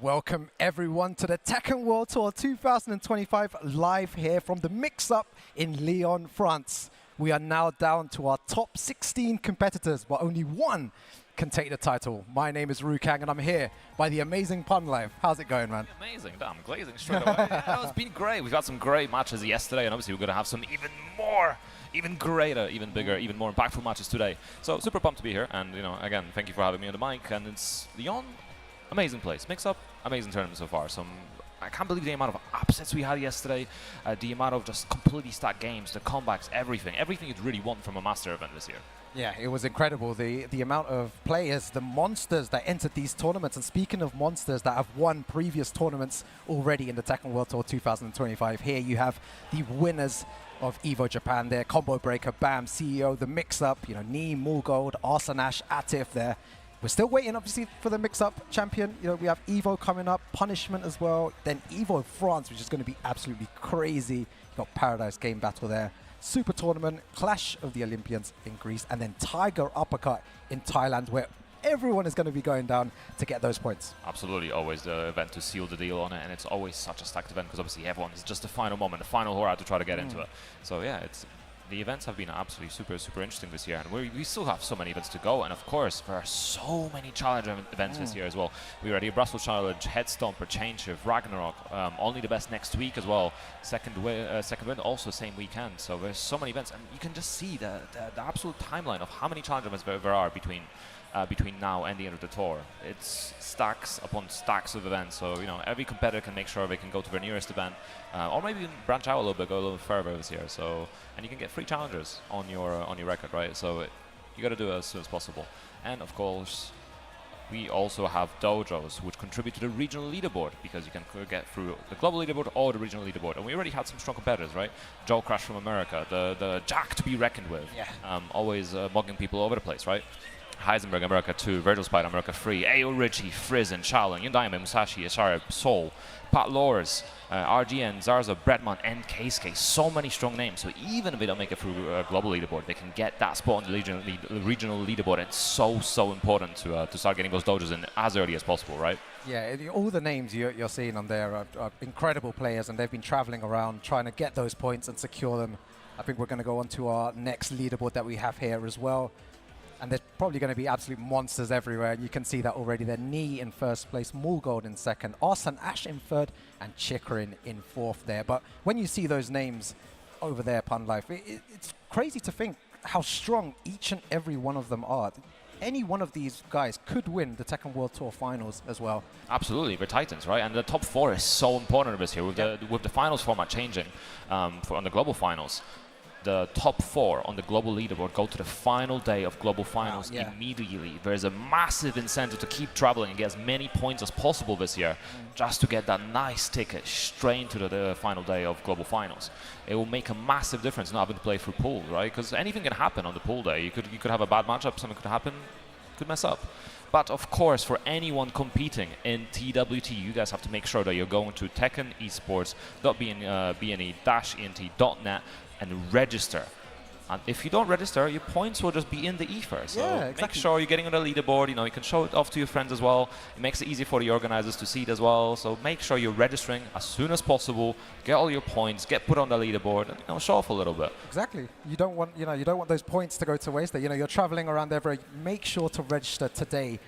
Welcome everyone to the Tekken World Tour 2025 live here from the MIXUP in Lyon, France. We are now down to our top 16 competitors, but only one can take the title. My name is Hwoarang and I'm here by the amazing Pun Live. How's it going, man? Amazing, damn, glazing straight away. Yeah, it's been great. We've got some great matches yesterday, and obviously we're going to have some even more, even greater, even bigger, even more impactful matches today. So super pumped to be here, and again, thank you for having me on the mic. And it's Lyon, amazing place. MIXUP, amazing tournament so far. I can't believe the amount of upsets we had yesterday, the amount of just completely stacked games, the comebacks, everything you'd really want from a master event this year. Yeah, it was incredible, the amount of players, the monsters that entered these tournaments. And speaking of monsters that have won previous tournaments already in the Tekken World Tour 2025, here you have the winners of EVO Japan there, Combo Breaker, BAM, CEO, the MIXUP, Knee, Mulgold, Arsanash, Atif there. We're still waiting, obviously, for the MIXUP champion. We have EVO coming up, Punishment as well. Then EVO France, which is going to be absolutely crazy. You got Paradise Game Battle there. Super Tournament, Clash of the Olympians in Greece, and then Tiger Uppercut in Thailand, where everyone is going to be going down to get those points. Absolutely, always the event to seal the deal on it, and it's always such a stacked event because obviously everyone is just the final moment, the final hurrah to try to get into it. So yeah, the events have been absolutely super interesting this year, and we still have so many events to go. And of course, there are so many challenger events this year as well. We already Brussels Challenge, Head Stomper, Chain Shift, Ragnarok, Only the Best next week as well. Second win also same weekend. So there's so many events, and you can just see the absolute timeline of how many challenger events there are between now and the end of the tour. It's stacks upon stacks of events, so every competitor can make sure they can go to their nearest event, or maybe even branch out a little bit, go a little further this year. And you can get free challengers on your record, right? So you got to do it as soon as possible. And of course, we also have dojos which contribute to the regional leaderboard, because you can get through the global leaderboard or the regional leaderboard. And we already had some strong competitors, right? Joe Crash from America, the Jack to be reckoned with, always mugging people over the place, right? Heisenberg, America 2, Virgil Spider, America 3, Ayo Richie, Frizen, Shaolin, Yundaime, Musashi, Ashara, Soul, Pat Lors, RGN, Zarza, Bretman, and Keisuke. So many strong names. So even if they don't make it through a global leaderboard, they can get that spot on the regional leaderboard. It's so important to start getting those dojos in as early as possible, right? Yeah, all the names you're seeing on there are incredible players, and they've been traveling around trying to get those points and secure them. I think we're going to go on to our next leaderboard that we have here as well. And there's probably going to be absolute monsters everywhere. And you can see that already. Their Knee in first place, Mulgold in second, Arsanash in third, and Chikrin in fourth there. But when you see those names over there, Pun Life, it's crazy to think how strong each and every one of them are. Any one of these guys could win the Tekken World Tour finals as well. Absolutely, they're titans, right? And the top 4 is so important this year with the finals format changing on the global finals. The top 4 on the global leaderboard go to the final day of global finals immediately. There's a massive incentive to keep traveling and get as many points as possible this year, just to get that nice ticket straight into the final day of global finals. It will make a massive difference not having to play through pool, right? Because anything can happen on the pool day. You could have a bad matchup, something could happen, could mess up. But of course, for anyone competing in TWT, you guys have to make sure that you're going to tekkenesports.bne-ent.net and register. And if you don't register, your points will just be in the ether. So exactly. Make sure you're getting on the leaderboard. You can show it off to your friends as well. It makes it easy for the organizers to see it as well. So make sure you're registering as soon as possible. Get all your points. Get put on the leaderboard, and show off a little bit. Exactly. You don't want those points to go to waste. You're traveling around there. Make sure to register today.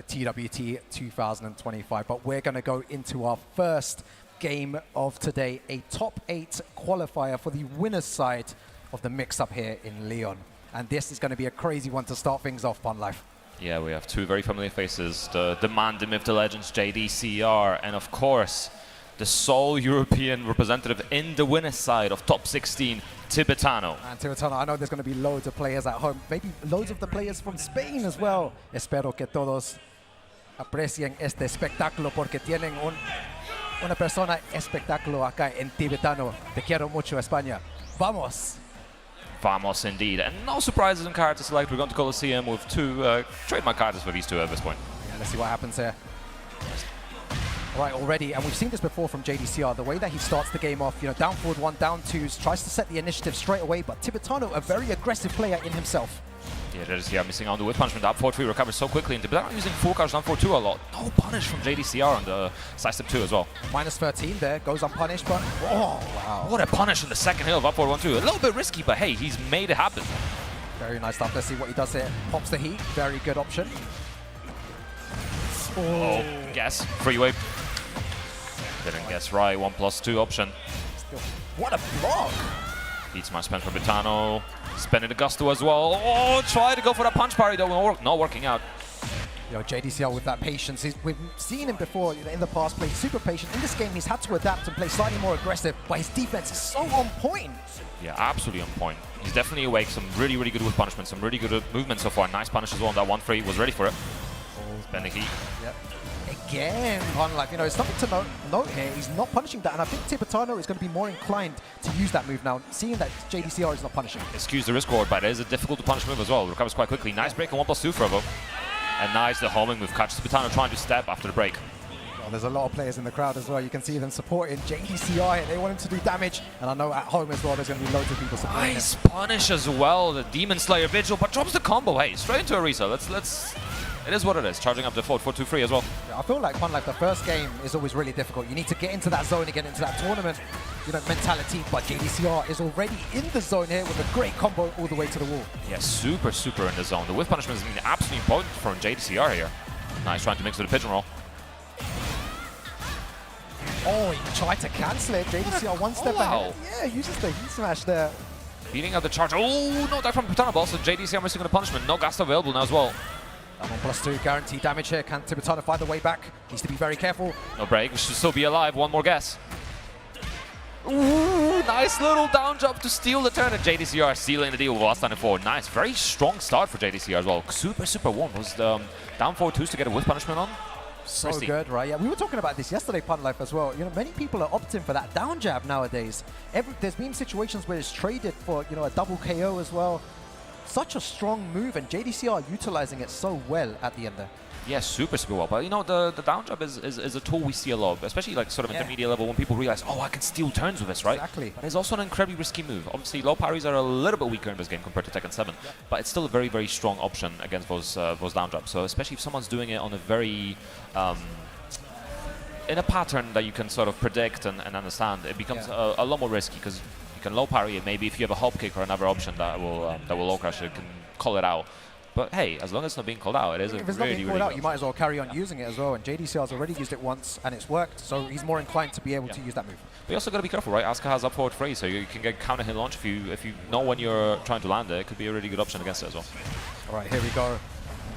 TWT 2025. But we're going to go into our first game of today, a top 8 qualifier for the winner's side of the MIXUP here in Lyon. And this is going to be a crazy one to start things off, Pun Life. Yeah, we have 2 very familiar faces, the man, the myth, the legends, JDCR, and of course, the sole European representative in the winner's side of top 16, Tibetano. And Tibetano, I know there's going to be loads of players at home, maybe loads of the players from Spain as well. Espero que todos aprecien este espectáculo porque tienen una persona espectáculo acá en Tibetano. Te quiero mucho, España. Vamos! Vamos indeed. And no surprises in character select. We're going to Colosseum with two trademark characters for these two at this point. Yeah, let's see what happens here. Right, already, and we've seen this before from JDCR, the way that he starts the game off, down forward one, down twos, tries to set the initiative straight away, but Tibetano, a very aggressive player in himself. Yeah, JDCR missing on the whip punishment. Up 4-3 recovers so quickly, and Tibetano using 4 cars down 4-2 a lot. No punish from JDCR on the side step 2 as well. Minus 13 there, goes unpunished, but oh, wow. What a punish in the second hill of up 4-1-2. A little bit risky, but hey, he's made it happen. Very nice stuff. Let's see what he does here. Pops the heat, very good option. Oh, guess. Freeway. Didn't guess right. 1+2 option. Still, what a block! Beats my spend for Tibetano. Spending the gusto as well. Oh, try to go for that punch parry though. Not working out. JDCR with that patience. We've seen him before in the past play super patient. In this game, he's had to adapt and play slightly more aggressive, but his defense is so on point. Yeah, absolutely on point. He's definitely awake. Some really, really good with punishment. Some really good movement so far. Nice punish as well on that 1-3. Was ready for it. Spending heat. Yep. Again, Unlife, it's something to note here. He's not punishing that, and I think Tibetano is going to be more inclined to use that move now, seeing that JDCR is not punishing. Excuse the risk reward, but it is a difficult to punish move as well. Recovers quite quickly. Nice break on 1+2 for Evo. And nice the homing move. Catches Tibetano trying to step after the break. Well, there's a lot of players in the crowd as well. You can see them supporting JDCR here. They want him to do damage, and I know at home as well there's going to be loads of people supporting Nice him. punish as well. The Demon Slayer Vigil, but drops the combo. Hey, straight into Arisa. Let's. It is what it is. Charging up the 4-2-3 as well. Yeah, I feel like Unlife, the first game is always really difficult. You need to get into that zone and get into that tournament, mentality. But JDCR is already in the zone here with a great combo all the way to the wall. Yeah, super in the zone. The whiff punishment has been absolutely important for JDCR here. Nice, trying to mix with the pigeon roll. Oh, he tried to cancel it. JDCR one step ahead. Yeah, uses the heat smash there. Beating out the charge. Oh, no, that from Tibetano, but also JDCR missing on the punishment. No gas available now as well. That 1+2 guaranteed damage here. Can Tibetano find the way back? Needs to be very careful. No break. We should still be alive. One more guess. Ooh, nice little down jump to steal the turn, and JDCR sealing the deal with last 4. Nice, very strong start for JDCR as well. Super warm. Was the down 4-2s to get a whiff punishment on? So good, right? Yeah, we were talking about this yesterday, Punlife, as well. Many people are opting for that down jab nowadays. There's been situations where it's traded for, a double KO as well. Such a strong move, and JDCR utilizing it so well at the end there. Yeah, super well. But the down jab is a tool we see a lot, especially like sort of intermediate level when people realize, oh, I can steal turns with this, right? Exactly. But it's also an incredibly risky move. Obviously, low parries are a little bit weaker in this game compared to Tekken 7, but it's still a very strong option against those down jabs. So especially if someone's doing it on a very in a pattern that you can sort of predict and understand, it becomes a lot more risky because you can low parry it. Maybe if you have a hop kick or another option that will low crash, you can call it out. But hey, as long as it's not being called out, it is if it's not being called out, you might as well carry on using it as well. And JDCR's already used it once, and it's worked, so he's more inclined to be able to use that move. But you also got to be careful, right? Asuka has up forward 3, so you can get counter hit launch if you know when you're trying to land it. It could be a really good option against it as well. All right, here we go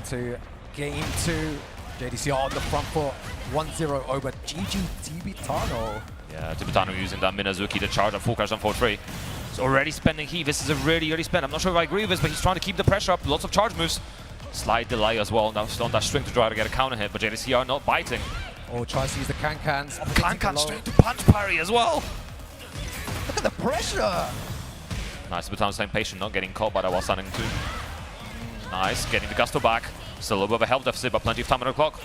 to game 2. JDCR on the front foot, 1-0 over GG Tibetano. Yeah, Tibetano using that Minazuki to charge up full crash on 4-3. He's already spending heat. This is a really early spend. I'm not sure if I agree with this, but he's trying to keep the pressure up. Lots of charge moves. Slight delay as well on that string to try to get a counter hit, but JDCR not biting. Oh, tries to use the can-cans. Oh, can-can straight to punch parry as well. Look at the pressure. Nice, Tibetano staying patient, not getting caught by that while standing too. Nice, getting the gusto back. Still a little bit of a health deficit, but plenty of time on the clock.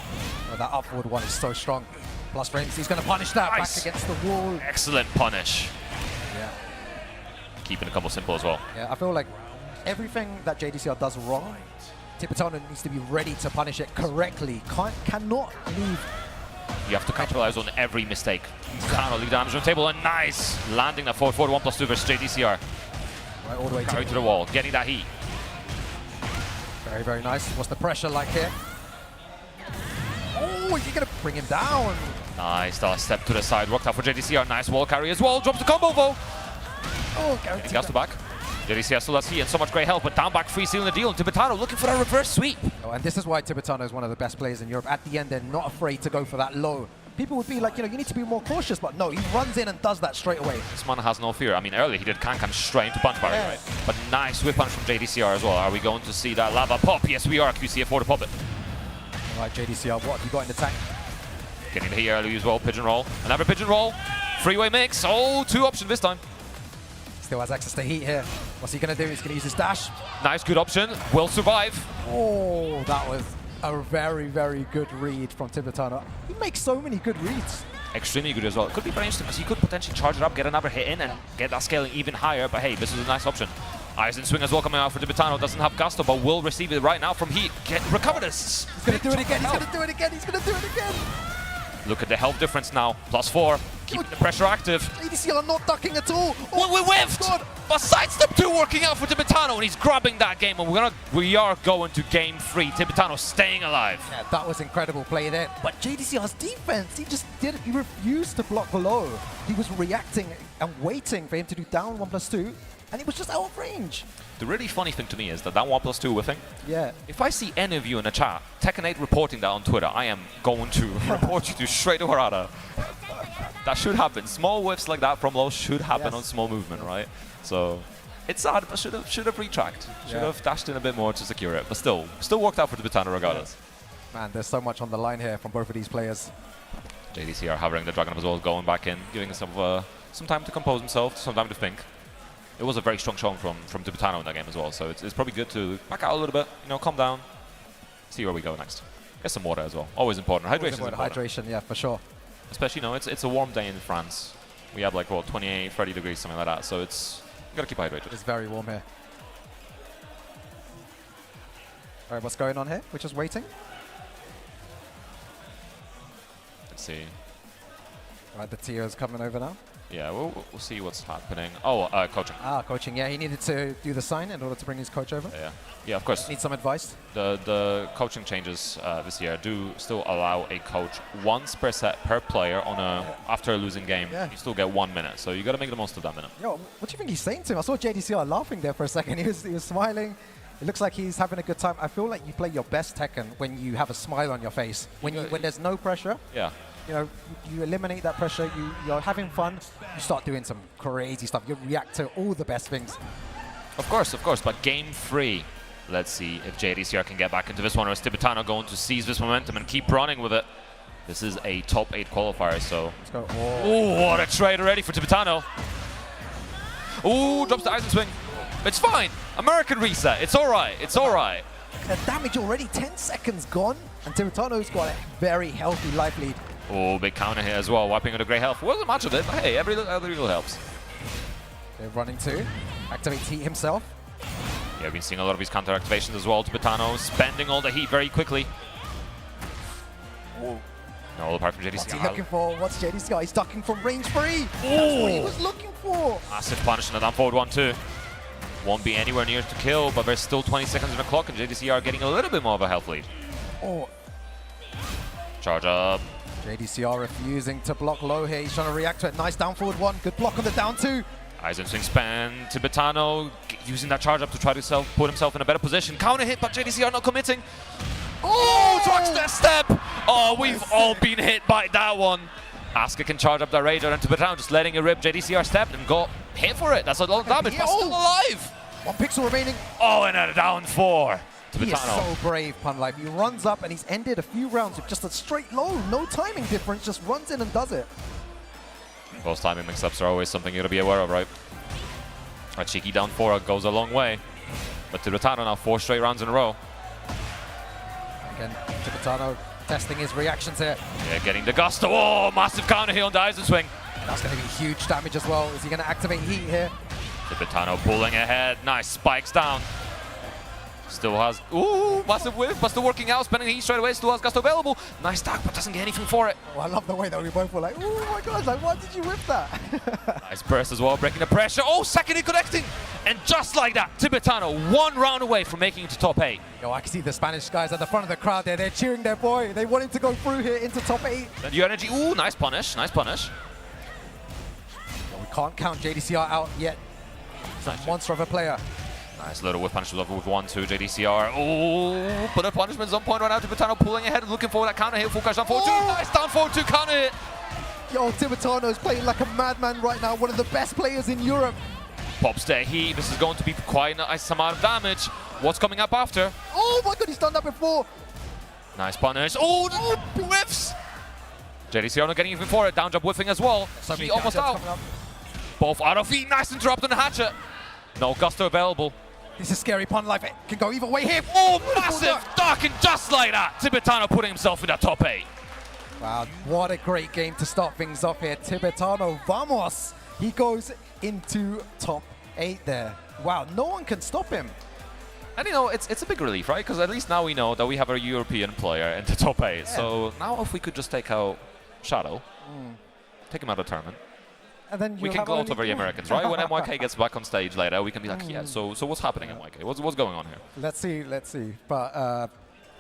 Oh, that upward one is so strong. Plus frames, he's going to punish that back against the wall. Excellent punish. Yeah. Keeping the combo simple as well. Yeah, I feel like everything that JDCR does wrong, Tibetano needs to be ready to punish it correctly. Cannot leave. You have to capitalize on every mistake. Cannot leave damage on the table, and nice! Landing that 4-4 1+2 versus JDCR. Right, all the way to the wall, getting that heat. Very nice. What's the pressure like here? Oh, you're going to bring him down. Nice, that step to the side. Worked out for JDCR. Nice wall carry as well. Drops the combo, though. Oh, guaranteed. Gas to back. JDCR still has heat and so much great help, but down back 3 sealing the deal. And Tibetano looking for that reverse sweep. Oh, and this is why Tibetano is one of the best players in Europe. At the end, they're not afraid to go for that low. People would be like, you need to be more cautious, but no, he runs in and does that straight away. This man has no fear. I mean, earlier he did can straight into punch parry, right? But nice whip punch from JDCR as well. Are we going to see that lava pop? Yes, we are. QCF4 to pop it. Right, JDCR, what have you got in the tank? Getting the heat early as well, pigeon roll. Another pigeon roll. Freeway mix. Oh, 2 option this time. Still has access to heat here. What's he going to do? He's going to use his dash. Nice, good option. Will survive. Oh, that was a very, very good read from Tibetano. He makes so many good reads. Extremely good as well. It could be very interesting because he could potentially charge it up, get another hit in, and get that scaling even higher. But hey, this is a nice option. Eyes in swing as well coming out for Tibetano. Doesn't have gusto, but will receive it right now from heat. Recover this. He's going to do it again. He's going to do it again. He's going to do it again. Look at the health difference now. +4. Keeping the pressure active. JDCR not ducking at all. Oh, we whiffed! God. But sidestep 2 working out for Tibetano, and he's grabbing that game. And we are going to game 3. Tibetano staying alive. Yeah, that was incredible play there. But JDCR's defense, he refused to block below. He was reacting and waiting for him to do down 1+2, and it was just out of range. The really funny thing to me is that 1+2 whiffing. Yeah. If I see any of you in the chat, Tekken 8 reporting that on Twitter, I am going to report you to straight to Harada. That should happen. Small whiffs like that from low should happen on small movement, right? So it's sad, but should have retracked. Should have dashed in a bit more to secure it. But still worked out for the Tibetano regardless. Man, there's so much on the line here from both of these players. JDCR having the Dragunov as well, going back in, giving himself some time to compose himself, some time to think. It was a very strong showing from Tibetano in that game as well, so it's probably good to back out a little bit, calm down, see where we go next. Get some water as well, always important. Hydration is important. Hydration, yeah, for sure. Especially, it's a warm day in France. We have like, 28, 30 degrees, something like that, so you gotta keep hydrated. It's very warm here. All right, what's going on here? We're just waiting. Let's see. All right, the TO's coming over now. Yeah, we'll see what's happening. Oh, coaching. Ah, coaching. Yeah, he needed to do the sign in order to bring his coach over. Yeah, of course. Need some advice. The coaching changes this year do still allow a coach once per set per player on after a losing game. Yeah. You still get 1 minute, so you got to make the most of that minute. Yo, what do you think he's saying to him? I saw JDCR laughing there for a second. He was smiling. It looks like he's having a good time. I feel like you play your best Tekken when you have a smile on your face. When there's no pressure. Yeah. You eliminate that pressure, you're having fun, you start doing some crazy stuff. You react to all the best things. Of course, but game 3. Let's see if JDCR can get back into this one, or is Tibetano going to seize this momentum and keep running with it? This is a top 8 qualifier, so... Let's go. Oh, what a trade already for Tibetano. Oh, drops the Eisen swing. It's fine. American reset. It's all right. It's all right. The damage already, 10 seconds gone, and Tibetano's got a very healthy life lead. Oh, big counter here as well, wiping out a great health. Wasn't much of it, but hey, every little helps. They're running to activate heat himself. Yeah, we've been seeing a lot of his counter activations as well. Tibetano spending all the heat very quickly. Whoa. No, apart from JDCR. What's he looking for? What's JDCR? He's ducking from range 3. That's what he was looking for. Massive punish and a down forward 1-2. Won't be anywhere near to kill, but there's still 20 seconds on the clock, and JDCR getting a little bit more of a health lead. Oh. Charge up. JDCR refusing to block low here. He's trying to react to it. Nice down forward 1. Good block on the down 2. Eyes in swing span. Tibetano using that charge up to try to put himself in a better position. Counter hit, but JDCR not committing. Oh, trucks that step. Oh, we've all been hit by that one. Asuka can charge up that Raider, and Tibetano just letting it rip. JDCR stepped and got hit for it. That's a lot of damage, but still alive. 1 pixel remaining. Oh, and a down 4. He is so brave, Punlife. He runs up and he's ended a few rounds with just a straight low. No timing difference, just runs in and does it. Those timing mix-ups are always something you gotta be aware of, right? A cheeky down 4 goes a long way. But Tibetano now 4 straight rounds in a row. Again, Tibetano testing his reactions here. Yeah, getting the gusto. Oh, massive counter here on the Eisen swing. That's going to be huge damage as well. Is he going to activate heat here? Tibetano pulling ahead. Nice spikes down. Still has, ooh, massive whiff, but still working out, spending heat straight away, still has gusto available. Nice stack, but doesn't get anything for it. Oh, I love the way that we both were like, oh my gosh, like, why did you whip that? Nice burst as well, breaking the pressure. Oh, second hit connecting. And just like that, Tibetano 1 round away from making it to top 8. Yo, I can see the Spanish guys at the front of the crowd there. They're cheering their boy. They want him to go through here into top 8. And your energy, ooh, nice punish, nice punish. Well, we can't count JDCR out yet. He's a monster of a player. Nice little whiff punish with 1-2 JDCR. Oh, but the punishment's on point right now. Tibetano pulling ahead, looking for that counter hit. Full crash down 4-2. Nice down 4-2 counter hit. Yo, Tibetano's playing like a madman right now. One of the best players in Europe. Pops their heat. This is going to be quite a nice amount of damage. What's coming up after? Oh my god, he's done that before. Nice punish. Oh, whiffs! JDCR not getting even for it. Down jump whiffing as well. He almost out. Both out of feet. Nice interrupt on the hatchet. No gusto available. This is scary. Pun life. It can go either way here. Oh, massive duck, and just like that, Tibetano putting himself in the top 8. Wow, what a great game to start things off here. Tibetano, vamos! He goes into top 8 there. Wow, no one can stop him. And you know, it's a big relief, right? Because at least now we know that we have a European player in the top 8. Yeah. So now if we could just take out Shadow, take him out of the tournament, and then we can gloat over the Americans, right? When MYK gets back on stage later, we can be like, yeah, so what's happening, MYK? What's going on here? Let's see. But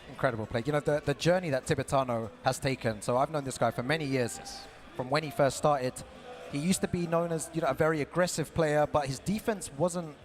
incredible play. You know, the journey that Tibetano has taken. So I've known this guy for many years. From when he first started, he used to be known as, you know, a very aggressive player, but his defense wasn't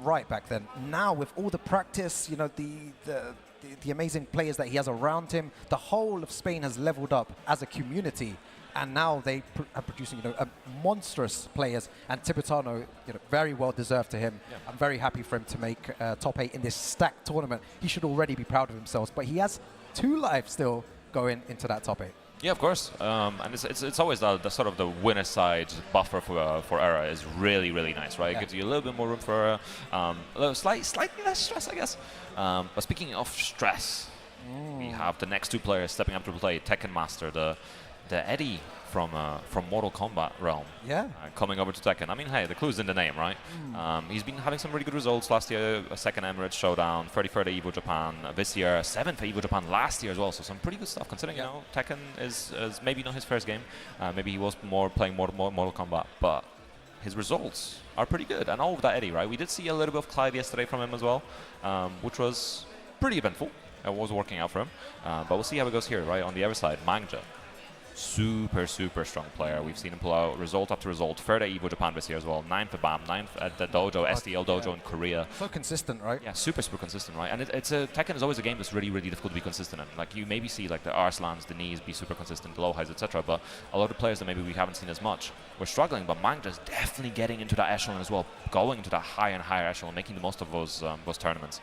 right back then. Now with all the practice, you know, the amazing players that he has around him, the whole of Spain has leveled up as a community, and now they are producing, you know, monstrous players. And Tibetano, you know, very well deserved to him. Yeah. I'm very happy for him to make top 8 in this stacked tournament. He should already be proud of himself, but he has 2 lives still going into that top 8. Yeah, of course, and it's always the sort of the winner side buffer for Era is really, really nice, right? Yeah. It gives you a little bit more room for slightly less stress, I guess. But speaking of stress, we have the next 2 players stepping up to play Tekken Master, the Eddy from Mortal Kombat realm, coming over to Tekken. I mean, hey, the clue's in the name, right? He's been having some really good results last year, a 2nd Emirates Showdown, 33rd at EVO Japan this year, 7th at EVO Japan last year as well, so some pretty good stuff, considering, you know, Tekken is maybe not his first game, maybe he was playing Mortal Kombat, but his results are pretty good, and all of that Eddy, right? We did see a little bit of Clive yesterday from him as well, which was pretty eventful. It was working out for him, but we'll see how it goes here, right? On the other side, Mangja. Super strong player. We've seen him pull out result after result. 3rd at EVO Japan this year as well. 9th at BAM, 9th at the dojo, SDL dojo in Korea. So consistent, right? Yeah, super consistent, right? And Tekken is always a game that's really difficult to be consistent in. Like, you maybe see like the Arslans, the Knees be super consistent, the Lowhighs, etc. But a lot of players that maybe we haven't seen as much, we're struggling. But Mangja's definitely getting into that echelon as well, going into that higher and higher echelon, making the most of those tournaments.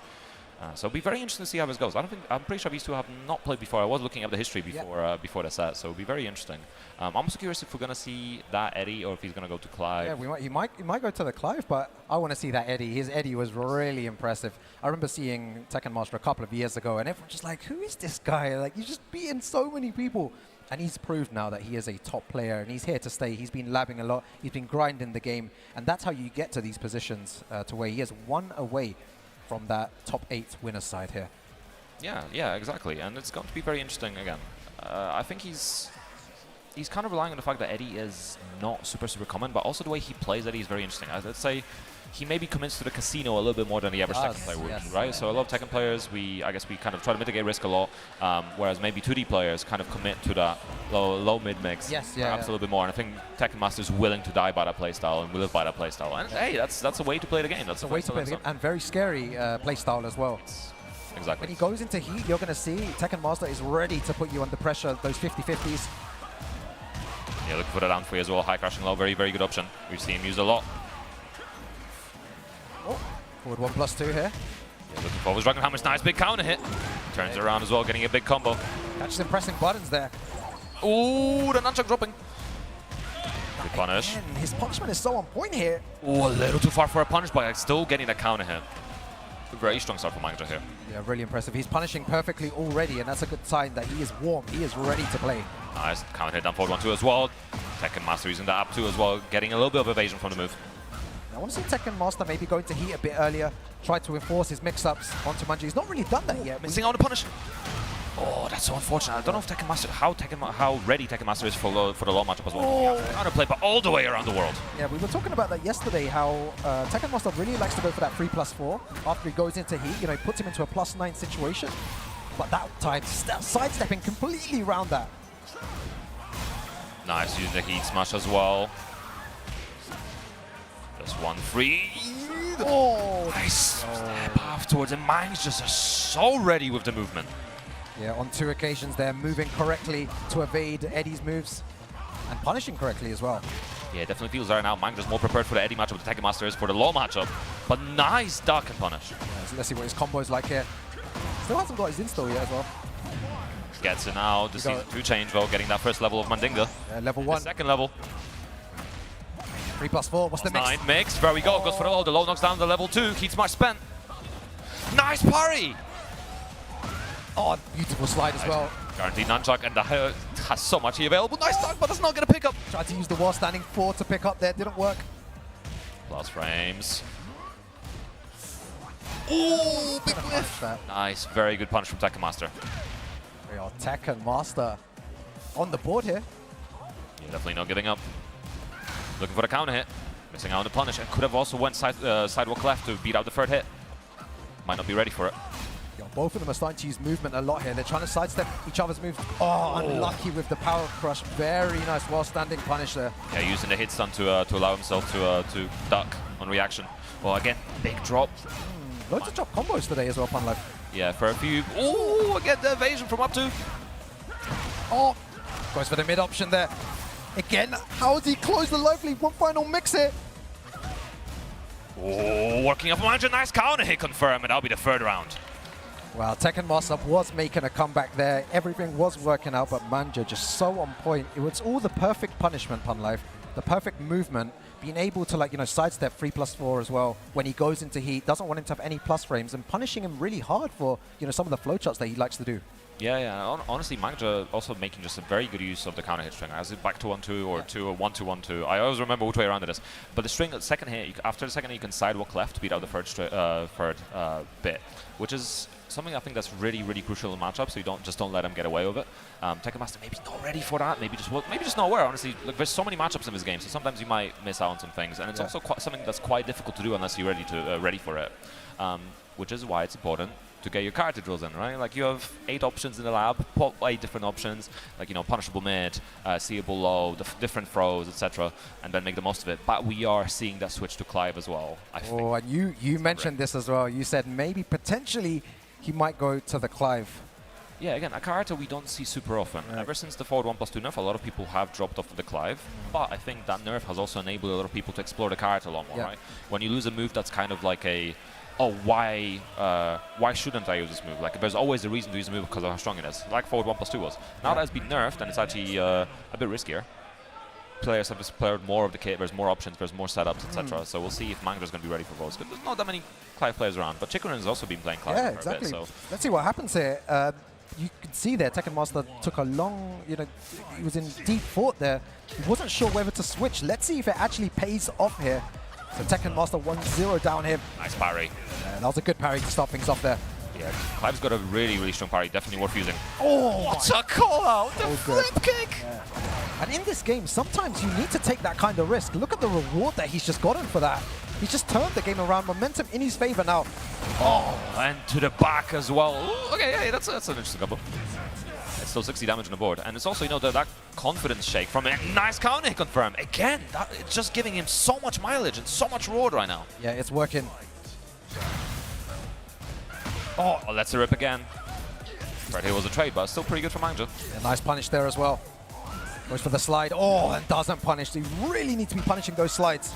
So it'll be very interesting to see how this goes. I'm pretty sure these 2 have not played before. I was looking at the history before the set, so it'll be very interesting. I'm also curious if we're going to see that Eddy or if he's going to go to Clive. Yeah, he might go to the Clive, but I want to see that Eddy. His Eddy was really impressive. I remember seeing Tekken Master a couple of years ago, and everyone's just like, who is this guy? Like, he's just beating so many people. And he's proved now that he is a top player, and he's here to stay. He's been labbing a lot. He's been grinding the game, and that's how you get to these positions, to where he is 1 away from that top 8 winner side here. Yeah, exactly. And it's going to be very interesting again. I think he's kind of relying on the fact that Eddy is not super common, but also the way he plays Eddy is very interesting. Let's say he maybe commits to the casino a little bit more than the average Tekken player would, right? So a lot of Tekken players, I guess we kind of try to mitigate risk a lot, whereas maybe 2D players kind of commit to that low mid mix, perhaps a little bit more. And I think Tekken Master is willing to die by that playstyle and will live by that playstyle. And hey, that's a way to play the game. That's a way to play the game, and very scary playstyle as well. Exactly. When he goes into heat, you're going to see Tekken Master is ready to put you under pressure. Those 50-50s. Yeah, looking for the down free as well. High crashing low, very good option. We've seen him used a lot. Oh, forward 1+2 here. Yeah, looking forward. Dragunov, nice big counter hit. Turns around as well, getting a big combo. Catches him pressing buttons there. Ooh, the nunchuck dropping. Good punish. Again, his punishment is so on point here. Ooh, a little too far for a punish, but still getting the counter hit. Very strong start from Mangja here. Yeah, really impressive. He's punishing perfectly already, and that's a good sign that he is warm. He is ready to play. Nice counter hit down forward 1-2 as well. Tekken Master using the up 2 as well, getting a little bit of evasion from the move. I want to see Tekken Master maybe going to heat a bit earlier, try to enforce his mix-ups onto Mangja. He's not really done that yet. Missing out on the punish. Oh, that's so unfortunate. I don't know if Tekken Master, how ready Tekken Master is for the low matchup as well. Oh. Counterplay, but all the way around the world. Yeah, we were talking about that yesterday, how Tekken Master really likes to go for that 3+4 after he goes into heat. You know, he puts him into a +9 situation, but that time sidestepping completely around that. Nice, using the heat smash as well. Just 1-3. Oh, nice step afterwards, and Mang's just so ready with the movement. Yeah, on 2 occasions they're moving correctly to evade Eddy's moves and punishing correctly as well. Yeah, it definitely feels right now. Mangja's more prepared for the Eddy matchup, the Tekken Master is for the low matchup. But nice duck and punish. Yeah, so let's see what his combo's like here. Still hasn't got his install yet as well. gets it now. The season 2 change though, getting that first level of Mandinga. Yeah, level 1. The second level. 3+4, what's the mix? 9 mix, there we go, goes for the low. The low knocks down the level 2, heat smart spent. Nice parry! Oh, beautiful slide as well. Guaranteed nunchuck, and the has so much available. Nice dunk, but that's not gonna pick up. Tried to use the wall standing 4 to pick up there, didn't work. Plus frames. Ooh, big whiff. Nice, very good punch from Tekken Master. We are Tekken Master on the board here. Yeah, definitely not giving up. Looking for the counter hit. Missing out on the punish, and could have also went sidewalk left to beat out the third hit. Might not be ready for it. Yo, both of them are starting to use movement a lot here. They're trying to sidestep each other's moves. Oh, unlucky with the power crush. Very nice while standing punish there. Yeah, using the hit stun to allow himself to duck on reaction. Well, again, big drop. Loads of drop combos today as well, Pun Life. Yeah, for a few. Ooh, again, the evasion from up to. Oh, goes for the mid option there. Again, how does he close the life lead? One final mix here. Oh, working up Mangja, nice counter hit confirmed, and that'll be the third round. Well, Tekken Master was making a comeback there. Everything was working out, but Mangja just so on point. It was all the perfect punishment, Pun Life. The perfect movement, being able to, like, you know, sidestep 3+4 as well when he goes into heat, doesn't want him to have any plus frames, and punishing him really hard for, you know, some of the flowcharts that he likes to do. Yeah. Honestly, Mangja also making just a very good use of the counter hit string. As it back to 1-2 or 1-2-1-2. I always remember which way around it is. But the string, second hit, after the second hit, you can sidewalk left to beat out the third bit, which is something I think that's really, really crucial in matchup. So you don't let him get away with it. Tekken Master maybe not ready for that. Maybe just not aware. Honestly, look, there's so many matchups in this game, so sometimes you might miss out on some things, and it's also something that's quite difficult to do unless you're ready for it. Which is why it's important to get your character drills in, right? Like, you have 8 options in the lab, 8 different options, like, you know, punishable mid, seeable low, different throws, etc., and then make the most of it. But we are seeing that switch to Clive as well, I think. Oh, and you mentioned this as well. You said maybe potentially he might go to the Clive. Yeah, again, a character we don't see super often. Right. Ever since the forward 1+2 nerf, a lot of people have dropped off the Clive, but I think that nerf has also enabled a lot of people to explore the character a lot more, right? When you lose a move that's kind of like a, oh, why shouldn't I use this move? Like, there's always a reason to use the move because of how strong it is, like forward 1+2 was. Now that it's been nerfed, and it's actually a bit riskier. Players have just played more of the kit, there's more options, there's more setups, etc. So we'll see if Manga's going to be ready for those. There's not that many Clive players around, but Chikurin has also been playing Clive for exactly. a bit, so. Let's see what happens here. You can see there, Tekken Master took a long, you know, he was in deep thought there. He wasn't sure whether to switch. Let's see if it actually pays off here. So Tekken Master 1-0 down here. Nice parry. That was a good parry to start things off there. Yeah, Clive's got a really, really strong parry, definitely worth using. Oh, what a call out! The flip kick! Yeah. And in this game, sometimes you need to take that kind of risk. Look at the reward that he's just gotten for that. He's just turned the game around, momentum in his favor now. Oh, and to the back as well. Ooh, okay, yeah, that's an interesting combo. It's still 60 damage on the board. And it's also, you know, that confidence shake from a nice counter hit confirm. Again, it's just giving him so much mileage and so much reward right now. Yeah, it's working. Oh, that's a rip again. Right here was a trade, but still pretty good for Mangja. A nice punish there as well. Goes for the slide. Oh, and doesn't punish. You really need to be punishing those slides.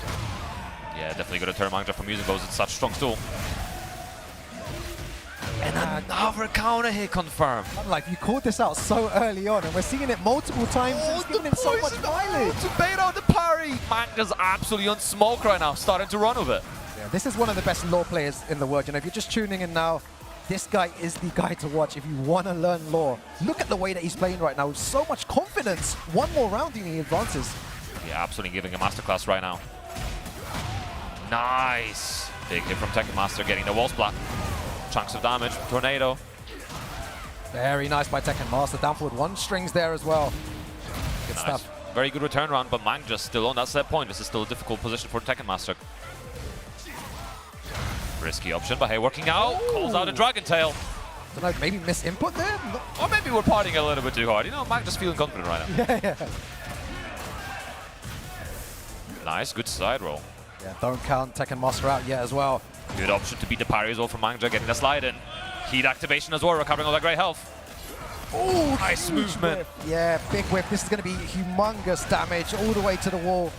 Yeah, definitely going to turn Mangja from using those. It's such a strong tool. And another counter hit confirmed. Like, you called this out so early on, and we're seeing it multiple times. Oh, it's giving him so much mileage. To bait out the parry. Manga's absolutely on smoke right now, starting to run with it. Yeah, this is one of the best lore players in the world. You know, if you're just tuning in now, this guy is the guy to watch if you want to learn lore. Look at the way that he's playing right now with so much confidence. One more round and he advances. Yeah, absolutely giving a masterclass right now. Nice. Big hit from Tekken Master, getting the wall splat. Chunks of damage, tornado. Very nice by Tekken Master. Down forward 1 strings there as well. Good stuff. Very good return round, but Mangja's still on that set point. This is still a difficult position for Tekken Master. Risky option, but hey, working out. Ooh. Calls out a Dragon Tail. Don't know, maybe miss input there? Or maybe we're partying a little bit too hard. You know, Mangja's feeling confident right now. Yeah. Nice, good side roll. Yeah, don't count Tekken Master out yet as well. Good option to beat the parry as well from Mangja, getting the slide in. Heat activation as well, recovering all that great health. Oh, nice movement. Whip. Yeah, big whip. This is going to be humongous damage all the way to the wall.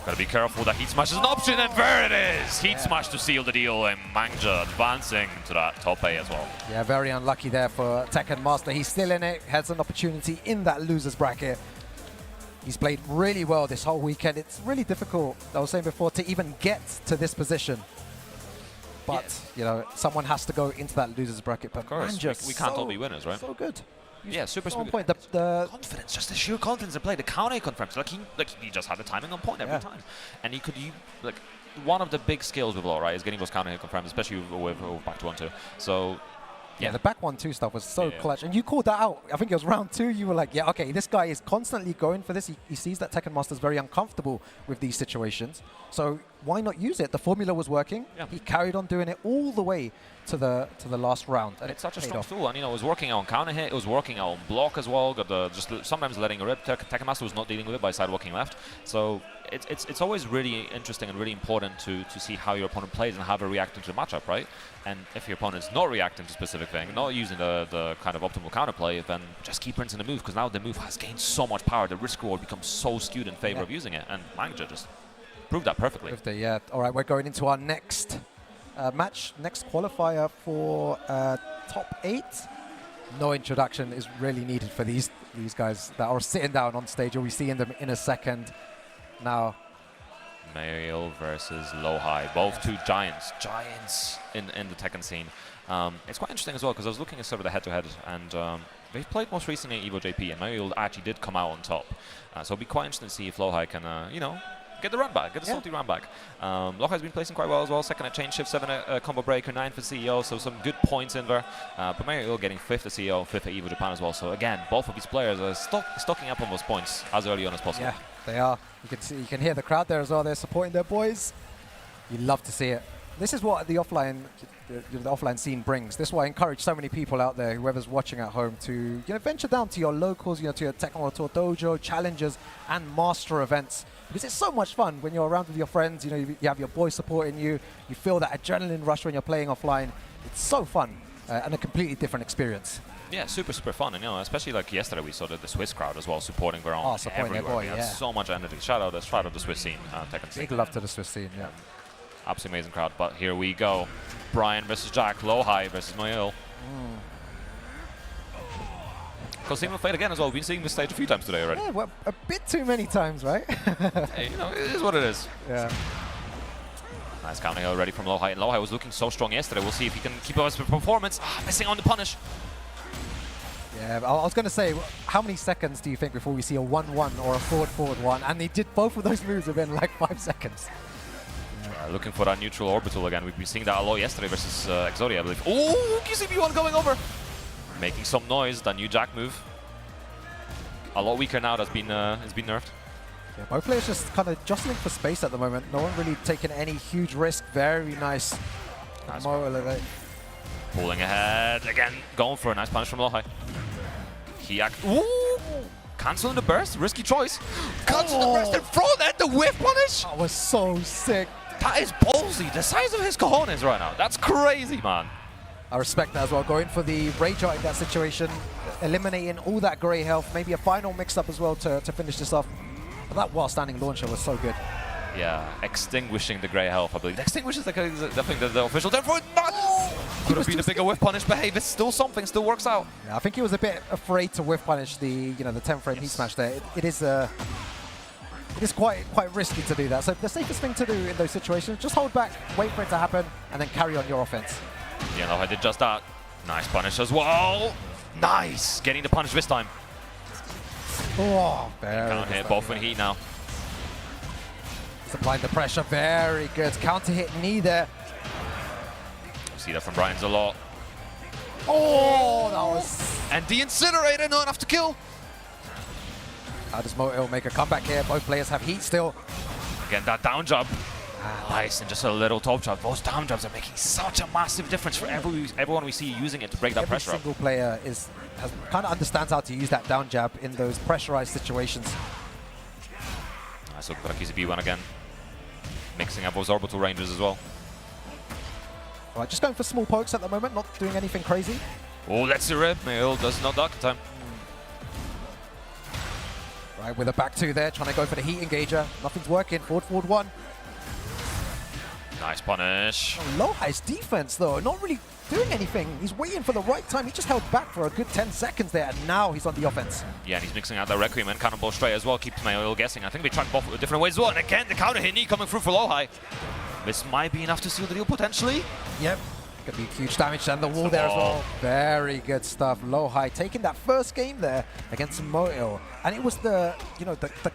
Gotta be careful, that heat smash is an option, and there it is! Heat smash to seal the deal, and Mangja advancing to that top A as well. Yeah, very unlucky there for Tekken Master. He's still in it, has an opportunity in that losers bracket. He's played really well this whole weekend. It's really difficult, I was saying before, to even get to this position. But, you know, someone has to go into that losers bracket. But of course, we can't all be winners, right? So good. Yeah, super on point. The confidence, just the sheer confidence in play, the counter confidence. Like he just had the timing on point every time, and he could like one of the big skills with Law, right, is getting those counter hit confirms, especially with back to 1-2. So yeah, the back 1-2 stuff was so clutch, and you called that out. I think it was round 2. You were like, yeah, okay, this guy is constantly going for this. He sees that Tekken Master is very uncomfortable with these situations, so why not use it? The formula was working. He carried on doing it all the way to the last round, and it's such a strong tool. And you know, it was working out on counter hit, it was working out on block as well. Got the just sometimes letting a rip. Tekken Master was not dealing with it by sidewalking left. So it's always really interesting and really important to see how your opponent plays and how they're reacting to the matchup, right? And if your opponent's not reacting to a specific thing, not using the kind of optimal counterplay, then just keep rinsing the move, because now the move has gained so much power. The risk reward becomes so skewed in favor of using it, and Mangja just proved that perfectly. Yeah. All right, we're going into our next match, next qualifier for top 8. No introduction is really needed for these guys that are sitting down on stage. You'll be seeing them in a second. Now, Meo-il versus Lowhigh, both two giants in the Tekken scene. It's quite interesting as well, because I was looking at sort of the head-to-head, and they've played most recently at Evo JP, and Meo-il actually did come out on top. So it'll be quite interesting to see if Lowhigh can, you know, get the run back, get the salty run back. Lowhigh's been placing quite well as well. 2nd at chain shift, 7 at combo breaker, 9 for CEO, so some good points in there. But Meo-il getting 5th at CEO, 5th at Evo Japan as well. So again, both of these players are stocking up on those points as early on as possible. Yeah, they are. You can hear the crowd there as well. They're supporting their boys. You love to see it. This is what the offline scene brings. This is why I encourage so many people out there, whoever's watching at home, to venture down to your locals, to your Tekken World Tour dojo, challengers, and master events. Because it's so much fun when you're around with your friends. You have your boys supporting you. You feel that adrenaline rush when you're playing offline. It's so fun and a completely different experience. Yeah, super fun, and especially like yesterday we saw the Swiss crowd as well supporting their own everywhere. Boy, we had so much energy. Shout out the Swiss scene, Tekken scene. Big love to the Swiss scene, yeah. Absolutely amazing crowd. But here we go, Bryan versus Jack, Lowhigh versus Meo-il. Cosimo played again as well. We've been seeing this stage a few times today already. Yeah, well, a bit too many times, right? Hey, it is what it is. Yeah. Nice counter hill already from Lowhigh, and Lowhigh was looking so strong yesterday. We'll see if he can keep up his performance. Missing on the punish. Yeah, I was going to say, how many seconds do you think before we see a 1-1 or a forward 1? And he did both of those moves within like 5 seconds. Looking for that neutral orbital again. We've been seeing that a lot yesterday versus Exodia, I believe. Oh, QCB1 going over. Making some noise, that new Jack move. A lot weaker now, it's been nerfed. Yeah, both players just kind of jostling for space at the moment. No one really taking any huge risk. Very nice. Pulling ahead again, going for a nice punish from Lowhigh. Ooh! Canceling the burst, risky choice. Canceling the burst in front and the whiff punish. That was so sick. That is ballsy. The size of his cojones right now. That's crazy, man. I respect that as well. Going for the rage out in that situation, eliminating all that grey health. Maybe a final mix-up as well to finish this off. But that while-standing launcher was so good. Yeah, extinguishing the grey health, I believe. Extinguishes the official term for it. Could have been a bigger whiff punish, but hey, it's still something, still works out. Yeah, I think he was a bit afraid to whiff punish the 10 frame heat smash there. It is quite risky to do that. So the safest thing to do in those situations, just hold back, wait for it to happen, and then carry on your offense. Yeah, no, I did just that. Nice punish as well. Nice, getting the punish this time. Oh, very can't hit both in heat now. He's applying the pressure, very good. Counter hit knee there. See that from Bryan's a lot. Oh, that was... And the incinerator, not enough to kill. How does Meo-il make a comeback here? Both players have heat still. Again, that down jump. Nice, and just a little top jump. Those down jumps are making such a massive difference for everyone we see using it to break that pressure up. Every single player kind of understands how to use that down jab in those pressurized situations. Nice look for QCB1 again. Mixing up those orbital ranges as well. All right, just going for small pokes at the moment, not doing anything crazy. Oh, that's the rip. Meo-il does not duck in time. Right, with a back two there, trying to go for the heat engager. Nothing's working. Forward one. Nice punish. Lowhigh's defense, though, not really doing anything. He's waiting for the right time. He just held back for a good 10 seconds there, and now he's on the offense. Yeah, and he's mixing out the Requiem and Cannonball Stray as well. Keeps Meo-il guessing. I think they tried both different ways as well. And again, the counter hit knee coming through for Lowhigh. This might be enough to seal the deal potentially. Yep. Gonna be huge damage, and the wall there as well. Very good stuff. Lowhigh taking that first game there against Meo-il, and it was the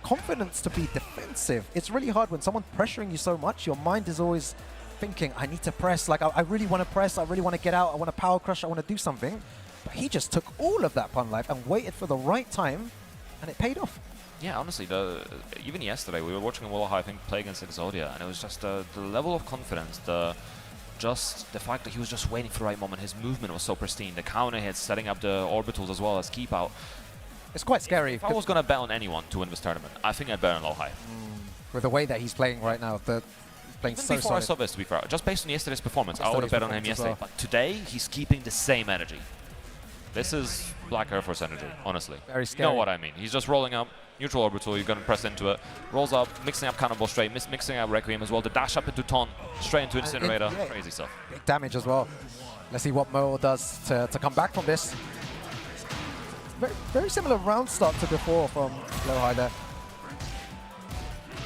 confidence to be defensive. It's really hard when someone's pressuring you so much. Your mind is always thinking, I need to press. Like I really want to press. I really want to get out. I want to power crush. I want to do something. But he just took all of that Pun Life and waited for the right time, and it paid off. Yeah, honestly, even yesterday we were watching Lowhigh, I think, play against Exodia, and it was just the level of confidence, just the fact that he was just waiting for the right moment. His movement was so pristine. The counter hits, setting up the orbitals as well as keep out. It's quite scary. If I was going to bet on anyone to win this tournament, I think I'd bet on Lowhigh. With the way that he's playing right now, playing Even so before solid. I saw this, to be fair, just based on yesterday's performance, I would have bet on him yesterday. But today, he's keeping the same energy. This is Black Air Force energy, honestly. Very scary. You know what I mean. He's just rolling up. Neutral orbital, you're going to press into it. Rolls up, mixing up Cannonball straight, mixing up Requiem as well. The dash up into Ton, straight into Incinerator. Yeah, crazy stuff. Big damage as well. Let's see what Meo does to come back from this. Very, very similar round start to before from Lowhigh there.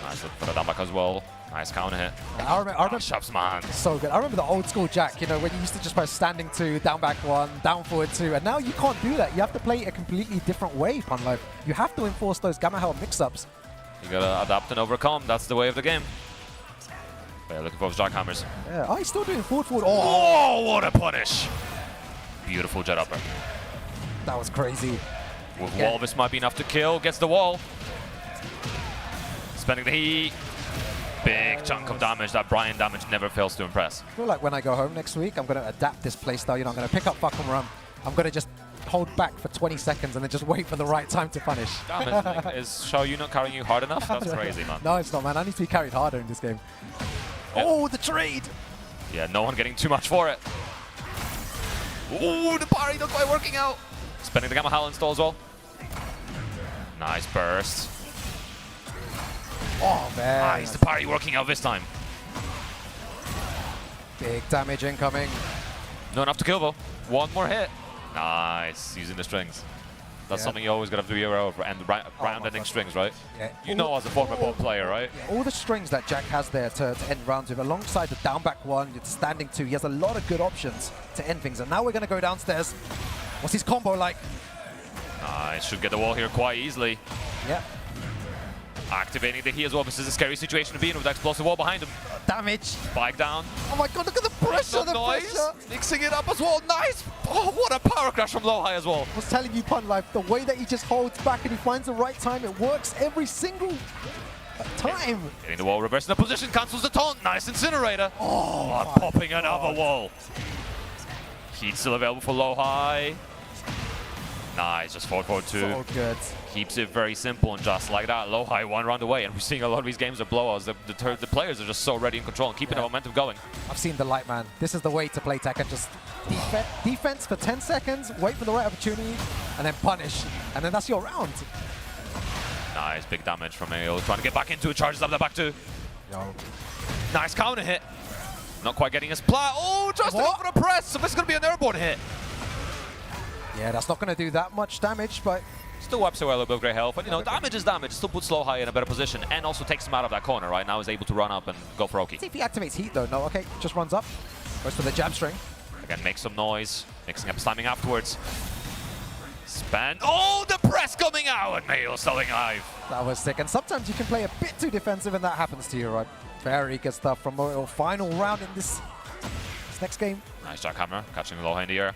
Nice for the downback as well. Nice counter hit. I remember Shops, man. so good. I remember the old school Jack, when you used to just press standing 2, down back 1, down forward 2, and now you can't do that. You have to play a completely different way, Pun Life. You have to enforce those Gamma Hell mix-ups. You gotta adapt and overcome. That's the way of the game. Yeah, looking for those jackhammers. Yeah. Oh, he's still doing forward. Oh, what a punish! Beautiful jet upper. That was crazy. With wall, this might be enough to kill. Gets the wall. Spending the heat. Big chunk of damage. That Bryan damage never fails to impress. I feel like when I go home next week, I'm going to adapt this playstyle. I'm going to pick up Fuck and Run. I'm going to just hold back for 20 seconds and then just wait for the right time to punish. Damn it. Is Shao Yu not carrying you hard enough? That's crazy, man. No, it's not, man. I need to be carried harder in this game. Yeah. Oh, the trade! Yeah, no one getting too much for it. Ooh, the parry not quite working out. Spending the Gamma Hell install as well. Nice burst. Oh, man. Nice, the parry working out this time. Big damage incoming. Not enough to kill though. One more hit. Nice, using the strings. That's something you always got to do your own, and round-ending strings, right? Yeah. You know as a former ball player, right? Yeah, all the strings that Jack has there to end rounds with, alongside the down back 1, it's standing 2, he has a lot of good options to end things. And now we're going to go downstairs. What's his combo like? Nice, should get the wall here quite easily. Yeah. Activating the heat as well. This is a scary situation to be in with that explosive wall behind him. Damage. Spike down. Oh my god, look at the pressure, the pressure. Mixing it up as well. Nice. Oh, what a power crash from Lowhigh as well. I was telling you, Pun Life, the way that he just holds back and he finds the right time, it works every single time. Getting the wall reversed in the position, cancels the taunt. Nice Incinerator. Oh, popping another wall. Heat still available for Lowhigh. Nice, just forward 2. So good. Keeps it very simple, and just like that, Lowhigh 1 round away. And we're seeing a lot of these games are blowouts. The players are just so ready in control and keeping the momentum going. I've seen the light, man. This is the way to play Tekken. Just defense for 10 seconds, wait for the right opportunity, and then punish. And then that's your round. Nice, big damage from Meo-il. Trying to get back into it, charges up the back 2. Yo. Nice counter hit. Not quite getting his plat. Oh, just over the press. So this is going to be an airborne hit. Yeah, that's not going to do that much damage, but still wipes away a little bit of great health. But, damage is damage. Still puts Lowhigh in a better position and also takes him out of that corner, right? Now he's able to run up and go for Oki. See if he activates heat, though. No, okay. Just runs up. Goes for the jab string. Again, makes some noise. Mixing up slamming afterwards. Span. Oh, the press coming out! And Meo selling alive. That was sick. And sometimes you can play a bit too defensive and that happens to you, right? Very good stuff from Meo-il. Final round in this next game. Nice jackhammer. Catching Lowhigh in the air.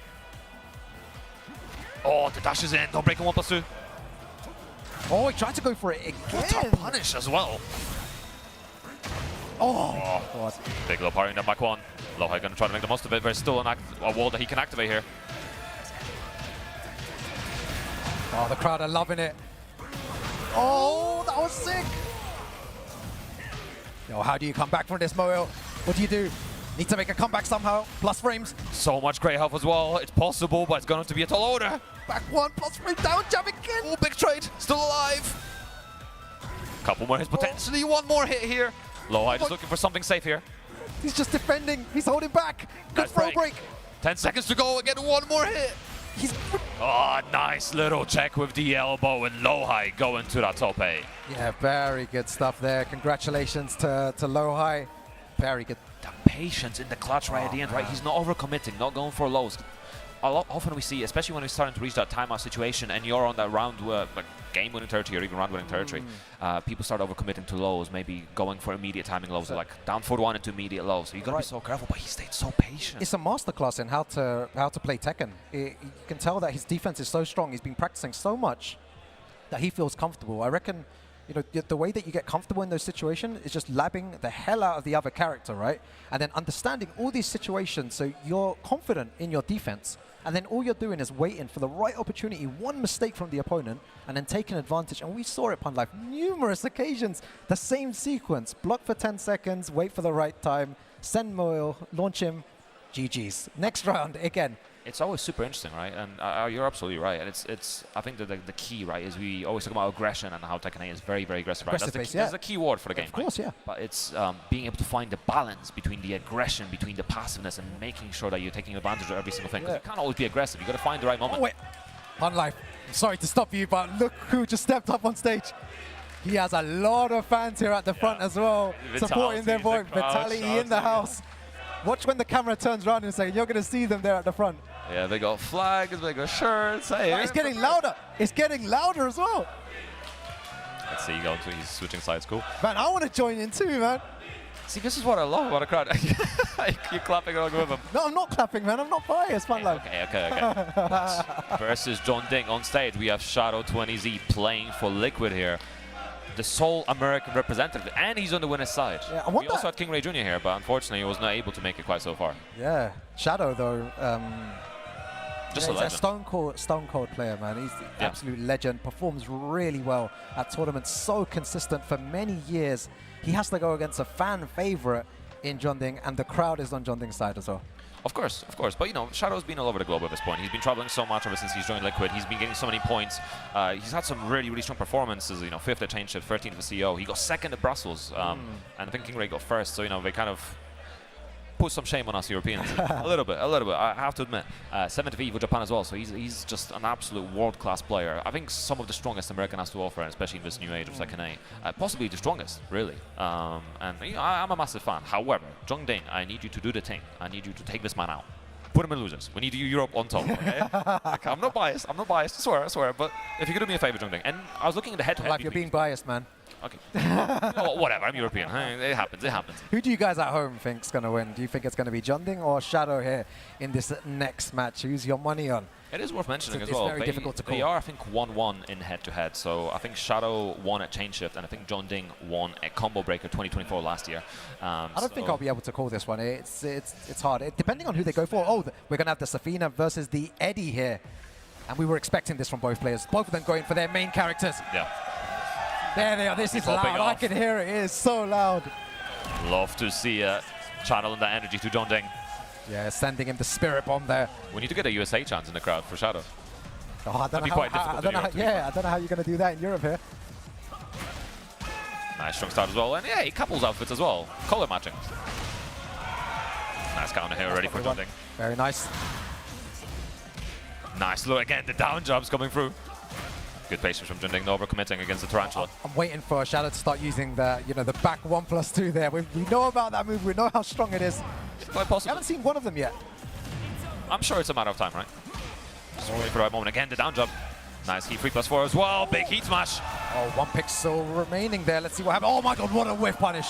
Oh, the dash is in. Don't break him 1+2. Oh, he tried to go for it again. What a punish as well. Oh. What? Big low parry in the back 1. Lowhigh going to try to make the most of it. There's still a wall that he can activate here. Oh, the crowd are loving it. Oh, that was sick. Yo, how do you come back from this, Meo-il? What do you do? Need to make a comeback somehow. Plus frames. So much great health as well. It's possible, but it's going to be a tall order. Back 1, plus frame down, jab again. Oh, big trade. Still alive. Couple more hits, potentially one more hit here. Lowhigh just looking for something safe here. He's just defending. He's holding back. Good Nice throw break. 10 seconds to go. Again, one more hit. He's Oh, nice little check with the elbow and Lowhigh going to that top A. yeah, very good stuff there. Congratulations to Lowhigh. Very good. The patience in the clutch right at the end, right? He's not overcommitting, not going for lows. Often we see, especially when we're starting to reach that timeout situation and you're on that round, like game-winning territory or even round-winning territory, people start overcommitting to lows, maybe going for immediate timing lows, like down 4-1 into immediate lows. So you got to be so careful, but he stayed so patient. It's a masterclass in how to play Tekken. You can tell that his defense is so strong. He's been practicing so much that he feels comfortable. I reckon, you know, the way that you get comfortable in those situations is just labbing the hell out of the other character, right? And then understanding all these situations so you're confident in your defense. And then all you're doing is waiting for the right opportunity, one mistake from the opponent, and then taking advantage. And we saw it upon like numerous occasions. The same sequence, block for 10 seconds, wait for the right time, send Meo-il, launch him, GG's. Next round, again. It's always super interesting, right? And you're absolutely right. And it's I think that the key, right, is we always talk about aggression and how Tekken 8 is very, very aggressive, right? That's the key word for the game, of course, right? yeah. But it's being able to find the balance between the aggression, between the passiveness, and making sure that you're taking advantage of every single thing. Because you can't always be aggressive. You got to find the right moment. Oh, wait. Unlife, I'm sorry to stop you, but look who just stepped up on stage. He has a lot of fans here at the front as well, supporting their boy. Vitality in the house. Watch when the camera turns around in a second. You're going to see them there at the front. Yeah, they got flags, they got shirts. Hey, it's getting louder. It's getting louder as well. Let's see, he's switching sides. Cool. Man, I want to join in too, man. See, this is what I love about a crowd. You're clapping along with them. No, I'm not clapping, man. I'm not biased, man. Okay. Versus Jeondding on stage, we have Shadow20Z playing for Liquid here. The sole American representative, and he's on the winner's side. Yeah, we also had King Ray Jr. here, but unfortunately he was not able to make it quite so far. Yeah, Shadow though, just he's a stone cold player, man. He's the absolute legend, performs really well at tournaments, so consistent for many years. He has to go against a fan favorite in Jeondding, and the crowd is on Jeondding's side as well. Of course. But you know, Shadow's been all over the globe at this point. He's been traveling so much ever since he's joined Liquid. He's been getting so many points. He's had some really, really strong performances. You know, 5th at Championship, 13th for CO. He got 2nd at Brussels, and I think King Ray got 1st. So you know, they kind of put some shame on us Europeans a little bit. I have to admit. 7th of EVO Japan as well. So he's just an absolute world-class player. I think some of the strongest American has to offer, especially in this new age of Tekken 8. Possibly the strongest, really. And you know, I'm a massive fan. However, Jeondding, I need you to do the thing. I need you to take this man out. Put him in losers. We need Europe on top, okay? Like, I'm not biased, I swear. But if you could do me a favor, Jeondding. And I was looking at the head-to-head. Like you're being biased, man. Okay. Oh, whatever, I'm European. It happens. Who do you guys at home think's going to win? Do you think it's going to be Jeondding or Shadow here in this next match? Who's your money on? It is worth mentioning it's as well. Very difficult to call. They are, I think, 1-1 in head-to-head. So I think Shadow won at Chain Shift, and I think Jeondding won at Combo Breaker 2024 last year. I don't think I'll be able to call this one. It's hard. Depending on who they go for. Oh, we're going to have the Zafina versus the Eddy here. And we were expecting this from both players. Both of them going for their main characters. Yeah. There they are. This is loud. I can hear it. It is so loud. Love to see channeling that energy to Jeondding. Yeah, sending him the spirit bomb there. We need to get a USA chance in the crowd for Shadow. Oh, I don't know I don't know how you're going to do that in Europe here. Nice strong start as well. And yeah, he couples outfits as well. Color matching. Nice counter here already for Jeondding. Very nice. Nice look again. The down job's coming through. Good patience from Jeondding, no overcommitting against the Tarantula. I'm waiting for Shadow to start using the back 1+2 there. We know about that move. We know how strong it is. Quite possible. I haven't seen one of them yet. I'm sure it's a matter of time, right? Just waiting for the right moment. Again, the down jump. Nice heat 3+4 as well. Big heat smash. Oh, 1 pixel remaining there. Let's see what happens. Oh my god, what a whiff punish.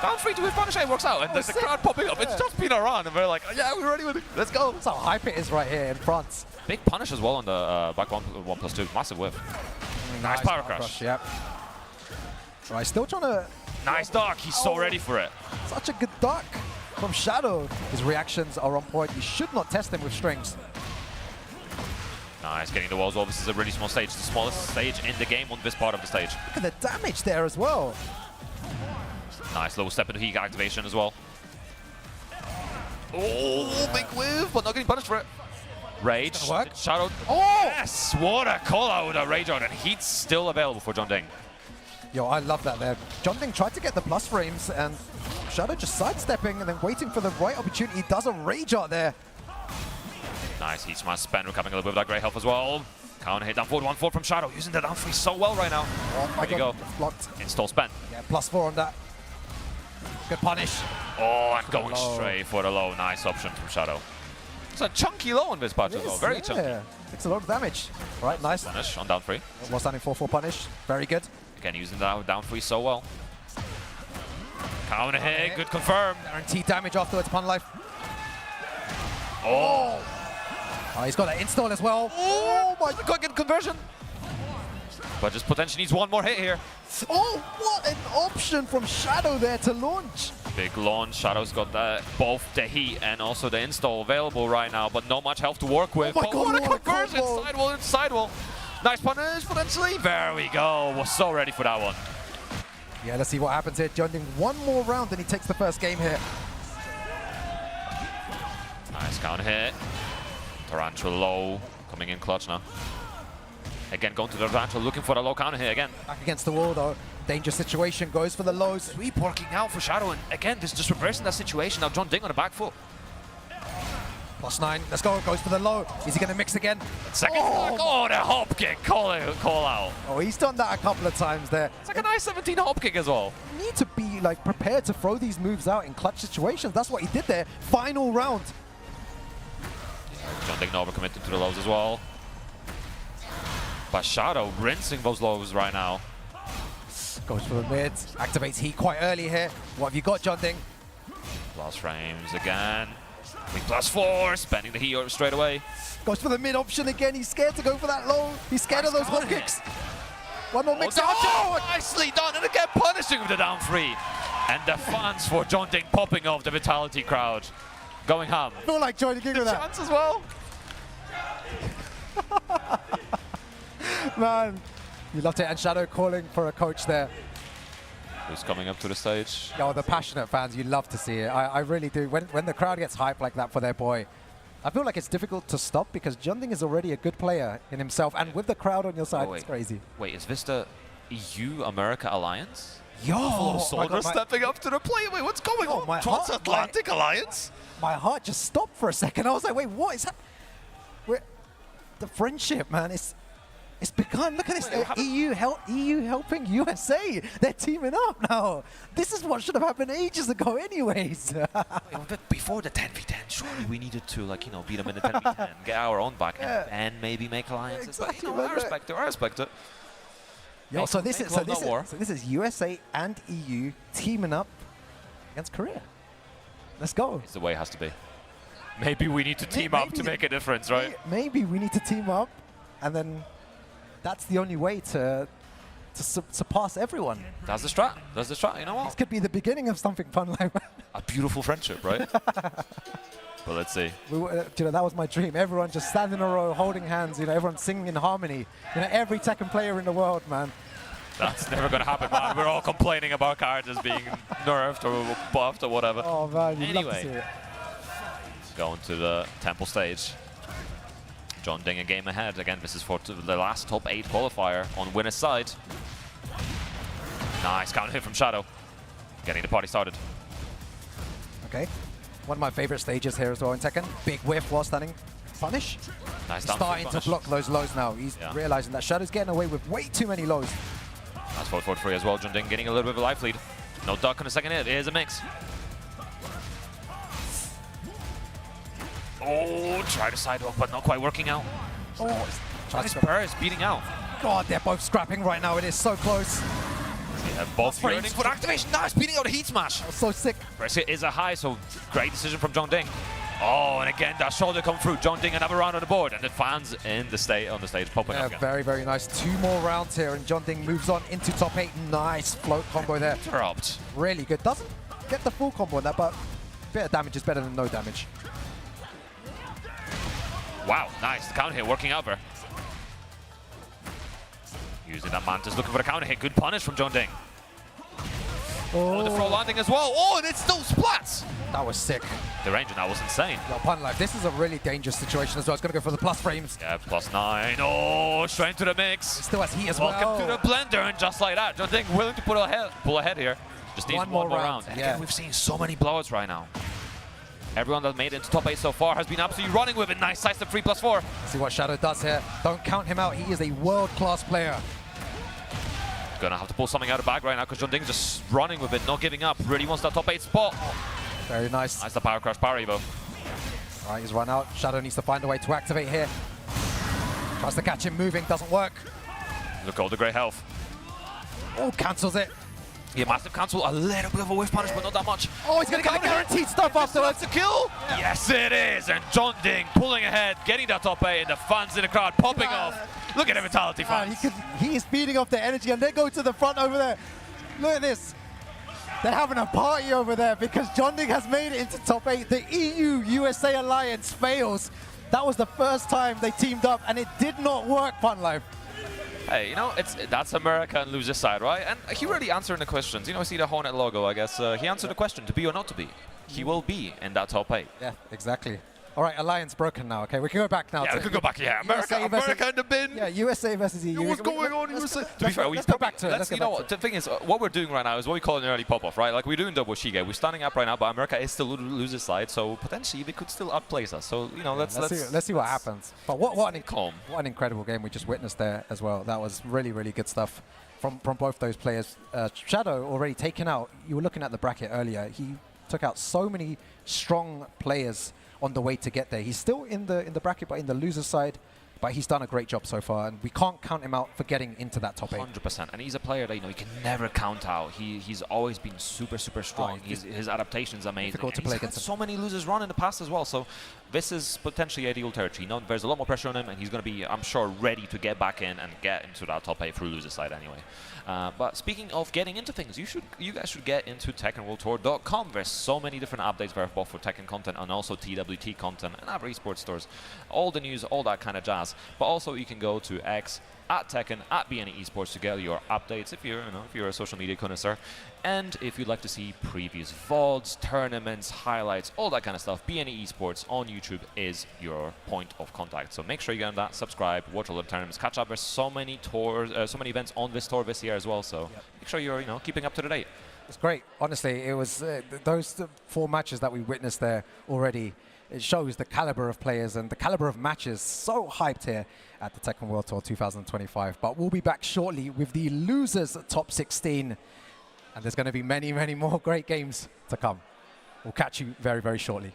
Down 3 to whiff punish, it works out. And the crowd popping up. It's just been around. And we're like, yeah, we're ready with it. Let's go. That's how hype it is right here in France. Big punish as well on the back 1+2. Massive whiff. Nice power crush. Yep. Right, still trying to... Nice duck. He's so ready for it. Such a good duck from Shadow. His reactions are on point. You should not test him with strings. Nice, getting the walls well. This is a really small stage. The smallest stage in the game on this part of the stage. Look at the damage there as well. Nice little step into heat activation as well. Oh, big whiff, but not getting punished for it. Rage, Shadow. Oh! Yes! What a call out with a Rage out, and heat's still available for Jeondding. Yo, I love that there. Jeondding tried to get the plus frames, and Shadow just sidestepping and then waiting for the right opportunity. He does a rage art there. Nice heat smash spend, recovering a little bit of that great health as well. Counter hit down forward, 1-4 from Shadow, using the down 3 so well right now. Oh my there you god, go. blocked. Install spend. Yeah, +4 on that. Good punish. Oh, and going straight for the low. Nice option from Shadow. It's a chunky low in this patch as well, very chunky. It's a lot of damage. Right, nice. Punish on down 3. While standing 4-4 punish, very good. Again, using that down 3 so well. Counter hit, good confirm. Guaranteed damage afterwards, pun life. Oh. Oh, he's got that install as well. Oh my god, good conversion. But just potentially needs one more hit here. Oh, what an option from Shadow there to launch. Big launch. Shadow's got both the heat and also the install available right now, but not much health to work with. Oh my god, what a what conversion! combo. Sidewall into sidewall. Nice punish potentially. There we go. Was so ready for that one. Yeah, let's see what happens here. Jeondding one more round and he takes the first game here. Nice counter hit. Tarantula low, coming in clutch now. Again, going to the Tarantula, looking for the low counter hit again. Back against the wall though. Dangerous situation, goes for the lows. Sweep working out for Shadow, and again, this is just reversing that situation. Now Jeondding on the back foot. +9, let's go, goes for the low. Is he gonna mix again? Second stack. Oh, the hop kick, call out. Oh, he's done that a couple of times there. It's like a nice 17 hop kick as well. You need to be like prepared to throw these moves out in clutch situations. That's what he did there. Final round. Jeondding overcommitted to the lows as well. But Shadow rinsing those lows right now. Goes for the mid, activates heat quite early here. What have you got, Jeondding? Plus frames again. Big +4, spending the heat straight away. Goes for the mid option again. He's scared to go for that low. He's scared of those hop kicks. One more mix. Oh, nicely done, and again punishing with the down 3. And the fans for Jeondding popping off, the Vitality crowd going ham. I feel like joining in with that. Chance as well. Man, you loved it. And Shadow calling for a coach there. Who's coming up to the stage? Yo, the passionate fans, you love to see it. I really do. When the crowd gets hyped like that for their boy, I feel like it's difficult to stop because Jeondding is already a good player in himself. And with the crowd on your side, it's crazy. Wait, is this the EU-America Alliance? Yo! Soldier stepping up to the plate. Wait, what's going on? Transatlantic Alliance? My heart just stopped for a second. I was like, wait, what is that? The friendship, man, it's begun. Look at this. EU helping USA. They're teaming up now. This is what should have happened ages ago anyways. But before the 10v10, surely we needed to, like, you know, beat them in the 10v10, get our own back, and maybe make alliances. Exactly, but, you know, I respect it. Yo, so this is USA and EU teaming up against Korea. Let's go. It's the way it has to be. Maybe we need to team up to make a difference, right? Maybe we need to team up, and then that's the only way to surpass everyone. That's the strat. That's the strat. You know what? This could be the beginning of something fun like that. A beautiful friendship, right? But let's see. You know, that was my dream. Everyone just standing in a row, holding hands. You know, everyone singing in harmony. You know, every Tekken player in the world, man. That's never going to happen, man. We're all complaining about characters being nerfed or buffed or whatever. Oh man, you'd love to see it. Going to the temple stage. Jeondding a game ahead. Again, this is for the last top 8 qualifier on winner's side. Nice counter hit from Shadow. Getting the party started. Okay. One of my favorite stages here as well in Tekken. Big whiff while standing. Punish. Nice. He's starting to block those lows now. He's realizing that Shadow's getting away with way too many lows. Nice forward 3 as well. Jeondding getting a little bit of a life lead. No duck on the second hit. Here's a mix. Oh, try to sidewalk, but not quite working out. Oh, nice burst, beating out. God, they're both scrapping right now. It is so close. Yeah, both yearning for activation. Nice, beating out a heat smash. Oh, so sick. Press hit is a high, so great decision from Jeondding. Oh, and again, that shoulder come through. Jeondding another round on the board, and the fans on the stage popping up again. Very, very nice. 2 more rounds here, and Jeondding moves on into top 8. Nice float combo there. Interrupt. Really good. Doesn't get the full combo on that, but a bit of damage is better than no damage. Wow, nice. The counter hit working out there. Using that Mantis, looking for the counter hit. Good punish from Jeondding. Oh, the throw landing as well. Oh, and it still splats. That was sick. The range on that was insane. Yo, Pun Life, this is a really dangerous situation as well. It's going to go for the plus frames. Yeah, +9. Oh, straight into the mix. It still has heat as Welcome to the blender, and just like that, Jeondding willing to pull ahead here. Just needs one more round. And again, we've seen so many blowouts right now. Everyone that made it into top 8 so far has been absolutely running with it. Nice sidestep 3+4. See what Shadow does here. Don't count him out. He is a world-class player. Gonna have to pull something out of the bag right now because Jeondding just running with it, not giving up. Really wants that top 8 spot. Very nice. Nice the power crash parry though. All right, he's run out. Shadow needs to find a way to activate here. Tries to catch him moving, doesn't work. Look at all the great health. Oh, cancels it. Yeah, massive cancel. A little bit of a whiff punish, but not that much. Oh, he's going to get the guaranteed stuff afterwards. That's a kill? Yeah. Yes, it is. And Jeondding pulling ahead, getting that top 8, and the fans in the crowd popping off. Look at the vitality fans. He is feeding off their energy, and they go to the front over there. Look at this. They're having a party over there because Jeondding has made it into top 8. The EU-USA alliance fails. That was the first time they teamed up, and it did not work, Fun Life. Hey, you know, that's America and loser side, right? And he really answered the questions. You know, see the Hornet logo, I guess. He answered the question, to be or not to be. He will be in that top 8. Yeah, exactly. All right, alliance broken now, okay? We can go back now. Yeah, we can go back, yeah. America in the bin. Yeah, USA versus EU. What's going on, USA? To be fair, let's go back to it. You know what, the thing is, what we're doing right now is what we call an early pop-off, right? Like, we're doing double Shige. We're standing up right now, but America is still loser side, so potentially they could still outplace us. So, you know, let's see what happens. But what an incredible game we just witnessed there as well. That was really, really good stuff from both those players. Shadow already taken out. You were looking at the bracket earlier. He took out so many strong players on the way to get there. He's still in the bracket, but in the loser side. But he's done a great job so far, and we can't count him out for getting into that top 8. 100%, and he's a player that you can never count out. He's always been super strong. His adaptation's amazing. Difficult to play against him. So many losers run in the past as well. So this is potentially ideal territory. There's a lot more pressure on him, and he's going to be, I'm sure, ready to get back in and get into that top 8 through loser side anyway. But speaking of getting into things, you guys should get into TekkenWorldTour.com. There's so many different updates there, both for Tekken content and also TWT content and other esports stores. All the news, all that kind of jazz. But also you can go to X, @Tekken, @BNE Esports to get your updates if you're a social media connoisseur. And if you'd like to see previous VODs, tournaments, highlights, all that kind of stuff, BNE Esports on YouTube is your point of contact. So make sure you get on that, subscribe, watch all the tournaments, catch up. There's so many tours, so many events on this tour this year as well. So make sure you're keeping up to the date. It's great. Honestly, it was those 4 matches that we witnessed there already. It shows the caliber of players and the caliber of matches. So hyped here at the Tekken World Tour 2025. But we'll be back shortly with the losers top 16. And there's going to be many, many more great games to come. We'll catch you very, very shortly.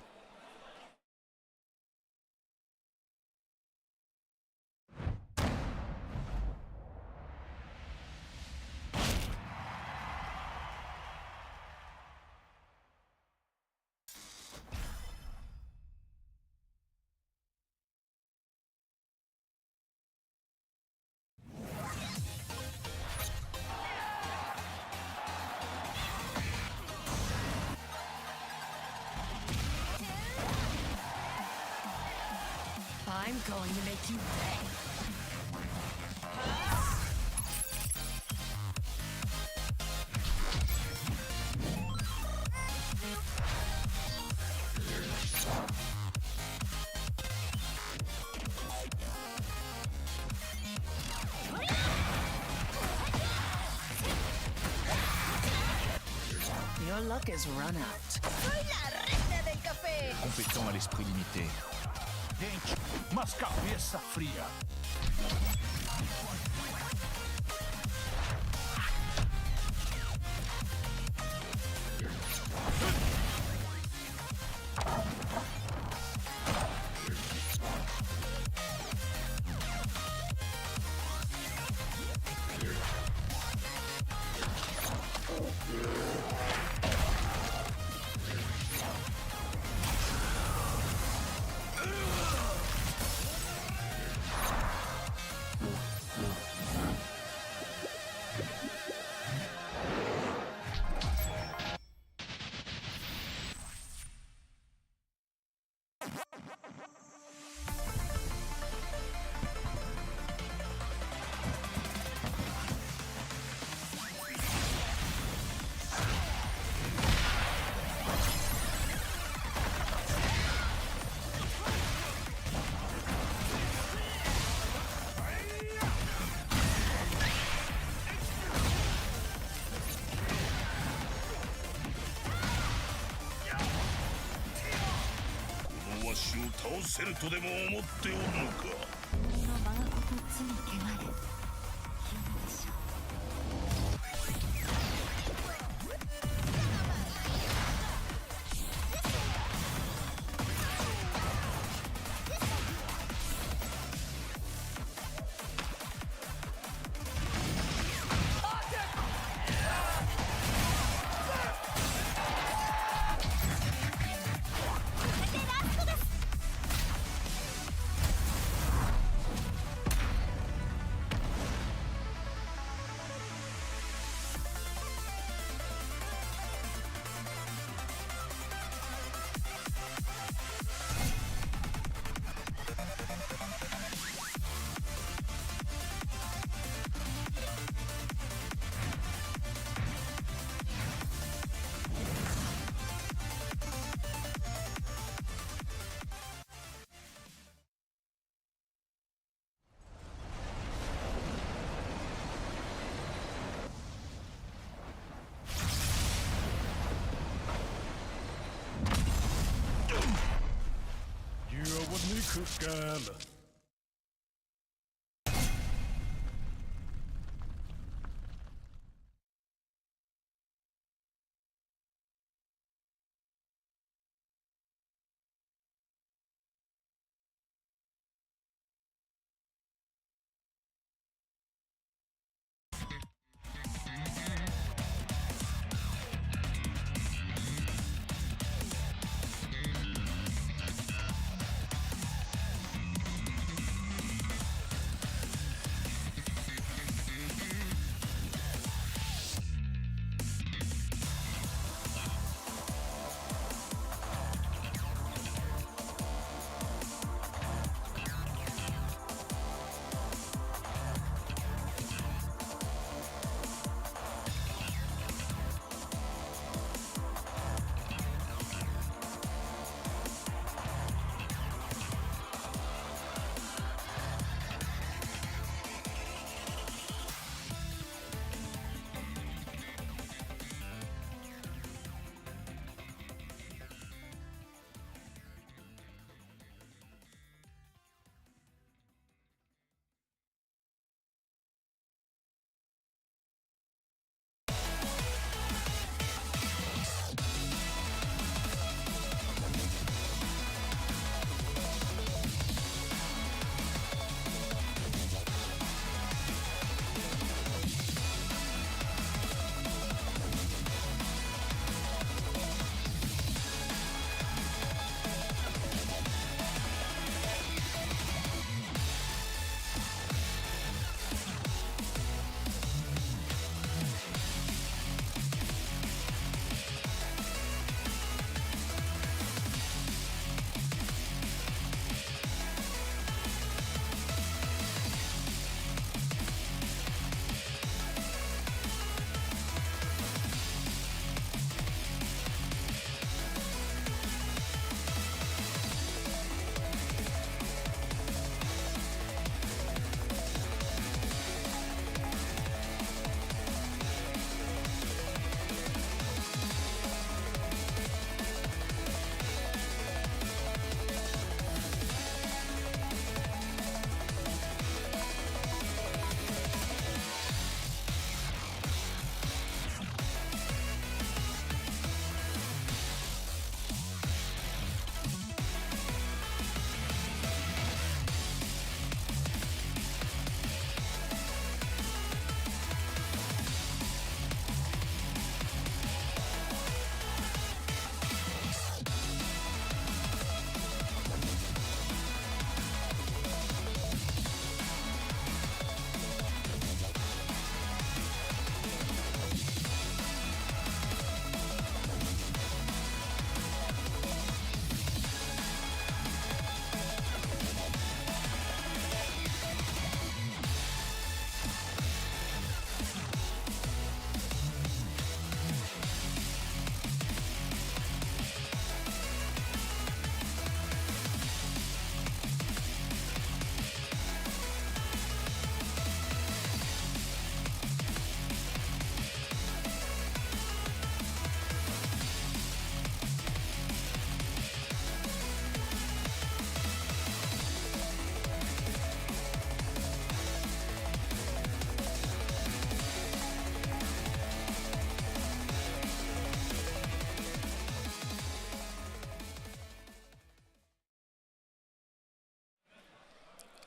I'm going to make you pay. Your luck is run out. Soy la reina del café. Compétent à l'esprit limité. Dente, mas cabeça fria. せるとでも思っておるのか。身の我がこと罪汚れ。夢でしょう。Skala.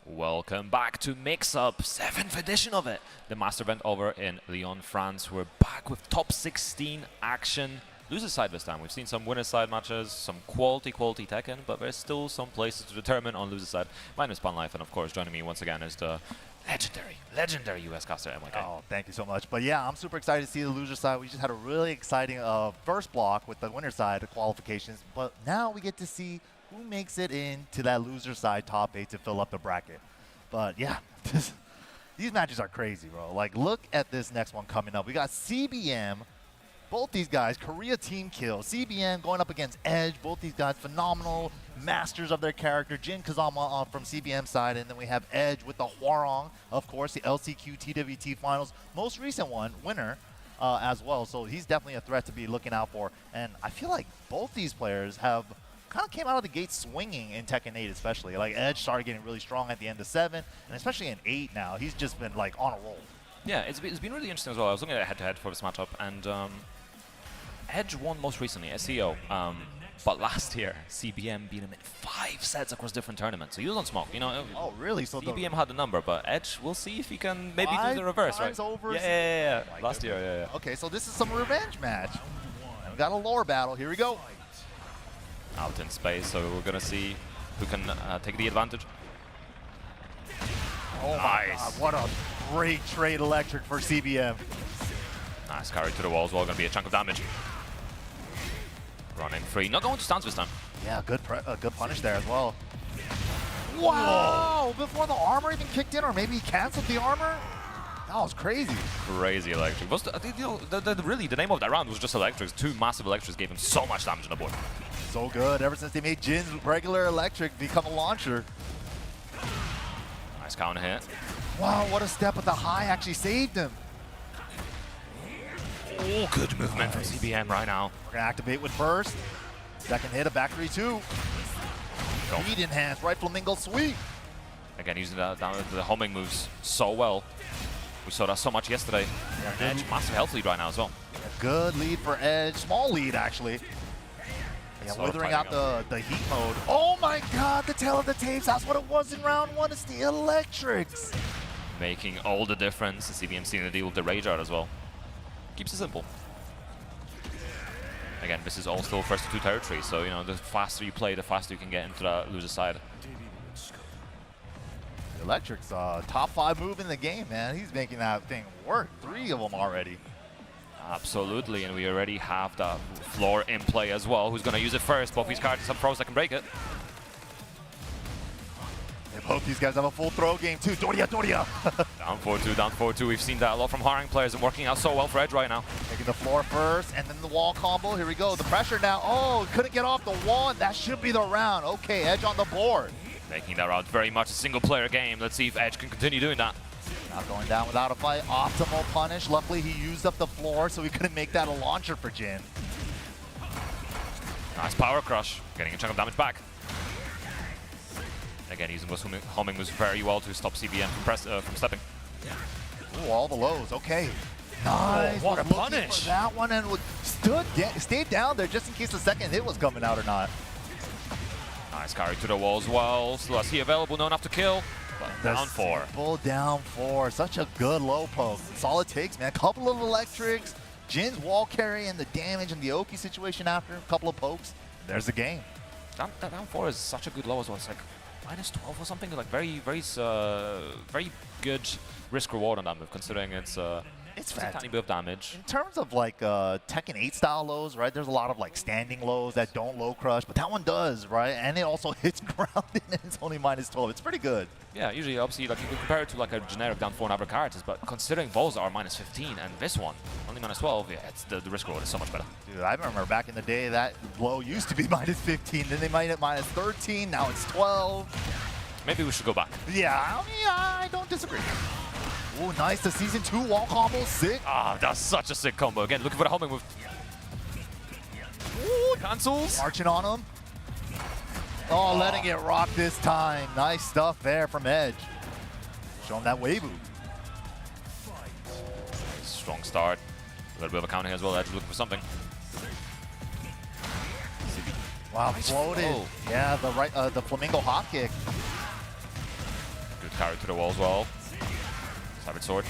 Welcome back to MIXUP, 7th edition of it. The master event over in Lyon, France. We're back with top 16 action. Loser side this time. We've seen some winner side matches, some quality Tekken, but there's still some places to determine on loser side. My name is Life, and of course joining me once again is the legendary US caster, MYK. Oh, thank you so much. But yeah, I'm super excited to see the loser side. We just had a really exciting first block with the winner side of qualifications, but now we get to see who makes it into that loser side top 8 to fill up the bracket. But yeah, these matches are crazy, bro. Like, look at this next one coming up. We got CBM, both these guys, Korea team kill. CBM going up against Edge. Both these guys phenomenal masters of their character. Jin Kazama from CBM side, and then we have Edge with the Hwoarang, of course, the LCQ TWT finals. Most recent one, winner as well. So he's definitely a threat to be looking out for. And I feel like both these players have kind of came out of the gate swinging in Tekken 8 especially. Like, Edge started getting really strong at the end of 7, and especially in 8 now, he's just been like on a roll. Yeah, it's been really interesting as well. I was looking at head-to-head for this matchup, and Edge won most recently, SEO. But last year, CBM beat him in 5 sets across different tournaments. So he was on smoke, you know. Oh, really? So CBM had the number, but Edge, we'll see if he can maybe do the reverse, right? Over Yeah. Last year, yeah. Okay, so this is some revenge match. And we got a lore battle. Here we go. Out in space, so we're gonna see who can take the advantage. Oh my God, what a great trade electric for CBM. Nice carry to the wall as well, gonna be a chunk of damage. Running free, not going to stance this time. Yeah, good punish there as well. Wow! Before the armor even kicked in, or maybe he canceled the armor? That was crazy. Crazy electric. Really, the name of that round was just electrics. 2 massive electrics gave him so much damage on the board. So good, ever since they made Jin's regular electric become a launcher. Nice counter hit. Wow, what a step, but the high actually saved him. Oh, good movement from CBM right now. We're gonna activate with burst. Second hit, a back 3-2. Lead enhance, right flamingo sweep. Again, using the homing moves so well. We saw that so much yesterday. Yeah, Edge, massive health lead right now as well. A good lead for Edge, small lead actually. Yeah, withering out the heat mode. Oh my God, the tail of the tapes, that's what it was in round 1, it's the electrics. Making all the difference. CBM seeing the deal with the Rage Art as well. Keeps it simple. Again, this is all still first to 2 territory, so you know, the faster you play, the faster you can get into the loser side. The electrics, top 5 move in the game, man. He's making that thing work. 3 of them already. Absolutely, and we already have the floor in play as well. Who's going to use it first? Both these cards have pros that can break it. Both these guys have a full throw game too. Doria! Down 4-2, down 4-2. We've seen that a lot from Hwoarang players and working out so well for Edge right now. Taking the floor first, and then the wall combo. Here we go. The pressure now. Oh, couldn't get off the wall. That should be the round. Okay, Edge on the board. Making that round very much a single-player game. Let's see if Edge can continue doing that. Not going down without a fight. Optimal punish. Luckily, he used up the floor, so he couldn't make that a launcher for Jin. Nice power crush. Getting a chunk of damage back. Again, using those homing moves very well to stop CBM from stepping. Ooh, all the lows. Okay. Nice. Oh, what a punish. That one, and stayed down there just in case the second hit was coming out or not. Nice carry to the wall as well. Still has he available, no enough to kill. But down 4. Full down 4. Such a good low poke. Solid takes, man. Couple of electrics. Jin's wall carry and the damage and the Oki situation after. A couple of pokes. There's the game. That down 4 is such a good low as well. It's like -12 or something. Like very good risk reward on that move, considering it's a tiny bit of damage. In terms of like Tekken 8 style lows, right? There's a lot of like standing lows that don't low crush, but that one does, right? And it also hits grounded and it's only -12. It's pretty good. Yeah, usually obviously like you can compare it to like a generic down 4 in other characters, but considering those are -15 and this one only -12, yeah, it's the risk reward is so much better. Dude, I remember back in the day that low used to be -15, then they made it -13, now it's 12. Maybe we should go back. Yeah, I don't disagree. Ooh, nice. The Season 2 wall combo, sick. Ah, that's such a sick combo. Again, looking for the homing move. Ooh, cancels. Marching on him. Oh, letting it rock this time. Nice stuff there from Edge. Show him that Weibo. Strong start. A little bit of a counting as well. Edge looking for something. Wow, floated. Yeah, the flamingo hop kick. carry to the wall as well. Savage sword.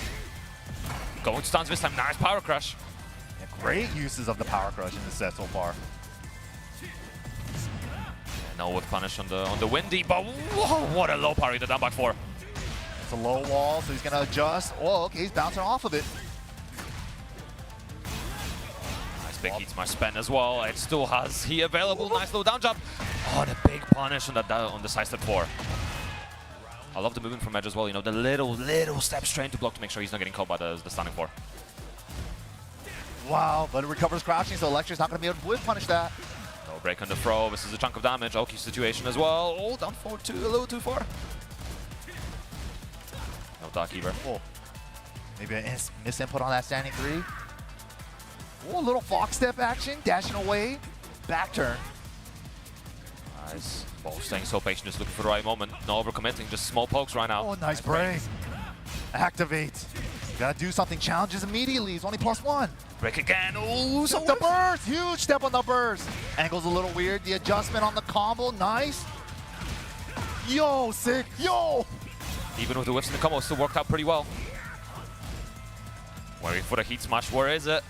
Going to stance this time. Nice power crush. Yeah, great uses of the power crush in this set so far. No whip punish on the windy, but whoa, what a low parry the down back for. It's a low wall, so he's gonna adjust. Oh, okay, he's bouncing off of it. Nice big heat smash spin as well. It still has he available. Nice low down jump. Oh, the big punish on the side step 4. I love the movement from Edge as well. You know, the little step straight to block to make sure he's not getting caught by the standing 4. Wow, but it recovers crouching, so Electra's not gonna be able to whip punish that. No break on the throw. This is a chunk of damage. Oki's situation as well. Oh, down forward to a little too far. No dark either. Oh, maybe a misinput on that standing 3. Oh, a little fox step action, dashing away, back turn. Nice. Both staying so patient, just looking for the right moment. No overcommitting, just small pokes right now. Oh, nice break. Activate. Gotta do something. Challenges immediately. He's only +1. Break again. Oh, so the burst. Huge step on the burst. Angle's a little weird. The adjustment on the combo. Nice. Yo, sick. Yo. Even with the whips and the combo, still worked out pretty well. Waiting for the heat smash. Where is it?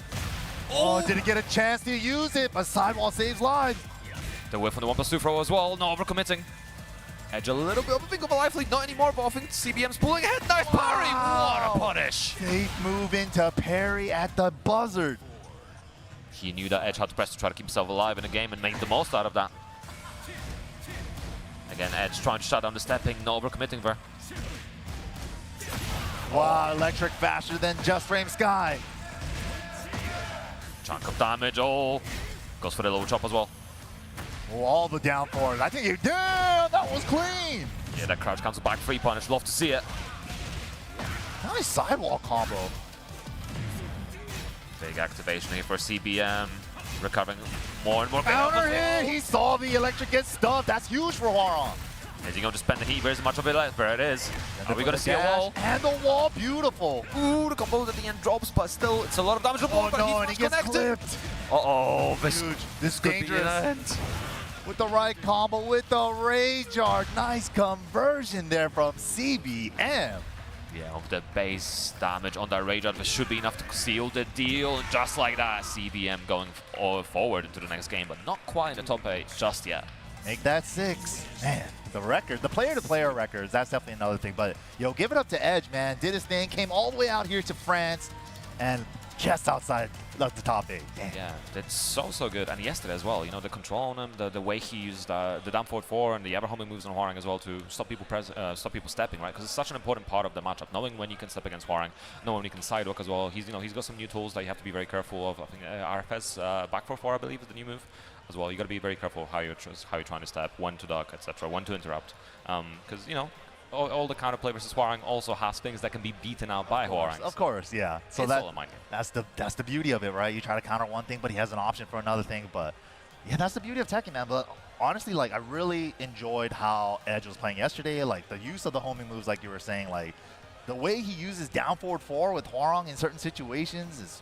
Oh, didn't get a chance to use it, but sidewall saves lives. The whiff on the 1+2 throw as well. No overcommitting. Edge a little bit of a think of a life lead. Not anymore, but I think CBM's pulling ahead. Nice parry. What a punish. Safe move into parry at the buzzard. He knew that Edge had to press to try to keep himself alive in the game and make the most out of that. Again, Edge trying to shut down the stepping, no overcommitting there. Wow, electric faster than Just Frame Sky. Chunk of damage. Oh, goes for the low chop as well. Oh, all the down forward. I think you damn, that was clean. Yeah, that crouch cancel back 3 punish. Love to see it. Nice sidewall combo. Big activation here for CBM. Recovering more and more. Counter hit. He saw the electric get stuffed. That's huge for Hwoarang. Is he going to spend the heat? There's much of it left. There it is. Are we going to see a wall? And the wall, beautiful. Ooh, the combo at the end drops, but still, it's a lot of damage. Oh no, and he gets clipped. Uh-oh, this Huge. This could dangerous. be an end. With the right combo, with the rage art. Nice conversion there from CBM. Yeah, of the base damage on that rage art, this should be enough to seal the deal. And just like that, CBM going forward into the next game, but not quite in the top 8 just yet. Make that 6. Man, the record, the player-to-player records, that's definitely another thing. But, yo, give it up to Edge, man. Did his thing, came all the way out here to France, and just outside of the top 8. Damn. Yeah, that's so good. And yesterday as well, you know, the control on him, the way he used the down forward 4 and the ever homing moves on Hwoarang as well to stop people stepping, right? Because it's such an important part of the matchup, knowing when you can step against Hwoarang, knowing when you can sidewalk as well. He's got some new tools that you have to be very careful of. I think RFS back 4-4, I believe, is the new move as well. You got to be very careful how you're trying to step, when to duck, etc., when to interrupt, because you know. All the counterplay versus Hwoarang also has things that can be beaten out by Hwoarang. Of course, yeah. So it's all in mind. That's the beauty of it, right? You try to counter one thing, but he has an option for another thing. But yeah, that's the beauty of Tekken, man. But honestly, like, I really enjoyed how Edge was playing yesterday. Like the use of the homing moves, like you were saying, like the way he uses down forward 4 with Hwoarang in certain situations is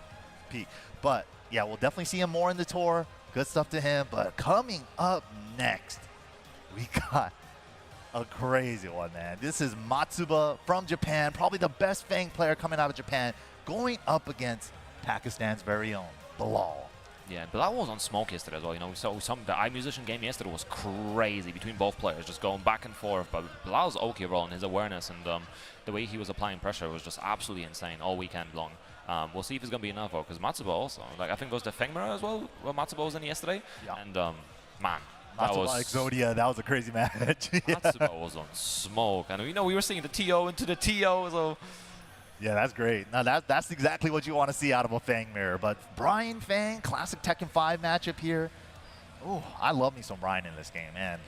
peak. But yeah, we'll definitely see him more in the tour. Good stuff to him. But coming up next, we got a crazy one, man. This is Matsuba from Japan, probably the best Feng player coming out of Japan, going up against Pakistan's very own Bilal. Yeah, Bilal was on smoke yesterday as well. You know, we saw the iMusician game yesterday was crazy between both players, just going back and forth. But Bilal's okay role and his awareness and the way he was applying pressure was just absolutely insane all weekend long. We'll see if it's going to be enough, because Matsuba also, like, I think it was the Feng mirror as well, where Matsuba was in yesterday. Yeah. And, man. Matsuba Exodia, that was a crazy match. Matsuba was on smoke. And, you know, we were seeing the TO into the TO, so... Yeah, that's great. Now, that's exactly what you want to see out of a Feng mirror. But Bryan, Feng, classic Tekken 5 matchup here. Oh, I love me some Bryan in this game, man.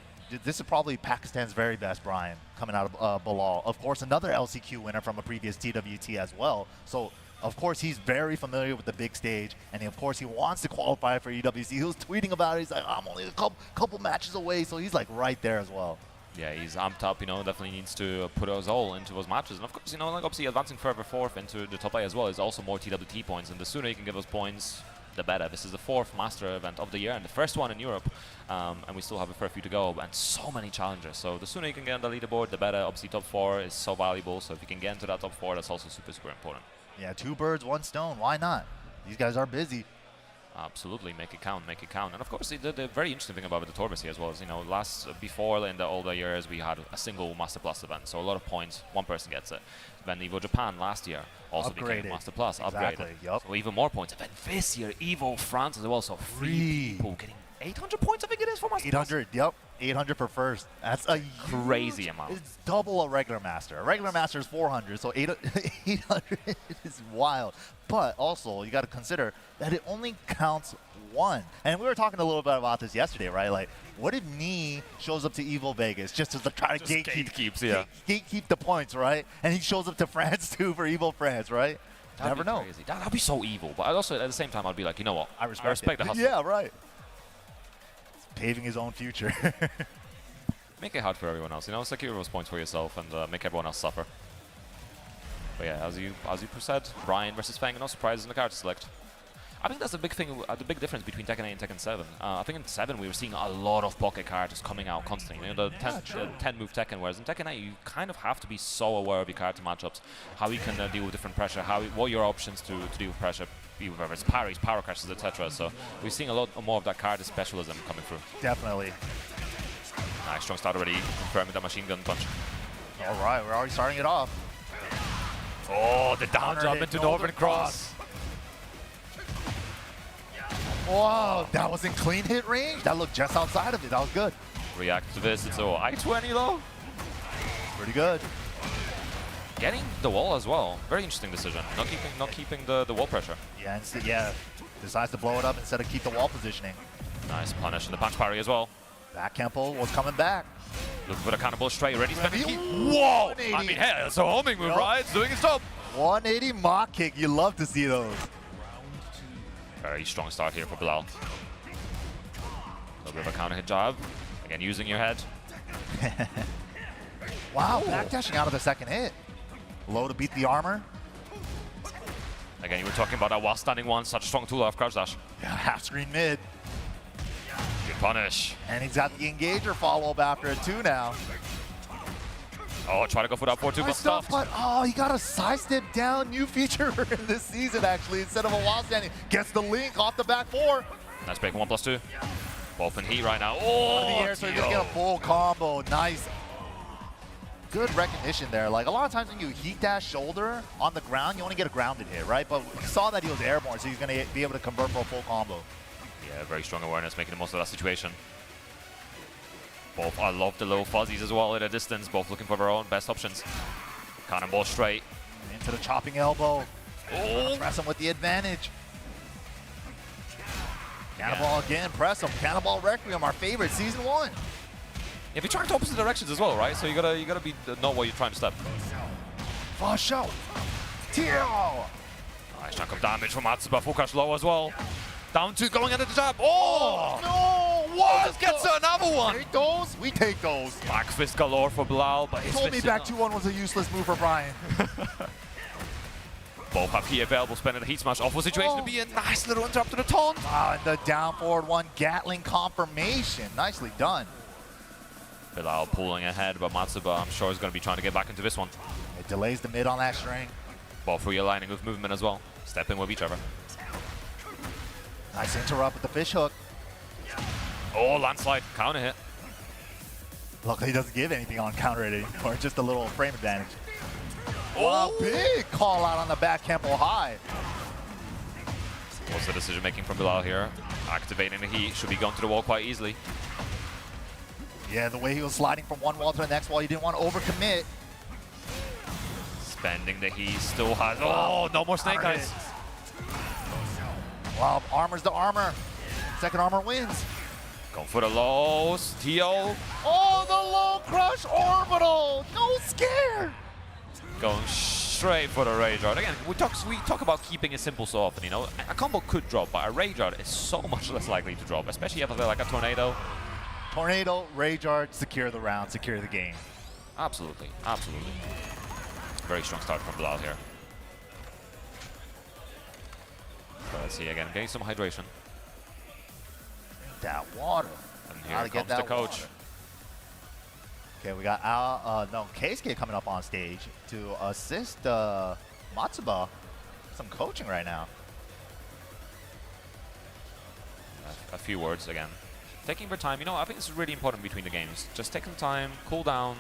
This is probably Pakistan's very best Bryan coming out of Bilal. Of course, another LCQ winner from a previous TWT as well. So, of course, he's very familiar with the big stage, and of course, he wants to qualify for EWC. He was tweeting about it. He's like, I'm only a couple matches away, so he's like right there as well. Yeah, he's amped up, you know, definitely needs to put us all into those matches. And of course, you know, like obviously advancing further forth into the top 8 as well is also more TWT points, and the sooner you can get those points, the beta. This is the 4th Master event of the year and the first one in Europe, and we still have a fair few to go, and so many challengers. So the sooner you can get on the leaderboard, the better. Obviously, top 4 is so valuable, so if you can get into that top 4, that's also super, super important. Yeah, 2 birds, 1 stone. Why not? These guys are busy. Absolutely, make it count, make it count. And of course, the very interesting thing about the tournaments here as well is, you know, before in the older years, we had a single Master Plus event, so a lot of points, one person gets it. Then Evo Japan last year also became Master Plus, upgraded. Yep. So even more points. And then this year, Evo France as well, so 3 people getting 800 points, I think it is, for Master Plus. 800, yep. 800 per first. That's a crazy huge, amount. It's double a regular Master. A regular Master is 400, so 800 is wild. But also, you got to consider that it only counts 1. And we were talking a little bit about this yesterday, right? Like, what if Knee shows up to Evo Vegas just to try to gatekeep the points, right? And he shows up to France too for Evo France, right? Never know. Crazy. That'd be so evil. But also at the same time, I'd be like, you know what? I respect the hustle. Yeah, right. It's paving his own future. Make it hard for everyone else. You know, secure those points for yourself and make everyone else suffer. But yeah, as you said, Bryan versus Feng, no surprises in the card to select. I think that's the big thing, the big difference between Tekken 8 and Tekken 7. I think in 7 we were seeing a lot of pocket characters coming out constantly. You know, the 10 move Tekken, whereas in Tekken 8 you kind of have to be so aware of your character matchups, how you can deal with different pressure, what are your options to deal with pressure, whether it's parries, power crashes, etc. So we're seeing a lot more of that character specialism coming through. Definitely. Nice strong start already, confirming the machine gun punch. All right, we're already starting it off. Oh, the down jump into Northern Cross. Whoa, that was in clean hit range. That looked just outside of it. That was good. React to this. It's I-20 though. Pretty good. Getting the wall as well. Very interesting decision. Not keeping the wall pressure. Yeah, yeah. Decides to blow it up instead of keep the wall positioning. Nice punish and the punch parry as well. Back Kempo was coming back. Looking for the cannonball straight. Ready spending key. Whoa! I mean, hey, it's a homing move, right? It's doing its job. 180 mock kick. You love to see those. Very strong start here for Bilal. A little bit of a counter hit job. Again, using your head. Wow, backdashing out of the second hit. Low to beat the armor. Again, you were talking about that while standing one, such a strong tool off crouch dash. Yeah, half screen mid. Good punish. And he's got the engager follow-up after it too now. Oh, try to go for that 4-2, but stuffed. But oh, he got a side step down. New feature in this season, actually, instead of a wall standing. Gets the link off the back 4. Nice break, 1+2. Both in heat right now. Oh, in the air, so he's gonna get a full combo. Nice. Good recognition there. Like, a lot of times when you heat dash shoulder on the ground, you only get a grounded hit, right? But we saw that he was airborne, so he's gonna be able to convert for a full combo. Yeah, very strong awareness, making the most of that situation. Both, I love the low fuzzies as well at a distance, both looking for their own best options. Cannonball straight. Into the chopping elbow. Oh. Press him with the advantage. Cannonball again, press him. Cannonball Requiem, our favorite, season 1. If you're trying to opposite directions as well, right? So you gotta know what you're trying to step. For sure. Tio. Nice chunk of damage from Matsuba, full crush low as well. Down 2, going under the jab. Oh! No! What? Just gets another one. Take those? We take those. Back fist galore for Bilal, but he told me back 2-1 was a useless move for Bryan. Both have key available, spending the heat smash. Awful situation to be in. Nice little interrupt to the taunt. Wow, and the down forward 1 Gatling confirmation. Nicely done. Bilal pulling ahead, but Matsuba, I'm sure, is going to be trying to get back into this one. It delays the mid on that string. Both realigning with movement as well. Stepping with each other. Nice interrupt with the fish hook. Oh, landslide. Counter hit. Luckily, he doesn't give anything on counter hit anymore. Just a little frame advantage. Oh, wow, big call out on the back Kempo high. What's the decision making from Bilal here? Activating the heat. Should be going to the wall quite easily. Yeah, the way he was sliding from one wall to the next wall, he didn't want to overcommit. Spending the heat. Still has... Oh, no more snake eyes. Wow, armor's the armor. Second armor wins. Going for the lows. Tio. Oh, the low crush orbital. No scare. Going straight for the Rage Art. Again, we talk about keeping it simple so often, you know. A combo could drop, but a Rage Art is so much less likely to drop, especially if like a Tornado. Tornado, Rage Art, secure the round, secure the game. Absolutely, absolutely. Very strong start from Bilal here. Let's see again, getting some hydration. That water. And Gotta here get comes the that coach. water. Okay, we got Keisuke coming up on stage to assist Matsuba. Some coaching right now. A few words again. Taking your time, you know, I think it's really important between the games. Just take some time, cool down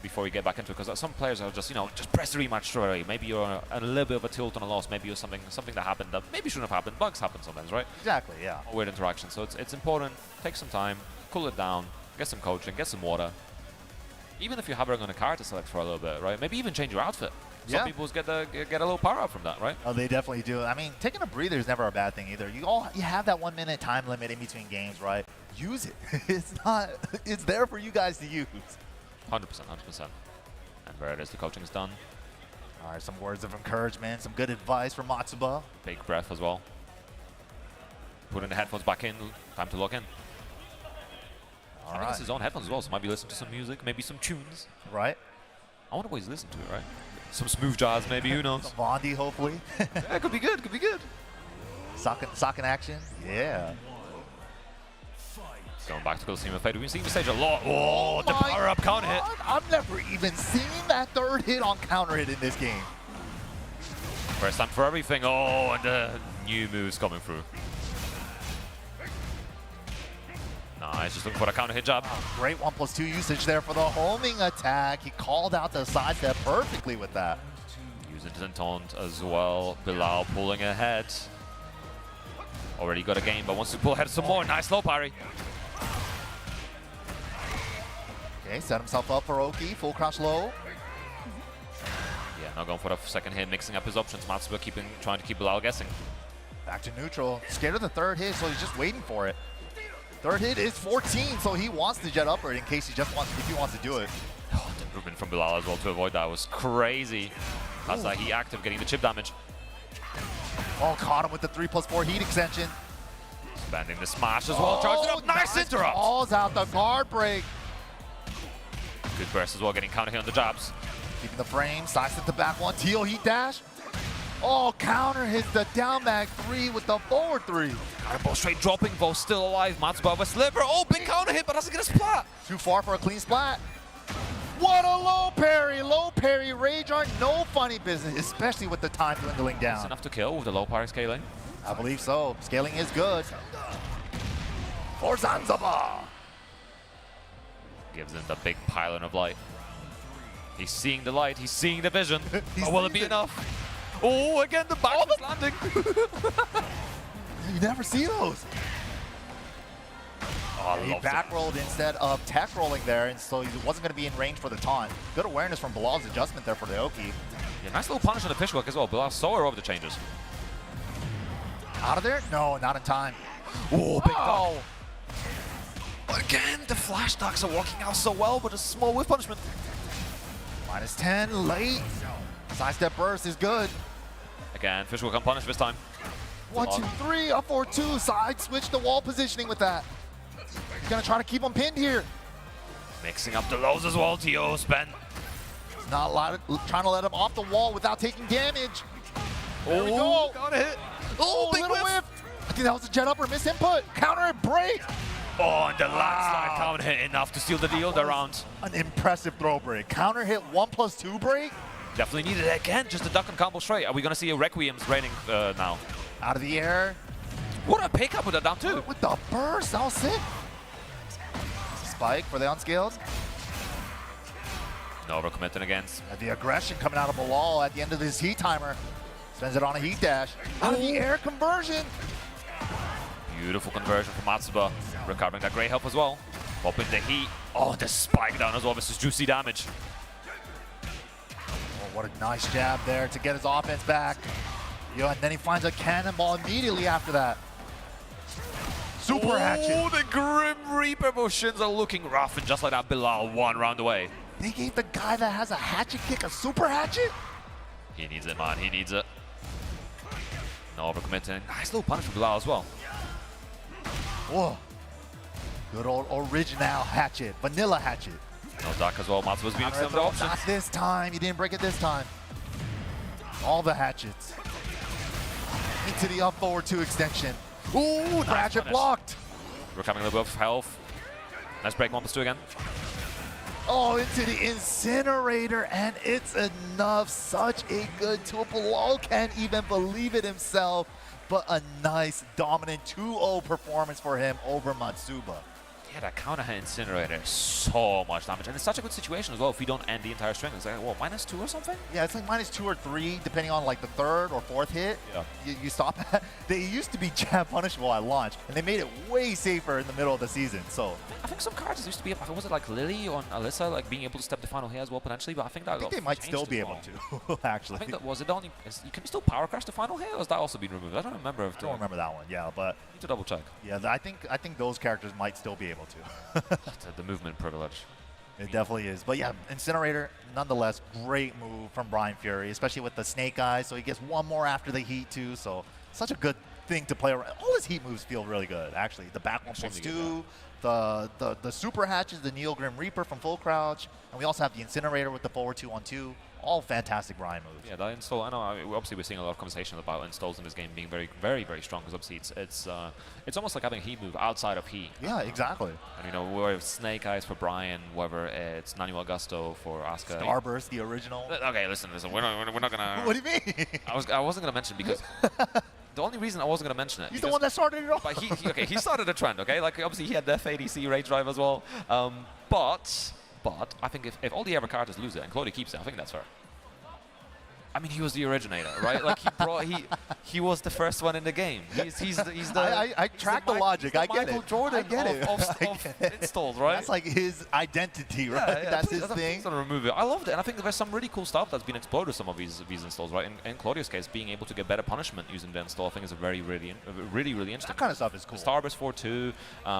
before you get back into it, because some players are just, you know, just press the rematch straight away. Maybe you're a little bit of a tilt on a loss, maybe you're something that happened that maybe shouldn't have happened. Bugs happen sometimes, right? Exactly, yeah. Weird interaction. So it's important, take some time, cool it down, get some coaching, get some water. Even if you're hovering on a card to select for a little bit, right? Maybe even change your outfit. Some people get a little power up from that, right? Oh, they definitely do. I mean, taking a breather is never a bad thing either. You have that 1 minute time limit in between games, right? Use it. It's there for you guys to use. 100%, 100%. And where it is, the coaching is done. All right, some words of encouragement, some good advice from Matsuba. Big breath as well. Putting the headphones back in, time to lock in. I think it's his own headphones as well, so might be listening to some music, maybe some tunes. Right. I wonder what he's listening to, right? Some smooth jazz, maybe, who knows? Some Bondi, hopefully. Yeah, could be good, could be good. Sock in action, yeah. Going back to Coliseum of Fate. We've seen the stage a lot. Oh, the power up counter hit. I've never even seen that third hit on counter hit in this game. First time for everything. Oh, and the new moves coming through. Nice, just looking for the counter hit job. Great 1+2 usage there for the homing attack. He called out the sidestep perfectly with that. Using the taunt as well. Bilal pulling ahead. Already got a game, but wants to pull ahead some more. Nice low parry. Okay, set himself up for Oki, full crouch low. Yeah, now going for the second hit, mixing up his options. Matsuba trying to keep Bilal guessing. Back to neutral. Scared of the third hit, so he's just waiting for it. Third hit is 14, so he wants the jet upward in case if he wants to do it. Oh, the movement from Bilal as well to avoid that was crazy. That's like he active getting the chip damage. Oh, caught him with the 3+4 heat extension. Spending the smash as well, charging up. Nice interrupt. Calls out the guard break. Good burst as well, getting counter hit on the jabs. Keeping the frame, side step the back one, teal heat dash. Oh, counter hits the down back 3 with the forward 3. Counter straight dropping, both still alive. Matsuba with sliver. Oh, big counter hit, but doesn't get a splat. Too far for a clean splat. What a low parry, rage art, no funny business, especially with the time dwindling down. That's enough to kill with the low parry scaling. I believe so. Scaling is good. For Zanzibar. Gives him the big pylon of light. He's seeing the light, he's seeing the vision. But will it be enough? Oh, again, the back is landing. You never see those. Oh, He back rolled instead of tech rolling there, and so he wasn't going to be in range for the taunt. Good awareness from Bilal's adjustment there for the Oki. Yeah, nice little punish on the fishhook as well. Bilal saw her over the changes. Out of there? No, not in time. Oh, big duck. Again, the flash ducks are working out so well, but a small whiff punishment. -10, late. Sidestep burst is good. Again, fishhook on punish this time. 1, 2, 3, up 4-2. Side switch the wall positioning with that. He's going to try to keep him pinned here. Mixing up the lows as well, T.O. spend. Not trying to let him off the wall without taking damage. There we go. Got a hit. Oh, big little whiff. I think that was a jet up or miss input. Counter and break. Oh, and the landslide counter hit enough to seal the deal the round. An impressive throw break. Counter hit 1+2 break. Definitely needed it again. Just a duck and combo straight. Are we going to see a Requiem's raining now? Out of the air. What a pickup with that down too. With the burst, that was sick. Spike for the unscaled. No overcommitting against. The aggression coming out of Bilal at the end of his heat timer. Spends it on a heat dash. Out of the air conversion. Beautiful conversion from Matsuba. Recovering that great help as well. Popping the heat. Oh, the spike down as well. This is juicy damage. Oh, what a nice jab there to get his offense back. Yo, and then he finds a cannonball immediately after that. Super hatchet. Oh, the Grim Reaper motions are looking rough, and just like that, Bilal 1 round away. They gave the guy that has a hatchet kick a super hatchet? He needs it, man. He needs it. No overcommitting. Nice little punish from Bilal as well. Whoa. Good old original hatchet. Vanilla hatchet. No duck as well. Matsuba's being some of the options. Not this time. You didn't break it this time. All the hatchets. Into the up forward 2 extension. Ooh, Ratchet punish. blocked. Recovering a little bit of health. Nice break 1+2 again. Oh, into the incinerator, and it's enough. Such a good tool. Bilal can't even believe it himself, but a nice, dominant 2-0 performance for him over Matsuba. Yeah, that counter hit incinerator is so much damage, and it's such a good situation as well if you don't end the entire string. It's like, what, -2 or something? Yeah, it's like -2 or 3, depending on like the 3rd or 4th hit. Yeah. You stop at. They used to be jab punishable at launch, and they made it way safer in the middle of the season. So I think some characters used to be, was it like Lily or Alyssa, like being able to step the final hit as well potentially, but I think that I think they might still be able to, actually. I think that was it only, you can still power crash the final hit, or has that also been removed? I don't remember. If I don't remember that one, yeah, but need to double check. yeah, I think those characters might still be able to. The movement privilege. It definitely is. But yeah, Incinerator, nonetheless, great move from Bryan Fury, especially with the Snake Eyes. So he gets one more after the heat too. So such a good thing to play around. All his heat moves feel really good, actually. The back 1+2, the super hatches, the Neo Grim Reaper from full crouch, and we also have the Incinerator with the forward 2-on-2. All fantastic Bryan moves. Yeah, that install. I know. Obviously, we're seeing a lot of conversation about installs in this game being very, very, very strong. Because obviously, it's almost like having a heat move outside of heat. Yeah, exactly. And you know, we have Snake Eyes for Bryan, whether it's Nanu Augusto for Asuka. Starburst, the original. Okay, listen. We're not gonna. What do you mean? I wasn't gonna mention because the only reason I wasn't gonna mention it. He's the one that started it all. But he started a trend. Okay, like obviously he had the FADC rage drive as well. But I think if all the ever characters lose it and Claudia keeps it, I think that's fair. I mean, he was the originator, right? Like he was the first one in the game. I track the logic. I get Michael it. Jordan I get it. of installs, right? That's like his identity, right? That's his thing. Please don't remove it. I loved it, and I think there's some really cool stuff that's been explored with some of these installs, right? In Claudia's case, being able to get better punishment using the install, I think is a really interesting. That kind of stuff is cool. Starburst 4-2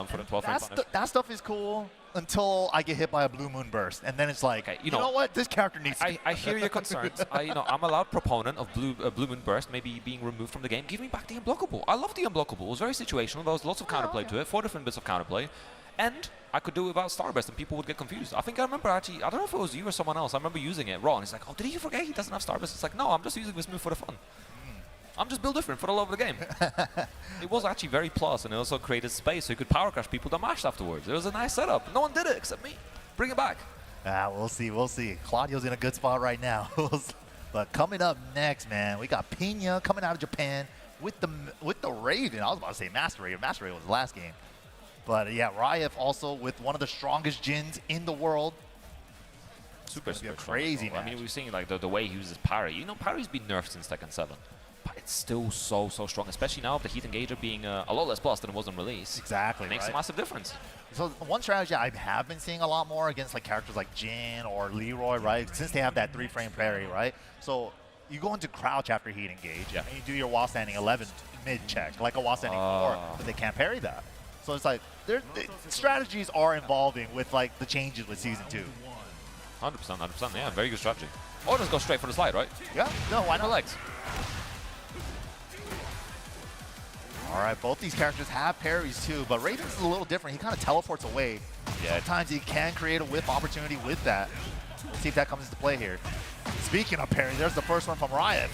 for the 12 frame punish. That stuff is cool until I get hit by a blue moon burst, and then it's like, okay, you know what? This character needs. I hear your concerns. I'm a loud proponent of blue moon burst maybe being removed from the game. Give me back the unblockable. I love the unblockable. It was very situational. There was lots of counterplay to it. 4 different bits of counterplay. And I could do it without Starburst and people would get confused. I think I remember actually, I don't know if it was you or someone else, I remember using it raw and he's like, oh, did you forget he doesn't have Starburst? It's like, no, I'm just using this move for the fun. I'm just built different for the love of the game. It was actually very plus, and it also created space so you could power crash people that mashed afterwards. It was a nice setup. No one did it except me. Bring it back. We'll see. Claudio's in a good spot right now. But coming up next, man, we got Pinya coming out of Japan with the Raven. I was about to say Master Raven. Master Raven was the last game. But yeah, Raef also with one of the strongest Jins in the world. Super crazy, man. I mean, we're seeing like the way he uses parry. You know, parry's been nerfed since Tekken 7. But it's still so strong, especially now with the Heat Engager being a lot less plus than it was on release. Exactly, Makes a massive difference. So one strategy I have been seeing a lot more against like characters like Jin or Leroy, right? Since they have that 3-frame parry, right? So you go into crouch after Heat Engage, and you do your wall standing 11 mid-check, like a wall standing 4, but they can't parry that. So it's like, strategies are evolving with like the changes with Season 2. 100%, yeah, very good strategy. Or just go straight for the slide, right? Yeah, no, why not? Legs. All right, both these characters have parries too, but Raven's is a little different. He kind of teleports away. Yeah. Sometimes he can create a whip opportunity with that. Let's see if that comes into play here. Speaking of parry, there's the first one from Raef.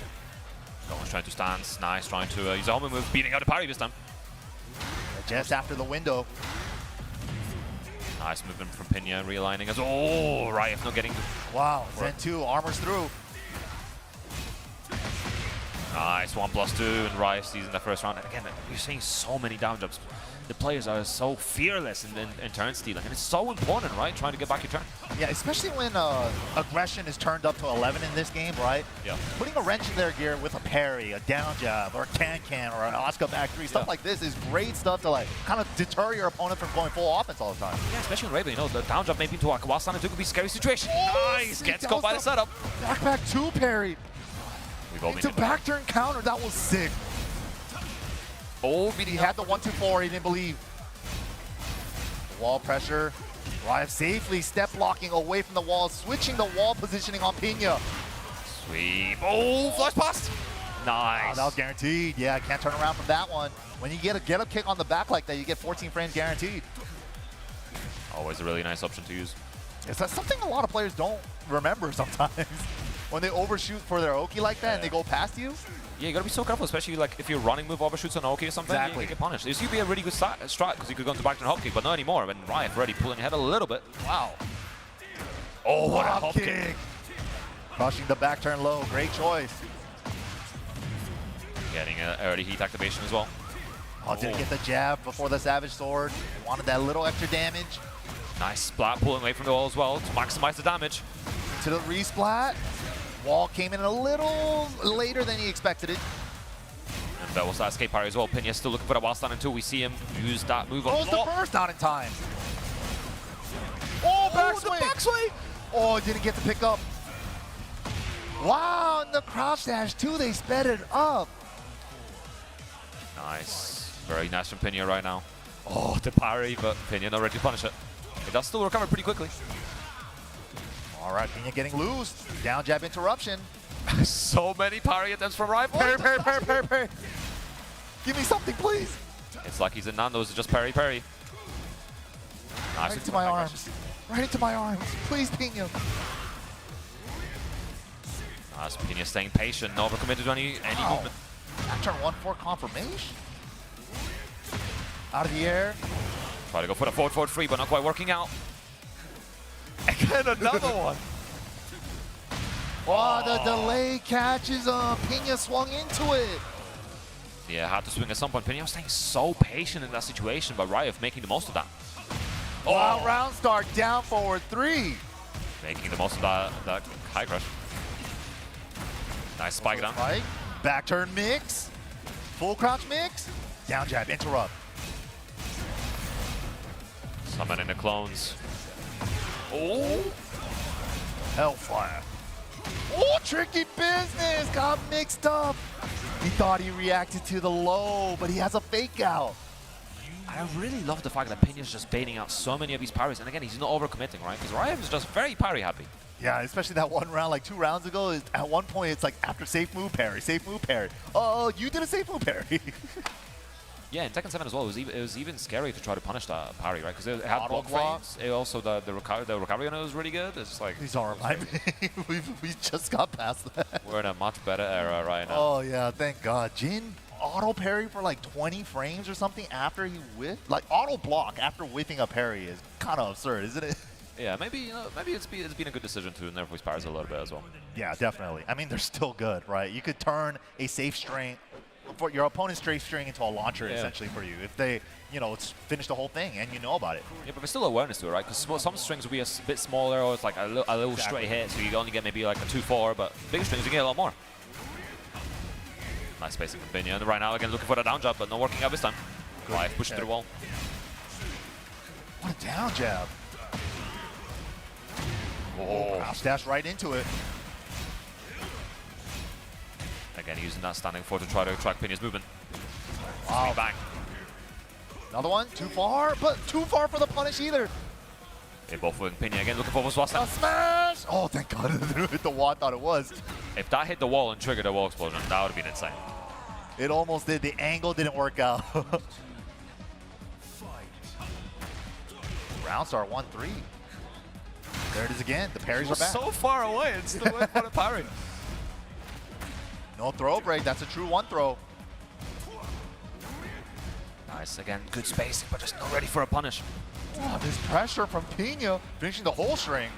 No one's trying to stance. Nice, trying to use a homing move, beating out the parry this time. Just after the window. Nice movement from Pinya, realigning as oh, Raef not getting. Wow, Zen 2 armors through. Nice, 1+2, and Raef sees in the first round. And again, you're seeing so many down jumps. The players are so fearless in turn stealing, and it's so important, right? Trying to get back your turn. Yeah, especially when aggression is turned up to 11 in this game, right? Yeah. Putting a wrench in their gear with a parry, a down jab, or a can or an Asuka back 3, stuff like this is great stuff to like kind of deter your opponent from going full offense all the time. Yeah, especially in Raven, you know, the down jump maybe into a Kawasan and could be a scary situation. Nice, gets caught by the setup. Back 2 parry. We've all Into back turn counter, that was sick. Oh, he had the 1-2-4, he didn't believe. Wall pressure. Raef safely step blocking away from the wall, switching the wall positioning on Pinya. Sweep. Oh, flush past. Nice. Oh, that was guaranteed. Yeah, can't turn around from that one. When you get a get-up kick on the back like that, you get 14 frames guaranteed. Always a really nice option to use. It's something a lot of players don't remember sometimes. when they overshoot for their Oki like that and they go past you. Yeah, you gotta be so careful, especially like if your running move overshoots on Oki or something, Exactly. you get punished. This could be a really good strat because you could go into back to hop kick, but not anymore. When Raef already pulling ahead a little bit. Wow. Oh, what a Hop hop kick. Crushing the back turn low. Great choice. Getting an early heat activation as well. Oh, didn't get the jab before the Savage Sword. Wanted that little extra damage. Nice splat pulling away from the wall as well to maximize the damage. To the resplat. Wall came in a little later than he expected it. And that was that escape parry as well. Pinya still looking for the wild stand until we see him use that move. Oh, it's the burst not in time. Oh, backswing. The backswing. Oh, didn't get to pick up. Wow, and the crouch dash too, they sped it up. Nice. Very nice from Pinya right now. Oh, the parry, but Pinya not ready to punish it. It does still recover pretty quickly. All right, Pinya getting loose. Down jab interruption. So many parry attempts from Raef. Parry, parry, parry, parry, parry. Give me something, please. It's like he's in Nando's, just parry, parry. Nice. Right into my arms. Right into my arms. Please, Pinya. Nice. Pinya staying patient, not overcommitted to any movement. Back turn 1-4 confirmation. Out of the air. Try to go for the forward 3, but not quite working out. Again, another one. Oh, the delay catches him. Pinya swung into it. Yeah, had to swing at some point. Pinya was staying so patient in that situation, but Raef making the most of that. Wow, round start down forward 3. Making the most of that high crush. Nice spike down. Spike. Back turn mix. Full crouch mix. Down jab, interrupt. Summoning the clones. Oh! Hellfire. Oh, tricky business. Got mixed up. He thought he reacted to the low, but he has a fake out. I really love the fact that Pinya's just baiting out so many of these parries. And again, he's not overcommitting, right? Because Raef is just very parry happy. Yeah, especially that one round, like 2 rounds ago. At one point, it's like after safe move parry, safe move parry. Oh, you did a safe move parry. Yeah, in Tekken 7 as well, it was even scary to try to punish that parry, right? Because it had Auto block block. frames. It also, the recovery on it was really good. It's like, Please don't remind me. we just got past that. we're in a much better era right now. Oh, yeah, thank God. Jin auto parry for like 20 frames or something after he whiffed. Like auto block after whiffing a parry is kind of absurd, isn't it? Yeah, maybe it's been a good decision to nerf these parries a little bit as well. Yeah, definitely. I mean, they're still good, right? You could turn a safe string, for your opponent's safe string into a launcher, essentially, for you. If they, finish the whole thing and you know about it. Yeah, but there's still awareness to it, right? Because some strings will be a bit smaller, or it's like a little straight hit, so you only get maybe like a 2-4, but bigger strings you get a lot more. Nice spacing from Pinya. And right now, again, looking for the down jab, but not working out this time. Raef pushing through the wall. What a down jab. Oh. Crouch dash right into it. Again, using that standing forward to try to track Pinya's movement. Wow. Bang. Another one, too far, but too far for the punish either. They both with Pinya again, looking for his last A time. smash! Oh, thank God it didn't hit the wall I thought it was. If that hit the wall and triggered a wall explosion, that would have been insane. It almost did. The angle didn't work out. Round start 1-3. There it is again. The parries are back. So far away and still went for the parry. No throw break. That's a true 1 throw. Nice, again, good spacing, but just not ready for a punish. Oh, this pressure from Pinya finishing the whole string.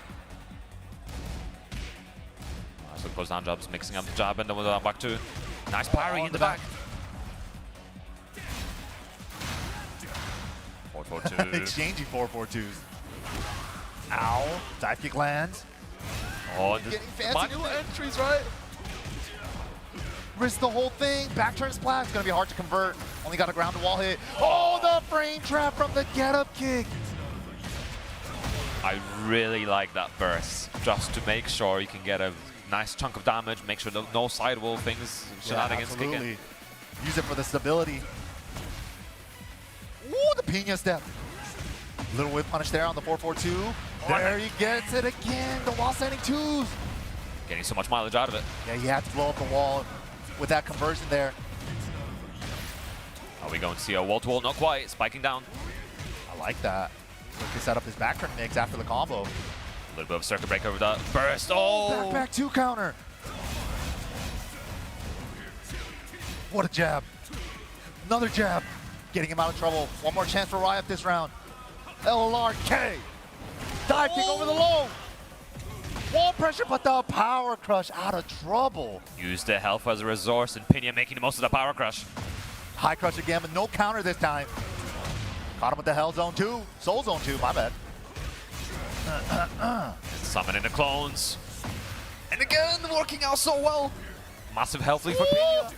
So it goes down jabs, mixing up the jab and then with the back two. Nice parry in the back. 4-4-2. Exchanging 4-4-2s. Ow. Dive kick lands. Oh, Getting fancy manual with it. entries, right? Risk the whole thing. Back turn splash. It's going to be hard to convert. Only got a ground to wall hit. Oh, the frame trap from the get up kick. I really like that burst, just to make sure you can get a nice chunk of damage, make sure no sidewall things, shenanigans kick in. Use it for the stability. Ooh, the Pinya step. Little whip punish there on the 4-4-2. There he gets it again. The wall standing 2s. Getting so much mileage out of it. Yeah, he had to blow up the wall with that conversion there. Are we going to see a wall-to-wall? Not quite. Spiking down. I like that. He can set up his back turn mix after the combo. A little bit of circuit breaker with that burst. Oh! Back 2 counter. What a jab. Another jab. Getting him out of trouble. One more chance for Raef this round. LLRK. Dive kick over the low. Wall pressure, but the power crush out of trouble. Use the health as a resource, and Pinya making the most of the power crush. High crush again, but no counter this time. Caught him with the Hell Zone 2. Soul Zone 2, my bad. Summoning the clones. And again, working out so well. Massive health lead for Pinya.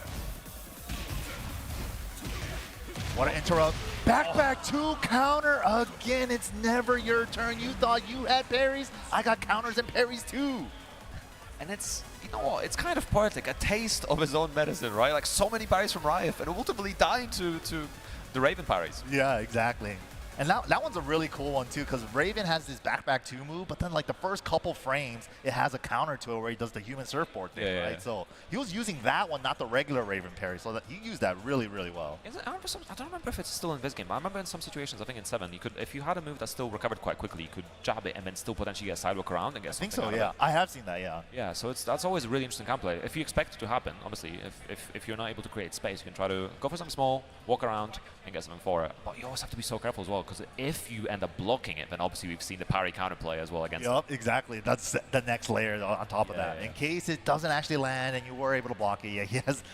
What an interrupt. Back 2 counter again. It's never your turn. You thought you had parries. I got counters and parries too. And it's, you know what, it's kind of poetic. A taste of his own medicine, right? Like so many parries from Raef and ultimately dying to the Raven parries. Yeah, exactly. And that one's a really cool one too, because Raven has this back 2 move, but then like the first couple frames, it has a counter to it where he does the human surfboard thing, right? Yeah. So he was using that one, not the regular Raven parry, so that he used that really, really well. I don't remember if it's still in this game, but I remember in some situations, I think in 7, you could, if you had a move that still recovered quite quickly, you could jab it and then still potentially get a sidewalk around and get something. I think so, yeah. I have seen that, yeah. Yeah, so that's always a really interesting counterplay. If you expect it to happen, obviously, if you're not able to create space, you can try to go for something small, walk around, and get something for it. But you always have to be so careful as well, because if you end up blocking it, then obviously we've seen the parry counterplay as well against it. Exactly. That's the next layer on top of that. Yeah. In case it doesn't actually land and you were able to block it, yeah,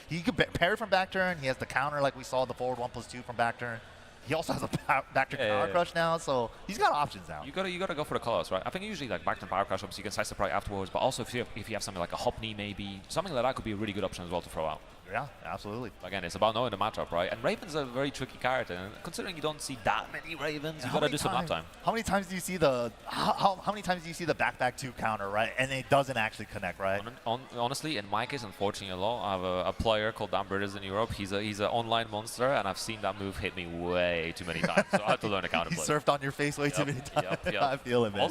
he could parry from back turn. He has the counter like we saw the forward 1+2 from back turn. He also has a back turn power crush now, so he's got options now. You gotta go for the callouts, right? I think usually like back turn power crush, obviously you can slice the parry afterwards, but also if you have something like a hop knee maybe, something like that could be a really good option as well to throw out. Yeah, absolutely. Again, it's about knowing the matchup, right? And Raven's a very tricky character, and considering you don't see that many Ravens, you gotta do some uptime. How many times do you see the how many times do you see the back 2 counter, right? And it doesn't actually connect, right? Honestly, in my case, unfortunately, I have a player called Dan Bridges in Europe. He's an online monster, and I've seen that move hit me way too many times. So I have to learn a counterplay. He surfed on your face way too many times. Yep. I feel it, man.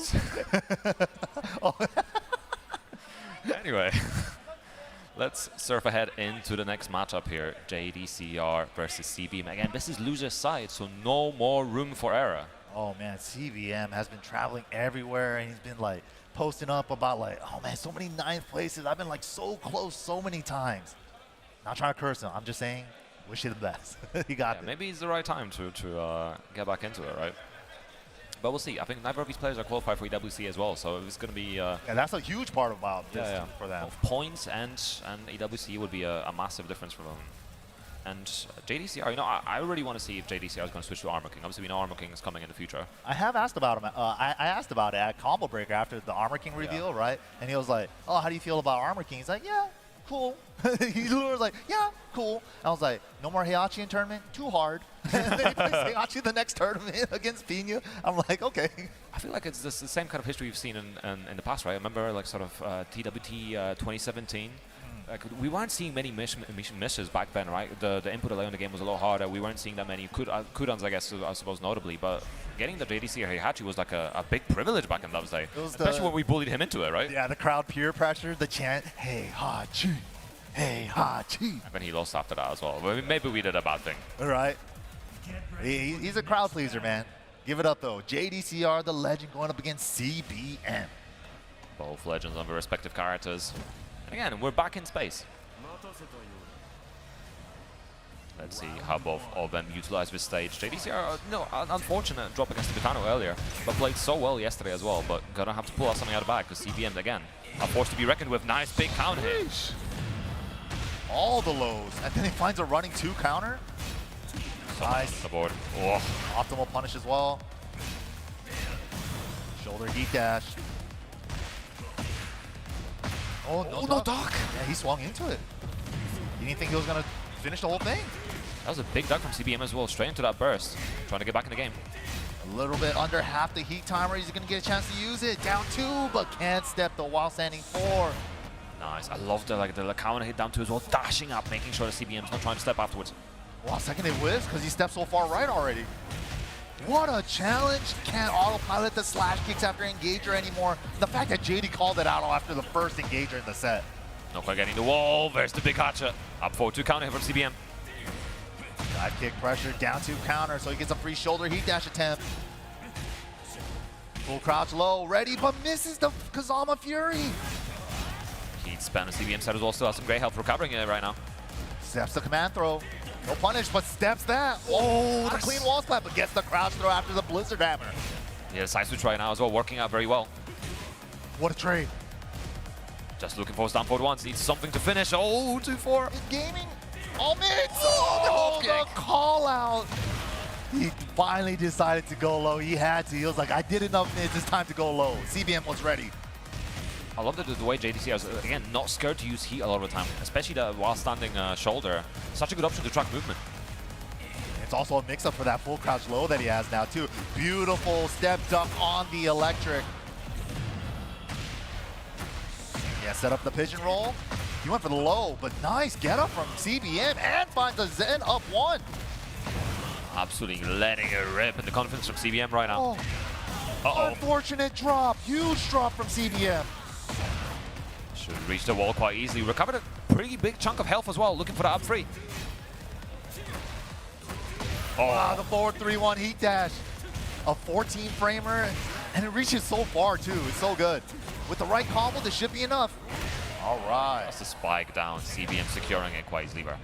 Anyway. Let's surf ahead into the next matchup here. JDCR versus CVM. Again, this is loser's side, so no more room for error. Oh man, CVM has been traveling everywhere, and he's been like posting up about like, oh man, so many 9th places. I've been like so close so many times. Not trying to curse him. I'm just saying, wish you the best. He got it. Maybe it's the right time to get back into it, right? But we'll see. I think neither of these players are qualified for EWC as well, so it's going to be... yeah, that's a huge part about this for them. Both points and EWC would be a massive difference for them. And JDCR, you know, I really want to see if JDCR is going to switch to Armor King. Obviously, we know Armor King is coming in the future. I have asked about him. I asked about it at Combo Breaker after the Armor King reveal, right? And he was like, oh, how do you feel about Armor King? He's like, yeah, cool. He literally was like, yeah, cool. And I was like, no more Heihachi in tournament? Too hard. And then he plays Heihachi the next tournament against Pinya. I'm like, okay. I feel like it's the same kind of history we've seen in the past, right? I remember like sort of TWT 2017. Like we weren't seeing many misses back then, right? The input delay on the game was a lot harder. We weren't seeing that many cooldowns, I guess, I suppose, notably. But getting the JDCR Heihachi was like a big privilege back in those days. Especially when we bullied him into it, right? Yeah, the crowd peer pressure, the chant, Heihachi, Heihachi. And then he lost after that as well. Maybe we did a bad thing. All right. He's a crowd pleaser, man. Give it up, though. JDCR, the legend, going up against CBM. Both legends on their respective characters. And again, we're back in space. Let's see how both of them utilize this stage. JDCR, no, unfortunate drop against Tibetano earlier, but played so well yesterday as well, but gonna have to pull out something out of the bag because CBM, again, are forced to be reckoned with. Nice big counter hit. All the lows, and then he finds a running 2 counter. Nice. On the board. Oh. Optimal punish as well. Shoulder heat dash. Oh, no duck. Yeah, he swung into it. You didn't think he was going to finish the whole thing? That was a big duck from CBM as well, straight into that burst. Trying to get back in the game. A little bit under half the heat timer. He's going to get a chance to use it. Down 2, but can't step the while standing 4. Nice. I love the counter hit down 2 as well. Dashing up, making sure the CBM's not trying to step afterwards. Wow, second hit whiffs because he stepped so far right already. What a challenge. Can't autopilot the slash kicks after engager anymore. The fact that JD called it out after the first engager in the set. Not quite getting the wall. There's the big hacha. Up 4-2 counter hit from CBM. Dive kick pressure, down 2 counter, so he gets a free shoulder heat dash attempt. Full crouch low, ready, but misses the Kazama Fury. Heat spam on CBM side as well. Still has some great help recovering it right now. Steps the command throw. No punish, but steps that. Oh, the clean wall splat, but gets the crouch throw after the Blizzard Hammer. Yeah, the side switch right now as well, working out very well. What a trade. Just looking for his down forward once. Needs something to finish. Oh, 2-4. In gaming. All mids. Oh, the call out. He finally decided to go low. He had to. He was like, I did enough mids. It's time to go low. CBM was ready. I love the way JDCR is, again, not scared to use heat a lot of the time, especially the while standing shoulder. Such a good option to track movement. It's also a mix-up for that full crouch low that he has now, too. Beautiful step duck on the electric. Yeah, set up the pigeon roll. He went for the low, but nice get up from CBM and finds a Zen up one. Absolutely letting it rip in the confidence from CBM right now. Oh. Unfortunate drop. Huge drop from CBM. Should reach the wall quite easily. Recovered a pretty big chunk of health as well, looking for the up 3. Oh, wow, the forward 3-1 heat dash. A 14 framer, and it reaches so far too. It's so good. With the right combo, this should be enough. All right. that's the spike down. CBM securing it quite easily. Again,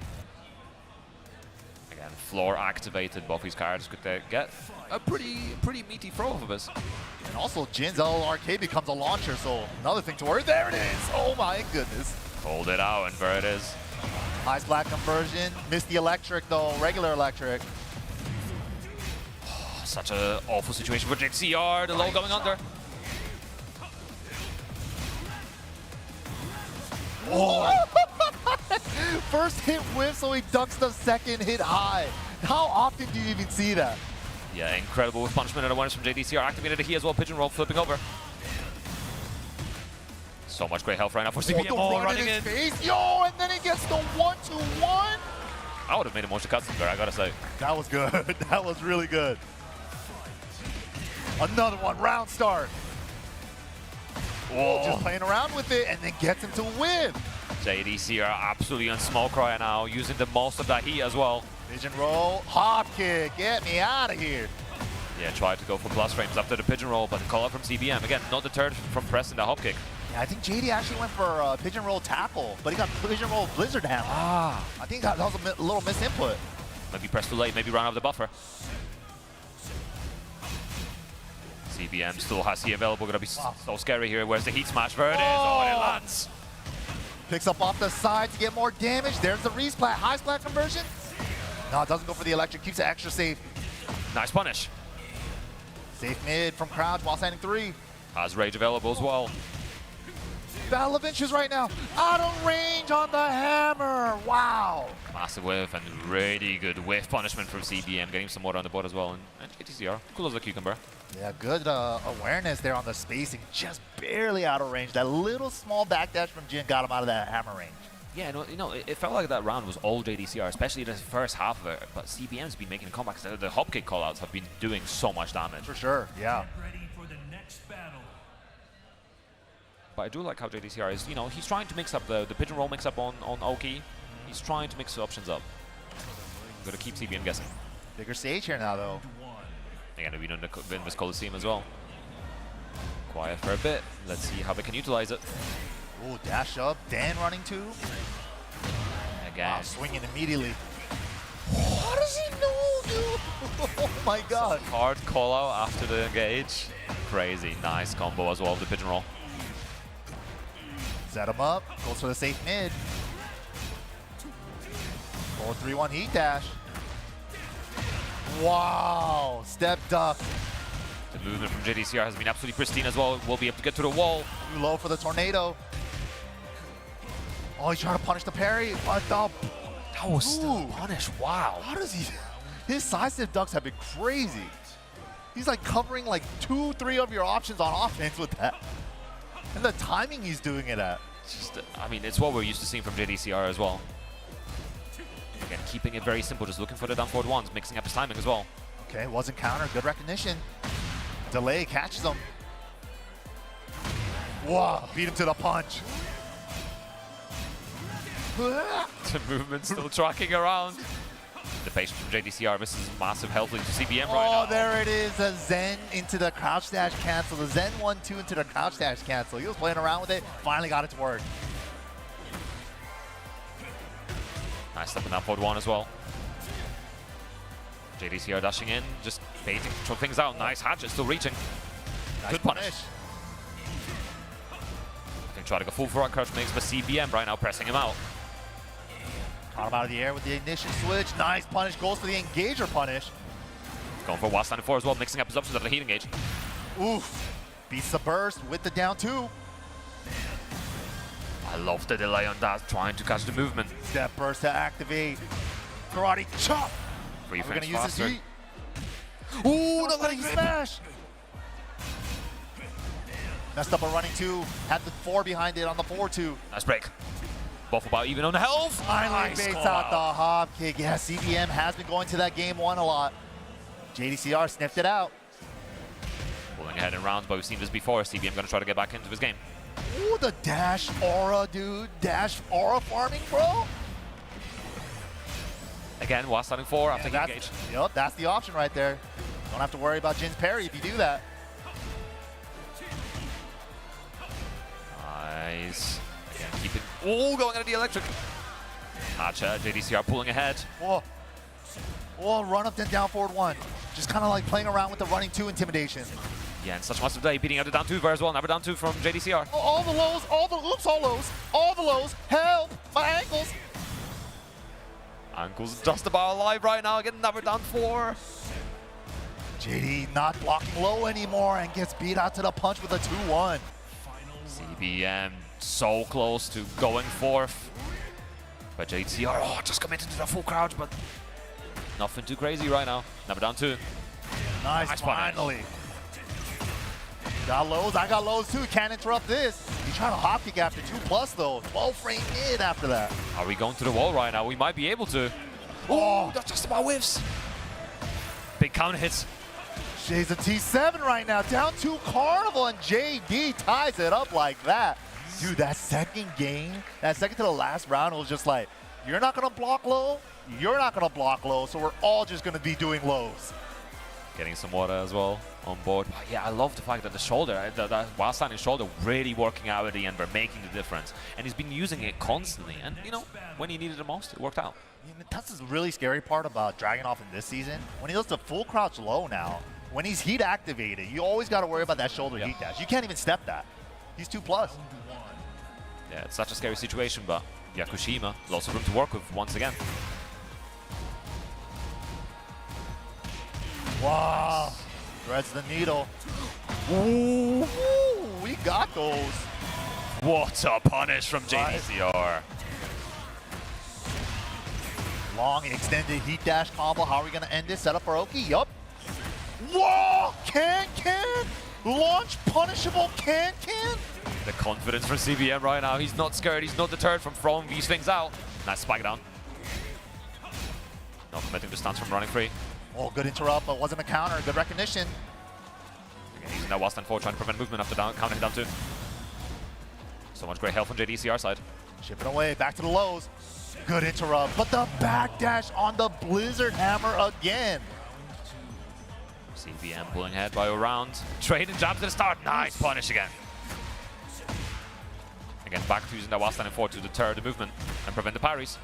floor activated. Both these cards could get a pretty meaty throw off of us. And also, Jin's LRK becomes a launcher, so another thing to worry. There it is. Oh my goodness. Hold it out, and there it is. Nice black conversion. Missed the electric though. Regular electric. Such an awful situation for JDCR. The low going under. Oh. First hit whiff, so he ducks the second hit high. How often do you even see that? Yeah, incredible with punishment and awareness from JDCR. Activated a he as well. Pigeon roll, flipping over. So much great health right now for CBM. Oh, running in. Face. Yo, and then he gets the 1-2-1. I would have made a motion cutscene there, I gotta say. That was good. That was really good. Another one, round start. Whoa. Just playing around with it and then gets him to win. JDCR absolutely on smoke right now, using the most of that heat as well. Pigeon roll, hop kick, get me out of here. Yeah, tried to go for plus frames after the pigeon roll, but the call out from CBM. Again, not deterred from pressing the hop kick. Yeah, I think JD actually went for a pigeon roll tackle, but he got pigeon roll Blizzard Hammer. I think that was a little misinput. Maybe press too late, maybe run out of the buffer. CBM still has he available, gonna be so scary here. Where's the heat smash? There it is, oh, and it lands. Picks up off the side to get more damage. There's the resplat, high splat conversion. No, it doesn't go for the electric, keeps it extra safe. Nice punish. Safe mid from crouch while standing 3. Has rage available as well. Battle of Inches right now. Out of range on the hammer. Wow. Massive whiff and really good whiff punishment from CBM, getting some more on the board as well. And JDCR, cool as a cucumber. Yeah, good awareness there on the spacing. Just barely out of range. That little small backdash from Jin got him out of that hammer range. Yeah, it felt like that round was all JDCR, especially the first half of it. But CBM's been making comebacks. The hop kick callouts have been doing so much damage. For sure, yeah. Ready for the next battle. But I do like how JDCR is, he's trying to mix up the pigeon roll mix up on Oki. He's trying to mix the options up. Gonna keep CBM guessing. Bigger stage here now, though. Again, we've been in this Coliseum as well. Quiet for a bit. Let's see how they can utilize it. Ooh, dash up. Dan running too. Again. Wow, swinging immediately. How does he know, dude? Oh my god. Hard call out after the engage. Crazy. Nice combo as well of the pigeon roll. Set him up. Goes for the safe mid. 4-3-1 heat dash. Wow. Step duck. The movement from JDCR has been absolutely pristine as well. We'll be able to get to the wall. Too low for the tornado. Oh, he's trying to punish the parry. But that was still punish. Wow. How does he? His side step ducks have been crazy. He's like covering like 2-3 of your options on offense with that. And the timing he's doing it at. It's what we're used to seeing from JDCR as well. Again, keeping it very simple, just looking for the down forward ones, mixing up his timing as well. Okay, wasn't counter, good recognition. Delay catches him. Wow, beat him to the punch. The movement still tracking around. The patience from JDCR. Misses massive health lead to CBM right now. Oh, there it is. A Zen into the crouch dash cancel. The Zen 1-2 into the crouch dash cancel. He was playing around with it. Finally got it to work. Nice step in that forward one as well. JDCR dashing in, just baiting to throw things out. Nice hatchet, still reaching. Nice Good punish. I think try to go full front crouch mix, but CBM right now pressing him out. Caught him out of the air with the ignition switch. Nice punish, goes for the engager punish. Going for Wild Standing 4 as well, mixing up his options of the heat engage. Oof. Beats the burst with the down 2. I love the delay on that, trying to catch the movement. Step burst to activate. Karate chop. Free We're gonna frames use this faster. heat. Ooh, the running smash. Messed up a running 2. Had the 4 behind it on the 4-2. Nice break. Both about even on the health. Finally Nice baits call out the hop kick. Yeah, CBM has been going to that game 1 a lot. JDCR sniffed it out. Pulling ahead in rounds, but we've seen this before. CBM going to try to get back into his game. Ooh, the dash aura, dude. Dash aura farming, bro. Again, Wild Standing 4 after heat engage. Yep, that's the option right there. Don't have to worry about Jin's parry if you do that. Nice. Again, keep it. Oh, going into the electric. Hacha, JDCR pulling ahead. Whoa. Whoa, run up then down forward 1. Just kind of like playing around with the running 2 intimidation. Yeah, and such a massive day, beating out the down 2 as well. Never down 2 from JDCR. Oh, all the lows, all the lows. Help, my ankles. Ankles just about alive right now, getting never down 4. JD not blocking low anymore and gets beat out to the punch with a 2-1. CBM so close to going 4th. But JDCR, just committed to the full crouch, but nothing too crazy right now. Never down 2. Nice finally. Got lows, I got lows too. Can't interrupt this. He's trying to hop kick after 2+ though. 12 frame mid after that. Are we going to the wall right now? We might be able to. Oh, that's just about whiffs. Big counter hits. Shades of T7 right now. Down 2 Carnival and JD ties it up like that. Dude, that second game, that second to the last round was just like, you're not going to block low, you're not going to block low, so we're all just going to be doing lows. Getting some water as well on board. But yeah, I love the fact that the shoulder, that Wild Standing shoulder really working out at the end, but making the difference. And he's been using it constantly. And, you know, when he needed it most, it worked out. That's the really scary part about Dragunov in this season. When he does the full crouch low now, when he's heat activated, you always got to worry about that shoulder heat dash. You can't even step that. He's 2+. Yeah, it's such a scary situation, but Yakushima, lots of room to work with once again. Wow. Threads the needle. Ooh, we got those. What a punish from JDCR. Long extended heat dash combo. How are we going to end this? Set up for Oki? Yup. Whoa! Can! Launch punishable can! The confidence from CBM right now. He's not scared. He's not deterred from throwing these things out. Nice spike down. Not committing the stance from running free. Oh, good interrupt, but wasn't a counter. Good recognition. Again, using that Wild Stand 4, trying to prevent movement after down, counter hit down 2. So much great help from JDCR side. Chipping away, back to the lows. Good interrupt, but the backdash on the Blizzard Hammer again. CBM pulling ahead by a round. Trading jabs at the start. Nice punish again. Again, back to using that Wild Standing 4 to deter the movement and prevent the parries.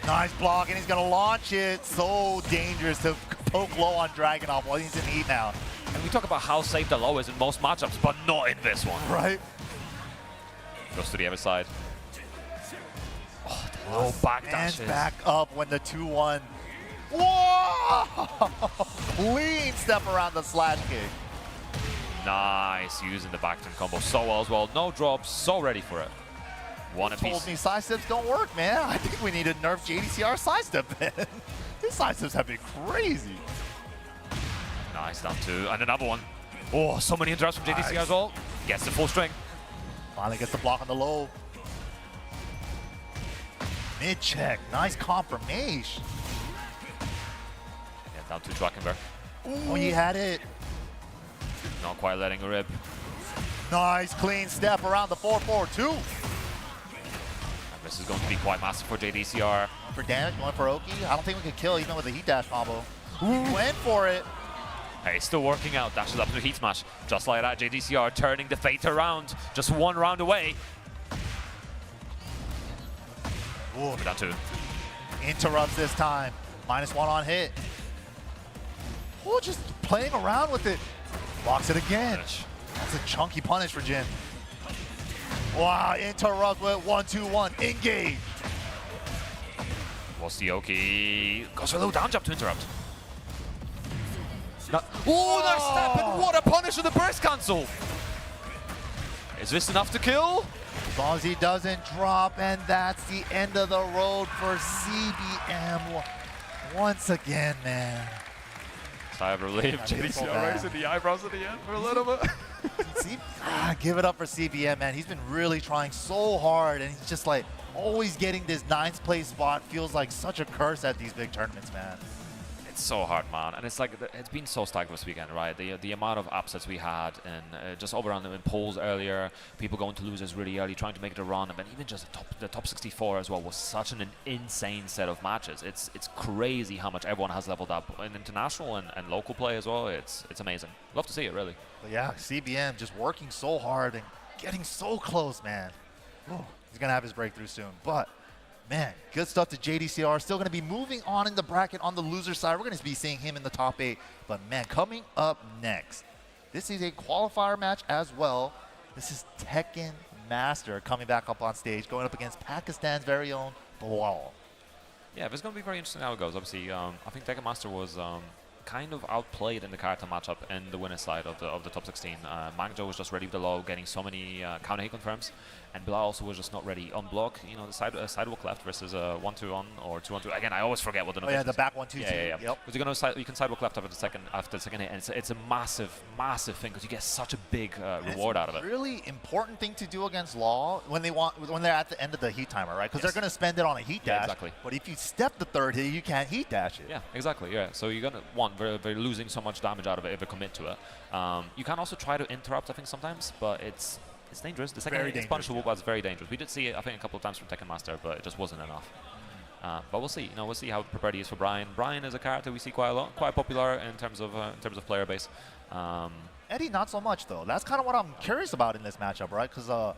Nice block, and he's gonna launch it. So dangerous to poke low on Dragunov while he's in heat now. And we talk about how safe the low is in most matchups, but not in this one. Right? Goes to the other side. Oh, the low back Hands dashes. back up when the 2-1. Whoa! Clean step around the slash kick. Nice, using the back turn combo so well as well. No drops, so ready for it. One apiece. Told me side steps don't work, man. I think we need to nerf JDCR side step then. His side steps have been crazy. Nice, down 2, and another one. Oh, so many interrupts from JDCR as well. Gets the full string. Finally gets the block on the low. Mid check, nice confirmation. Yeah, down 2 Drakenberg. Oh, he had it. Not quite letting a rip. Nice clean step around the 4-4-2. Misses is going to be quite massive for JDCR. For damage, going for Oki. I don't think we could kill even with the heat dash combo. Went for it. Hey, still working out. Dashes up to the heat smash. Just like that, JDCR turning the fate around. Just one round away. Ooh, Down 2. interrupts this time. -1 on hit. Ooh, just playing around with it. Blocks it again. That's a chunky punish for Jin. Wow, interrupt with 1-2-1. Engage. What's the Oki? Goes for a little down jump to interrupt. Oh, nice step, and what a punish with the burst cancel! Is this enough to kill? As long as he doesn't drop, and that's the end of the road for CBM. Once again, man. Sigh of relief. JDCR raising the eyebrows at the end for a little bit. Give it up for CBM, man. He's been really trying so hard, and he's just like always getting this 9th place spot. Feels like such a curse at these big tournaments, man. It's so hard, man, and it's like it's been so stacked this weekend, right? The amount of upsets we had, and just over on the polls earlier, people going to losers really early, trying to make it a run, but even just the top 64 as well was such an insane set of matches. It's crazy how much everyone has leveled up in international and local play as well. It's amazing. Love to see it, really. But yeah, CBM just working so hard and getting so close, man. Ooh, he's gonna have his breakthrough soon, but. Man, good stuff to JDCR. Still going to be moving on in the bracket on the loser side. We're going to be seeing him in the top 8. But man, coming up next, this is a qualifier match as well. This is Tekken Master coming back up on stage, going up against Pakistan's very own Bilal. Yeah, it's going to be very interesting how it goes. Obviously, I think Tekken Master was kind of outplayed in the character matchup in the winner's side of the top 16. Mangja was just ready with the low, getting so many counter hit confirms, and Bilal also was just not ready on block. You know, the sidewalk left versus 1-2-1 or 2-1-2. Again, I always forget what the notation is. The back 1-2-2. Yeah. Yep. Because you can sidewalk left after the second hit, and it's a massive thing because you get such a big reward out of it. Really important thing to do against Law when they're at the end of the heat timer, right? Because they're going to spend it on a heat dash. Exactly. But if you step the 3rd hit, you can't heat dash it. Yeah, exactly. Yeah. So you're gonna they're losing so much damage out of it if they commit to it. You can also try to interrupt, I think, sometimes, but it's dangerous. The second hit is punishable, but it's very dangerous. We did see it, I think, a couple of times from Tekken Master, but it just wasn't enough. But we'll see. We'll see how prepared he is for Bryan. Bryan is a character we see quite a lot, quite popular in terms of player base. Eddy, not so much though. That's kind of what I'm curious about in this matchup, right? Because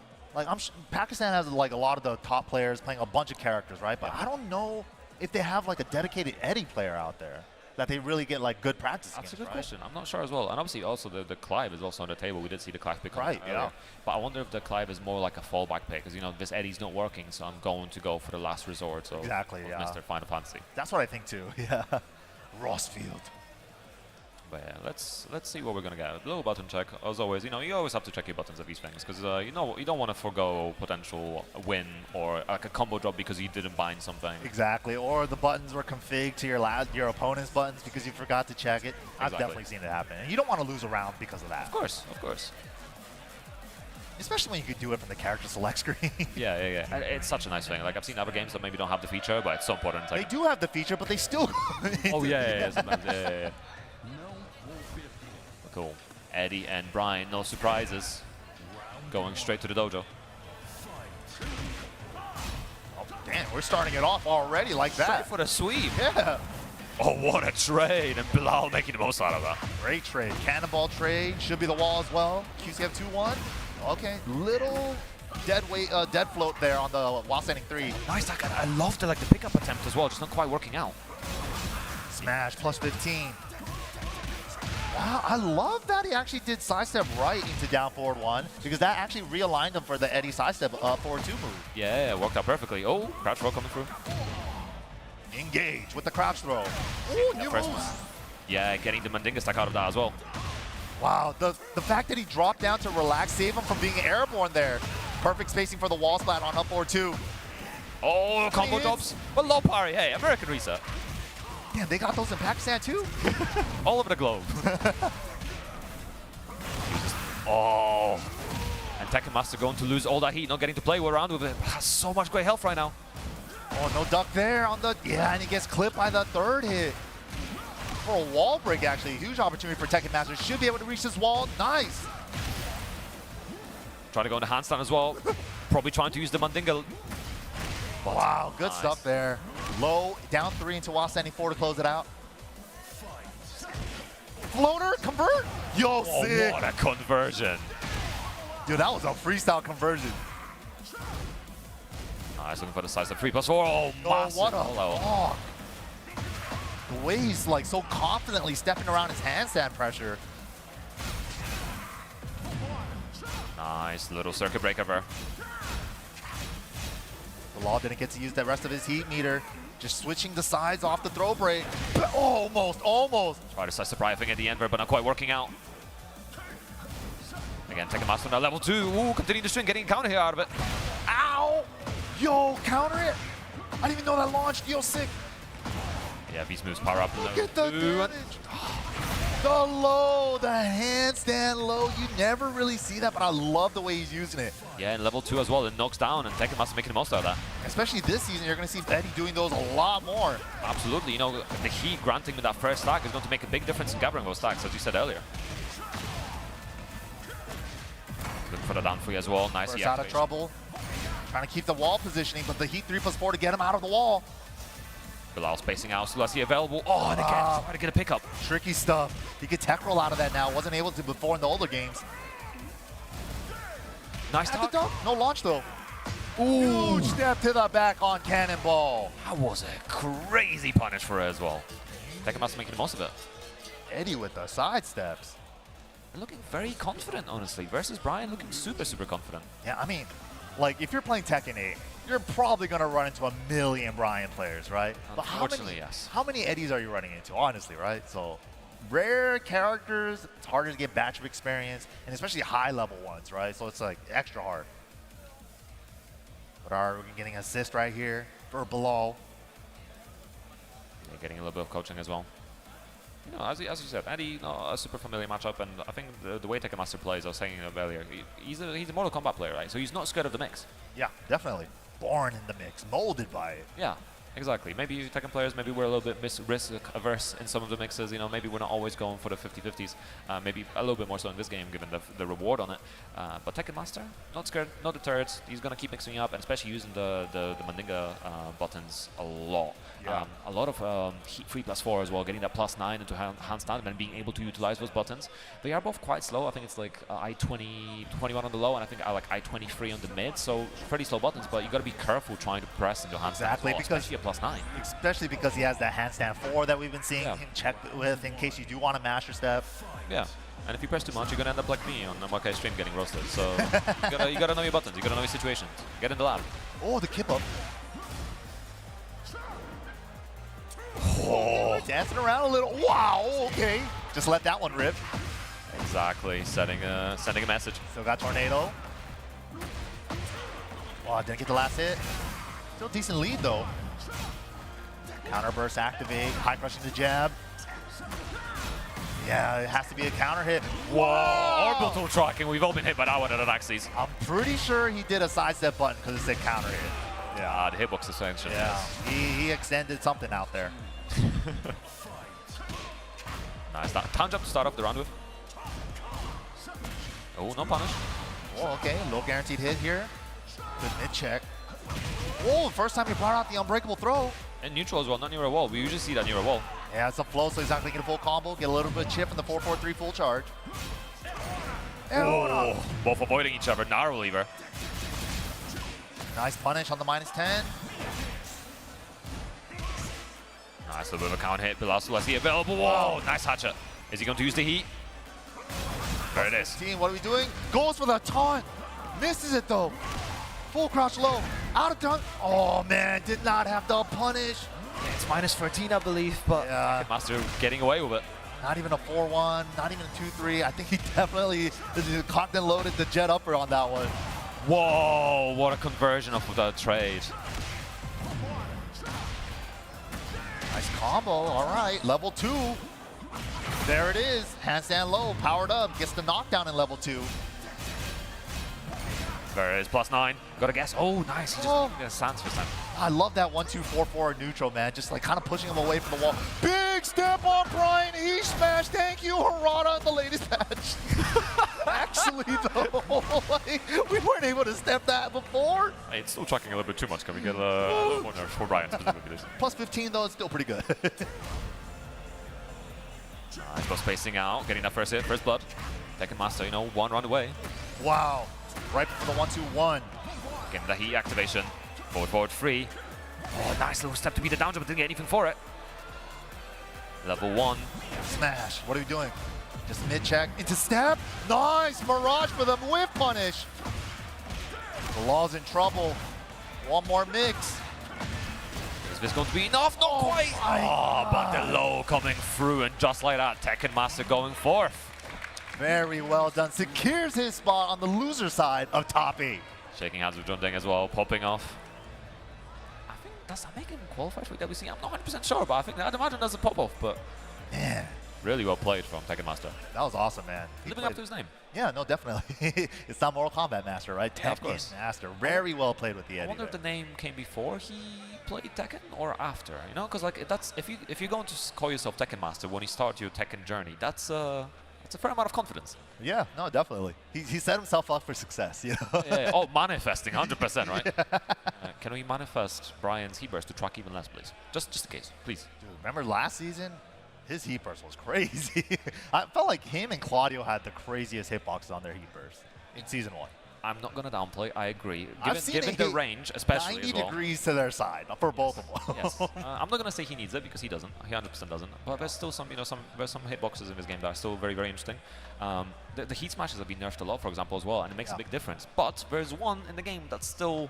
Pakistan has like a lot of the top players playing a bunch of characters, right? But I don't know if they have like a dedicated Eddy player out there that they really get like good practice That's against, a good question. I'm not sure as well. And obviously also the Clive is also on the table. We did see the Clive pick right, earlier. But I wonder if the Clive is more like a fallback pick because, this Eddy's not working, so I'm going to go for the last resort. So Mr. Final Fantasy. That's what I think too. Yeah. Rossfield. But yeah, let's see what we're gonna get. A little button check, as always. You always have to check your buttons at these things because you don't want to forgo potential win or like a combo drop because you didn't bind something. Exactly, or the buttons were configured to your opponent's buttons because you forgot to check it. I've definitely seen it happen, and you don't want to lose a round because of that. Of course. Especially when you could do it from the character select screen. Yeah. It's such a nice thing. Like I've seen other games that maybe don't have the feature, but it's so important. They do have the feature, but they still. Yeah. Cool. Eddy and Bryan, no surprises. Going straight to the dojo. Oh, damn, we're starting it off already like that. Straight for the sweep. Yeah. Oh, what a trade. And Bilal making the most out of that. Great trade. Cannonball trade. Should be the wall as well. QCF 2-1. Okay. Little dead float there on the while standing 3. Nice. I love the pickup attempt as well. Just not quite working out. Smash plus 15. Wow, I love that he actually did sidestep right into down forward 1 because that actually realigned him for the Eddy sidestep forward 2 move. Yeah, it worked out perfectly. Oh, crouch throw coming through. Engage with the crouch throw. Ooh, new moves. Yeah, getting the Mandinga stack out of that as well. Wow, the fact that he dropped down to relax, save him from being airborne there. Perfect spacing for the wall splat on up forward 2. Oh, combo drops. But low parry. Hey, American reset. Damn, they got those in Pakistan too? All over the globe. Oh. And Tekken Master going to lose all that heat, not getting to play around with it. Has so much great health right now. Oh, no duck there on the... Yeah, and he gets clipped by the 3rd hit. For a wall break, actually. Huge opportunity for Tekken Master. Should be able to reach this wall. Nice. Trying to go into handstand as well. Probably trying to use the Mandinga. Wow, good Nice. stuff there. Low, down 3 into while standing 4 to close it out. Floater, convert. Yo, Oh, sick. what a conversion. Dude, that was a freestyle conversion. Nice, looking for the size of 3+4. Oh, Oh, massive. what a Hello. block. The way he's like so confidently stepping around his handstand pressure. Nice little circuit breaker there. Bilal didn't get to use the rest of his heat meter. Just switching the sides off the throw break. Almost. Try to size the Bryan thing at the end there, but not quite working out. Again, Tekken Master now level 2. Ooh, continuing the string, getting a counter here out of it. Ow! Yo, counter it. I didn't even know that launched. Yo, sick. Yeah, these moves power up. Look at the damage. The low, the handstand low. You never really see that, but I love the way he's using it. Yeah, and level 2 as well. It knocks down, and Tekken Master making the most out of that. Especially this season, you're going to see Eddy doing those a lot more. Absolutely. You know, the heat granting with that first stack is going to make a big difference in gathering those stacks, as you said earlier. Looking for the down 3 as well. Nice. First out of trouble. Trying to keep the wall positioning, but the heat 3+4 to get him out of the wall. Bilal spacing out. Sulasi available. Oh, and again, trying to get a pickup. Tricky stuff. He could tech roll out of that now. Wasn't able to before in the older games. Nice At the talk. dunk. No launch though. Ooh, huge step to the back on Cannonball. That was a crazy punish for her as well. Tekken Master making the most of it. Eddy with the side steps. They're looking very confident, honestly. Versus Bryan looking super, super confident. Yeah, I mean, like if you're playing Tekken 8, you're probably gonna run into a million Bryan players, right? But Unfortunately, yes. How many Eddies are you running into, honestly, right? So rare characters, it's harder to get batch of experience, and especially high level ones, right? So it's like extra hard. But we're getting an assist right here for Bilal. Yeah, getting a little bit of coaching as well. You know, as you said, Eddy, a super familiar matchup, and I think the way Tekken Master plays, I was saying earlier, he's a Mortal Kombat player, right? So he's not scared of the mix. Yeah, definitely. Born in the mix, molded by it. Yeah, exactly. Maybe Tekken players, maybe we're a little bit risk averse in some of the mixes. You know, maybe we're not always going for the 50-50s. Maybe a little bit more so in this game, given the reward on it. But Tekken Master, not scared, not deterred. He's gonna keep mixing up, and especially using the Mandinga buttons a lot. Yeah. A lot of heat 3+4 as well, getting that +9 into handstand and being able to utilize those buttons. They are both quite slow. I think it's like I-20, 21 on the low, and I think I like I-23 on the mid. So pretty slow buttons, but you got to be careful trying to press into handstand. Exactly, as well, because especially a +9. Especially because he has that handstand 4 that we've been seeing Yeah. him check with in case you do want to master step. Yeah. And if you press too much, you're gonna end up like me on the Makai stream getting roasted. So you gotta know your buttons. You gotta know your situations. Get in the lab. Oh, the kip up. Oh, dancing around a little. Wow, okay. Just let that one rip. Exactly. Sending a message. Still got Tornado. Oh, didn't get the last hit. Still decent lead though. Counter burst activate. High crushing the jab. Yeah, it has to be a counter hit. Whoa! Orbital tracking. We've all been hit by that one at Anaxis. I'm pretty sure he did a sidestep button because it said counter hit. Yeah, the hitbox essentially. Yeah, he extended something out there. Nice. Town jump to start off the round with. Oh, no punish. Oh, okay, low guaranteed hit here. Good mid check. Oh, first time he brought out the unbreakable throw. And neutral as well, not near a wall. We usually see that near a wall. Yeah, it's a flow, so he's not going to get a full combo. Get a little bit of chip in the 4-4-3 full charge. Oh, both avoiding each other narrowly there. Nice punish on the -10. Nice little bit of a count hit. Bilal Sulasi available. Whoa, nice hatchet. Is he going to use the heat? There it is. Team, what are we doing? Goes for the taunt. Misses it though. Full crouch low. Out of dunk. Oh man, did not have the punish. It's -13, I believe, but Yeah, Master getting away with it. not even a 4-1, not even a 2-3. I think he definitely cocked and loaded the jet upper on that one. Whoa, what a conversion of that trade. Nice combo, all right, level 2. There it is, handstand low, powered up, gets the knockdown in level 2. There it is, +9. Gotta guess. Oh, nice. He just gets stance for time. I love that 1-2-4-4 neutral, man, just like kind of pushing him away from the wall. Big step on Bryan, he smashed, thank you, Hwoarang in the latest patch. Actually, though, like, we weren't able to step that before. It's still tracking a little bit too much. Can we get a little more nerfs for Bryan specifically? Plus 15, though, it's still pretty good. Nice, both spacing out, getting that first hit, first blood. Tekken Master, you know, one round away. Wow. Right for the 1-2-1. Getting the heat activation. Forward, free. Oh, nice little step to beat the down jump, but didn't get anything for it. Level 1. Smash. What are we doing? Just mid-check into step. Nice. Mirage for the whiff punish. Bilal's in trouble. One more mix. Is this going to be enough? Not quite. Oh, but the low coming through, and just like that, Tekken Master going forth. Very well done. Secures his spot on the loser side of top 8. Shaking hands with Jeondding as well, popping off. I think, does that make him qualify for WC? I'm not 100% sure, but I think, I'd imagine there's a pop-off, but Man, really well played from Tekken Master. that was awesome, man. He Living up played- to his name. Yeah, no, definitely. It's not Mortal Kombat Master, right? Yeah, of Tekken course. Master. Very well played with the I Eddy. wonder if the name came before he played Tekken or after, you know? Because like that's if you're going to call yourself Tekken Master when you start your Tekken journey, that's a fair amount of confidence. Yeah, no, definitely. He set himself up for success, you know? Yeah. Oh, manifesting, 100%, right? Can we manifest Bryan's heat burst to track even less, please? Just in case, please. Dude, remember last season? His heat burst was crazy. I felt like him and Claudio had the craziest hitboxes on their heat burst in season 1. I'm not gonna downplay. I agree. I've seen Given it the hit range, especially 90 as well. degrees to their side for both of them. Yes. I'm not gonna say he needs it because he doesn't. He 100% doesn't. But there's still some, there's some hitboxes in this game that are still very, very interesting. The heat smashes have been nerfed a lot, for example, as well, and it makes a big difference. But there's one in the game that's still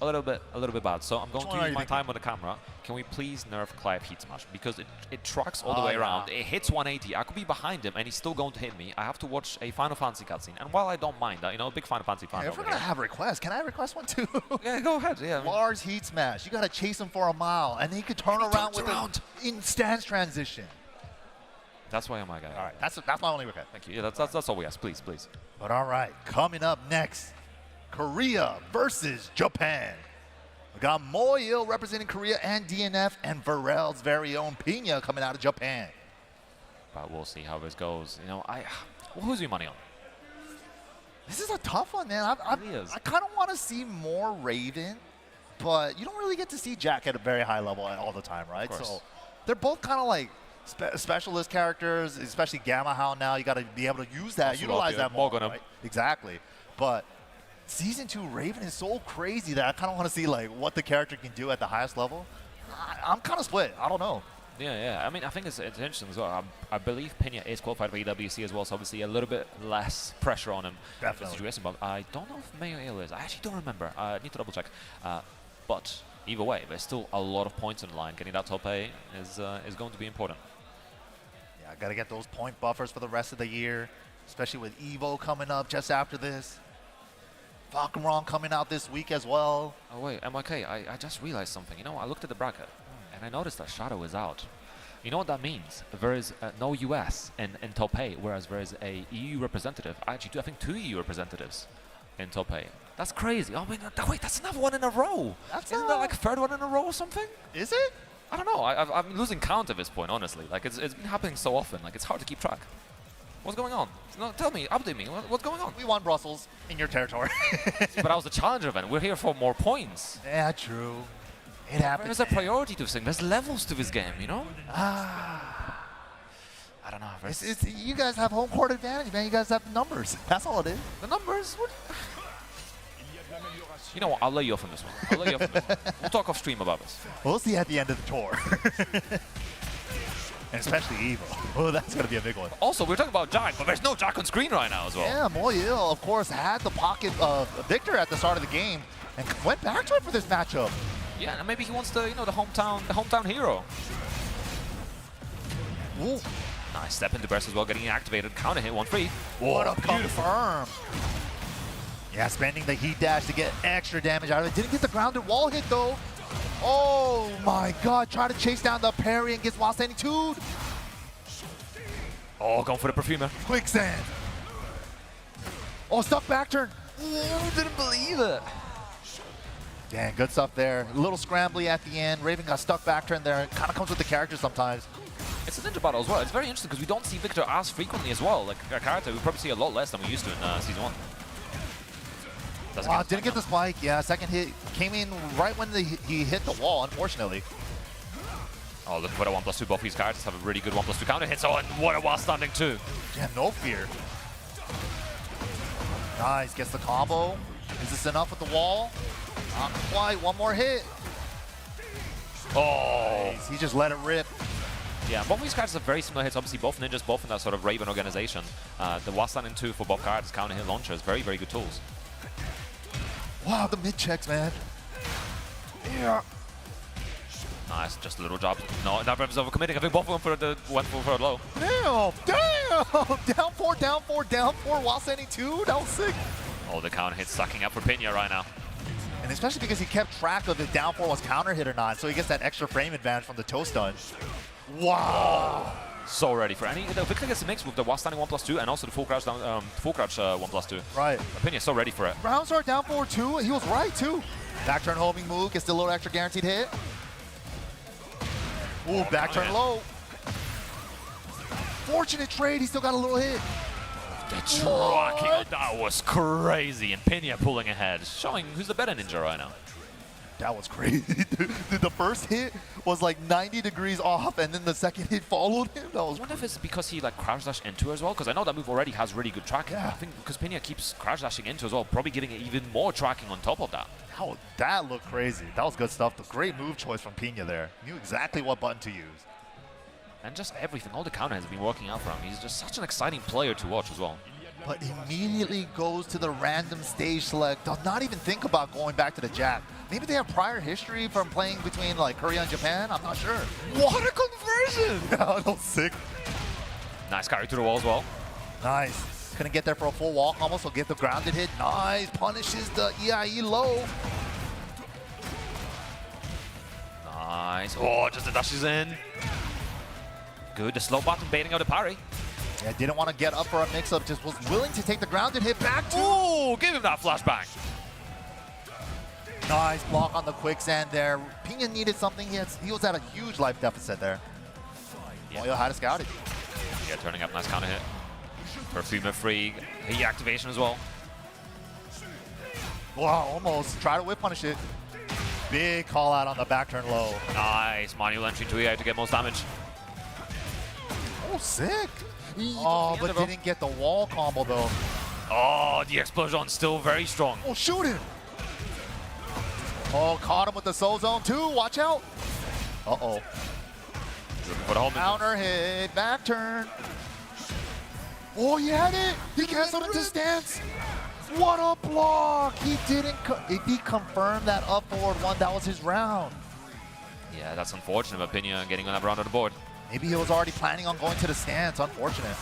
a little bit bad. So I'm going to use my time on the camera. Can we please nerf Clive heat smash? Because it tracks all the way around. It hits 180. I could be behind him and he's still going to hit me. I have to watch a Final Fantasy cutscene. And while I don't mind that, big Final Fantasy fan. Hey, if we're going to have requests, can I request one too? Yeah, go ahead. Yeah. Lars heat smash. You got to chase him for a mile and then he could turn around with an in stance transition. That's why I'm my guy. All right, that's my only request. Thank you. Yeah, that's all we ask. Please, please. But all right, coming up next, Korea versus Japan. We got Meo-il representing Korea and DNF, and Varel's very own Pinya coming out of Japan. But we'll see how this goes. Who's your money on? This is a tough one, man. I kind of want to see more Raven, but you don't really get to see Jack at a very high level all the time, right? So they're both kind of like specialist characters, especially Gamma Hound now. You got to be able to use that, utilize that more, right? Exactly. But Season 2 Raven is so crazy that I kind of want to see like what the character can do at the highest level. I'm kind of split. I don't know. Yeah. I mean, I think it's interesting as well. I believe Pinya is qualified for EWC as well, so obviously a little bit less pressure on him. Definitely. Situation, but I don't know if Meo-il is. I actually don't remember. I need to double check. But either way, there's still a lot of points in the line. Getting that top A is going to be important. Yeah, I got to get those point buffers for the rest of the year, especially with Evo coming up just after this. Hwoarang coming out this week as well. Oh wait, MYK, I just realized something. I looked at the bracket and I noticed that Shadow is out. You know what that means? There is no US in top A, whereas there is a EU representative. Actually, I think 2 EU representatives in top A. That's crazy. Oh, wait, that's another one in a row. Isn't that like a third one in a row or something? Is it? I don't know. I'm losing count at this point, honestly. Like it's been happening so often. Like it's hard to keep track. What's going on? No, tell me, update me. What's going on? We won Brussels in your territory. But I was the challenger event. We're here for more points. Yeah, true. It happens. There's a priority to this thing. There's levels to this game, I don't know. You guys have home court advantage, man. You guys have the numbers. That's all it is. The numbers? What? You know what? I'll lay you off on this one. We'll talk off stream about this. We'll see at the end of the tour. And especially Evo. Oh, that's going to be a big one. Also, we're talking about Jack, but there's no Jack on screen right now as well. Yeah, Meo-il, of course, had the pocket of Victor at the start of the game and went back to it for this matchup. Yeah, and maybe he wants the hometown hero. Ooh. Nice step into burst as well, getting activated. Counter hit, 1-3. What a confirm. Yeah, spending the heat dash to get extra damage out of it. Didn't get the grounded wall hit though. Oh my god, try to chase down the parry and gets while standing 2. Oh, going for the perfumer. Quicksand. Oh, stuck back turn. Didn't believe it. Dang, good stuff there. A little scrambly at the end. Raven got stuck back turn there. It kind of comes with the character sometimes. It's a ninja battle as well. It's very interesting because we don't see Victor as frequently as well. Like a character, we probably see a lot less than we used to in Season 1. Wow, didn't get the spike. Yeah, second hit came in right when he hit the wall, unfortunately. Oh, looking for the 1+2. Both these characters have a really good 1+2 counter hits. Oh, and what a while standing too. Yeah, no fear. Nice, gets the combo. Is this enough with the wall? Not quite, one more hit. Oh. Nice. He just let it rip. Yeah, both of these characters have very similar hits. Obviously, both ninjas, both in that sort of Raven organization. The while standing 2 for both characters, counter hit launchers, very, very good tools. Wow, the mid checks, man. Yeah. Nice, just a little job. No, that was overcommitting. I think both of them went for a low. Damn, damn. Down four, down four, down four while standing 2. That was sick. Oh, the counter hit sucking up for Pinya right now. And especially because he kept track of if down 4 was counter hit or not, so he gets that extra frame advantage from the toe stun. Wow. So ready for any. Victor gets a mix with the while standing 1+2 and also the full crouch down, 1+2. Right. Pinya so ready for it. Round start down 4-2. He was right too. Back turn homing move gets the little extra guaranteed hit. Ooh, back turn low. Fortunate trade. He still got a little hit. The tracking, that was crazy. And Pinya pulling ahead, showing who's the better ninja right now. That was crazy. The first hit was like 90 degrees off, and then the second hit followed him. That was. I wonder if it's because he like crouch dash into as well, because I know that move already has really good tracking. Yeah. I think because Pinya keeps crouch dashing into as well, probably giving it even more tracking on top of that. Oh, that looked crazy. That was good stuff. The great move choice from Pinya there. Knew exactly what button to use. And just everything, all the counter has been working out for him. He's just such an exciting player to watch as well. But immediately goes to the random stage select. Does not even think about going back to the jab. Maybe they have prior history from playing between like Korea and Japan. I'm not sure. What a conversion! That was sick. Nice carry to the wall as well. Nice. Couldn't get there for a full walk almost, so get the grounded hit. Nice. Punishes the EIE low. Nice. Oh, just the dashes in. Good. The slow button baiting out the parry. Yeah, didn't want to get up for a mix-up. Just was willing to take the grounded hit back to. Ooh, give him that flashbang. Nice block on the quicksand there. Pinya needed something. He was at a huge life deficit there. Yeah. Meo-il had to scout it. Yeah, turning up, nice counter hit. Perfumer free, heat activation as well. Wow, almost. Try to whip punish it. Big call out on the back turn low. Nice, manual entry to EI to get most damage. Oh, sick. Oh, but didn't get the wall combo though. Oh, the explosion still very strong. Oh, shoot him. Oh, caught him with the soul zone too. Watch out. Uh-oh. Looking for the home. Counter hit, back turn. Oh, he had it. He canceled into stance. What a block. He didn't, he confirmed that up forward one. That was his round. Yeah, that's unfortunate, but Pinya getting on that round on the board. Maybe he was already planning on going to the stance. Unfortunate.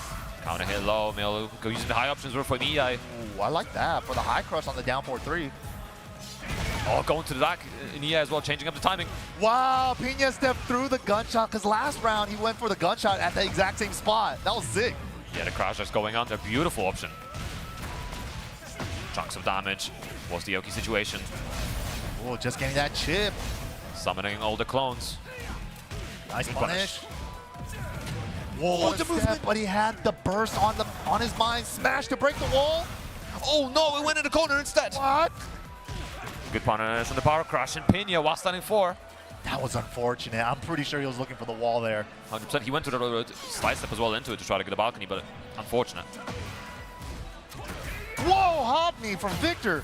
Counter hit low, Meo-il go using the high options for EI. Ooh, I like that for the high crush on the down 4-3. Oh, going to the back in EI as well, changing up the timing. Wow, Pinya stepped through the gunshot because last round he went for the gunshot at the exact same spot. That was sick. Yeah, the crash that's going on, they're beautiful option. Chunks of damage. What's the Yoki situation? Oh, just getting that chip. Summoning all the clones. Nice Good punish. Whoa, what a step, but he had the burst on his mind. Smash to break the wall. Oh no, it went in the corner instead. What? Good punish on the power crash, and Pinya while standing 4. That was unfortunate. I'm pretty sure he was looking for the wall there. 100%. He went to the slide step as well into it to try to get the balcony, but unfortunate. Whoa, hop me from Victor.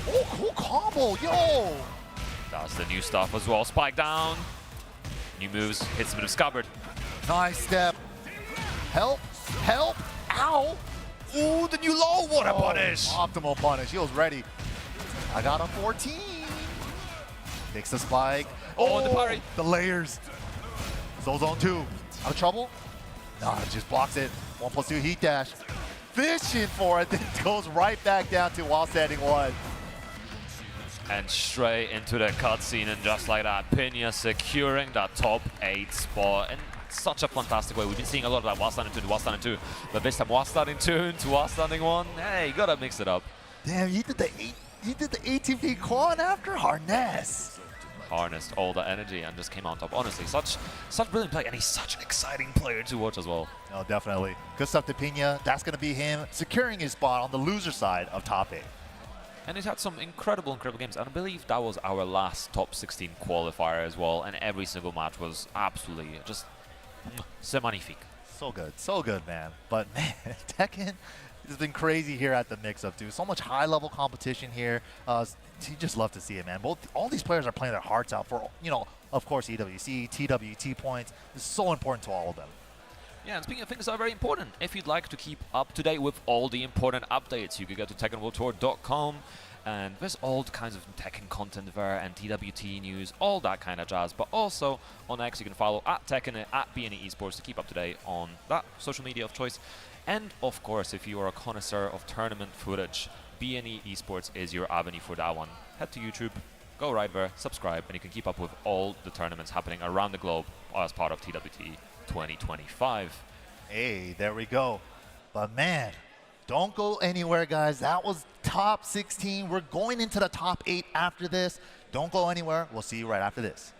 Oh, cool combo, yo. That's the new stuff as well. Spike down. New moves, hits a bit of scabbard. Nice step. Help, help, ow. Ooh, the new low, what a punish. Optimal punish, he was ready. I got a 14. Takes the spike. Oh, and the parry. The layers. Soul zone 2. Out of trouble? Nah, it just blocks it. 1+2 heat dash. Fishing for it, then goes right back down to while standing 1. And straight into the cutscene, and just like that, Pinya securing that top 8 spot in such a fantastic way. We've been seeing a lot of that while standing 2 to while standing 2, but this time while standing 2 to while standing 1. Hey, you gotta mix it up. Damn, he did the 18 feet con after harness. harnessed all the energy and just came on top. Honestly, such brilliant play, and he's such an exciting player to watch as well. No, definitely. Good stuff to Pinya. That's going to be him securing his spot on the loser side of top 8. And he's had some incredible games, and I believe that was our last top 16 qualifier as well, and every single match was absolutely just c'est magnifique. So good, man. But man, Tekken has been crazy here at the mix-up, dude. So much high-level competition here. You just love to see it, man. All these players are playing their hearts out for, of course, EWC, TWT points. It's so important to all of them. Yeah, and speaking of things that are very important, if you'd like to keep up to date with all the important updates, you can go to TekkenWorldTour.com, and there's all kinds of Tekken content there and TWT news, all that kind of jazz. But also on X, you can follow at Tekken and at BNE Esports to keep up to date on that social media of choice. And of course, if you are a connoisseur of tournament footage, BNE Esports is your avenue for that one. Head to YouTube, go right there, subscribe, and you can keep up with all the tournaments happening around the globe as part of TWT 2025. Hey, there we go. But man, don't go anywhere, guys. That was top 16. We're going into the top 8 after this. Don't go anywhere. We'll see you right after this.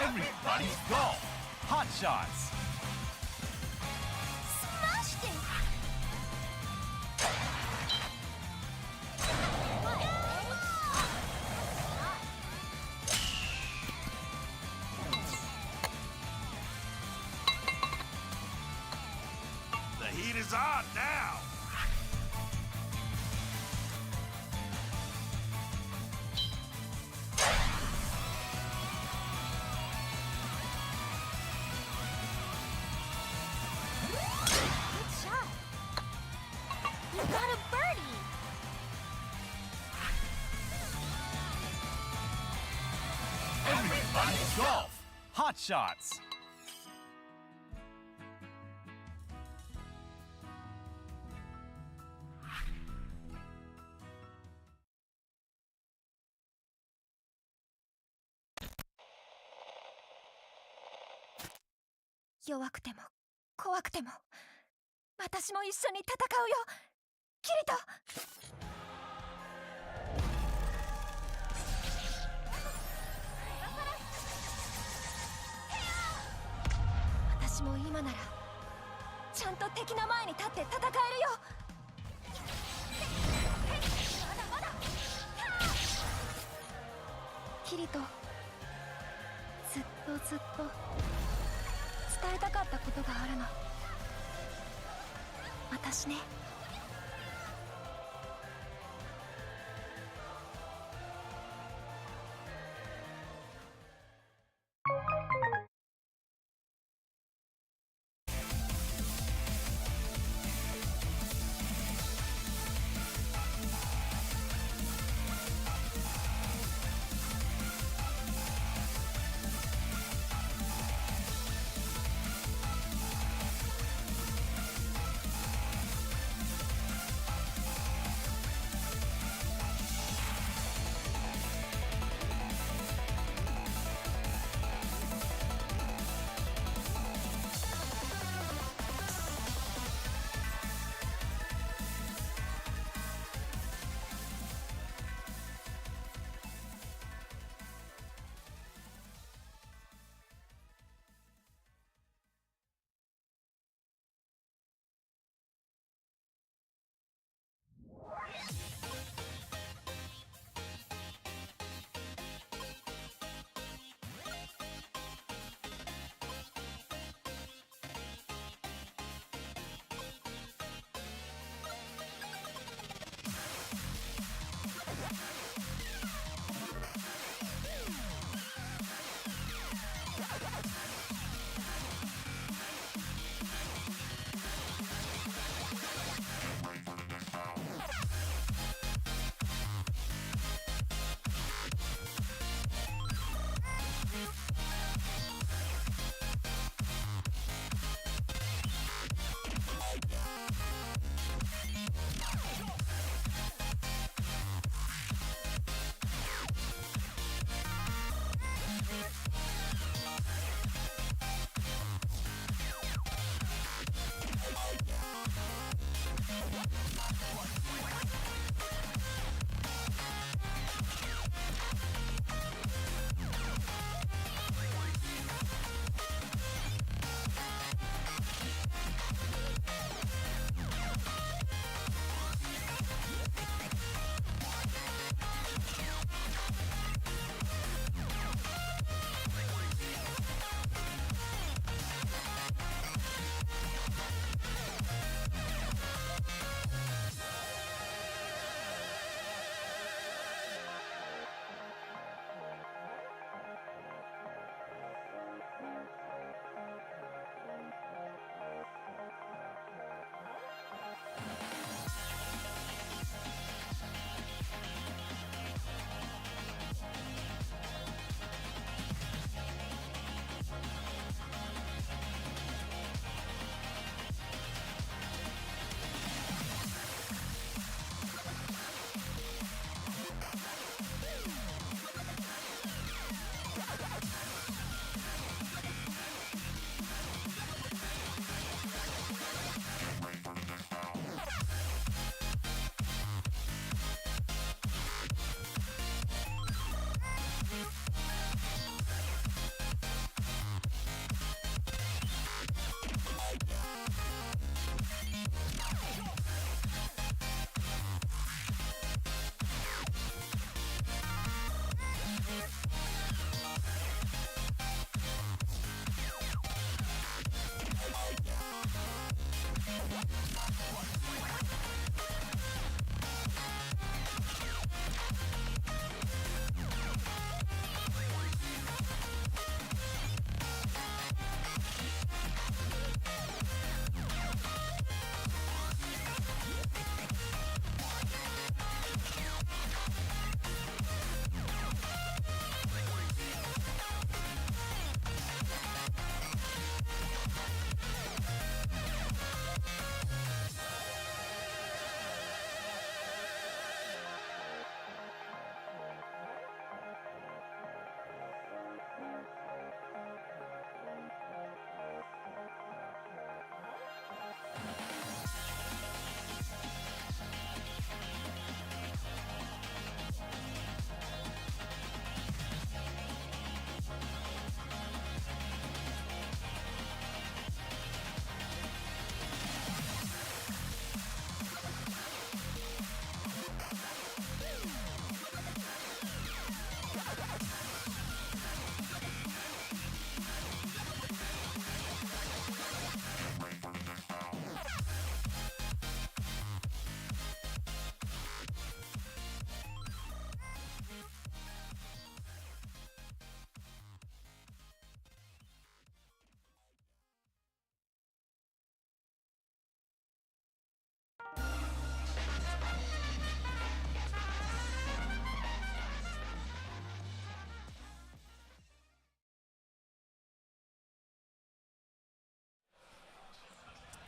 Everybody's golf. Hot shots. Smashed it! The heat is on now. Good shot. You got a birdie. Everybody's golf. Hot shots. "弱くても怖くても私も一緒に戦うよキリト!」私も今ならちゃんと敵の前に立って戦えるよ。まだまだ。キリト、ずっと伝えたかったことがあるの。私ね。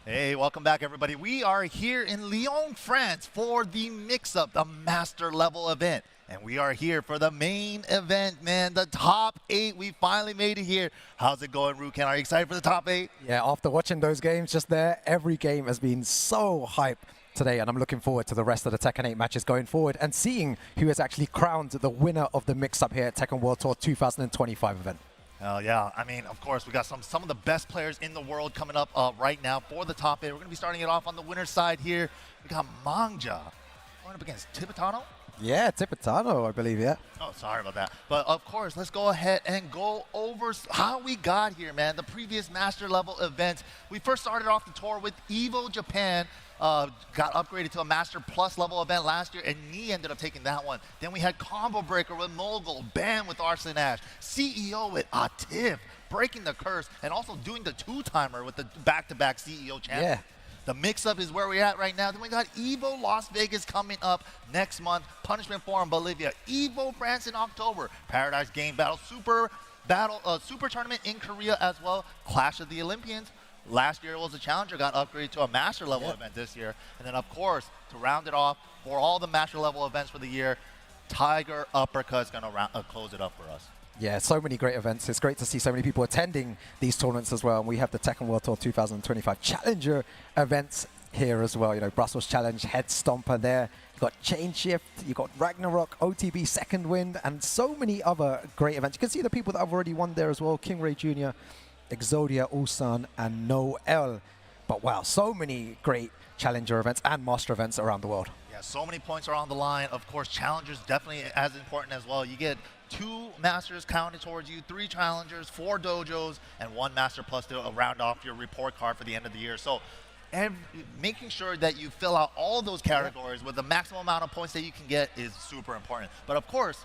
Hey, welcome back, everybody. We are here in Lyon, France for the MIXUP, the master level event. And we are here for the main event, man. The top 8, we finally made it here. How's it going, Ruken? Are you excited for the top 8? Yeah, after watching those games just there, every game has been so hype today, and I'm looking forward to the rest of the Tekken 8 matches going forward and seeing who has actually crowned the winner of the MIXUP here at Tekken World Tour 2025 event. Oh yeah, I mean, of course, we got some of the best players in the world coming up right now for the top 8. We're going to be starting it off on the winner's side here. We got Mangja going up against Tibetano. Yeah, Tibetano, I believe, yeah. Oh, sorry about that. But of course, let's go ahead and go over how we got here, man. The previous master level events. We first started off the tour with Evo Japan. Got upgraded to a Master Plus level event last year, and Ni ended up taking that one. Then we had Combo Breaker with Mogul, Bam with Arslan Ash, CEO with Atif, breaking the curse, and also doing the 2-timer with the back-to-back CEO champion. Yeah. The mix-up is where we're at right now. Then we got Evo Las Vegas coming up next month, Punishment Forum Bolivia, Evo France in October, Paradise Game Battle, Super Tournament in Korea as well, Clash of the Olympians. Last year it was a challenger, got upgraded to a master level event this year. And then of course, to round it off, for all the master level events for the year, Tiger Uppercut is gonna close it up for us. Yeah, so many great events. It's great to see so many people attending these tournaments as well. And we have the Tekken World Tour 2025 Challenger events here as well. You know, Brussels Challenge, Head Stomper there. You've got Chain Shift, you've got Ragnarok, OTB Second Wind, and so many other great events. You can see the people that have already won there as well. King Ray Jr., Exodia, Ulsan, and Noel. But wow, so many great Challenger events and Master events around the world. Yeah, so many points are on the line. Of course, Challengers definitely as important as well. You get 2 Masters counted towards you, 3 Challengers, 4 Dojos, and 1 Master Plus to round off your report card for the end of the year. So making sure that you fill out all those categories with the maximum amount of points that you can get is super important. But of course,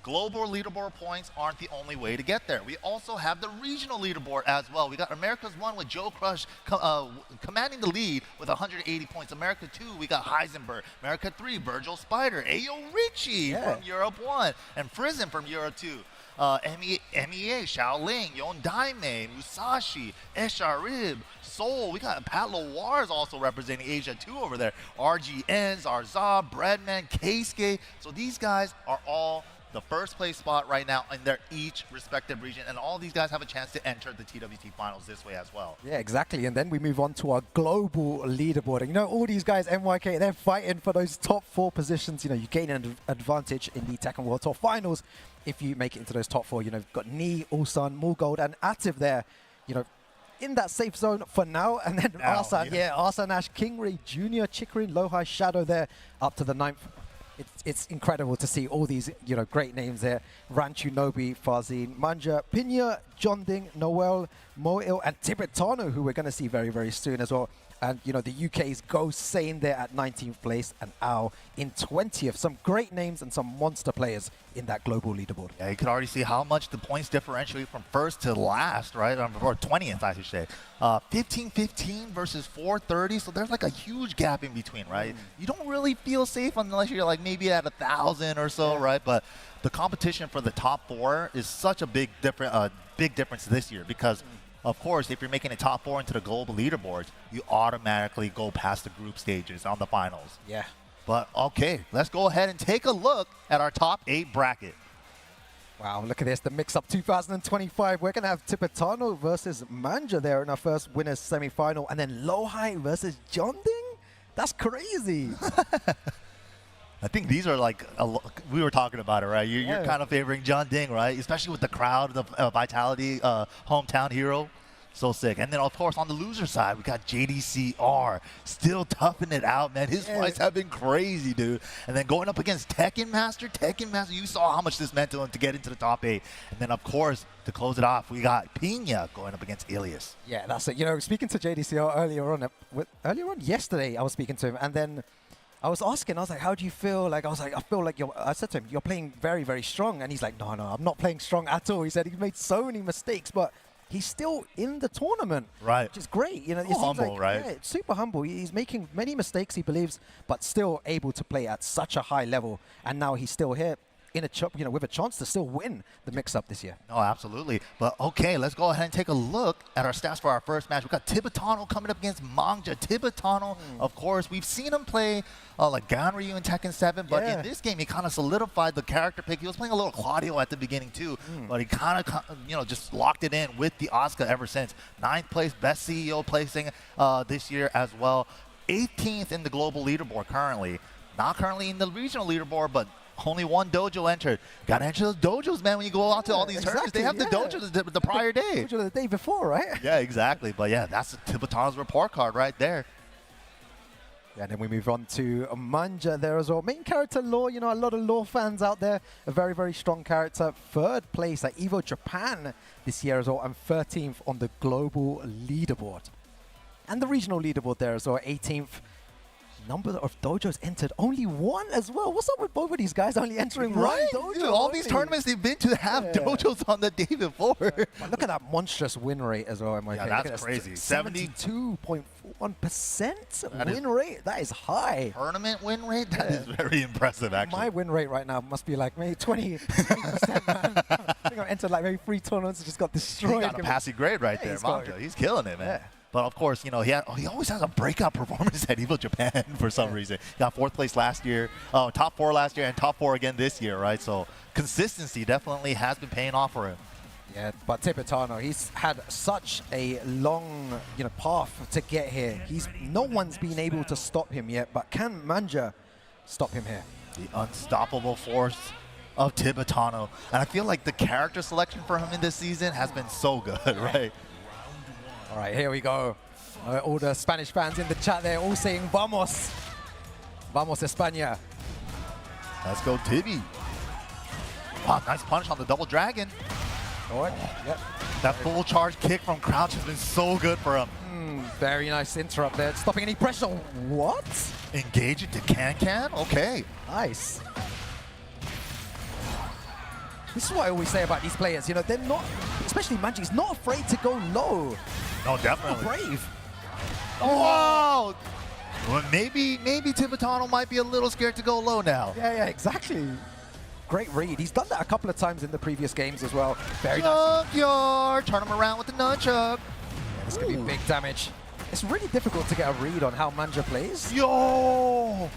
global leaderboard points aren't the only way to get there. We also have the regional leaderboard as well. We got America's 1 with Joe Crush commanding the lead with 180 points. America 2, we got Heisenberg. America 3, Virgil Spider. Ayo Richie from Europe 1. And Frizen from Europe 2. MEA, Shaoling, Jeondding, Musashi, Esharib, Seoul. We got Pat Loire is also representing Asia 2 over there. RGNs, Arzab, Breadman, Keisuke. So these guys are all the first place spot right now in their each respective region, and all these guys have a chance to enter the TWT finals this way as well. Yeah, exactly. And then we move on to our global leaderboard. And you know, all these guys, NYK, they're fighting for those top 4 positions. You know, you gain an advantage in the Tekken World Tour finals if you make it into those top 4. You know, you've got Ni, Ulsan, Mulgold, and Atif there. You know, in that safe zone for now. And then Arslan, Arslan Ash, King Ray Jr., Chikrin, Lowhigh, Shadow there up to the 9th. It's incredible to see all these, you know, great names there. Ranchu, Nobi, Farzin, Mangja, Pinya, Jeondding, Noel, Meo-il, and Tibetano, who we're going to see very, very soon as well. And, you know, the UK's Go Sane there at 19th place and Ao in 20th. Some great names and some monster players in that global leaderboard. Yeah, you can already see how much the points differentiate from first to last, right? Or 20th, I should say. 15-15 versus 430, so there's like a huge gap in between, right? You don't really feel safe unless you're like maybe at 1,000 or so, right? But the competition for the top 4 is such a big difference this year because of course, if you're making a top 4 into the global leaderboards, you automatically go past the group stages on the finals. Yeah. But okay, let's go ahead and take a look at our top 8 bracket. Wow, look at this, the mix-up 2025. We're going to have Tibetano versus Mangja there in our first winners semi-final, and then Lowhigh versus Jeondding? That's crazy. I think these are like, we were talking about it, right? You're kind of favoring Jeondding, right? Especially with the crowd, the Vitality hometown hero. So sick. And then, of course, on the loser side, we got JDCR still toughing it out, man. His fights have been crazy, dude. And then going up against Tekken Master, you saw how much this meant to him to get into the top 8. And then, of course, to close it off, we got Pinya going up against Ilias. Yeah, that's it. You know, speaking to JDCR earlier on yesterday, I was speaking to him, and then I was asking, I was like, how do you feel? Like, I was like, I feel like I said to him, you're playing very, very strong. And he's like, no, I'm not playing strong at all. He said he made so many mistakes, but he's still in the tournament. Right. Which is great. You know, it seems humble, like, right? Yeah, it's super humble. He's making many mistakes, he believes, but still able to play at such a high level. And now he's still here in a with a chance to still win the mix-up this year. No, absolutely. But okay, let's go ahead and take a look at our stats for our first match. We got Tibetano coming up against Mangja. Tibetano, of course, we've seen him play like Ganryu in Tekken 7, but in this game, he kind of solidified the character pick. He was playing a little Claudio at the beginning too, but he kind of, just locked it in with the Asuka ever since. 9th place, best CEO placing this year as well. 18th in the global leaderboard currently. Not currently in the regional leaderboard, but only one dojo entered. Got to enter those dojos, man, when you go out to all these tournaments. They have the dojos the prior day. Dojo the day before, right? Yeah, exactly. But yeah, that's Tibetano's report card right there. Yeah, and then we move on to Mangja there as well. Main character Law, you know, a lot of Law fans out there. A very, very strong character. 3rd place at EVO Japan this year as well, and 13th on the global leaderboard. And the regional leaderboard there as well, 18th. Number of dojos entered, only 1 as well. What's up with both of these guys only entering one dojo? Dude, all these tournaments they've been to have dojos on the day before. But look at that monstrous win rate as well. Yeah, that's crazy. 72.1% win rate. That is high. Tournament win rate? That is very impressive, actually. My win rate right now must be like maybe 20%, man. I think I've entered like maybe 3 tournaments and just got destroyed. He got a passing grade right there, Mangja. He's killing it, man. Yeah. But of course, you know, he always has a breakout performance at EVO Japan for some reason. He got 4th place last year, top 4 last year, and top 4 again this year, right? So consistency definitely has been paying off for him. Yeah, but Tibetano, he's had such a long, path to get here. No one's been able to stop him yet, but can Mangja stop him here? The unstoppable force of Tibetano. And I feel like the character selection for him in this season has been so good, right? All right, here we go. All the Spanish fans in the chat there all saying, vamos. Vamos, España. Let's go, Tibi. Wow, nice punish on the double dragon. All right, yep. That full charge kick from Crouch has been so good for him. Very nice interrupt there. Stopping any pressure. What? Engage it to Can. Okay. Nice. This is what I always say about these players. You know, they're not, especially Mangja, he's not afraid to go low. No, definitely. Brave. Whoa! Well, maybe Tibetano might be a little scared to go low now. Yeah, exactly. Great read. He's done that a couple of times in the previous games as well. Very nice. Junkyard! Turn him around with the nunchuck. Yeah, this could be big damage. It's really difficult to get a read on how Mangja plays. Yo!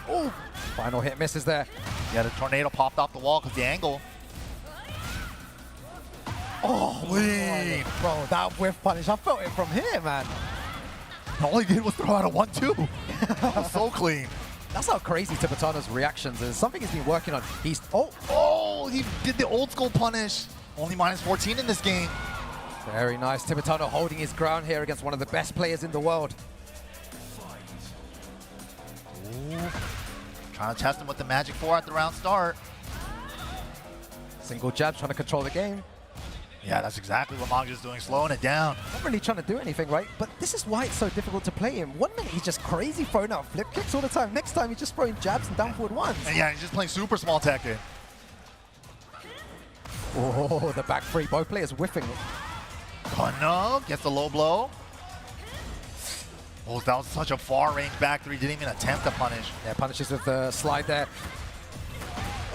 Oh! Final hit misses there. Yeah, the tornado popped off the wall because the angle. Oh, clean. Bro, that whiff punish, I felt it from here, man. All he did was throw out a 1-2. So clean. That's how crazy Tibetano's reactions is. Something he's been working on. He's, Oh, he did the old school punish. Only -14 in this game. Very nice. Tibetano holding his ground here against one of the best players in the world. Ooh. Trying to test him with the Magic 4 at the round start. Single jab, trying to control the game. Yeah, that's exactly what Mangja's doing, slowing it down. Not really trying to do anything, right? But this is why it's so difficult to play him. 1 minute he's just crazy throwing out flip kicks all the time. Next time he's just throwing jabs and down forward ones. And yeah, he's just playing super small Tekken. Oh, the back three. Both players whiffing. Dragunov gets the low blow. Oh, that was such a far-range back three. Didn't even attempt to punish. Yeah, punishes with the slide there.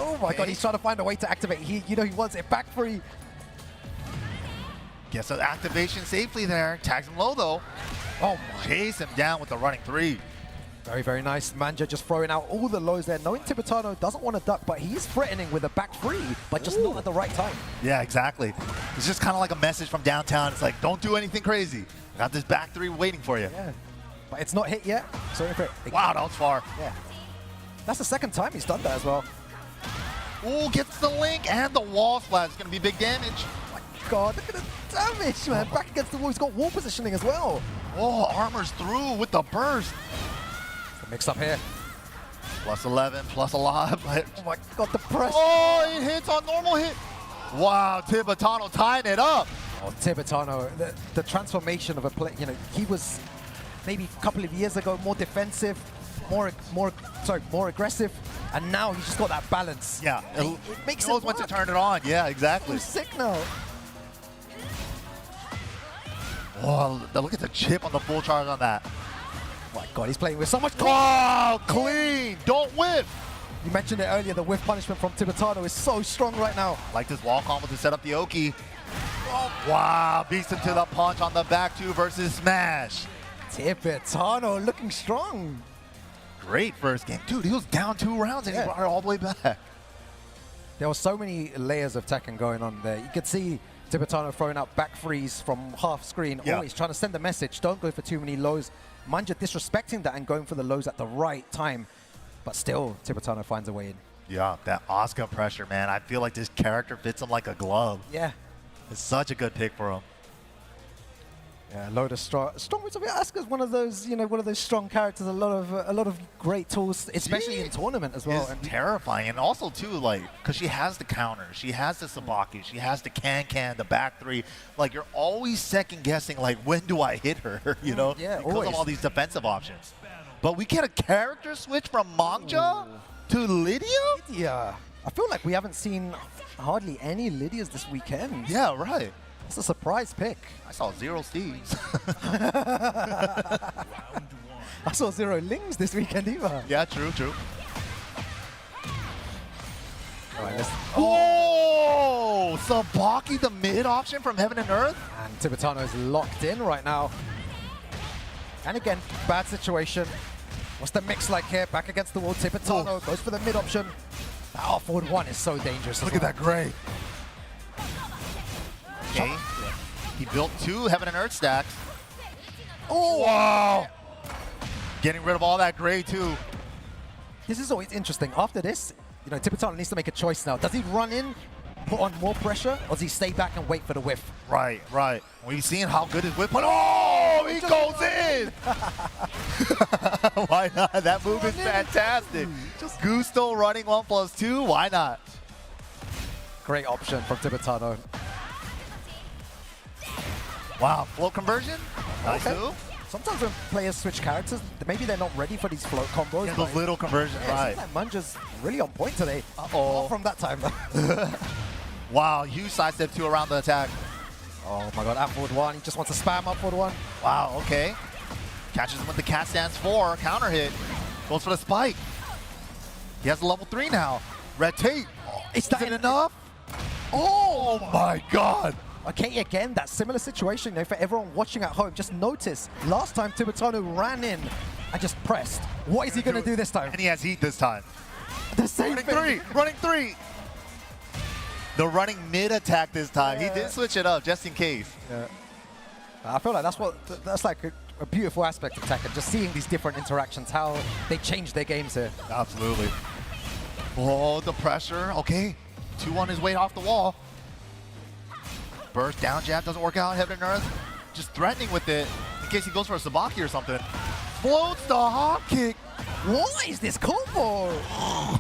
Oh my god, he's trying to find a way to activate. He wants it back three. Gets the activation safely there. Tags him low though. Oh my. Chase him down with the running three. Very, very nice. Mangja just throwing out all the lows there. Knowing Tibetano doesn't want to duck, but he's threatening with a back three, but just not at the right time. Yeah, exactly. It's just kind of like a message from downtown. It's like, don't do anything crazy. I got this back three waiting for you. Yeah. But it's not hit yet. So if it Wow, that was far. Yeah. That's the second time he's done that as well. Ooh, gets the link and the wall splash. It's going to be big damage. God, look at the damage, man. Back against the wall. He's got wall positioning as well. Oh, armor's through with the burst. The mix up here. Plus 11, plus a lot. But Oh my god, the press. oh, it hits on normal hit. Wow, Tibetano tying it up. Oh, Tibetano, the transformation of a play. You know, he was maybe a couple of years ago more defensive, more aggressive, and now he's just got that balance. Yeah, it makes knows it when to work. turn it on. Yeah, exactly. He's sick now. Oh, look at the chip on the full charge on that. Oh my god, he's playing with so much. Oh, clean. Don't whiff. You mentioned it earlier, the whiff punishment from Tibetano is so strong right now. Like this wall combo to set up the Oki. Oh, wow, beats him to the punch on the back two versus smash. Tibetano looking strong. Great first game. Dude, he was down 2 rounds and he brought it all the way back. There were so many layers of Tekken going on there. You could see Tibetano throwing out back threes from half screen. Yeah. Always trying to send a message. Don't go for too many lows. Mangja disrespecting that and going for the lows at the right time. But still, Tibetano finds a way in. Yeah, that Asuka pressure, man. I feel like this character fits him like a glove. Yeah. It's such a good pick for him. Yeah, a load of strong. Asuka's one of those, one of those strong characters. A lot of great tools, especially in tournament as well. It's terrifying, and also too, like, because she has the counter, she has the sabaki, she has the can, the back three. Like, you're always second guessing, like, when do I hit her? You know, yeah, because always. of all these defensive options. But we get a character switch from Mangja to Lydia. Yeah, I feel like we haven't seen hardly any Lydias this weekend. Yeah, right. It's a surprise pick. I saw 0 Steves. I saw 0 Lings this weekend either. Yeah, true. All right, let's. Oh, sabaki, the mid option from Heaven and Earth. And Tibetano is locked in right now. And again, bad situation. What's the mix like here? Back against the wall, Tibetano goes for the mid option. That off forward one is so dangerous. Look at that gray. Okay, he built 2 Heaven and Earth stacks. Oh, Wow. Getting rid of all that gray too. this is always interesting. After this, Tibetano needs to make a choice now. Does he run in, put on more pressure, or does he stay back and wait for the whiff? Right. We've seen how good his whip. Oh, he goes in. Why not? That move is fantastic. Just Gusto running 1+2. Why not? Great option from Tibetano. Wow, float conversion. Nice Okay. move. Sometimes when players switch characters, maybe they're not ready for these float combos. Yeah, but those little conversions, yeah, right. it seems like Manja's really on point today. Uh-oh. Apart from that time. Wow, huge sidestep 2 around the attack. Oh my god, up forward one. He just wants to spam up forward one. Wow, okay. Catches him with the cat stance 4, counter hit. Goes for the spike. He has a level 3 now. Red tape. Is Is it enough? Oh my god. Okay, again, that similar situation, for everyone watching at home, just notice, last time Tibetano ran in and just pressed. What is he going to do this time? And he has heat this time. The same Running three. The running mid attack this time. He did switch it up just in case. Yeah. I feel like that's like a beautiful aspect of Tekken, just seeing these different interactions, how they change their games here. Absolutely. Oh, the pressure. Okay. 2 on his way off the wall. Burst down jab doesn't work out. Heaven and Earth just threatening with it in case he goes for a sabaki or something. Floats the hop kick. What is this combo?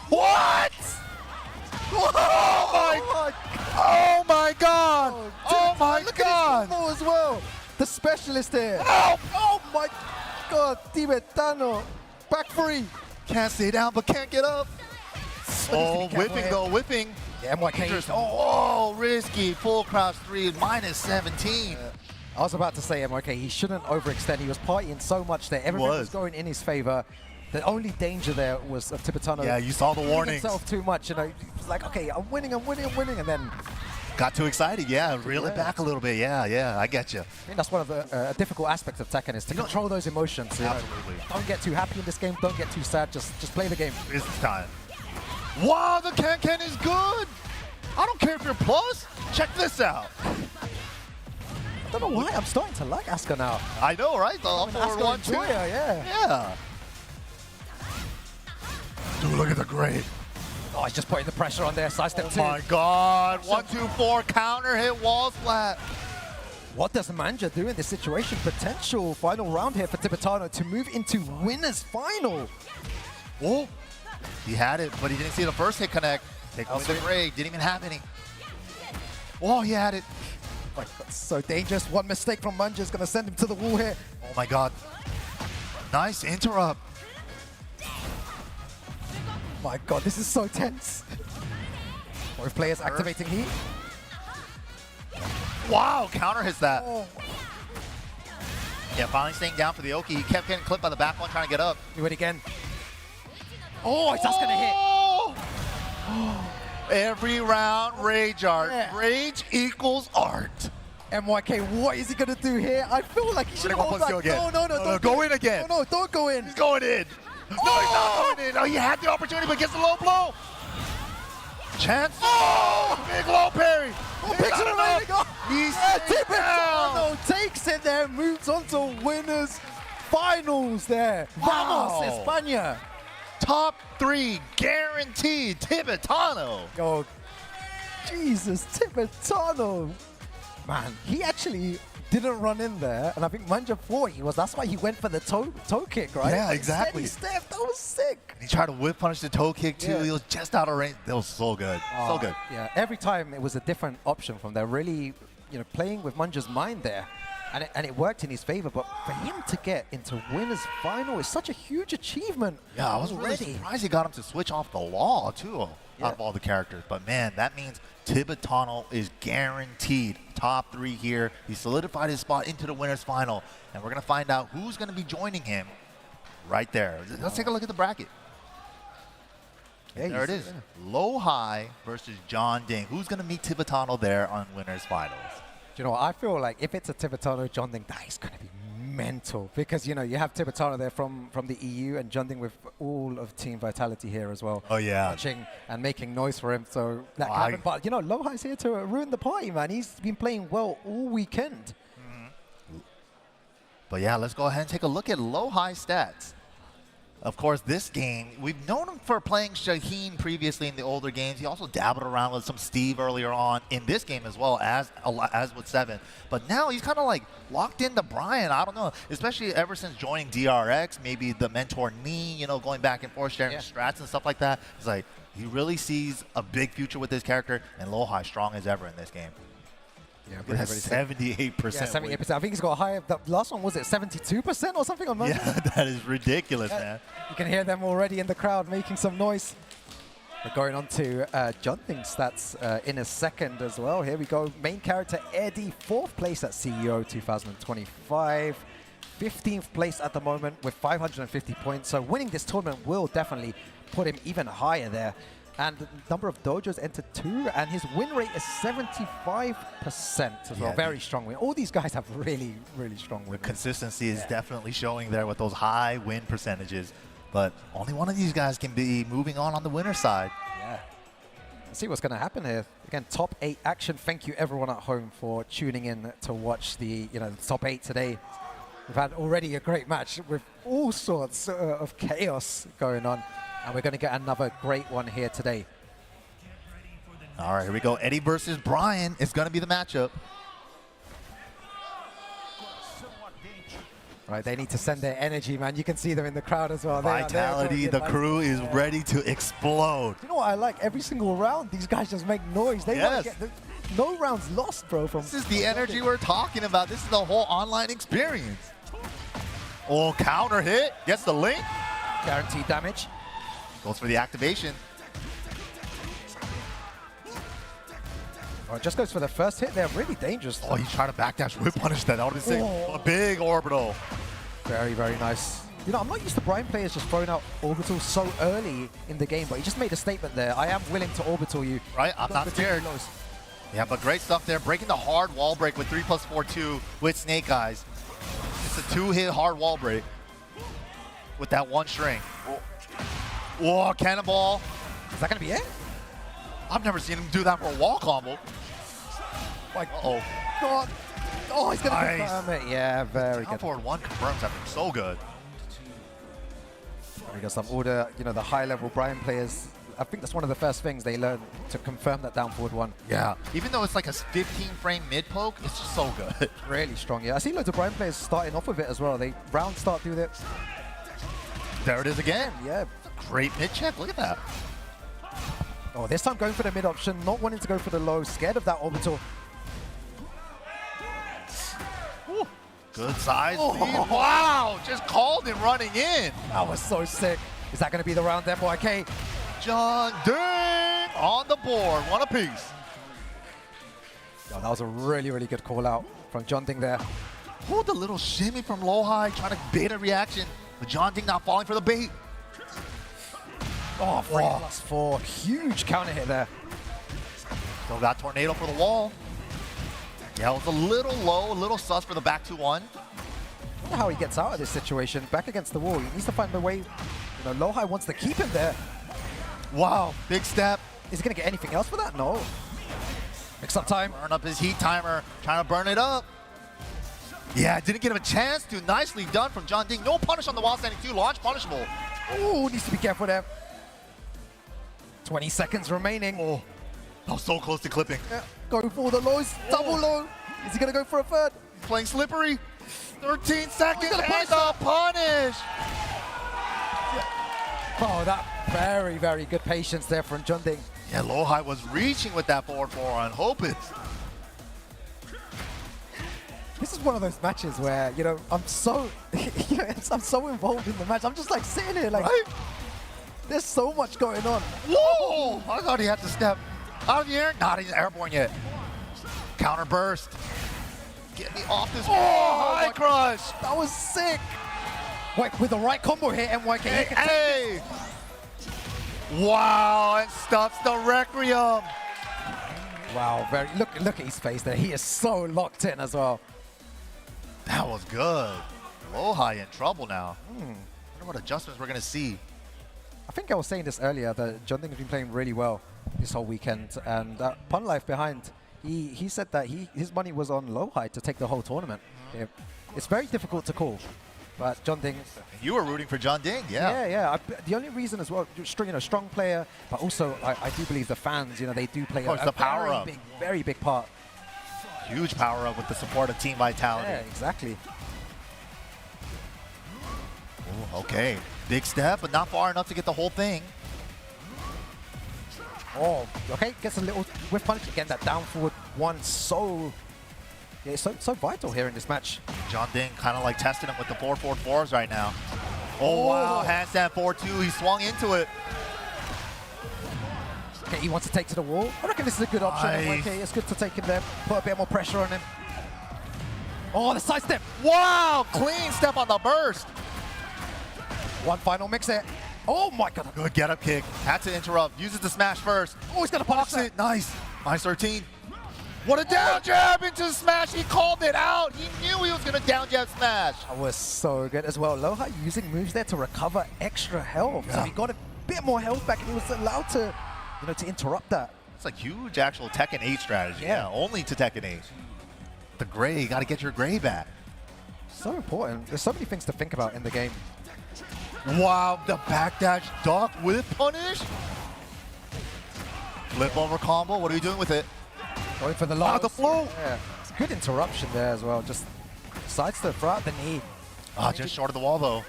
What? Oh my god! my Look God. at his combo as well. The specialist here. Oh! Oh my God, Tibetano. Back free. Can't stay down, but can't get up. Oh, whipping though, whipping. Yeah, MYK. Oh, risky. Full crouch 3, minus 17. I was about to say, MYK, he shouldn't overextend. He was partying so much there. Everything was going in his favor. The only danger there was of Tibetano. Yeah, you saw the warnings. Himself too much, you know. He was like, okay, I'm winning, and then got too excited. Yeah, reel it back a little bit. Yeah, I get you. I think that's one of the difficult aspects of Tekken is to control those emotions. You Absolutely. know, don't get too happy in this game. Don't get too sad. Just play the game. It's time. Wow, the can is good. I don't care if you're plus. Check this out. I don't know why I'm starting to like Asuka now. I know, right? The up forward 1-2. Yeah. Yeah. Dude, look at the grade. Oh, he's just putting the pressure on there. Sidestep Oh two. my God. 1-2-4 counter hit wall flat. What does Mangja do in this situation? Potential final round here for Tibetano to move into winner's final. Oh, he had it, but he didn't see the first hit connect. Take away the grade. Didn't even have any. Oh, he had it. Oh my God, so dangerous. One mistake from Mangja is going to send him to the wall here. Oh my God. Nice interrupt. My God, this is so tense. Both players activating heat. Wow, counter hits that. Oh. Yeah, finally staying down for the Oki. He kept getting clipped by the back one trying to get up. Do it again. Oh, it's just going to hit. Every round, rage art. Yeah. Rage equals art. MYK, what is he going to do here? I feel like he should have Go hold back. again. No, Go do in it. again. No, don't go in. He's going in. No, he's not going in. Oh, he had the opportunity, but gets the low blow. Chance. Oh, big low parry. Oh, picks it around. He's Tibetano takes it there, moves on to winners finals there. Wow. Vamos, España. Top 3 guaranteed. Tibetano. Oh, Jesus, Tibetano. Man, he actually didn't run in there, and I think Mangja thought he was. That's why he went for the toe kick, right? Yeah, exactly. Steady step, that was sick. He tried to whip punish the toe kick too. Yeah. He was just out of range. That was so good. So good. Yeah, every time it was a different option from there. Really, playing with Manja's mind there. And it worked in his favor, but for him to get into winner's final is such a huge achievement. Yeah, I was really surprised he got him to switch off the law too, out of all the characters. But man, that means Tibetano is guaranteed top 3 here. He solidified his spot into the winner's final, and we're gonna find out who's gonna be joining him right there. Let's take a look at the bracket. Yeah, There it is. Yeah. Lowhigh versus Jeondding. Who's gonna meet Tibetano there on winner's finals? Do you know what? I feel like if it's a Tibetano Jeondding, that is going to be mental because you have Tibetano there from the EU and Jeondding with all of Team Vitality here as well. Oh yeah, watching and making noise for him. So that can happen. But Lowhigh's here to ruin the party, man. He's been playing well all weekend. But yeah, let's go ahead and take a look at Lowhigh stats. Of course, this game, we've known him for playing Shaheen previously in the older games. He also dabbled around with some Steve earlier on in this game as well as with 7. But now he's kind of like locked into Bryan. I don't know, especially ever since joining DRX, maybe the mentor knee, going back and forth, sharing strats and stuff like that. It's like he really sees a big future with this character, and Lowhigh strong as ever in this game. Yeah, it has 78%. Yeah, 78%. I think he's got a higher. The last one was it 72% or something on Mangja? Yeah, that is ridiculous, man. You can hear them already in the crowd making some noise. We're going on to Jeondding stats in a second as well. Here we go. Main character Eddy, 4th place at CEO 2025. 15th place at the moment with 550 points. So winning this tournament will definitely put him even higher there. And the number of dojos entered 2, and his win rate is 75% as well. Very strong win. All these guys have really, really strong win. The consistency is definitely showing there with those high win percentages. But only one of these guys can be moving on the winner's side. Yeah. Let's see what's going to happen here. Again, top 8 action. Thank you everyone at home for tuning in to watch the the top 8 today. We've had already a great match with all sorts of chaos going on. And we're going to get another great one here today. All right, here we go. Eddy versus Bryan is going to be the matchup. Right, they need to send their energy, man. You can see them in the crowd as well. Vitality, the crew is ready to explode. You know what I like? Every single round, these guys just make noise. They want to get no rounds lost, bro. From This is the energy we're talking about. This is the whole online experience. Oh, counter hit. Gets the link. guaranteed damage. Goes for the activation. Oh, it just goes for the first hit there. Really dangerous. Oh, he's trying to backdash whip punish that. That would have been sick. Oh. A big orbital. Very, very nice. You know, I'm not used to Bryan players just throwing out orbitals so early in the game, but he just made a statement there. I am willing to orbital you. Right? I'm not scared. Close. Yeah, but great stuff there. Breaking the hard wall break with 3+4-2 with Snake Eyes. It's a 2-hit hard wall break with that one string. Whoa, cannonball. Is that going to be it? I've never seen him do that for a wall combo. Like, Uh-oh. God. Oh, he's going to Nice. confirm it. Yeah, very Down good. forward one confirms that. So good. We got some order, you know, the high-level Bryan players. I think that's one of the first things they learn to confirm that down forward one. Yeah. Even though it's like a 15-frame mid-poke, it's just so good. Really strong, yeah. I see loads of Bryan players starting off with it as well. They round start through it. There it is again. Yeah. Great mid-check. Look at that. Oh, this time going for the mid option, not wanting to go for the low, scared of that orbital. Ooh. Good size. Oh. Lead. Wow. Just called him running in. That was so sick. Is that going to be the round there for IK? Jeondding on the board. One apiece. Oh, that was a really, really good call out from Jeondding there. Pulled a little shimmy from Lowhigh, trying to bait a reaction. But Jeondding not falling for the bait. Oh, 3+4. Huge counter hit there. Still got tornado for the wall. Yeah, it was a little low, a little sus for the back 2-1. I wonder how he gets out of this situation. Back against the wall. He needs to find a way. You know, Lowhigh wants to keep him there. Wow, big step. Is he going to get anything else for that? No. Mix-up time. Burn up his heat timer, trying to burn it up. Yeah, didn't give him a chance to. Nicely done from Jeondding. No punish on the wall standing 2. Launch punishable. Ooh, needs to be careful there. 20 seconds remaining. Oh, that was so close to clipping. Yeah, go for the lows. Double low. Is he going to go for a third? Playing slippery. 13 seconds gonna and punish the punish. Oh, that very, very good patience there from Jeondding. Yeah, Lowhigh was reaching with that forward forehand. Hope it. This is one of those matches where, you know, I'm so, you know, I'm so involved in the match. I'm just like sitting here like, Right? there's so much going on. Whoa! I thought he had to step out of the air. Not even airborne yet. Counter burst. Get me off this. Oh, high crush. That was sick. Wait, with the right combo here, MYK. Hey! Wow, and stuffs the Requiem. Wow, very. Look at his face there. He is so locked in as well. That was good. Lowhigh in trouble now. Wonder what adjustments we're gonna see. I think I was saying this earlier that Jeondding has been playing really well this whole weekend, and Pun Life behind. He said that his money was on Lowhigh to take the whole tournament. Yeah. It's very difficult to call, but Jeondding. You were rooting for Jeondding, yeah. Yeah. The only reason as well, strong player, but also I do believe the fans, you know, they do play course, the power very up. very big part. Huge power up with the support of Team Vitality. Yeah, exactly. Ooh, okay, big step, but not far enough to get the whole thing. Oh, okay, gets a little whiff punch again. That down forward one, so so vital here in this match. Jeondding kind of like testing him with the 4-4-4s right now. Oh wow, handstand 4-2. He swung into it. Okay, he wants to take to the wall. I reckon this is a good option. Nice. Okay, it's good to take him there, put a bit more pressure on him. Oh, the side step. Wow, clean step on the burst. One final mix it. Oh my god. Good get up kick. Had to interrupt. Uses the smash first. Oh, he's gonna box Box it. Nice. Minus 13. What a down jab into the smash. He called it out. He knew he was going to down jab smash. That was so good as well. Lowhigh using moves there to recover extra health. So he got a bit more health back and he was allowed to, you know, to interrupt that. It's like huge actual Tekken 8 strategy. Yeah, only to Tekken 8. The gray, you got to get your gray back. So important. There's so many things to think about in the game. Wow, the backdash duck with punish. Flip over combo. What are you doing with it? Going for the lows. the flow. Yeah. It's good interruption there as well. Just sidestep throughout the knee. Ah, just short of the wall though.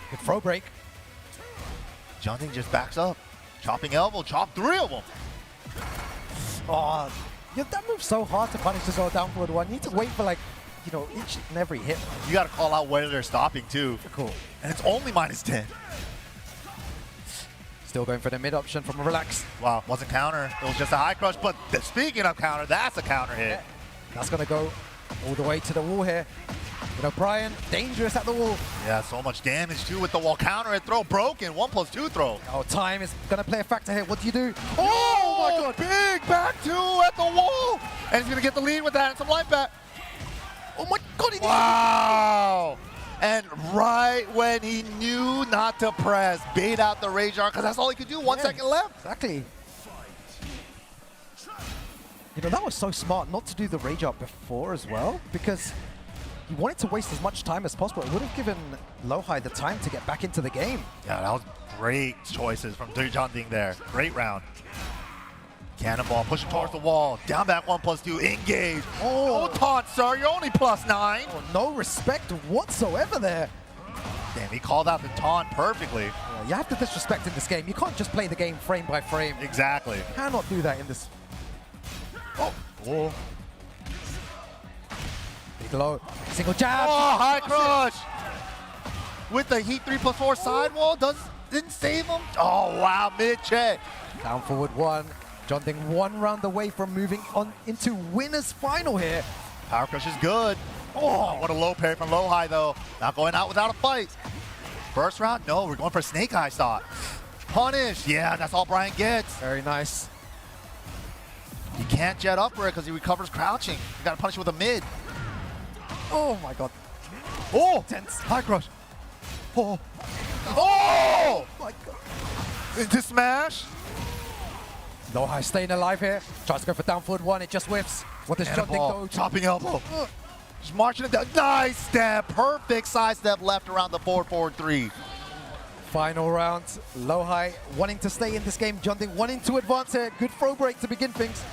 Good throw break. Jeondding just backs up. Chopping elbow, chop 3 of them. Oh, Yeah, that move's so hard to punish as well, down forward one. You need to wait for like, you know, each and every hit. You got to call out where they're stopping too. Cool. And it's only -10. Still going for the mid option from a relax. Wow, wasn't counter. It was just a high crush. But speaking of counter, that's a counter hit. That's going to go all the way to the wall here. You know, Bryan, dangerous at the wall. Yeah, so much damage too with the wall counter and throw broken. 1+2 throw. Oh, time is going to play a factor here. What do you do? Oh my god, big back two at the wall. And he's going to get the lead with that and some life back. Oh my god, he Wow. And right when he knew not to press, bait out the rage art, because that's all he could do. 1 second left. Exactly. You know, that was so smart not to do the rage art before as well, because he wanted to waste as much time as possible. It would have given Lowhigh the time to get back into the game. Yeah, that was great choices from Jeondding there. Great round. Cannonball, pushing towards the wall. Down back 1+2, engage. Oh, taunt, sir. You're only +9. Oh, no respect whatsoever there. Damn, he called out the taunt perfectly. Yeah, you have to disrespect in this game. You can't just play the game frame by frame. Exactly. You cannot do that in this. Oh. Big low. Single jab. Oh, high crush. With the heat 3+4 sidewall, didn't save him. Oh, wow, mid-check. Down forward one. Jeondding 1 round away from moving on into winner's final here. Power crush is good. Oh, what a low parry from Lowhigh, though. Not going out without a fight. First round? No, we're going for snake eye stop. Punish. Yeah, that's all Bryan gets. Very nice. You can't jet upward because he recovers crouching. You got to punish with a mid. Oh my god. Oh, Tense. high crush. Oh. Oh! My god. Into smash. Lowhigh staying alive here. Tries to go for down forward one. It just whiffs. What does Jeondding Cannonball, do? chopping elbow. Just marching it down. Nice step. Perfect side step left around the 4-4-3. Final round. Lowhigh wanting to stay in this game. Jeondding wanting to advance here. Good throw break to begin things.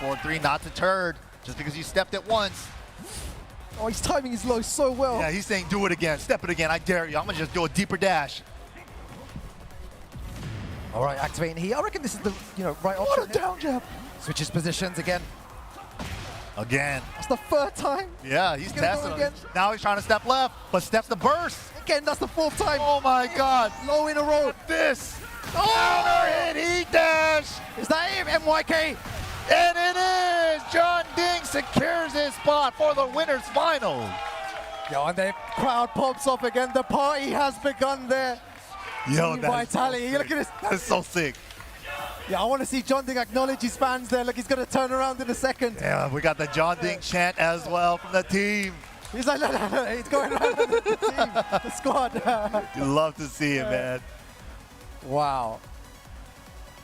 4-4-3, not deterred. Just because you stepped it once. Oh, he's timing his low so well. Yeah, he's saying do it again. Step it again. I dare you. I'm going to just do a deeper dash. All right, activating here. I reckon this is the right option. What a down jab. Switches positions again. Again. That's the third time. Yeah, he's gonna go testing again. Now he's trying to step left, but steps the burst. Again, that's the 4th time. Oh my god. Low in a row. This. Counter hit, heat dash. Is that it, MYK? And it is. Jeondding secures his spot for the winner's final. Yo, and the crowd pops up again. The party has begun there. Yo, Team that is so Vitality. sick. Look at this. That is so sick. Yeah, I want to see Jeondding acknowledge his fans there. Look, he's going to turn around in a second. Yeah, we got the Jeondding chant as well from the team. He's like, no, he's going around the team, the squad. You love to see it, man. Wow.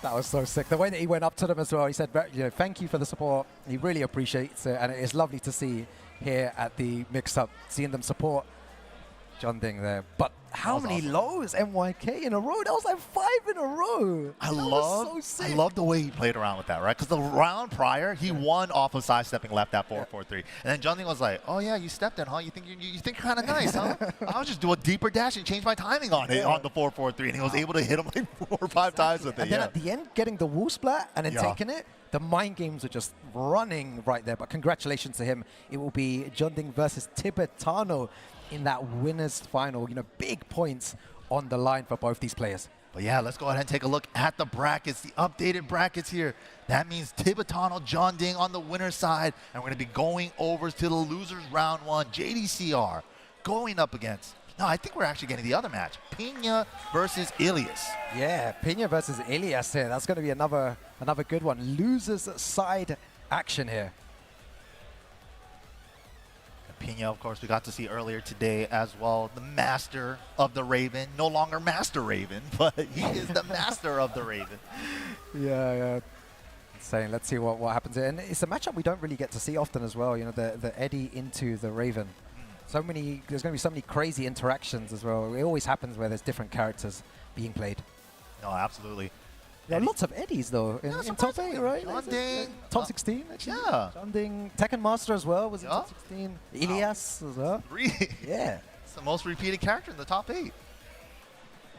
That was so sick. The way that he went up to them as well, he said, thank you for the support. He really appreciates it, and it is lovely to see here at the mix-up, seeing them support Jeondding there. But how many lows, MYK, in a row? That was like 5 in a row. I so sick. love the way he played around with that, right? Because the round prior, he won off of sidestepping left at 4-4-3. And then Jeondding was like, oh yeah, you stepped in, huh? You think you're kind of nice, huh? I'll just do a deeper dash and change my timing on it on the 4-4-3. And he was able to hit him like 4 or 5 times with it. And then at the end, getting the wall splat and then Yeah. taking it, the mind games are just running right there. But congratulations to him. It will be Jeondding versus Tibetano in that winner's final. Big points on the line for both these players. But yeah, let's go ahead and take a look at the brackets, the updated brackets here. That means Tibetano, Jeondding on the winner's side. And we're going to be going over to the losers round 1, JDCR, going up against, no, I think we're actually getting the other match, Pinya versus Ilias. Yeah, Pinya versus Ilias here. That's going to be another good one. Losers side action here. Pinya, of course, we got to see earlier today as well, the master of the Raven. No longer Master Raven, but he is the master of the Raven. Yeah. Insane. Let's see what happens here. And it's a matchup we don't really get to see often as well. The Eddy into the Raven. There's going to be so many crazy interactions as well. It always happens where there's different characters being played. No, absolutely. There are lots of Eddies though in top 8, right? Jeondding. Top 16 actually. Yeah. Jeondding, Tekken Master as well was in top 16. Ilias as well. 3. Yeah. It's the most repeated character in the top 8.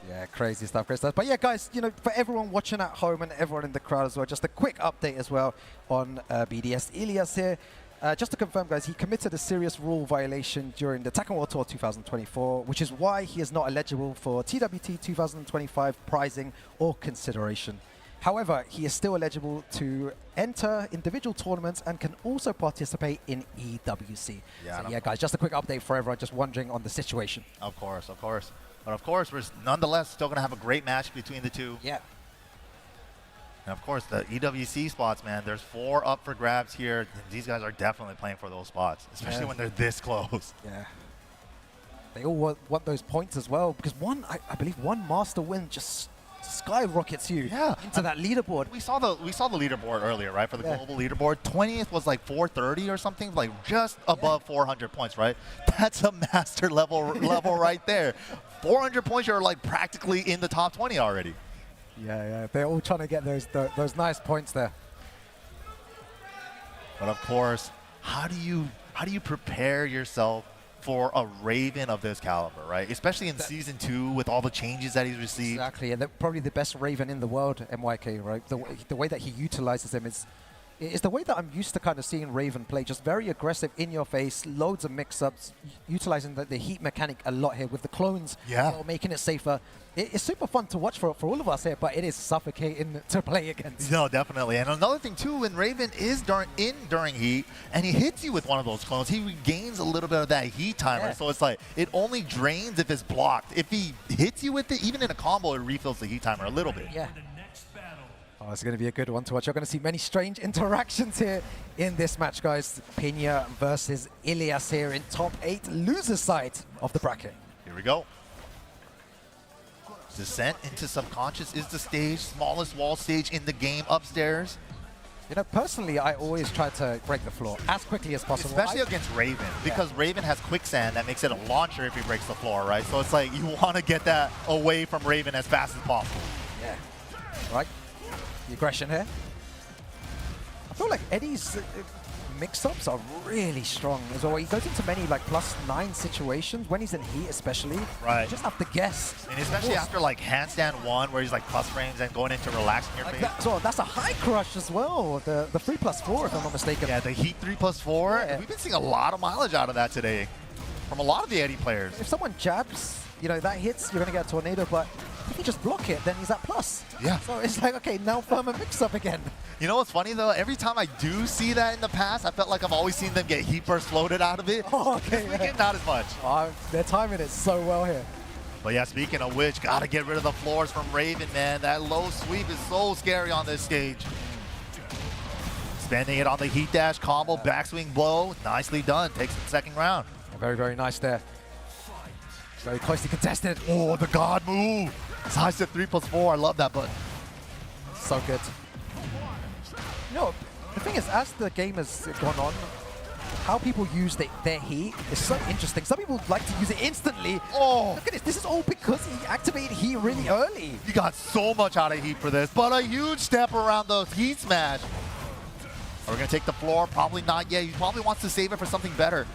Yeah, crazy stuff, great stuff. But yeah, guys, you know, for everyone watching at home and everyone in the crowd as well, just a quick update as well on BDS. Ilias here. Just to confirm, guys, he committed a serious rule violation during the Tekken World Tour 2024, which is why he is not eligible for TWT 2025 prizing or consideration. However, he is still eligible to enter individual tournaments and can also participate in EWC. Yeah, So yeah, guys, just a quick update for everyone just wondering on the situation. Of course, of course. But of course, we're nonetheless still going to have a great match between the two. Yeah. And of course, the EWC spots, man, there's 4 up for grabs here. These guys are definitely playing for those spots, especially when they're this close. Yeah. They all want those points as well, because I believe one master win just skyrockets you into that leaderboard. We saw the leaderboard earlier, right? For the global leaderboard, 20th was like 430 or something, like just above 400 points, right? That's a master level right there. 400 points, you're like practically in the top 20 already. Yeah, they're all trying to get those nice points there. But of course, how do you prepare yourself for a Raven of this caliber, right? Especially in Season 2 with all the changes that he's received. Exactly, and they're probably the best Raven in the world, MYK, right? The way that he utilizes them is the way that I'm used to kind of seeing Raven play, just very aggressive, in your face, loads of mix-ups, utilizing the heat mechanic a lot here with the clones, you know, making it safer. It's super fun to watch for all of us here, but it is suffocating to play against. No, definitely. And another thing too, when Raven is during heat, and he hits you with one of those clones, he regains a little bit of that heat timer. Yeah. So it's like, it only drains if it's blocked. If he hits you with it, even in a combo, it refills the heat timer a little bit. Yeah. Oh, it's going to be a good one to watch. You're going to see many strange interactions here in this match, guys. Pinya versus Ilias here in top 8, loser side of the bracket. Here we go. Descent into Subconscious is the stage, smallest wall stage in the game upstairs. You know, personally, I always try to break the floor as quickly as possible. Especially against Raven, because Raven has quicksand that makes it a launcher if he breaks the floor, right? So it's like you want to get that away from Raven as fast as possible. Yeah. Right. The aggression here. I feel like Eddy's mix-ups are really strong as well. He goes into many like +9 situations when he's in heat, especially. Right. You just have to guess. And especially after like handstand 1, where he's like plus frames and going into relaxing your face. That's a high crush as well. The 3+4, if I'm not mistaken. Yeah, the heat 3+4. Yeah. We've been seeing a lot of mileage out of that today from a lot of the Eddy players. If someone jabs, you know, that hits, you're going to get a tornado, but if you just block it, then he's at plus. Yeah. So it's like, okay, now Furman mix-up again. You know what's funny though? Every time I do see that in the past, I felt like I've always seen them get heat burst floated out of it. Oh, okay. This weekend, not as much. Oh, they're timing it so well here. But yeah, speaking of which, gotta get rid of the floors from Raven, man. That low sweep is so scary on this stage. Spending it on the heat dash combo, backswing blow. Nicely done. Takes the second round. Very, very nice there. Very closely contested. Oh, the God move. Size to 3+4. I love that button. So good. You know, the thing is, as the game has gone on, how people use their heat is so interesting. Some people like to use it instantly. Oh, look at this. This is all because he activated heat really early. He got so much out of heat for this, but a huge step around the heat smash. Are we going to take the floor? Probably not yet. He probably wants to save it for something better.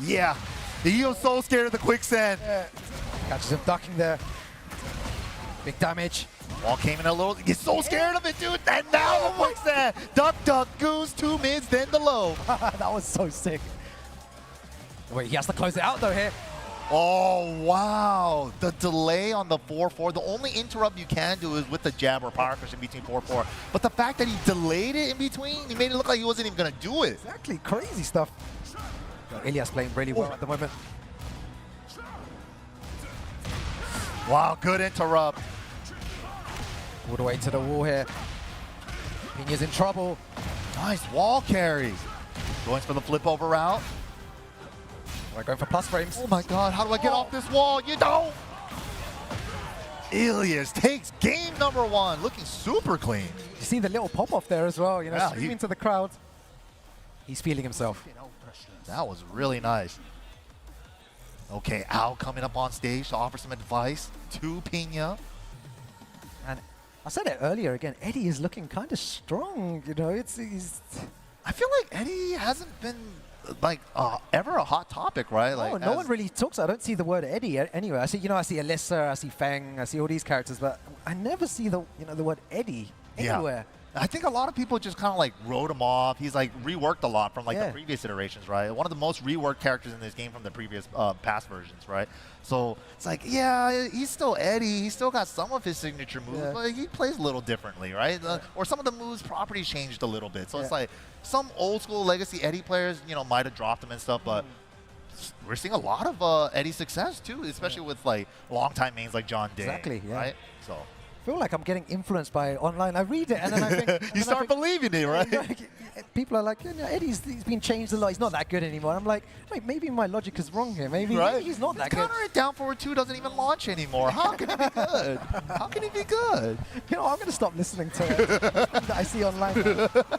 Yeah. He was so scared of the quicksand. Yeah. Catches him ducking there. Big damage. Wall came in a little. He's so scared of it, dude. And now the quicksand. Duck, duck, goose, 2 mids, then the low. That was so sick. Wait, he has to close it out though here. Oh, wow. The delay on the 4-4. The only interrupt you can do is with the jab or power cushion between 4-4. But the fact that he delayed it in between, he made it look like he wasn't even going to do it. Exactly. Crazy stuff. Ilias playing really well at the moment. Wow, good interrupt. All the way to the wall here. Pinya's in trouble. Nice wall carry. Going for the flip over route. We're going for plus frames. Oh my God, how do I get off this wall? You don't. Ilias takes game number 1, looking super clean. You see the little pop off there as well, you know, Yeah, screaming to the crowd. He's feeling himself. That was really nice. Okay, Al coming up on stage to offer some advice to Pinya. And I said it earlier again, Eddy is looking kind of strong, you know, he's... I feel like Eddy hasn't been like ever a hot topic, right? Like, no one really talks. I don't see the word Eddy anywhere. I see, I see Ilias, I see Feng, I see all these characters, but I never see the word Eddy anywhere. I think a lot of people just kind of like wrote him off. He's like reworked a lot from like the previous iterations, right? One of the most reworked characters in this game from the previous past versions, right? So it's like, yeah, he's still Eddy. He's still got some of his signature moves, but he plays a little differently, right? Or some of the moves properties changed a little bit. So it's like some old school legacy Eddy players, might have dropped him and stuff, but we're seeing a lot of Eddy's success too, especially with like longtime mains like Jeondding. Exactly, right? So. I feel like I'm getting influenced by online. I read it and then I think... you start believing it, right? People are like, Eddy's he's been changed a lot. He's not that good anymore. I'm like, wait, maybe my logic is wrong here. Maybe he's not that good. Counter it down forward 2 doesn't even launch anymore. How can he be good? How can he be good? I'm going to stop listening to it that I see online.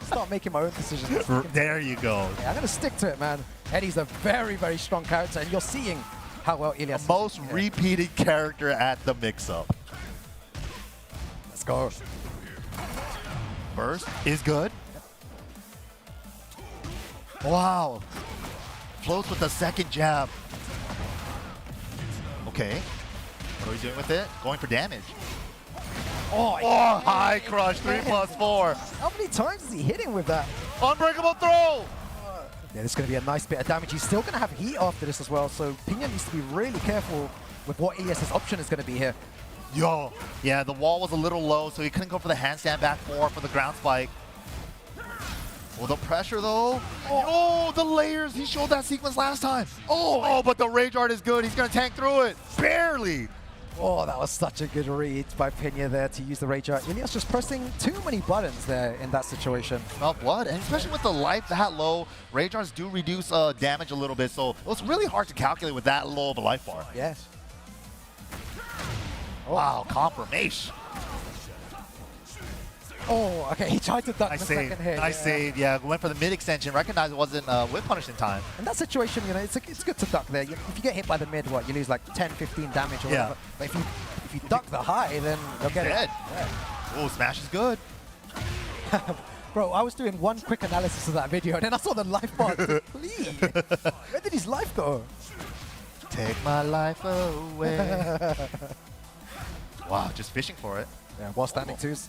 Start making my own decisions. There you go. Yeah, I'm going to stick to it, man. Eddy's a very, very strong character, and you're seeing how well Ilias is. Most repeated character at the mix-up. Let's go. Burst is good. Wow. Floats with the second jab. Okay. What are we doing with it? Going for damage. Oh, high crush, 3+4. How many times is he hitting with that? Unbreakable throw. Yeah, this is going to be a nice bit of damage. He's still going to have heat after this as well, so Pinya needs to be really careful with what Ilias' option is going to be here. Yo. Yeah, the wall was a little low, so he couldn't go for the handstand back 4 for the ground spike. Well, the pressure, though. Oh, the layers. He showed that sequence last time. Oh, but the Rage Art is good. He's going to tank through it. Barely. Oh, that was such a good read by Pinya there to use the Rage Art. Ilias just pressing too many buttons there in that situation. Not blood, and especially with the life that low, Rage Arts do reduce damage a little bit, so it was really hard to calculate with that low of a life bar. Yes. Wow, confirmation. Oh, okay, he tried to duck the second hit. Nice save, yeah. Went for the mid extension, recognized it wasn't whip punish in time. In that situation, it's good to duck there. If you get hit by the mid, you lose like 10, 15 damage or whatever. But if you duck the high, then you'll get it. Yeah. Oh, smash is good. Bro, I was doing one quick analysis of that video, and then I saw the life bar leave. Where did his life go? Take my life away. Wow, just fishing for it. Yeah, while standing twos.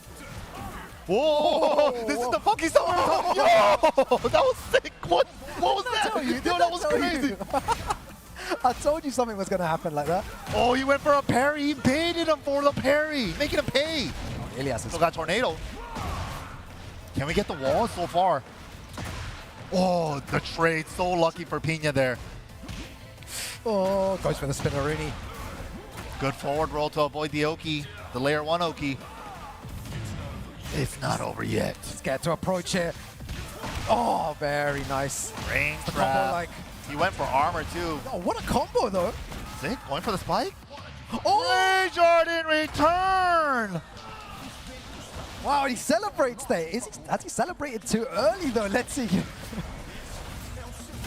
Whoa! This is the funky summer! Yo! That was sick! What was that? Yo, that was crazy! I told you something was going to happen like that. Oh, he went for a parry. He baited him for the parry, making him pay. Ilias still got tornado. Can we get the wall so far? Oh, the trade. So lucky for Pinya there. Oh, goes for the spinneroonie. Good forward roll to avoid the Oki, the layer 1 Oki. It's not over yet. Let's get to approach here. Oh, very nice. Range the trap. combo, like. He went for armor too. Oh, what a combo though. Sick, going for the spike. Oh! Rage Art in return! Wow, and he celebrates there. Has he celebrated too early though? Let's see.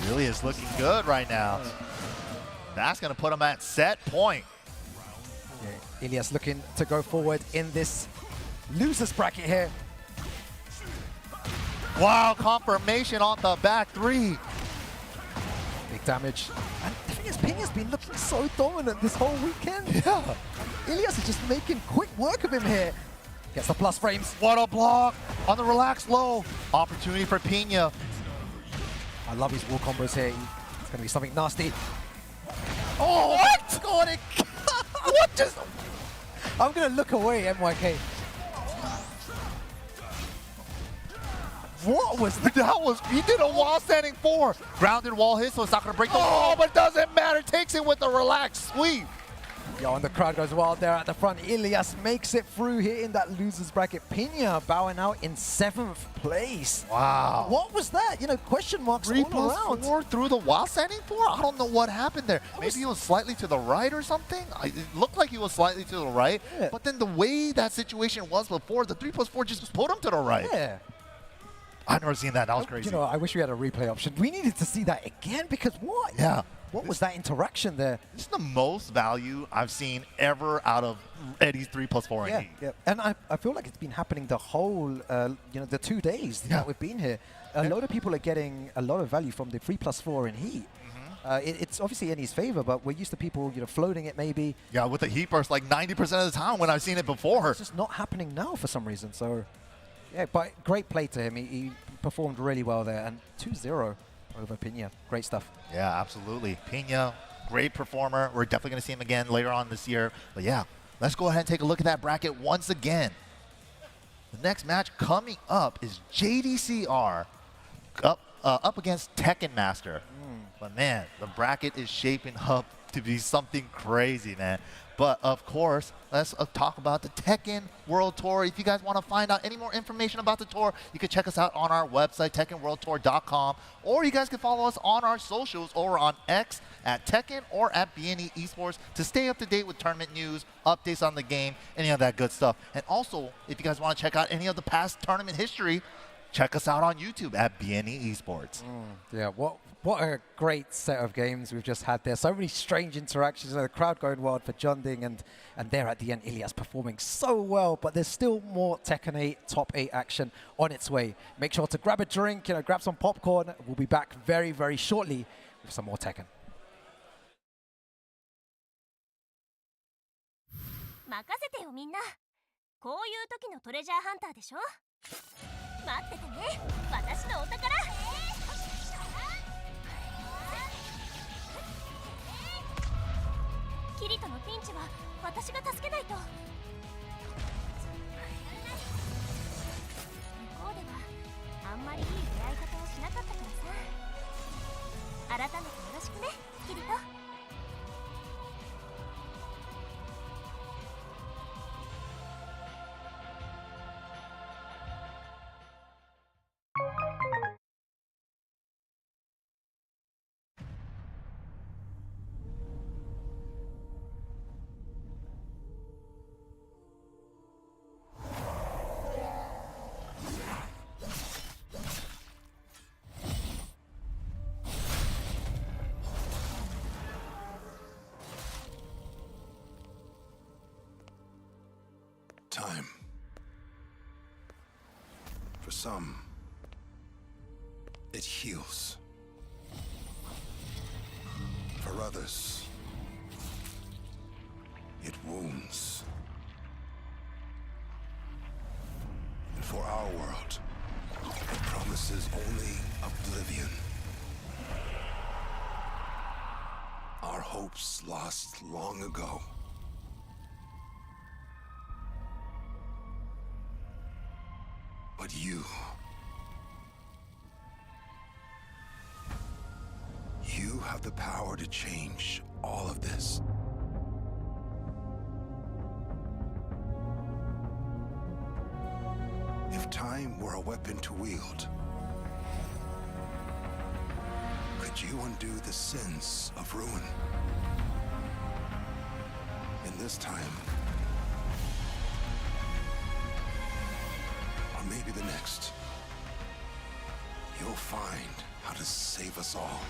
Really is looking good right now. That's going to put him at set point. Yeah, Ilias looking to go forward in this losers bracket here. Wow, confirmation on the back 3. Big damage. And the thing is, Pinya's been looking so dominant this whole weekend. Yeah. Ilias is just making quick work of him here. Gets the plus frames. What a block on the relaxed low. Opportunity for Pinya. I love his wall combos here. It's going to be something nasty. Oh, what? Got it. What just? I'm going to look away, MYK. What was that? That was, he did a wall standing 4. Grounded wall hit, so it's not going to break the wall, but it doesn't matter. Takes it with a relaxed sweep. Yo, and the crowd goes wild there at the front. Ilias makes it through here in that losers bracket. Pinya bowing out in 7th place. Wow. What was that? Question marks 3 all around. 4 through the wall standing 4? I don't know what happened there. Maybe he was slightly to the right or something. It looked like he was slightly to the right, but then the way that situation was before, the 3+4 just put him to the right. Yeah. I've never seen that. That was crazy. I wish we had a replay option. We needed to see that again because what? Yeah. What was that interaction there? This is the most value I've seen ever out of Eddy's 3+4 in Yeah, Heat. yeah. And I feel like it's been happening the whole, the 2 days that we've been here. A lot of people are getting a lot of value from the 3+4 in Heat. It's obviously in his favor, but we're used to people, floating it maybe. Yeah, with the Heat burst like 90% of the time when I've seen it before. It's just not happening now for some reason. So, yeah, but great play to him. He performed really well there. And 2-0 over Pinya. Great stuff. Yeah, absolutely. Pinya, great performer. We're definitely going to see him again later on this year. But yeah, let's go ahead and take a look at that bracket once again. The next match coming up is JDCR up against Tekken Master. But man, the bracket is shaping up to be something crazy, man. But of course, let's talk about the Tekken World Tour. If you guys want to find out any more information about the tour, you can check us out on our website, TekkenWorldTour.com, or you guys can follow us on our socials over on X at Tekken or at BNE Esports to stay up to date with tournament news, updates on the game, any of that good stuff. And also, if you guys want to check out any of the past tournament history, check us out on YouTube at BNE Esports. Yeah, what a great set of games we've just had there. So many strange interactions. The crowd going wild for Jeondding, and there at the end, Ilias performing so well. But there's still more Tekken 8 Top 8 action on its way. Make sure to grab a drink, grab some popcorn. We'll be back very, very shortly with some more Tekken. 任せてよみんな。こういう時のトレジャーハンターでしょ。待っててね、私のお宝。キリトのピンチは私が助けないと。向こうではあんまりいい出会い方をしなかったからさ。改めてよろしくね、キリト。Time. For some, it heals. For others, it wounds. And for our world, it promises only oblivion. Our hopes lost long ago. But you have the power to change all of this. If time were a weapon to wield, could you undo the sins of ruin? In this time, or maybe the next, you'll find how to save us all.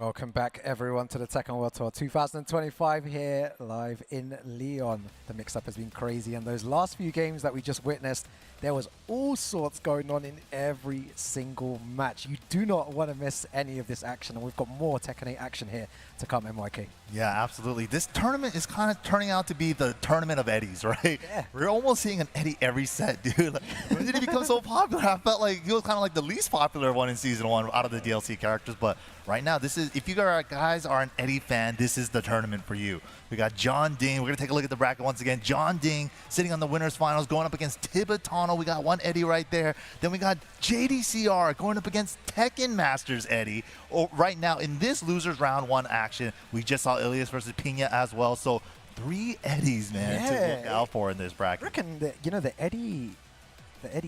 Welcome back, everyone, to the Tekken World Tour 2025 here live in Lyon. The mix-up has been crazy, and those last few games that we just witnessed, there was all sorts going on in every single match. You do not want to miss any of this action, and we've got more Tekken 8 action here to come, MYK. Yeah, absolutely. This tournament is kind of turning out to be the tournament of Eddies, right? Yeah. We're almost seeing an Eddy every set, dude. Like, when did he become so popular? I felt like he was kind of like the least popular one in Season 1 out of the DLC characters, but right now, this is, if you guys are an Eddy fan, this is the tournament for you. We got Jeondding. We're going to take a look at the bracket once again. Jeondding sitting on the winners finals, going up against Tibetano. We got one Eddy right there. Then we got JDCR going up against Tekken Masters Eddy. Oh, right now, in this losers round 1 action, we just saw Ilias versus Pinya as well. So 3 Eddies, man, to look out for in this bracket. I reckon that, you know, the Eddy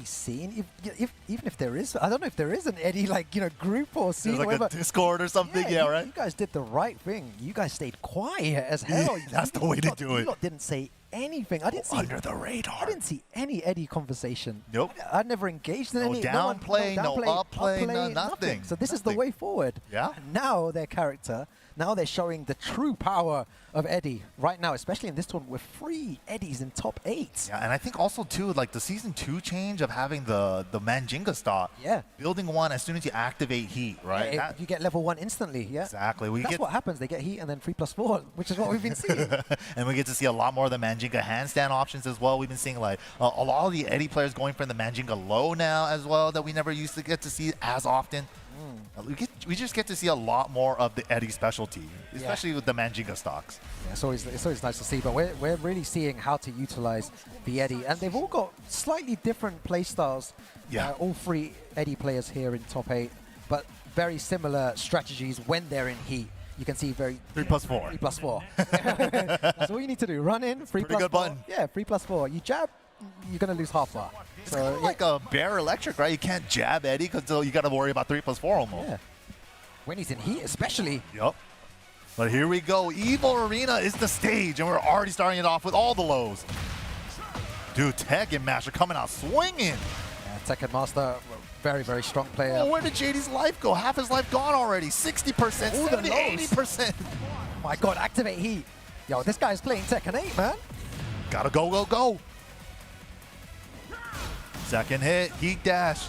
scene, even if there is, I don't know if there is an Eddy, like, you know, group or scene. There's like a Discord or something, yeah, right? You guys did the right thing. You guys stayed quiet as hell. That's the way to do it. You lot didn't say anything. I didn't see under the radar. I didn't see any Eddy conversation. Nope. I never engaged in any. Downplay, no upplay, no nothing. So this is the way forward. Yeah. And now their character, now they're showing the true power of Eddy right now, especially in this tournament with 3 Eddies in top 8. Yeah, and I think also too, like the Season 2 change of having the Mangja stock. Yeah. Building 1 as soon as you activate heat, right? Yeah, you get level 1 instantly, yeah. Exactly. That's what happens. They get heat and then 3+4, which is what we've been seeing. And we get to see a lot more of the Mangja handstand options as well. We've been seeing like a lot of the Eddy players going for the Mangja low now as well that we never used to get to see as often. We just get to see a lot more of the Eddy specialty, especially with the Mangja stocks. Yeah, it's always nice to see, but we're really seeing how to utilize the Eddy, and they've all got slightly different play styles. Yeah. All 3 Eddy players here in top 8, but very similar strategies when they're in heat. You can see 3+4. 3+4. That's all you need to do. Run in, 3+4. Pretty good button. Yeah, 3+4. You jab, you're gonna lose half bar. It's kind of like a bare electric, right? You can't jab Eddy because you got to worry about 3+4 almost. Yeah. When he's in heat, especially. Yep. But here we go. Evo Arena is the stage, and we're already starting it off with all the lows. Dude, Tekken Master coming out swinging. Yeah, Tekken Master, very, very strong player. Oh, where did JD's life go? Half his life gone already. 60%, 70, 80%. My God, activate heat. Yo, this guy's playing Tekken 8, man. Gotta go, go, go. Second hit, heat dash.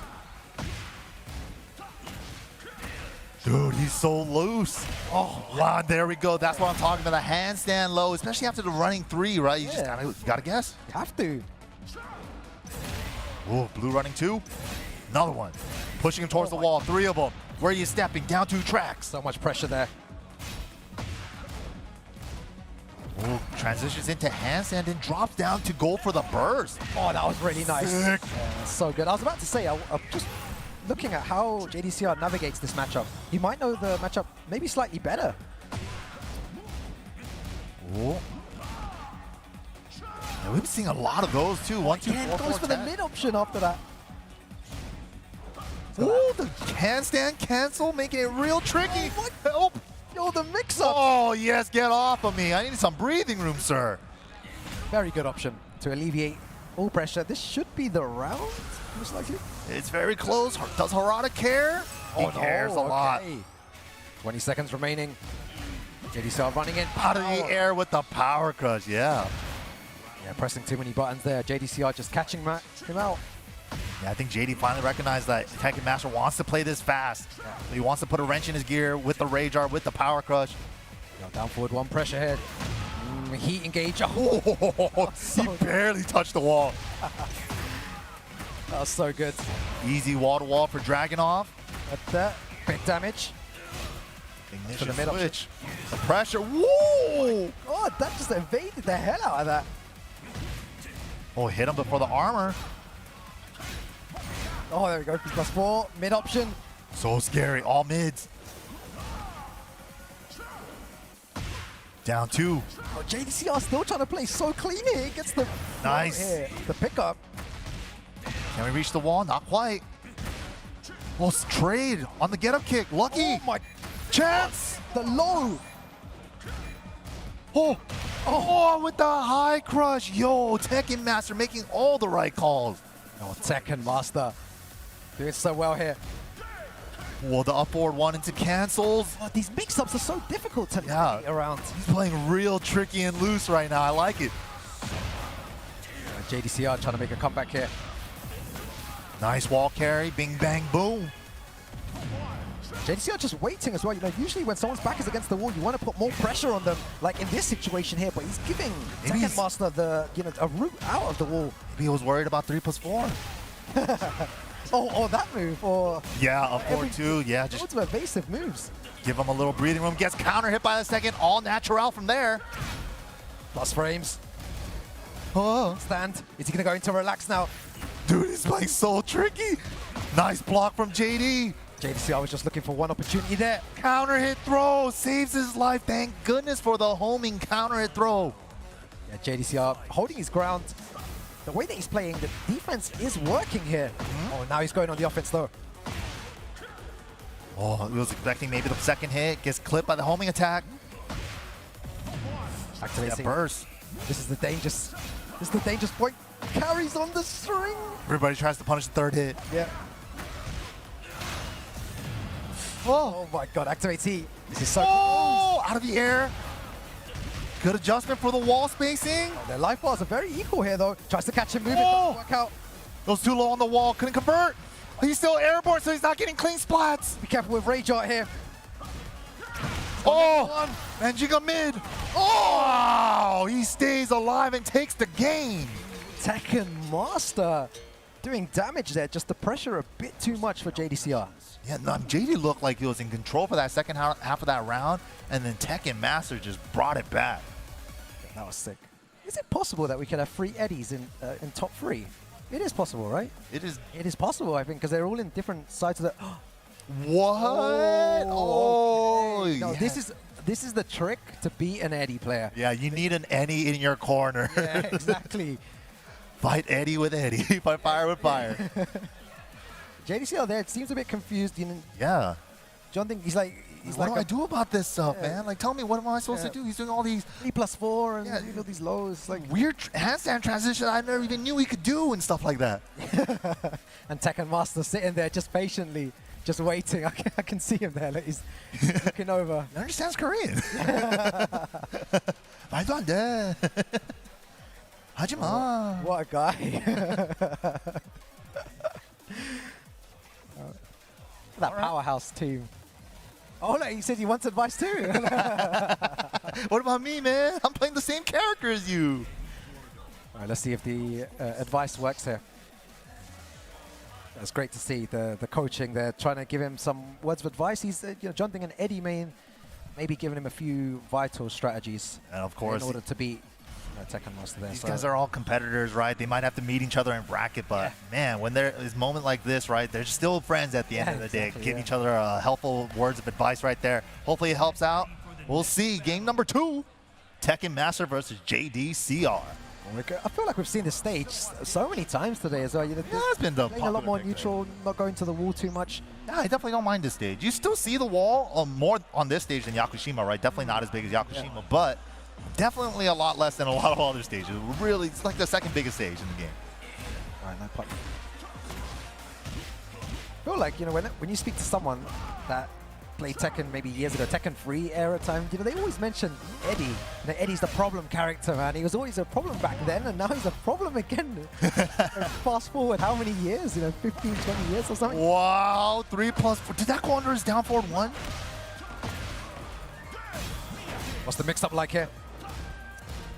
Dude, he's so loose. Oh, wow, there we go. That's what I'm talking about, the handstand low, especially after the running 3, right? You just gotta guess. You have to. Oh, blue running 2. Another one. Pushing him towards the wall, 3 of them. Where are you stepping? Down 2 tracks. So much pressure there. Oh, transitions into handstand and drops down to go for the burst. Oh, that was really nice. Sick. Yeah, so good. I was about to say, I'm just looking at how JDCR navigates this matchup. He might know the matchup maybe slightly better. Oh. Yeah, we've been seeing a lot of those too. 1, 2, 4, 4, goes for 10. the mid option after that. Oh, the handstand cancel, making it real tricky. Oh, Help. Yo, the mix-up. Oh, yes, get off of me. I need some breathing room, sir. Very good option to alleviate all pressure. This should be the round, most likely. It's very close. Does Harada care? He cares a lot. 20 seconds remaining. JDCR running in. Out of the air with the power crush, yeah. Yeah, pressing too many buttons there. JDCR just catching him out. Yeah, I think JD finally recognized that Tekken Master wants to play this fast. Yeah. He wants to put a wrench in his gear with the Rage Art, with the Power Crush. Yo, down forward, 1 pressure head. Heat engage. Oh, he barely touched the wall. That was so good. Easy wall-to-wall for Dragunov. That's that. Big damage. Ignition the mid switch. The pressure. Whoa! God, that just evaded the hell out of that. Oh, hit him before the armor. Oh, there we go. +4. Mid option. So scary. All mids. Down 2. Oh, JDCR still trying to play so clean here. He gets the nice. The pickup. Can we reach the wall? Not quite. Oh, trade on the get-up kick. Lucky. Oh my chance. The low. Oh, with the high crush. Yo, Tekken Master making all the right calls. Oh, Tekken Master doing so well here. Well, the up forward one into cancels. Oh, these mix-ups are so difficult to navigate around. He's playing real tricky and loose right now. I like it. JDCR trying to make a comeback here. Nice wall carry. Bing, bang, boom. JDCR just waiting as well. You know, usually when someone's back is against the wall, you want to put more pressure on them, like in this situation here. But he's giving Tekken Master the a route out of the wall. Maybe he was worried about 3+4. or that move, or yeah, up forward too. Yeah, just loads of evasive moves. give him a little breathing room. Gets counter hit by the second. All natural from there. Plus frames. Oh. Stand. Is he gonna go into relax now? Dude, he's playing so tricky. Nice block from JD. JDCR was just looking for one opportunity there. Counter hit throw saves his life. Thank goodness for the homing counter hit throw. Yeah, JDCR holding his ground. The way that he's playing, the defense is working here. Oh, now he's going on the offense though. Oh, he was expecting maybe the second hit. Gets clipped by the homing attack. Activating. Burst. This is the dangerous point. Carries on the string. Everybody tries to punish the third hit. Yeah. Oh my god, activate T. This is so close. Out of the air. Good adjustment for the wall spacing. Their life bars are very equal here though. Tries to catch him moving, doesn't work out. Goes too low on the wall, couldn't convert. He's still airborne, so he's not getting clean splats. Be careful with Rage Art here. Oh, Mangja mid. Oh, he stays alive and takes the game. Tekken Master doing damage there. Just the pressure a bit too much for JDCR. Yeah, no, JD looked like he was in control for that second half of that round, and then Tekken Master just brought it back. That was sick. Is it possible that we can have 3 Eddies in top 3? It is possible, right? It is. It is possible, I think, because they're all in different sides of the. What? Oh, okay. No, yeah. this is the trick to beat an Eddy player. Yeah, you need an Eddy in your corner. Yeah, exactly. Fight Eddy with Eddy. Fight fire with fire. JDCR there seems a bit confused. You know, Yeah. Jeondding, he's like, What do I do about this stuff, man? Like, tell me, what am I supposed to do? He's doing all these 3+4 and Yeah. you know, these lows, like weird handstand transitions I never even knew he could do and stuff like that. and Tekken Master sitting there just patiently, just waiting. I can see him there. Like he's looking over. He understands Korean. 말도 안 돼. 하지마. What a guy. That powerhouse team. Oh, no, he said he wants advice too. What about me, man? I'm playing the same character as you. All right, let's see if the advice works here. That's great to see the coaching. They're trying to give him some words of advice. He's, Jeondding and Eddy maybe giving him a few vital strategies. And of course, in order to beat Tekken Master there. these guys are all competitors, right? They might have to meet each other in bracket, but man, when there is a moment like this, right, they're still friends at the end of the day. Giving each other helpful words of advice right there. Hopefully it helps out. We'll see. Game number 2, Tekken Master versus JDCR. I feel like we've seen this stage so many times today as well. Yeah, it's been the playing a lot more popular pick neutral, not going to the wall too much. Yeah, I definitely don't mind this stage. You still see the wall more on this stage than Yakushima, right? Definitely not as big as Yakushima, but definitely a lot less than a lot of other stages. Really, it's like the second biggest stage in the game. All right, no puck. I feel like, when you speak to someone that played Tekken maybe years ago, Tekken 3 era time, they always mention Eddy. Eddy's the problem character, man. He was always a problem back then, and now he's a problem again. Fast forward how many years? 15, 20 years or something? Wow, 3+4. Did that go under his down forward 1? What's the mix-up like here?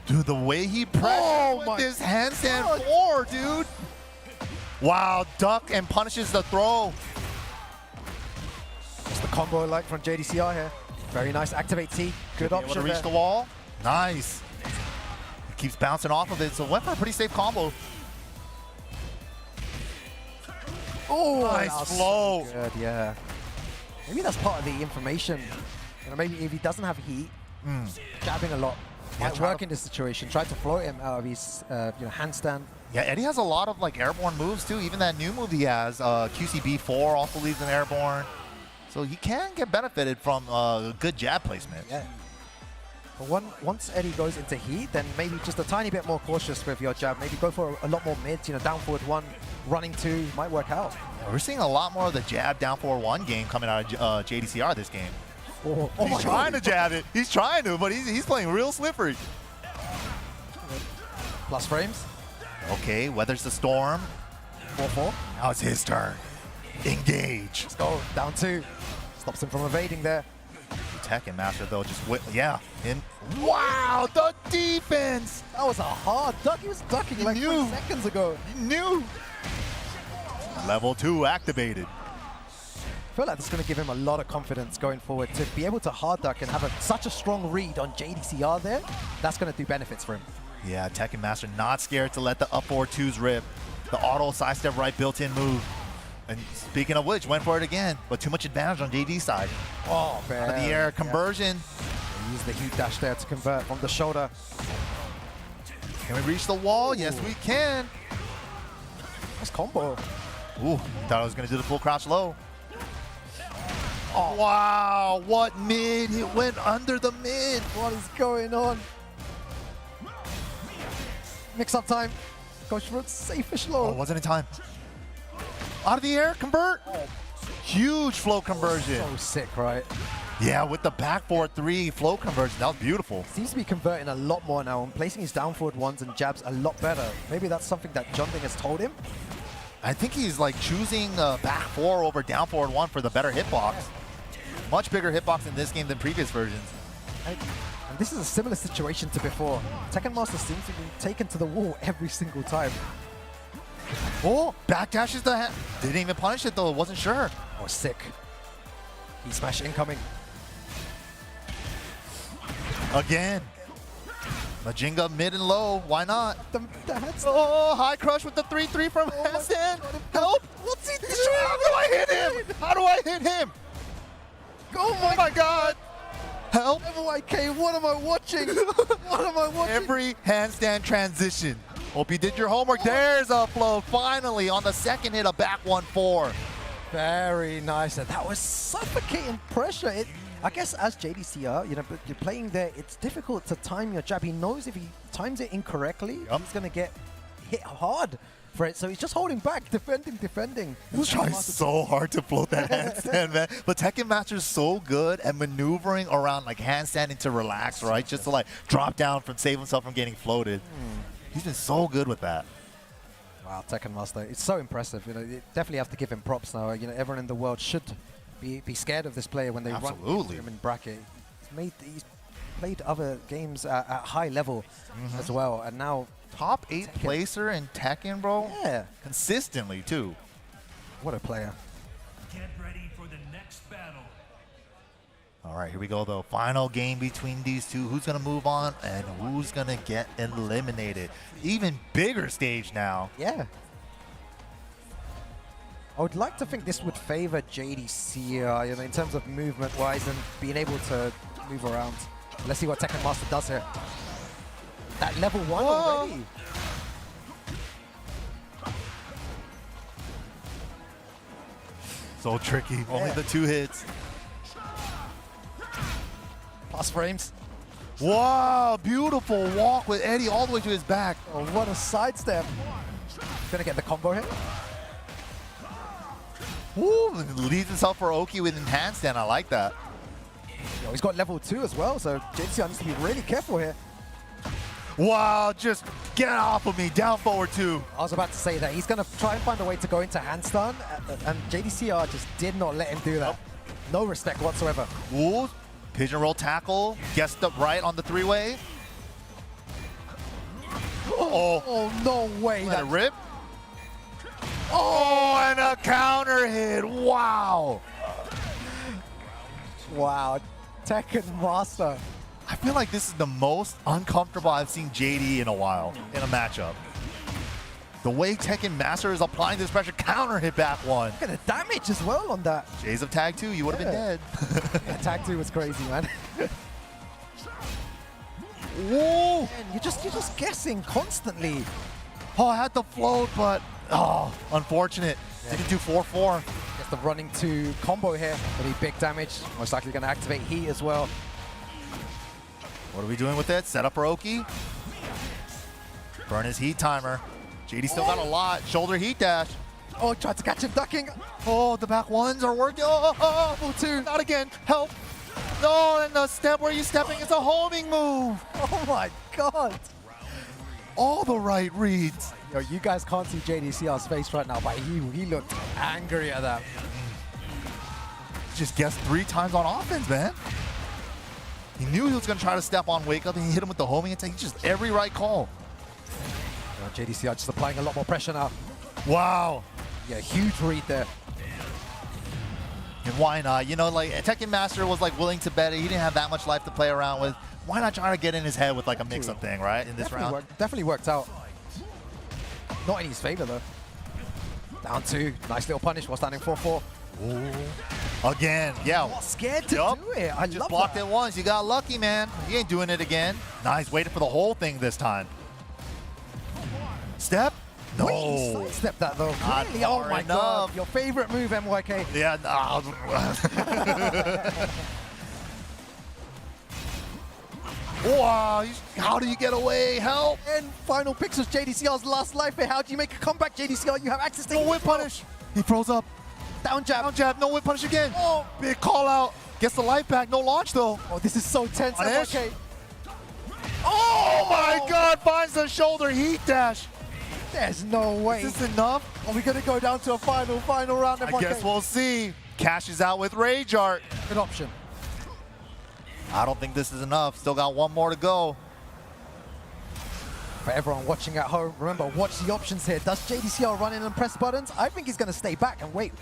Dude, the way he pressed with his handstand 4, dude. Wow, duck and punishes the throw. What's the combo like from JDCR here? Very nice. Activate T. Good option to reach there. the wall. Nice. He keeps bouncing off of it, so went for a pretty safe combo. Oh, nice flow. Good, yeah. Maybe that's part of the information. Maybe if he doesn't have heat, jabbing a lot might work in this situation. Try to float him out of his handstand. Yeah, Eddy has a lot of airborne moves too. Even that new move he has, QCB4 also leaves him airborne. So he can get benefited from good jab placement. Yeah. But once Eddy goes into heat, then maybe just a tiny bit more cautious with your jab. Maybe go for a lot more mids, you know, down forward 1, running 2, might work out. We're seeing a lot more of the jab down forward 1 game coming out of JDCR this game. Oh He's trying to jab it. He's trying to, but he's playing real slippery. Plus frames. Okay, weathers the storm. 4-4. Now it's his turn. Engage. Let's go. Down 2. Stops him from evading there. Tekken Master though just yeah. Wow, the defense. That was a hard duck. He was ducking like 3 seconds ago. He knew. Level 2 activated. I feel like this is going to give him a lot of confidence going forward to be able to hard duck and have such a strong read on JDCR there. That's going to do benefits for him. Yeah, Tekken Master not scared to let the up forward 2s rip. The auto sidestep right built-in move. And speaking of which, went for it again, but too much advantage on JD's side. Oh, man. Out of the air conversion. Yeah. Use the heat dash there to convert from the shoulder. Can we reach the wall? Ooh. Yes, we can. Nice combo. Ooh, thought I was gonna do the full crouch low. Oh, wow, what mid? It went under the mid. What is going on? Mix-up time. Goes for a safe-ish low. Oh, wasn't in time. Out of the air, convert. Oh. Huge flow conversion. So sick, right? Yeah, with the back forward 3 flow conversion, that was beautiful. Seems to be converting a lot more now and placing his down forward 1s and jabs a lot better. Maybe that's something that Jeondding has told him. I think he's like choosing back 4 over down forward 1 for the better hitbox. Much bigger hitbox in this game than previous versions. And this is a similar situation to before. Tekken Master seems to be taken to the wall every single time. Oh, backdashes the hand. Didn't even punish it though, wasn't sure. Oh, sick. Heat smash incoming. Again. Majinga mid and low, why not? The oh, high crush with the 3-3 from handstand. Help! What's he doing? How do I hit him? How do I hit him? Oh my God! Help! MYK, what am I watching? What am I watching? Every handstand transition. Hope you did your homework. There's a flow. Finally, on the second hit, a back 1-4. Very nice. And that was suffocating pressure. I guess as JDCR, you know, but you're playing there, it's difficult to time your jab. He knows if he times it incorrectly, he's going to get hit hard for it. So he's just holding back, defending. He's trying so hard to float that handstand, man. But Tekken Master's so good at maneuvering around like handstanding to relax, right? Just to like drop down from save himself from getting floated. He's been so good with that. Wow, Tekken Master, it's so impressive. You know, you definitely have to give him props now. You know, everyone in the world should be scared of this player when they run him in bracket. He's played other games at high level as well, and now top 8 placer in Tekken, bro. Yeah, consistently too. What a player. Get ready for the next battle. All right, here we go though. Final game between these two. Who's gonna move on and who's gonna get eliminated? Even bigger stage now. Yeah. I would like to think this would favor JDCR, you know, in terms of movement-wise and being able to move around. Let's see what Tekken Master does here. That level 1 already. So tricky. Only the 2 hits. Plus frames. Wow, beautiful walk with Eddy all the way to his back. Oh, what a sidestep. Gonna get the combo hit. Ooh, leads himself for Oki with handstand. I like that. Yo, he's got level 2 as well, so JDCR needs to be really careful here. Wow, just get off of me. Down forward 2. I was about to say that. He's going to try and find a way to go into handstand, and JDCR just did not let him do that. No respect whatsoever. Ooh, pigeon roll tackle. Guessed up right on the 3-way. Oh, no way. Let it rip. Oh, and a counter hit. Wow. Wow. Tekken Master. I feel like this is the most uncomfortable I've seen JD in a while in a matchup. The way Tekken Master is applying this pressure, counter hit back 1. Look at the damage as well on that. Jays of tag 2, you would have been dead. Yeah, tag 2 was crazy, man. Whoa! Man, you're just guessing constantly. Oh, I had the float, but oh, unfortunate. Yeah. Didn't do 4-4. Gets the running 2 combo here. Really big damage. Most likely going to activate heat as well. What are we doing with it? Set up Roki. Burn his heat timer. JD still got a lot. Shoulder heat dash. Oh, tried to catch him ducking. Oh, the back ones are working. Oh, Level 2. not again. Help. No, and the step where you're stepping is a homing move. Oh my god. All the right reads. Yo, you guys can't see JDCR's face right now, but he looked angry at that. Just guessed 3 times on offense, man. He knew he was going to try to step on Wake Up, and he hit him with the homing attack. Just every right call. Yo, JDCR just applying a lot more pressure now. Wow. Yeah, huge read there. And why not? You know, like, Tekken Master was, like, willing to bet it. He didn't have that much life to play around with. Why not try to get in his head with, like, a mix-up thing, right, in this round? Definitely worked out. Not in his favor, though. Down 2. Nice little punish while standing 4-4. Again, yeah. Not scared to do it. I just love blocked that. it once. You got lucky, man. You ain't doing it again. Nice. Waited for the whole thing this time. Step? No. Wait, he sidestepped that, though. Not Really? Oh, far my enough. God. Your favorite move, MYK. Yeah, no. Wow, how do you get away? Help! And final pixels, JDCR's last life here. How do you make a comeback, JDCR? You have access to No whip punish. He froze up. Down jab. Down jab. No whip punish again. Oh. Big call out. Gets the life back. No launch though. Oh, this is so tense, Punish. MYK. Oh my God! Finds the shoulder heat dash. There's no way. Is this enough? Are we going to go down to a final round, MYK? I guess we'll see. Cashes out with Rage Art. Good option. I don't think this is enough. Still got one more to go. For everyone watching at home, remember, watch the options here. Does JDCR run in and press buttons? I think he's going to stay back and wait.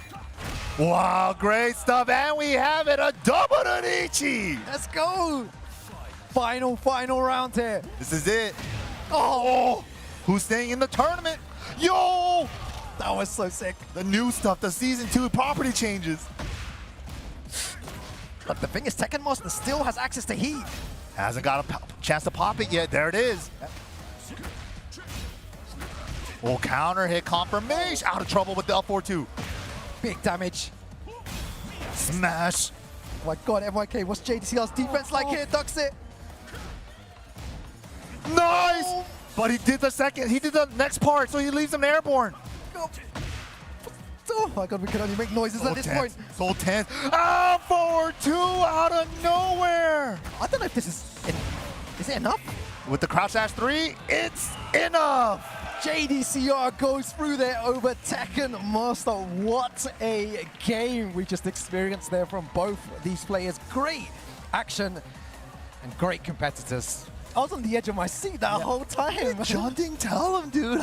Wow, great stuff. And we have it, a double Donichi. Let's go. Final round here. This is it. Oh, who's staying in the tournament? Yo! That was so sick. The new stuff, the Season 2 property changes. But the thing is, Tekken Master still has access to heat. Hasn't got a chance to pop it yet. There it is. Oh, counter hit confirmation. Out of trouble with the L4-2. Big damage. Smash. Oh my God, MYK, what's JDCR's defense like here? Ducks it. Nice! Oh. But he did the next part, so he leaves him airborne. Oh my God, we can only make noises at this point. So tense. Ah, forward 2 out of nowhere. I don't know if this is it enough? With the crouch dash 3, it's enough. JDCR goes through there over Tekken Master. What a game we just experienced there from both these players. Great action and great competitors. I was on the edge of my seat that whole time. Jeondding, tell him, dude.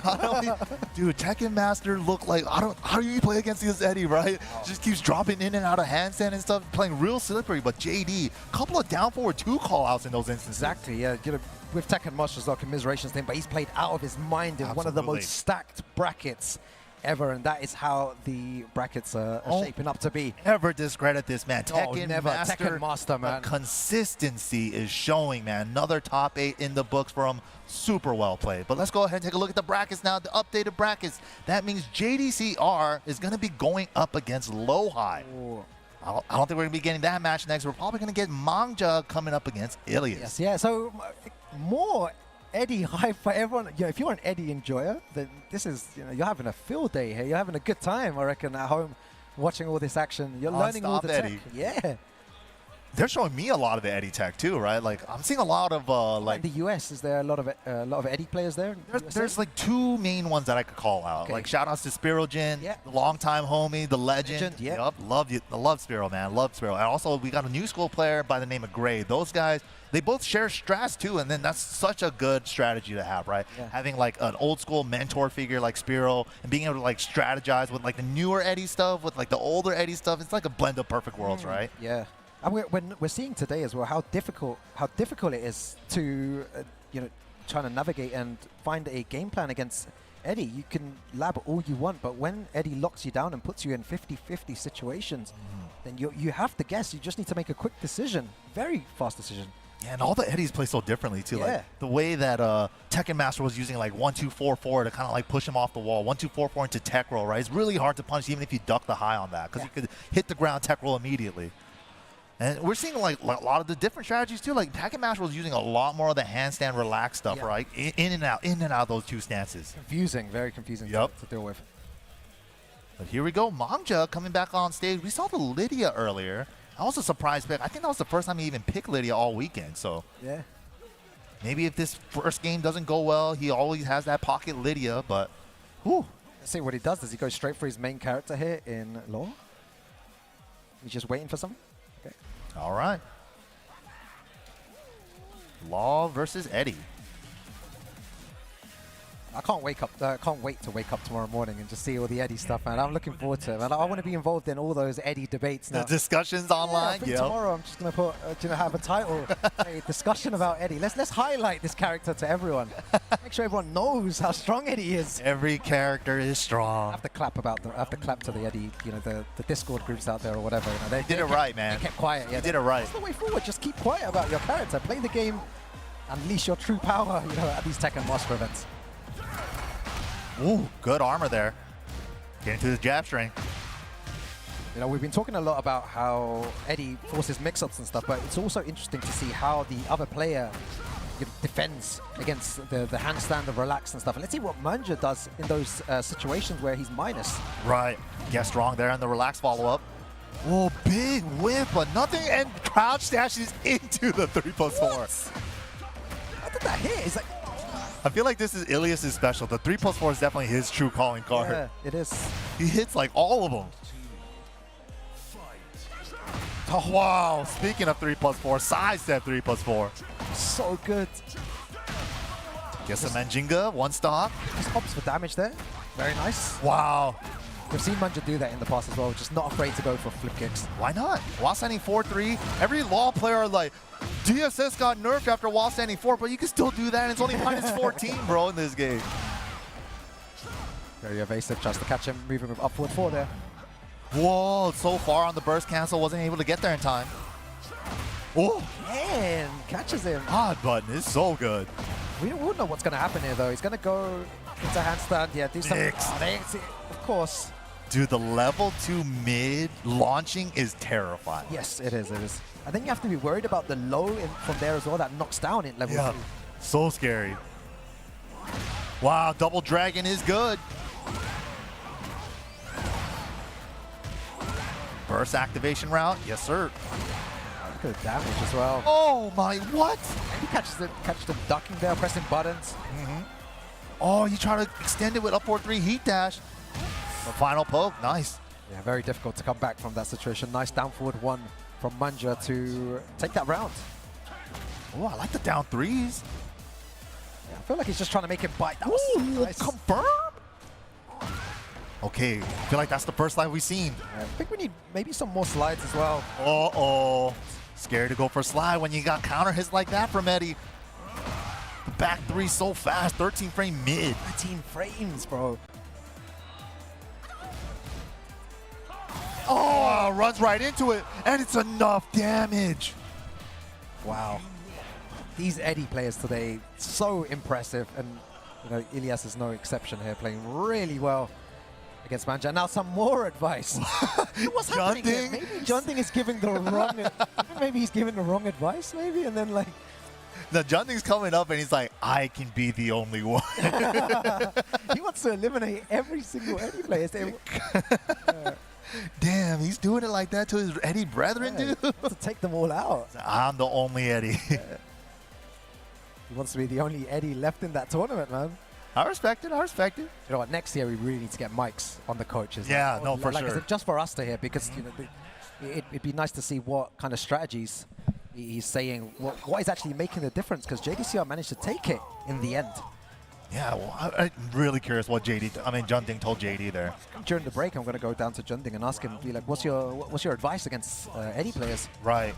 Dude, Tekken Master look like, how do you play against this Eddy, right? Just keeps dropping in and out of handstand and stuff, playing real slippery. But JD, couple of down forward 2 call outs in those instances. Exactly, yeah. You know, with Tekken Master's like commiserations thing, but he's played out of his mind in one of the most stacked brackets ever, and that is how the brackets are shaping up to be. Never discredit this man. Tekken never. Master, Tekken Master, man. Consistency is showing, man. Another top 8 in the books for him. Super well played. But let's go ahead and take a look at the brackets now, the updated brackets. That means JDCR is going to be going up against Lowhigh. I don't think we're going to be getting that match next. We're probably going to get Mangja coming up against Ilias. Yes, yeah. So more Eddy hype for everyone. Yeah, if you're an Eddy enjoyer, then this is, you're having a field day here. You're having a good time, I reckon, at home watching all this action. You're learning all the tech. Eddy. Yeah. They're showing me a lot of the Eddy tech too, right? Like I'm seeing a lot of in the US, is there a lot of Eddy players there? There's like 2 main ones that I could call out. Okay. Like shout outs to Spirojin, Yeah. the longtime homie, the legend. Yeah. Yup, love Spiro, man. Love Spiro. And also we got a new school player by the name of Gray. Those guys, they both share strats too, and then that's such a good strategy to have, right? Yeah. Having like an old school mentor figure like Spiro and being able to like strategize with like the newer Eddy stuff, with like the older Eddy stuff. It's like a blend of perfect worlds, right? Yeah. And we're seeing today as well how difficult it is to trying to navigate and find a game plan against Eddy. You can lab all you want, but when Eddy locks you down and puts you in 50-50 situations, then you have to guess. You just need to make a quick decision, very fast decision. Yeah, and all the Eddies play so differently too. Yeah. Like the way that Tekken Master was using like 1-2-4-4 to kind of like push him off the wall, 1-2-4-4 into tech roll, right? It's really hard to punish even if you duck the high on that because you could hit the ground tech roll immediately. And we're seeing like a lot of the different strategies too. Like Tekken Master was using a lot more of the handstand relax stuff, right? In and out of those two stances. Confusing, very confusing to deal with. But here we go, Mangja coming back on stage. We saw the Lydia earlier. I was a surprise pick. I think that was the first time he even picked Lydia all weekend. So yeah, maybe if this first game doesn't go well, he always has that pocket Lydia. But whew. Let's see what he does. Does he go straight for his main character here in Law? He's just waiting for something. Okay. All right. Law versus Eddy. I can't wait to wake up tomorrow morning and just see all the Eddy stuff, man. I'm looking forward to it, man. I want to be involved in all those Eddy debates now. The discussions online. I think tomorrow I'm just gonna put, have a title, a discussion about Eddy. Let's highlight this character to everyone. Make sure everyone knows how strong Eddy is. Every character is strong. I have to clap to the Eddy, the Discord groups out there or whatever. They did it right, man. They kept quiet. Yeah, they did it right. That's the way forward. Just keep quiet about your character. Play the game, unleash your true power. At these Tekken Master events. Ooh, good armor there. Getting to the jab string. We've been talking a lot about how Eddy forces mix-ups and stuff, but it's also interesting to see how the other player defends against the handstand, the relax and stuff. And let's see what Mangja does in those situations where he's minus. Right. Get strong there on the relax follow-up. Oh, big whip, but nothing, and crouch dashes into the 3+4. How did that hit? It's like, I feel like this is Ilias' special. The 3+4 is definitely his true calling card. Yeah, it is. He hits like all of them. Oh, wow. Speaking of 3+4, sidestep 3+4. So good. Gets a Manjinga, one stock. Just opts for damage there. Very nice. Wow. We've seen Mangja do that in the past as well, just not afraid to go for flip kicks. Why not? While standing 4-3, every Law player like, DSS got nerfed after while standing 4, but you can still do that, and it's only minus 14, bro, in this game. Very evasive, tries to catch him, moving with upward 4 there. Whoa, so far on the burst cancel, wasn't able to get there in time. Oh, man, catches him. Odd button is so good. We don't know what's going to happen here, though. He's going to go into handstand, yeah, do some... of course. Dude, the level 2 mid launching is terrifying. Yes, it is, it is. I think you have to be worried about the low from there as well, that knocks down in level 2. So scary. Wow, double dragon is good. Burst activation route, yes sir. Look at the damage as well. Oh my, what? And he catches the ducking there, pressing buttons. Oh, you try to extend it with up 4-3 heat dash. The final poke, nice. Yeah, very difficult to come back from that situation. Nice down forward 1 from Mangja to take that round. Oh, I like the down 3s. Yeah, I feel like he's just trying to make him bite. That was nice. Confirm. Okay, I feel like that's the first slide we've seen. I think we need maybe some more slides as well. Uh-oh. Scared to go for slide when you got counter hits like that from Eddy. The back 3 so fast, 13 frame mid. 13 frames, bro. Oh, runs right into it, and it's enough damage. Wow. These Eddy players today, so impressive. And Ilias is no exception here, playing really well against Mangja. Now some more advice. What's happening here? Maybe Jeondding is giving the wrong... maybe he's giving the wrong advice, maybe? And then like... The Jeondding's coming up and he's like, I can be the only one. He wants to eliminate every single Eddy player. Damn, he's doing it like that to his Eddy brethren, dude. He wants to take them all out. I'm the only Eddy. He wants to be the only Eddy left in that tournament, man. I respect it, I respect it. You know what, next year we really need to get mics on the coaches. Yeah, no, for like sure. I said, just for us to hear, because it'd be nice to see what kind of strategies he's saying, what is actually making the difference, because JDCR managed to take it in the end. Yeah, well, I'm really curious what Jeondding told JD there. During the break, I'm going to go down to Jeondding and ask him, be like, what's your advice against Eddy players? Right.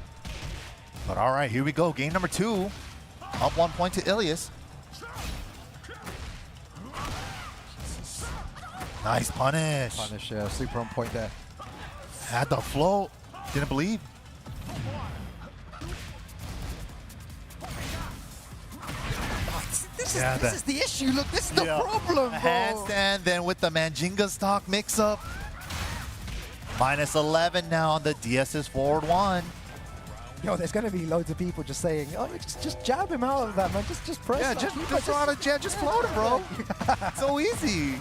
But all right, here we go. Game number 2. Up 1 point to Ilias. Nice punish. Punish, yeah, super on point there. Had the float. Didn't believe. This is the issue. Look, this is the problem, bro. Handstand, then with the Manjinga stock mix-up. -11 now on the DS's forward 1. Yo, there's going to be loads of people just saying, oh, just jab him out of that, man. Just press. Yeah, that. just throw out a jab, just float him, bro. So easy.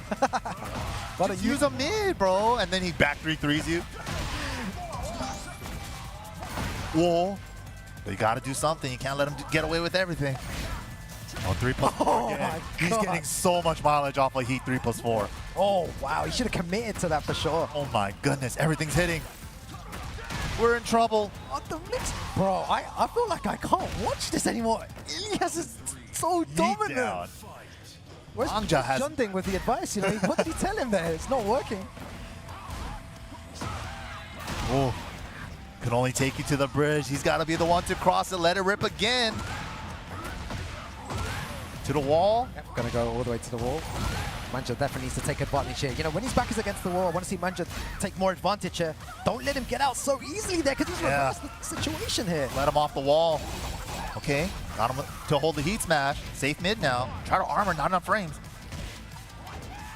But Just use a mid, bro, and then he back 3-3s you. Whoa. But you got to do something. You can't let him get away with everything. Oh, 3+4 Oh again. my He's God. getting so much mileage off of Heat 3+4. Oh, wow. He should have committed to that for sure. Oh my goodness, everything's hitting. We're in trouble. What the mix? Bro, I feel like I can't watch this anymore. Ilias is so Heat dominant. down. Where's Mangja has- Jeondding with the advice? You know, what did he tell him there? It's not working. Oh, can only take you to the bridge. He's got to be the one to cross it. Let it rip again. To the wall. Yep, gonna go all the way to the wall. Mangja definitely needs to take advantage here. You know, when his back is against the wall, I want to see Mangja take more advantage here. Don't let him get out so easily there, because he's reversed the situation here. Let him off the wall. Okay, got him to hold the heat smash. Safe mid now. Try to armor, not enough frames.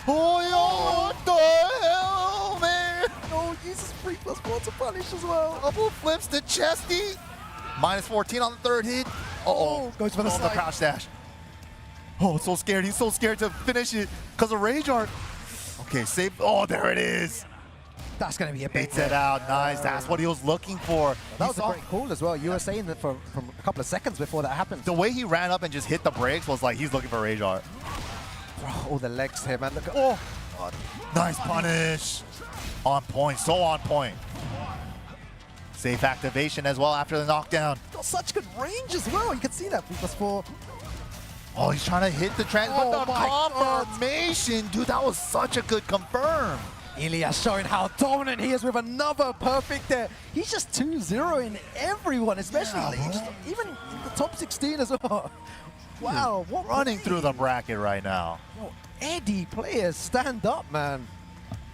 Oh, yo, what the hell, man? No, uses 3+4 to punish as well. Double flips to Chesty. -14 on the third hit. Uh-oh. Goes for the Oh, the side. crouch dash. Oh, so scared. He's so scared to finish it because of Rage Art. Okay, save. Oh, there it is. That's going to be a big Baits it out. Nice. That's what he was looking for. That He was a saw- great call as well. You were saying that from a couple of seconds before that happened. The way he ran up and just hit the brakes was like he's looking for Rage Art. Bro, all the legs here, man. Look at, Oh, nice punish. On point. So on point. Safe activation as well after the knockdown. got such good range as well. You can see that 3+4. Oh, he's trying to hit the trans, Oh but the my God. confirmation, dude, that was such a good confirm. Ilias showing how dominant he is with another perfect there. He's just 2-0ing everyone, especially Yeah, like, bro. just even in the top 16 as well. Wow, what Running play. through the bracket right now. Yo, Eddy players, stand up, man.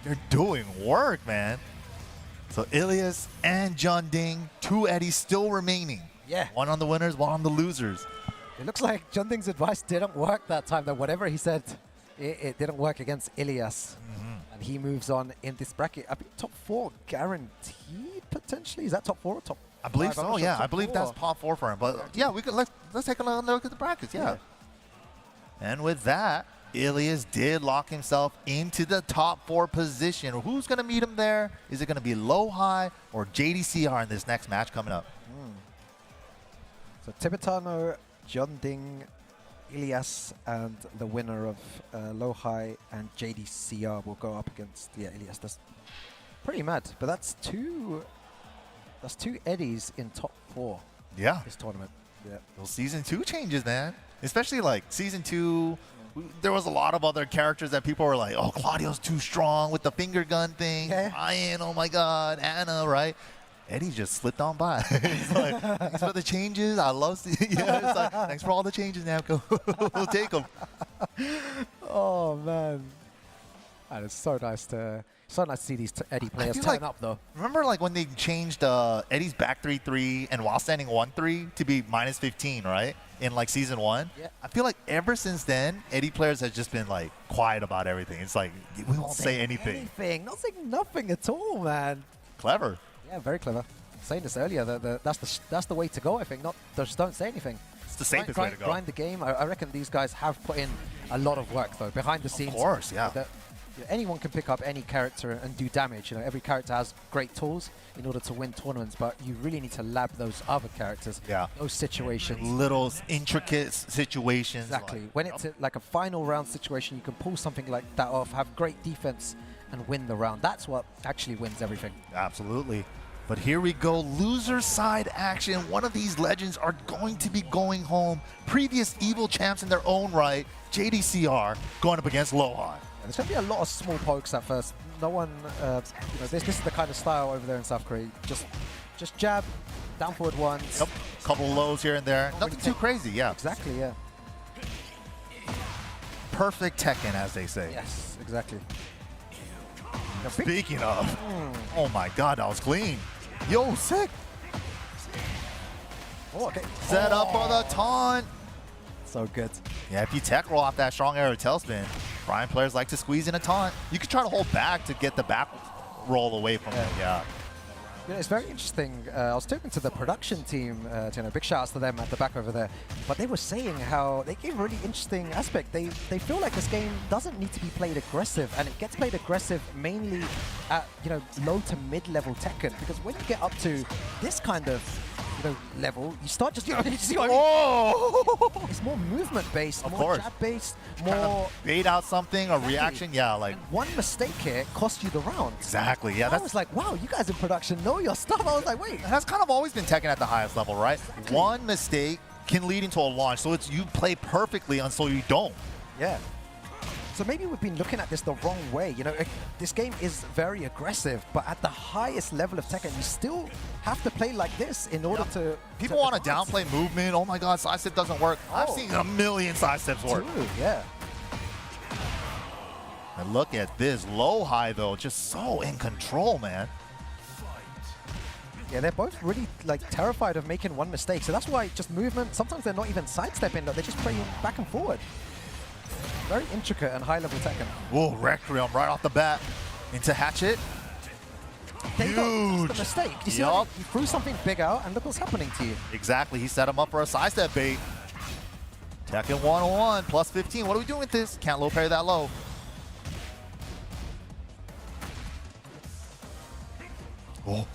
They're doing work, man. So Ilias and Jeondding, 2 Eddies still remaining. Yeah. One on the winners, one on the losers. It looks like Jeondding's advice didn't work that time, though. Whatever he said, it didn't work against Ilias. And he moves on in this bracket. I think top 4 guaranteed, potentially. Is that top 4 or top I believe 5? I'm so, not sure. yeah. I Top believe 4. that's top 4 for him. But yeah, we could let's take a look at the brackets, yeah. And with that, Ilias did lock himself into the top 4 position. Who's going to meet him there? Is it going to be Lowhigh or JDCR in this next match coming up? So Tibetano, Jeondding, Ilias, and the winner of Lowhigh and JDCR will go up against Ilias. That's pretty mad, but that's two Eddies in top 4 Yeah. this tournament. Yeah. Those season 2 changes, man. Especially like season 2, there was a lot of other characters that people were like, oh, Claudio's too strong with the finger gun thing. Yeah. Bryan, oh my God, Anna, right? Eddie just slipped on by. He's like, thanks for the changes. I love seeing yeah, it's like, thanks for all the changes, Namco. We'll take them. Oh man, and it's so nice to see these Eddy players feel turn like- up though. Remember like when they changed Eddie's back 3-3 and while standing 1-3 to be -15, right? In like season 1? Yeah. I feel like ever since then, Eddie players have just been like quiet about everything. It's like, we won't say anything. Not saying nothing at all, man. Clever. Yeah, very clever. Saying this earlier, that's the way to go. I think. Not just don't say anything. It's the safest way to go. Grind the game. I reckon these guys have put in a lot of work though behind the scenes. Of course, yeah. Anyone can pick up any character and do damage. You know, every character has great tools in order to win tournaments, but you really need to lab those other characters. Yeah. Those situations. Little intricate situations. Exactly. Like, When it's like a final round situation, you can pull something like that off, have great defense, and win the round. That's what actually wins everything. Absolutely. But here we go, loser side action. One of these legends are going to be going home. Previous evil champs in their own right, JDCR going up against Lowhigh. There's going to be a lot of small pokes at first. No one, this is the kind of style over there in South Korea. Just jab, down forward once. Yep. Couple lows here and there. Don't Nothing really too crazy, yeah. Exactly, yeah. Perfect Tekken, as they say. Yes, exactly. Speaking of, oh my God, that was clean. Yo, sick. Oh, okay. Set up for the taunt. So good. Yeah, if you tech roll off that strong arrow tailspin, Bryan players like to squeeze in a taunt. You could try to hold back to get the back roll away from it, yeah. Yeah, it's very interesting. I was talking to the production team, big shouts to them at the back over there, but they were saying how they gave a really interesting aspect. They feel like this game doesn't need to be played aggressive, and it gets played aggressive mainly at low to mid-level Tekken, because when you get up to this kind of level, you start just it's more movement based, more jab based, more bait out something, a reaction. Yeah, like one mistake here costs you the round. Exactly. Yeah, I was like, wow, you guys in production know your stuff. I was like, wait. That's kind of always been Tekken at the highest level, right? Exactly. One mistake can lead into a launch, so it's you play perfectly until you don't. Yeah. So maybe we've been looking at this the wrong way. This game is very aggressive, but at the highest level of Tekken, you still have to play like this in order to... People want to downplay movement. Oh my God, sidestep doesn't work. I've seen a million sidesteps work. True, yeah. And look at this. Lowhigh, though, just so in control, man. Yeah, they're both really terrified of making one mistake. So that's why just movement, sometimes they're not even sidestepping, they're just playing back and forward. Very intricate and high-level Tekken. Whoa, Requiem right off the bat into Hatchet. Huge. The mistake. You see, you threw something big out, and look what's happening to you. Exactly. He set him up for a sidestep bait. Tekken 101 plus 15. What are we doing with this? Can't low parry that low. Oh.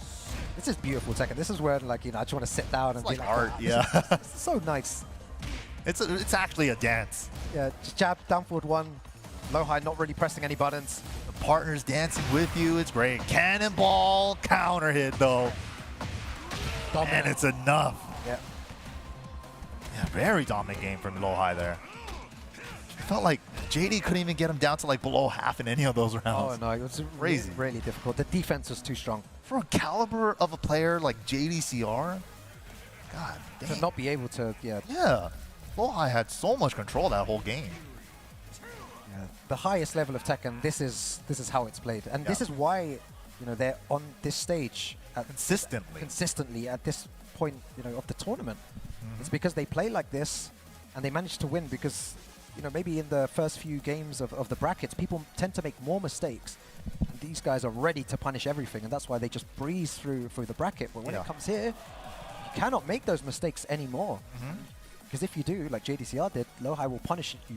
This is beautiful Tekken. This is where I just want to sit down and It's be like like, art, oh, yeah. It's so nice. It's actually a dance. Yeah, just jab, down forward one. Lowhigh not really pressing any buttons. The partner's dancing with you. It's great. Cannonball counter hit though. Dominant. And it's enough. Yeah. Yeah, very dominant game from Lowhigh there. It felt like JD couldn't even get him down to below half in any of those rounds. Oh no, it was crazy. Really difficult. The defense was too strong. For a caliber of a player like JDCR, God dang. To not be able to, Yeah. Lowhigh had so much control that whole game. Yeah. The highest level of Tekken, this is how it's played. And this is why, they're on this stage consistently at this point, of the tournament. It's because they play like this and they manage to win because, maybe in the first few games of the brackets, people tend to make more mistakes. And these guys are ready to punish everything, and that's why they just breeze through the bracket. But when it comes here, you cannot make those mistakes anymore. Because if you do, like JDCR did, Lowhigh will punish you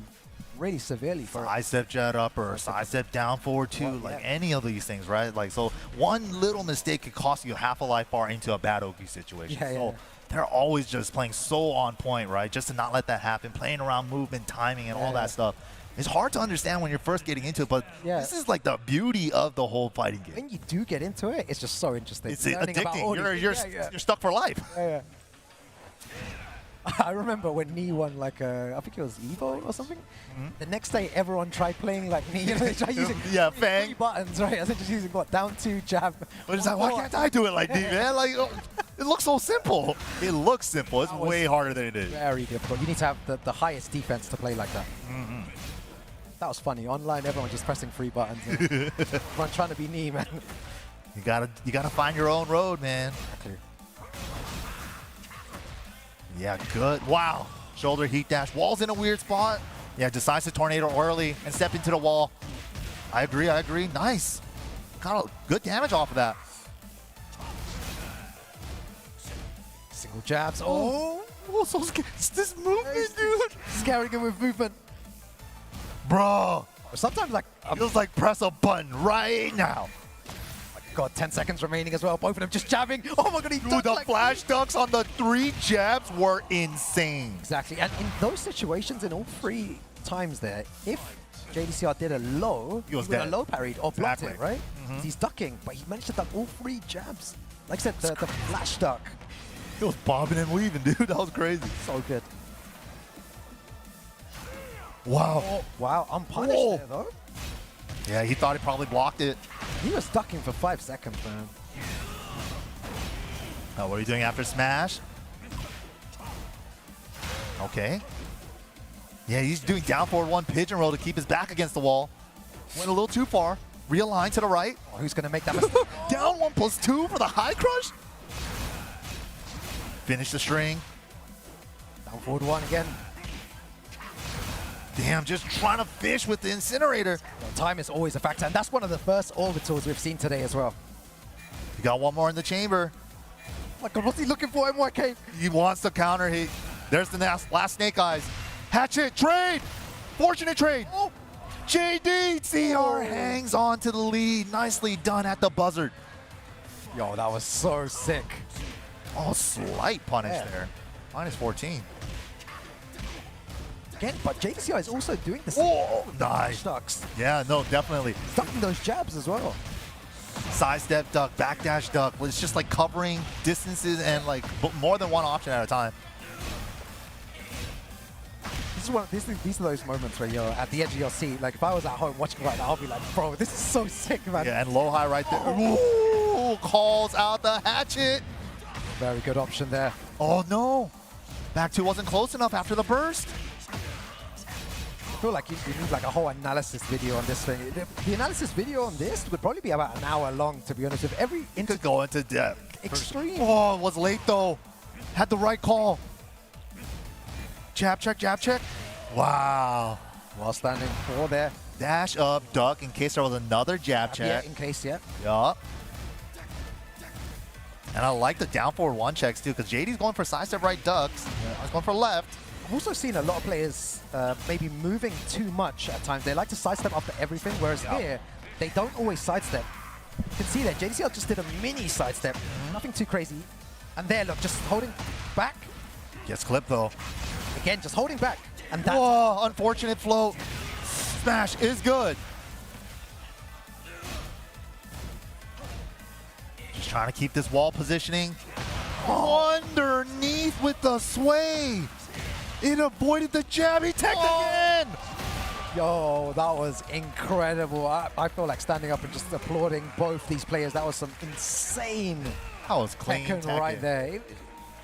really severely for sidestep jet up or sidestep down forward two, any of these things, right? So one little mistake could cost you half a life bar into a bad Oki situation. So they're always just playing so on point, right? Just to not let that happen, playing around movement, timing, and all that stuff. It's hard to understand when you're first getting into it, but this is the beauty of the whole fighting game. When you do get into it, it's just so interesting. It's addicting. You're stuck for life. I remember when Nee won I think it was Evo or something. The next day, everyone tried playing like Nee. They tried using Feng 3 buttons, right? I think just using down 2, jab. But it's why can't I do it like Nee, man? It looks so simple. It looks simple. It's way harder than it is. Very difficult. You need to have the highest defense to play like that. That was funny. Online, everyone just pressing 3 buttons. Everyone trying to be Nee, man. You gotta find your own road, man. Exactly. Yeah, good. Wow. Shoulder heat dash. Wall's in a weird spot. Yeah, decides to tornado early and step into the wall. I agree. Nice. Got good damage off of that. Single jabs. Oh, so scary. It's this movement, dude. Scaring him with movement. Bro. Sometimes feels like press a button right now. God, 10 seconds remaining as well. Both of them just jabbing. Oh my God, he ducked the flash ducks on the 3 jabs were insane. Exactly. And in those situations, in all 3 times there, if JDCR did a low, he would have low parried or blocked it, right? He's ducking, but he managed to duck all 3 jabs. Like I said, the flash duck. He was bobbing and weaving, dude. That was crazy. So good. Wow. Oh, wow, unpunished there, though. Yeah, he thought he probably blocked it. He was ducking for 5 seconds, man. Oh, what are you doing after smash? Okay. Yeah, he's doing down forward 1 pigeon roll to keep his back against the wall. Went a little too far. Realign to the right. Oh, who's going to make that mistake? Down 1+2 for the high crush. Finish the string. Down forward 1 again. Damn, just trying to fish with the incinerator. Time is always a factor, and that's one of the first orbitals we've seen today as well. You got one more in the chamber. Oh my God, what's he looking for, MYK? He wants to counter. There's the last Snake Eyes. Hatchet, trade! Fortunate trade! Oh. JDCR hangs on to the lead. Nicely done at the buzzard. Yo, that was so sick. Oh, slight punish there. Minus 14. Again, but JDCR is also doing the same. Oh, nice. Ducks. Yeah, no, definitely. Ducking those jabs as well. Sidestep duck, backdash duck. It's just like covering distances and like more than one option at a time. These are those moments where you're at the edge of your seat. Like if I was at home watching right now, I'll be like, bro, this is so sick, man. Yeah, and Lowhigh right there. Ooh, calls out the hatchet. Very good option there. Oh no. Back two wasn't close enough after the burst. I feel like you need like a whole analysis video on this thing. The analysis video on this would probably be about an hour long, to be honest. If every Could go into depth. extreme. Oh, it was late though. Had the right call. Jab check, jab check. Wow. While standing 4 there. Dash up, duck in case there was another jab check. Yeah, in case, yeah. Yup. And I like the down forward 1 checks too, because JD's going for sidestep right ducks. I was going for left. I've also seen a lot of players maybe moving too much at times. They like to sidestep after everything, whereas here, they don't always sidestep. You can see that JDCR just did a mini sidestep. Nothing too crazy. And there, look, just holding back. Gets clipped though. Again, just holding back. And that's Whoa, unfortunate float. Smash is good. Just trying to keep this wall positioning. Underneath with the sway. It avoided the jab. He teched again. Yo, that was incredible. I feel like standing up and just applauding both these players. That was some insane That was clean Tekken right there.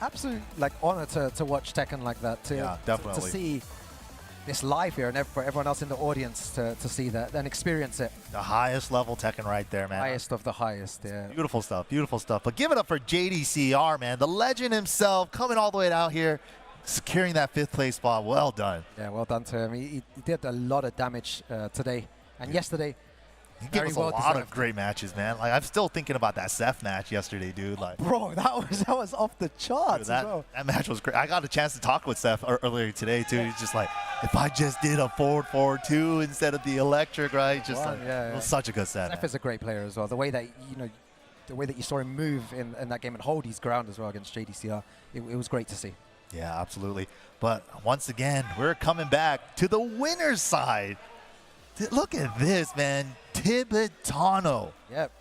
Absolute like honor to watch Tekken like that too. Yeah, definitely. To see this live here and for everyone else in the audience to see that and experience it. The highest level Tekken right there, man. Highest of the highest, yeah. Beautiful stuff, beautiful stuff. But give it up for JDCR, man. The legend himself coming all the way out here, securing that 5th place spot. Well done. Yeah, well done to him. He did a lot of damage today and yesterday. He gave us a lot deserved. of great matches, man. Like I'm still thinking about that Seth match yesterday, dude. Like, bro, that was off the charts dude, as well. that match was great. I got a chance to talk with Seth earlier today too. He's just like, if I just did a forward 2 instead of the electric, right? Just like, it was such a good set. Seth is a great player as well. The way that you saw him move in that game and hold his ground as well against JDCR, it was great to see. Yeah, absolutely. But once again, we're coming back to the winner's side. Look at this, man. Tibetano. Yep.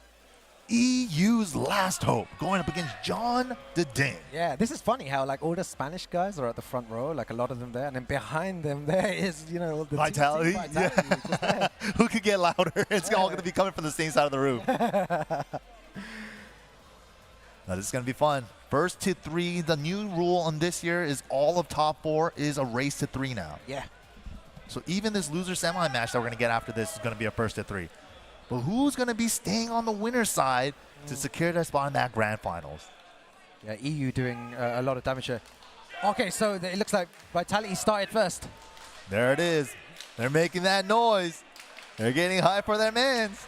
EU's last hope going up against Jeondding. Yeah, this is funny how like all the Spanish guys are at the front row, like a lot of them there, and then behind them there is, the Vitality. Vitality just there. Who could get louder? It's all going to be coming from the same side of the room. Now, this is going to be fun. First to 3. The new rule on this year is all of top 4 is a race to 3 now. Yeah. So even this loser semi match that we're going to get after this is going to be a first to 3. But who's going to be staying on the winner's side to secure their spot in that grand finals? Yeah, EU doing a lot of damage here. Okay, so it looks like Vitality started first. There it is. They're making that noise. They're getting high for their mans.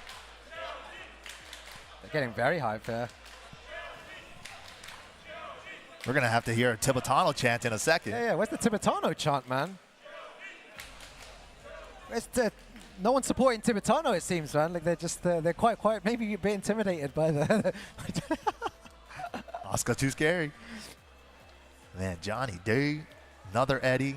They're getting very high there. We're going to have to hear a Tibetano chant in a second. Yeah, where's the Tibetano chant, man? No one's supporting Tibetano, it seems, man. Like they're quite quiet, maybe a bit intimidated by the. Asuka too scary. Man, Johnny, dude. Another Eddy.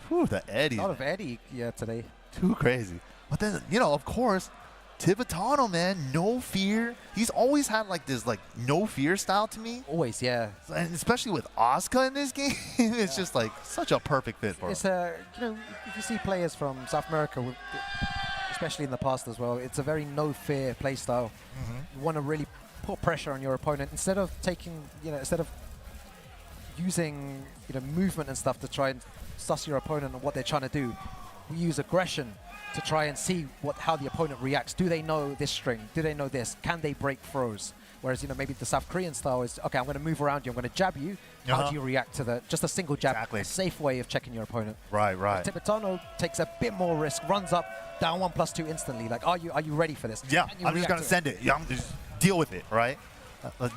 Whew, the Eddy. A lot of Eddy, today. Too crazy. But then, of course, Tibetano, man, no fear. He's always had like this no fear style to me. Always, yeah. And especially with Asuka in this game, it's just like such a perfect fit for him. It's if you see players from South America, especially in the past as well, it's a very no fear play style. You want to really put pressure on your opponent instead of using movement and stuff to try and suss your opponent and what they're trying to do. We use aggression to try and see how the opponent reacts. Do they know this string? Do they know this? Can they break throws? Whereas, maybe the South Korean style is, okay, I'm going to move around you, I'm going to jab you. How do you react to just a single jab? Exactly. A safe way of checking your opponent. Right. Tibetano takes a bit more risk, runs up, down 1+2 instantly. Like, are you ready for this? Yeah, Can you I'm just react going to send it. Yeah, I'm just deal with it, right?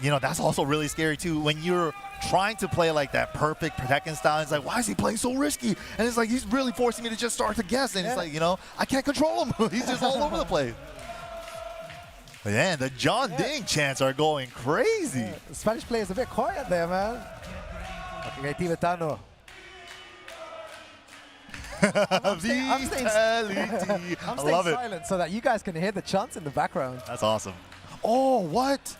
You know, that's also really scary too. When you're trying to play like that perfect Tekken style, it's like, why is he playing so risky? And it's like, he's really forcing me to just start to guess. And it's like, you know, I can't control him. He's just all over the place. Man, the Jeondding chants are going crazy. The Spanish player's a bit quiet there, man. Okay, Tibetano. I'm staying I love it. silent so that you guys can hear the chants in the background. That's awesome. Oh, what?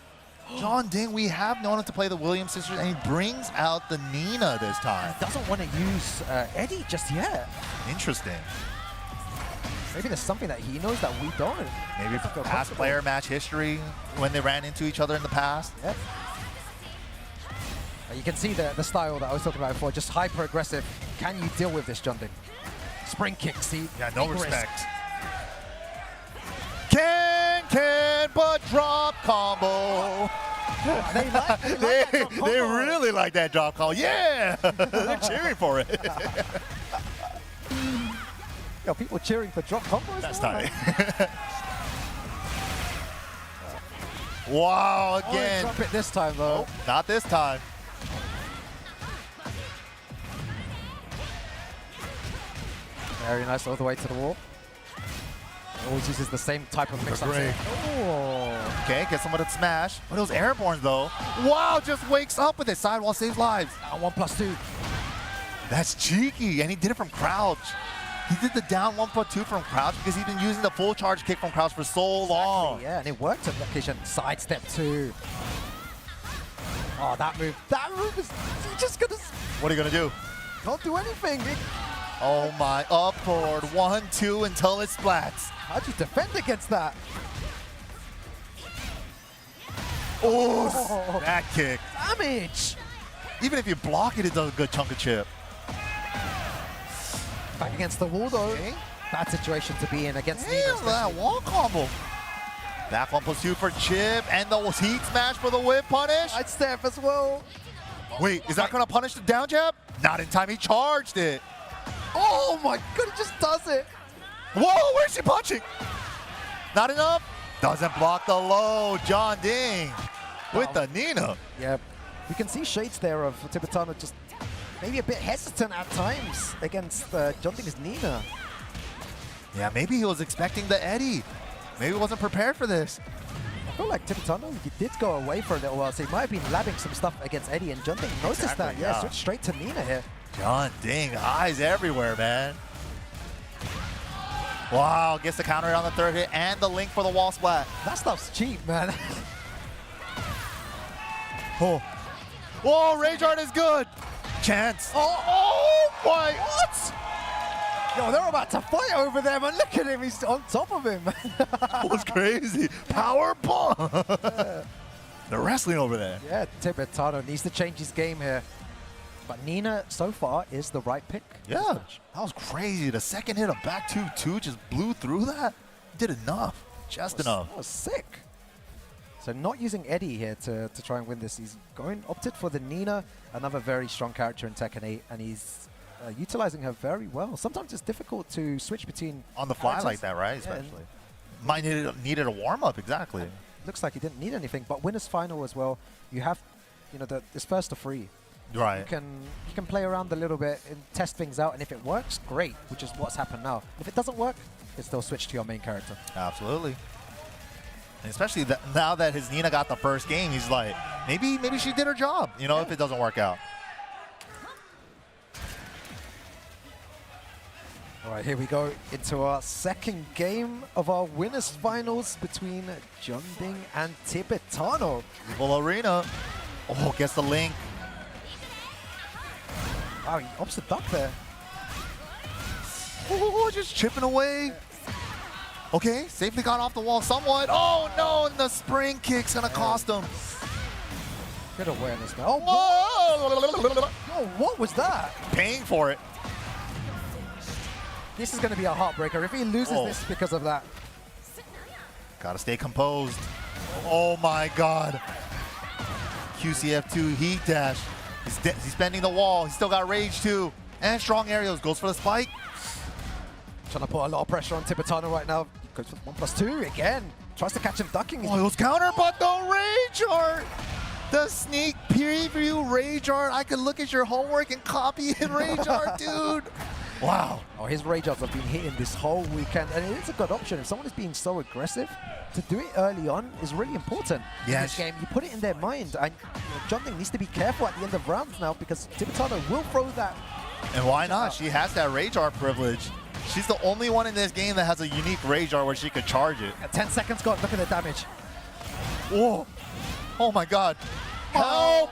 Jeondding, we have known him to play the Williams sisters, and he brings out the Nina this time. He doesn't want to use Eddy just yet. Interesting. Maybe there's something that he knows that we don't. Maybe past player match history when they ran into each other in the past. Yep. You can see the style that I was talking about before, just hyper-aggressive. Can you deal with this, Jeondding? Spring kick, see? Yeah, no respect. Can, but drop combo. They really like that drop combo. Yeah, they're cheering for it. Yo, people cheering for drop combos. That's tight. Wow, again. Drop it this time, though. Nope, not this time. Very nice, all the way to the wall. Always uses the same type of mix-up. Oh. Okay, get someone to smash. But those airborne though. Wow, just wakes up with it. Sidewall saves lives. 1+2. That's cheeky, and he did it from crouch. He did the down 1+2 from crouch because he's been using the full charge kick from crouch for so long. Yeah, and it worked on occasion. Sidestep 2. Oh, that move is just gonna... What are you gonna do? Can't do anything. Oh my, up forward, 1-2 until it splats. How'd you defend against that? Oh, that kick. Damage! Even if you block it, it does a good chunk of chip. Back against the wall though. Okay. Bad situation to be in against Nina. Damn, that wall combo. Back 1+2 for chip, and the heat smash for the whip punish. Sidestep as well. Wait, is that gonna punish the down jab? Not in time, he charged it. Oh my god, he just does it. Whoa, where's she punching? Not enough. Doesn't block the low. Jeondding with the Nina. Yep. You can see shades there of Tibetano just maybe a bit hesitant at times against Jeondding's Nina. Yeah, maybe he was expecting the Eddy. Maybe he wasn't prepared for this. I feel like Tibetano, he did go away for a little while, so he might have been labbing some stuff against Eddy, and Jeondding noticed that. Yeah, switched straight to Nina here. Jeondding, eyes everywhere, man. Wow, gets the counter on the third hit and the link for the wall splat. That stuff's cheap, man. Oh, whoa, Rage Art is good. Chance. Oh my, what? Yo, they're about to fight over there, man. Look at him, he's on top of him. That was crazy. Power bomb. Yeah. They're wrestling over there. Yeah, Tibetano needs to change his game here. But Nina, so far, is the right pick. Yeah, that was crazy. The second hit of back 2-2 just blew through that. Did enough, just enough. That was sick. So not using Eddy here to try and win this. He's opted for the Nina, another very strong character in Tekken 8, and he's utilizing her very well. Sometimes it's difficult to switch between on the fly like that, right? Especially. Yeah, might needed a warm-up, exactly. Looks like he didn't need anything, but winners final as well. You have, you know, it's first to free. Right. You can play around a little bit and test things out, and if it works, great, which is what's happened now. If it doesn't work, it's still switch to your main character. Absolutely. And especially now that his Nina got the first game, he's like, maybe she did her job, you know, if it doesn't work out. All right, here we go into our second game of our winners finals between Jeondding and Tibetano. Evil Arena. Oh, gets the link. Wow, he opts the duck there. Oh, just chipping away. Okay, safely got off the wall somewhat. Oh no, and the spring kick's gonna cost him. Good awareness now. Oh, whoa, what was that? Paying for it. This is gonna be a heartbreaker if he loses this because of that. Gotta stay composed. Oh my God. QCF2 heat dash. He's bending the wall. He's still got rage too. And strong aerials. Goes for the spike. Trying to put a lot of pressure on Tibetano right now. Goes for 1+2 again. Tries to catch him ducking. Oh, it was counter, but the rage art! The sneak preview rage art. I could look at your homework and copy it, rage art, dude. Wow. Oh, his rage arts have been hitting this whole weekend, and it is a good option. If someone is being so aggressive, to do it early on is really important in this game. You put it in their mind, and Jeondding needs to be careful at the end of rounds now because Tibetano will throw that. And why not? She has that rage art privilege. She's the only one in this game that has a unique rage art where she could charge it. 10 seconds gone. Look at the damage. Whoa. Oh my god. Help!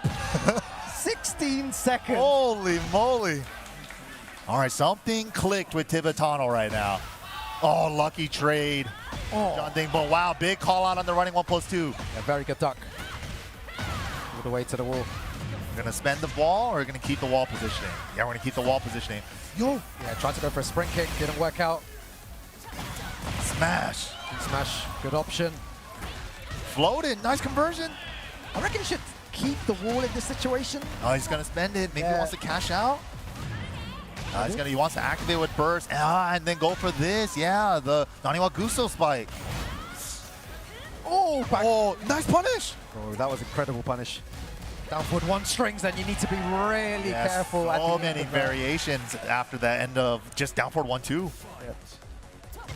16 seconds. Holy moly. All right, something clicked with Tibetano right now. Oh, lucky trade. Jeondding, but wow, big call out on the running 1+2. A very good duck. All the way to the wall. We're gonna spend the ball or we're gonna keep the wall positioning? Yeah, we're gonna keep the wall positioning. Yo! Yeah, tried to go for a sprint kick, didn't work out. Smash. Smash, good option. Floated, nice conversion. I reckon he should keep the wall in this situation. Oh, he's gonna spend it. Maybe he wants to cash out. He wants to activate with burst and then go for this. Yeah, the Naniwa Gusto spike. Oh, back. Oh, nice punish. Oh, that was incredible punish. Down forward 1 strings, and you need to be really careful. So many variations after that end of just down forward 1-2. Yeah.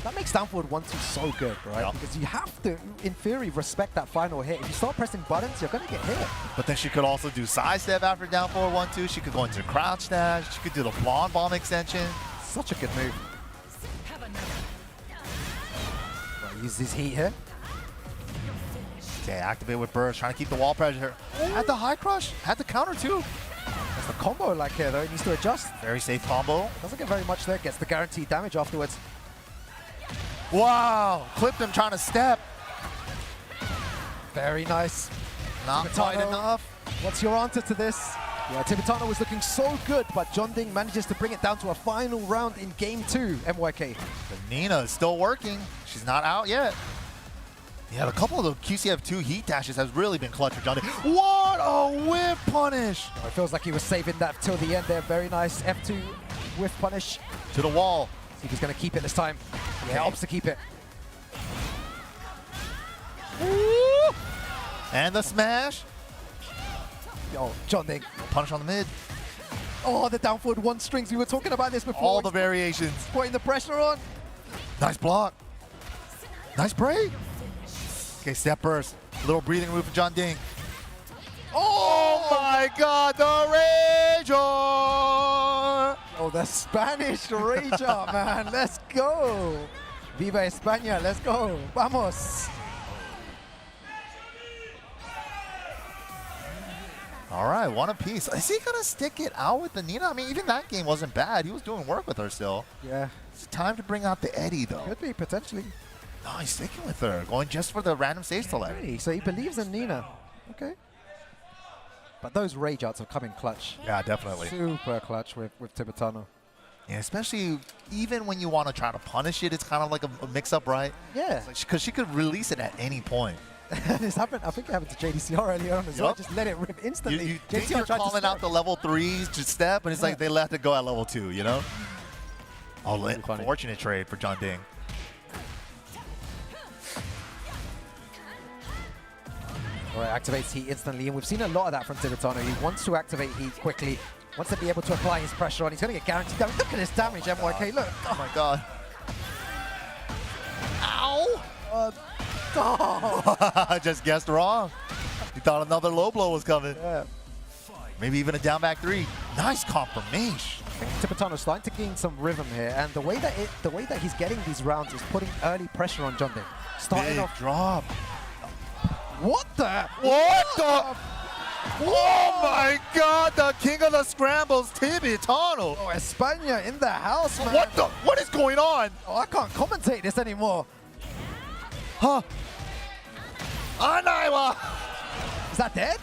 That makes down forward 1-2 so good, right? Yeah. Because you have to, in theory, respect that final hit. If you start pressing buttons, you're going to get hit. But then she could also do side step after down forward 1-2. She could go into crouch dash. She could do the blonde bomb extension. Such a good move. Right, use his heat here. Okay, activate with burst, trying to keep the wall pressure. Had the high crush, had the counter too. That's the combo like here though, it needs to adjust. Very safe combo. Doesn't get very much there, gets the guaranteed damage afterwards. Wow, clipped him trying to step. Very nice. Not quite enough. What's your answer to this? Yeah, Tibetano was looking so good, but Jeondding manages to bring it down to a final round in game 2, MYK. But Nina is still working. She's not out yet. Yeah, a couple of the QCF2 heat dashes has really been clutch for Jeondding. What a whip punish! Oh, it feels like he was saving that till the end there. Very nice F2 whiff punish. To the wall. See if he's going to keep it this time. Yeah, opts to keep it. Woo! And the smash. Oh, Jeondding. Punish on the mid. Oh, the down forward 1 strings. We were talking about this before. All the variations. Putting the pressure on. Nice block. Nice break. Okay, step burst. Little breathing room for Jeondding. Oh my god, the rage art! Oh, the Spanish rage art, man. Let's go. Viva España. Let's go. Vamos. All right, one apiece. Is he going to stick it out with the Nina? I mean, even that game wasn't bad. He was doing work with her still. Yeah. It's time to bring out the Eddy, though. Could be, potentially. No, he's sticking with her. Going just for the random stage select. Really? So he believes in Nina. Okay. But those rage arts have come in clutch. Yeah, definitely. Super clutch with Tibetano. Yeah, especially even when you want to try to punish it, it's kind of like a mix-up, right? Yeah. Because she could release it at any point. This happened, I think it happened to JDCR earlier on as well. Just let it rip instantly. You think you're calling out the level 3s to step, and it's like they let it go at level 2, you know? Oh, unfortunate trade for Jeondding. All right, activates heat instantly, and we've seen a lot of that from Tibetano. He wants to activate heat quickly, wants to be able to apply his pressure on. He's going to get guaranteed damage. Look at this damage, MYK, look. Oh my god. Ow! I just guessed wrong. He thought another low blow was coming. Yeah. Maybe even a down back 3. Nice confirmation. I think Tibetano's starting to gain some rhythm here, and the way that he's getting these rounds is putting early pressure on Jeondding. Starting Big off. drop. What the? What the? Oh my god, the king of the scrambles, Tibetano. Oh, España in the house, man. What the? What is going on? Oh, I can't commentate this anymore. Huh? Anaiwa. Is that dead?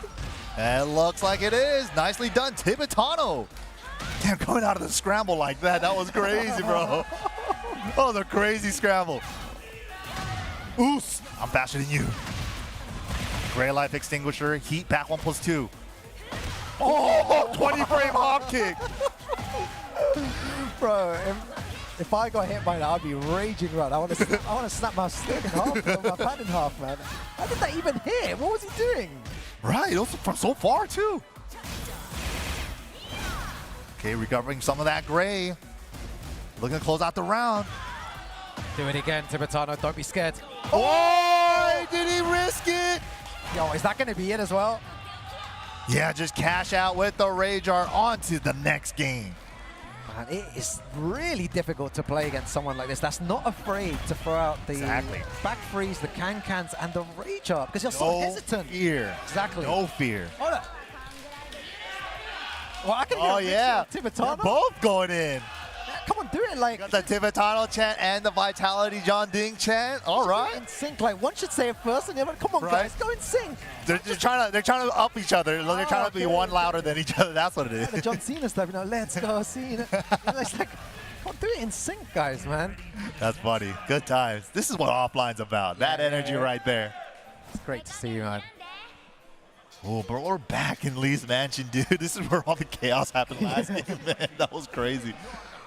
It looks like it is. Nicely done, Tibetano. Damn, going out of the scramble like that, that was crazy, bro. Oh, the crazy scramble. Oos, I'm faster than you. Gray life extinguisher, heat back 1+2. Oh, 20 frame hop kick. Bro, If I got hit by that, I'd be raging right. I want to snap my stick in half, or my pad in half, man. How did that even hit? What was he doing? Right, also from so far too. Okay, recovering some of that gray. Looking to close out the round. Do it again, Tibetano. Don't be scared. Oh, did he risk it? Yo, is that going to be it as well? Yeah, just cash out with the Rage Art on to the next game. Man, it is really difficult to play against someone like this that's not afraid to throw out the back freeze, the can-cans, and the Rage Art because you're so hesitant. No fear. Exactly. No fear. Hold up. Well, I can Oh, yeah. Tibetano. They're both going in. Come on, do it like... Got the Tibetano chant and the Vitality Jeondding chant. All right. In sync, like one should say it first and the other. Come on, guys, go in sync. They're trying to up each other. They're trying to be one louder than each other. That's what it is. The John Cena stuff, you know, let's go Cena. It's like, come on, do it in sync, guys, man. That's funny. Good times. This is what offline's about. That energy right there. It's great to see you, man. Oh, but we're back in Lee's mansion, dude. This is where all the chaos happened last game, man. That was crazy.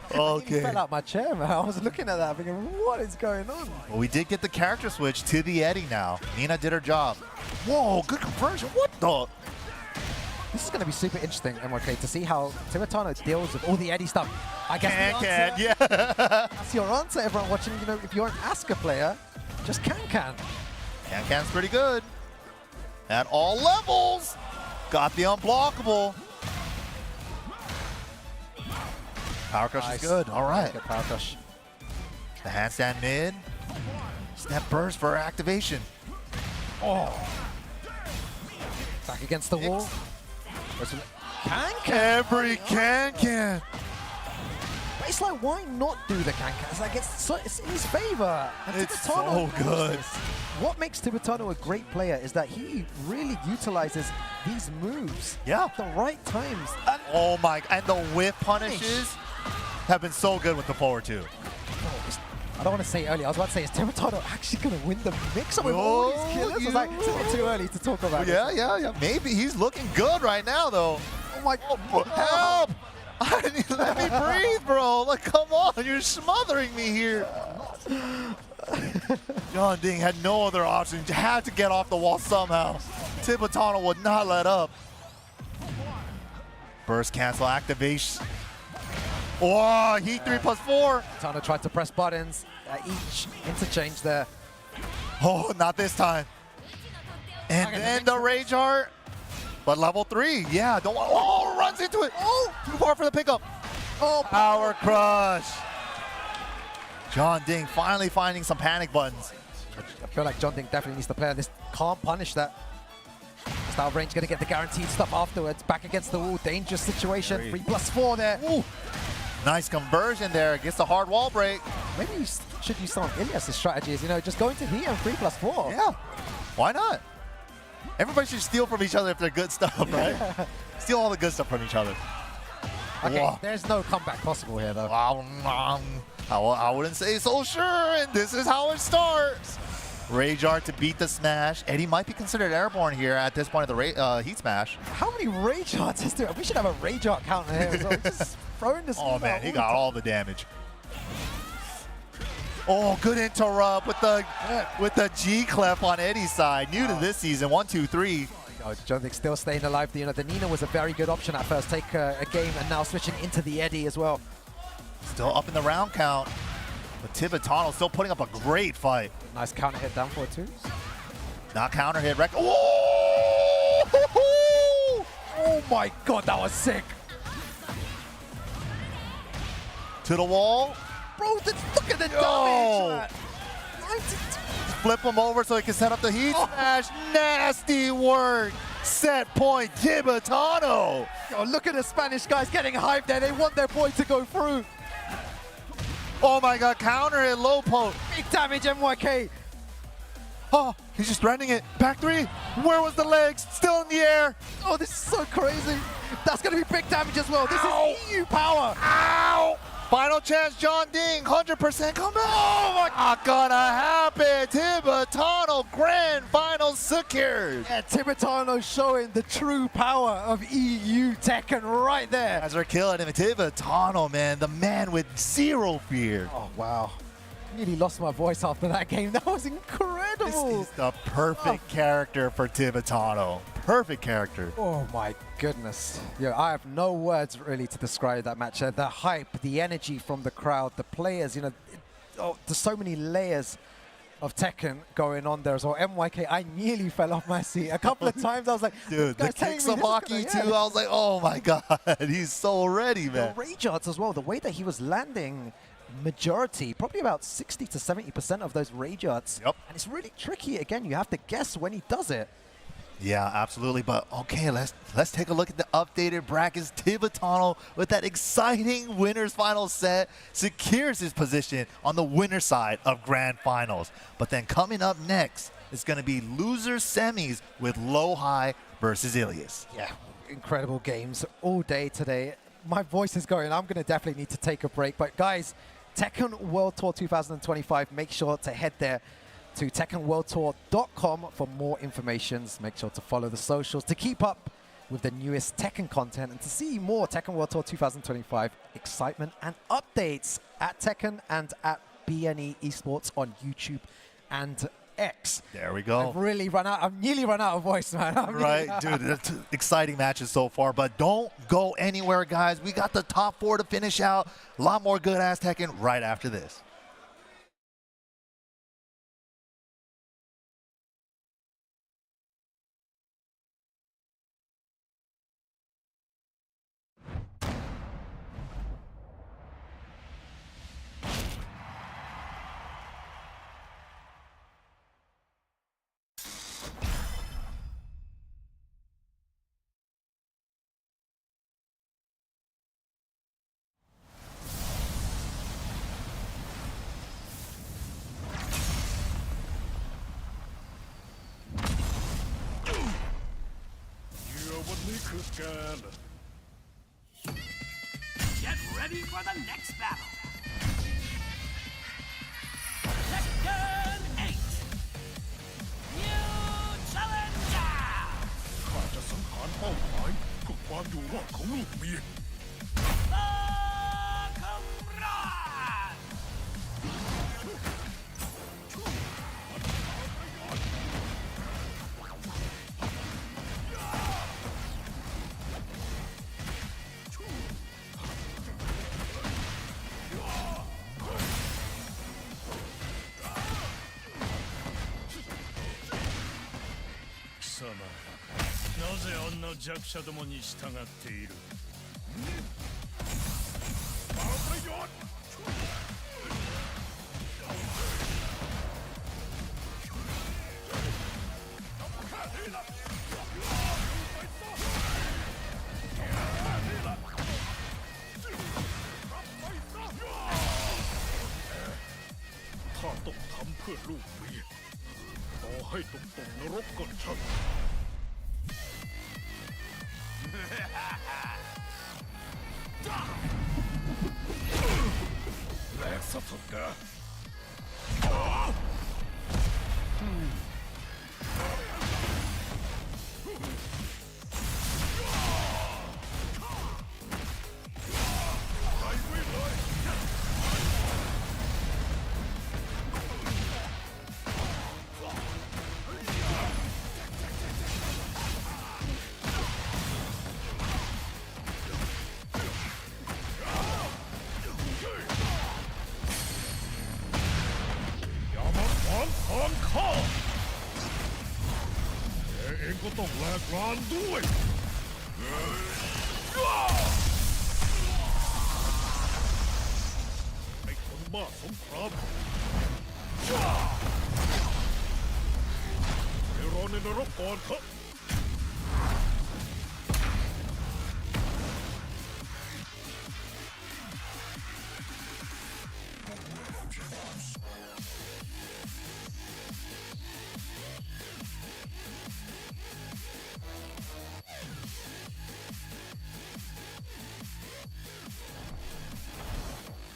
Okay. I fell out my chair, man. I was looking at that thinking, what is going on? Well, we did get the character switch to the Eddy now. Nina did her job. Whoa, good conversion. What the? This is going to be super interesting, MYK, to see how Tibetano deals with all the Eddy stuff. I guess yeah. That's your answer, everyone watching. You know, if you're an Asuka player, just can. Can-Can's pretty good. At all levels. Got the unblockable. Power crush is good. All right. Good power crush. The handstand mid. Step burst for activation. Oh. Back against the wall. Can. Every can. But it's like, why not do the can? It's like it's in his favor. And It's Tibetano so good. knows this. What makes Tibetano a great player is that he really utilizes these moves at the right times. And Oh my, and the whip punishes have been so good with the forward two. I don't want to say early. I was about to say, is Tibetano actually going to win the mix-up with all these killers? It's like, it's a bit too early to talk about. Yeah. Maybe he's looking good right now, though. Oh my God. Help! Let me breathe, bro. Like, come on, you're smothering me here. Jeondding had no other option. Had to get off the wall somehow. Tibetano would not let up. Burst cancel activation. Oh, heat 3+4. Tibetano tried to press buttons. Each interchange there. Oh, not this time. And then the Rage Heart. But level 3, yeah, don't want. Oh, runs into it. Oh, too far for the pickup. Oh, power crush. Jeondding finally finding some panic buttons. I feel like Jeondding definitely needs to play on this. Can't punish that. Style range gonna get the guaranteed stuff afterwards. Back against the wall, dangerous situation. 3+4 there. Ooh. Nice conversion there. Gets the hard wall break. Maybe you should use some of Ilias' strategies. You know, just go into heat and 3+4. Yeah, why not? Everybody should steal from each other if they're good stuff, right? Steal all the good stuff from each other. Okay, Whoa. there's no comeback possible here, though. I wouldn't say so sure, and this is how it starts. Rage Art to beat the smash. Eddy might be considered airborne here at this point of the heat smash. How many Rage Arts is there? We should have a Rage Art counter here as well. Just throwing this. Oh man, he got all the damage. Oh, good interrupt with the G clef on Eddy's side. New to this season, 1, 2, 3. Oh, Jeondding still staying alive. You know, the Nina was a very good option at first. Take a game and now switching into the Eddy as well. Still up in the round count. But Tibetano still putting up a great fight. Nice counter hit down for it too. Not counter hit. Oh! Oh my God, that was sick. To the wall. Bro, look at the damage. Flip him over so he can set up the heat smash. Nasty work. Set point, Tibetano. Yo, look at the Spanish guys getting hyped there. They want their boy to go through. Oh my God, counter hit, low poke. Big damage, MYK. Oh, he's just running it. Back 3. Where was the legs? Still in the air. Oh, this is so crazy. That's going to be big damage as well. This is EU power. Ow! Final chance, Jeondding, 100% comeback. Oh my, not gonna happen. Tibetano grand final secured. Yeah, Tibetano showing the true power of EU Tekken right there. As we're killing him, Tibetano, man, the man with zero fear. Oh, wow. Nearly lost my voice after that game. That was incredible. This is the perfect character for Tibetano. Perfect character. Oh my goodness. Yeah, I have no words really to describe that match. The hype, the energy from the crowd, the players, you know, there's so many layers of Tekken going on there as well. MYK, I nearly fell off my seat a couple of times. I was like, dude, the Kicksabaki too. I was like, oh my God, he's so ready, man. The rage arts as well, the way that he was landing majority, probably about 60 to 70% of those rage arts. Yep. And it's really tricky. Again, you have to guess when he does it. Yeah, absolutely. But okay, let's take a look at the updated brackets. Tibetano with that exciting winners final set secures his position on the winner side of grand finals. But then coming up next is going to be loser semis with Lowhigh versus Ilias. Yeah, incredible games all day today. My voice is going. I'm going to definitely need to take a break. But guys, Tekken World Tour 2025, make sure to head there to TekkenWorldTour.com for more information. Make sure to follow the socials to keep up with the newest Tekken content and to see more Tekken World Tour 2025 excitement and updates at Tekken and at BNE Esports on YouTube and X. There we go. I've really run out. I've nearly run out of voice, man. Right, dude, that's exciting matches so far, but don't go anywhere, guys. We got the top 4 to finish out. A lot more good-ass Tekken right after this. Get ready for the next battle. Tekken 8. New Challenger. ข้าจะสังหารเป้าหมายก็ความอยู่รอดของลูกเมีย 貴様、なぜあんな弱者どもに従っている？ข้าต้องทำเพื่อลูกเมียต่อให้ต้องตกนรกก็ช่าง แหลกซะเถอะแก ต้องแลกลานด้วยไอ้คนบ้าสงครามไปรอในนรกก่อนเถอะ All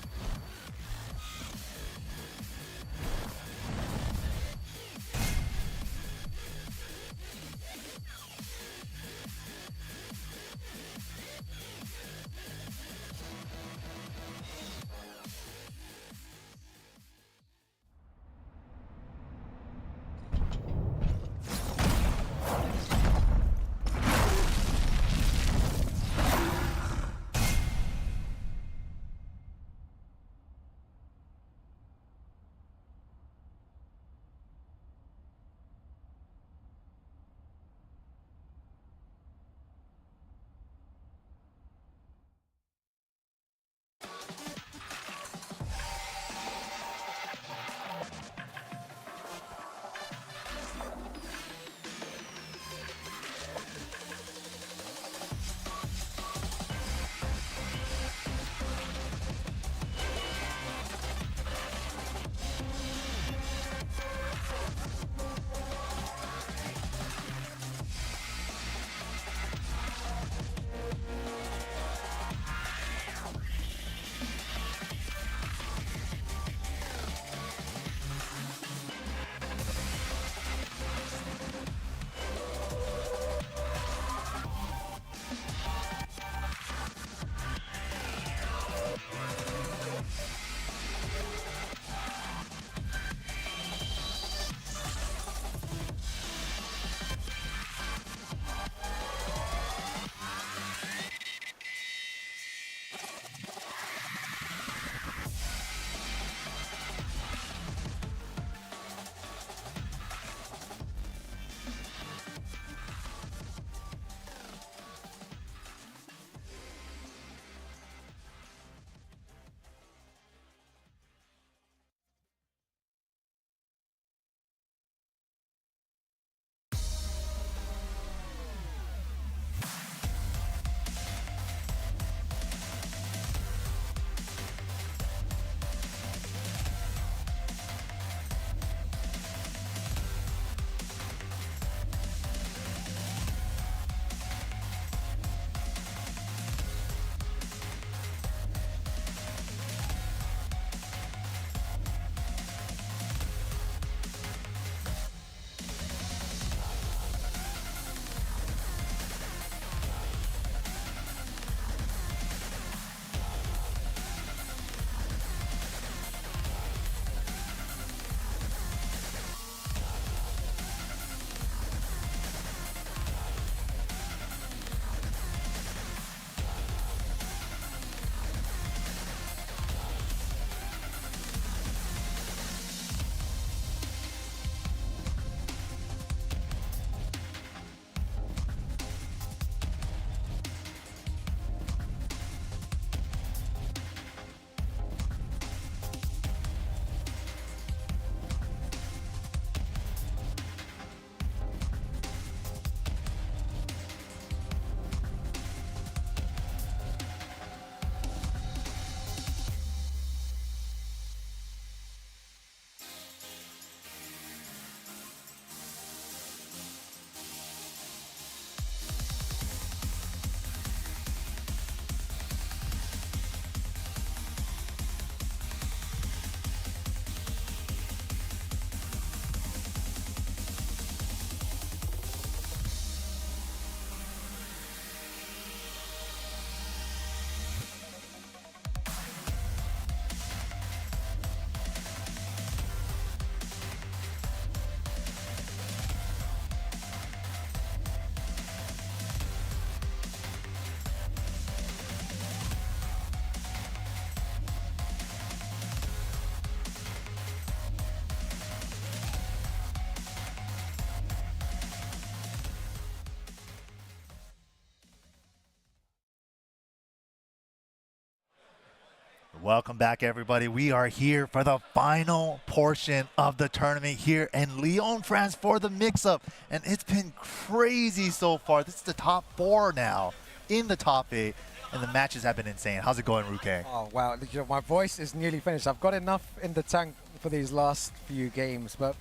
Welcome back, everybody. We are here for the final portion of the tournament here in Lyon, France for the mix-up. And it's been crazy so far. This is the top 4 now in the top 8. And the matches have been insane. How's it going, Ruke? Oh, wow. My voice is nearly finished. I've got enough in the tank for these last few games, but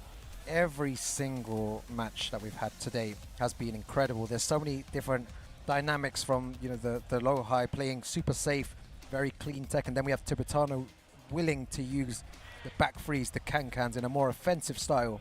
every single match that we've had today has been incredible. There's so many different dynamics from, the Lowhigh playing super safe, very clean tech, and then we have Tibetano willing to use the back freeze, the can-cans in a more offensive style.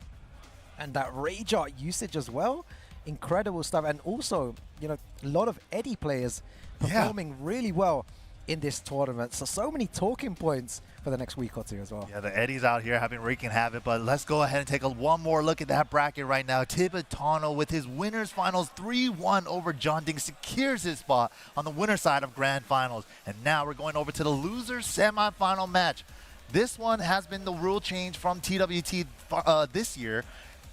And that rage art usage as well, incredible stuff. And also, a lot of Eddy players performing really well in this tournament. So many talking points for the next week or two as well. Yeah, the Eddies out here have been wreaking havoc, but let's go ahead and take one more look at that bracket right now. Tibetano with his winners finals 3-1 over Jeondding secures his spot on the winner side of grand finals. And now we're going over to the losers semifinal match. This one has been the rule change from TWT this year.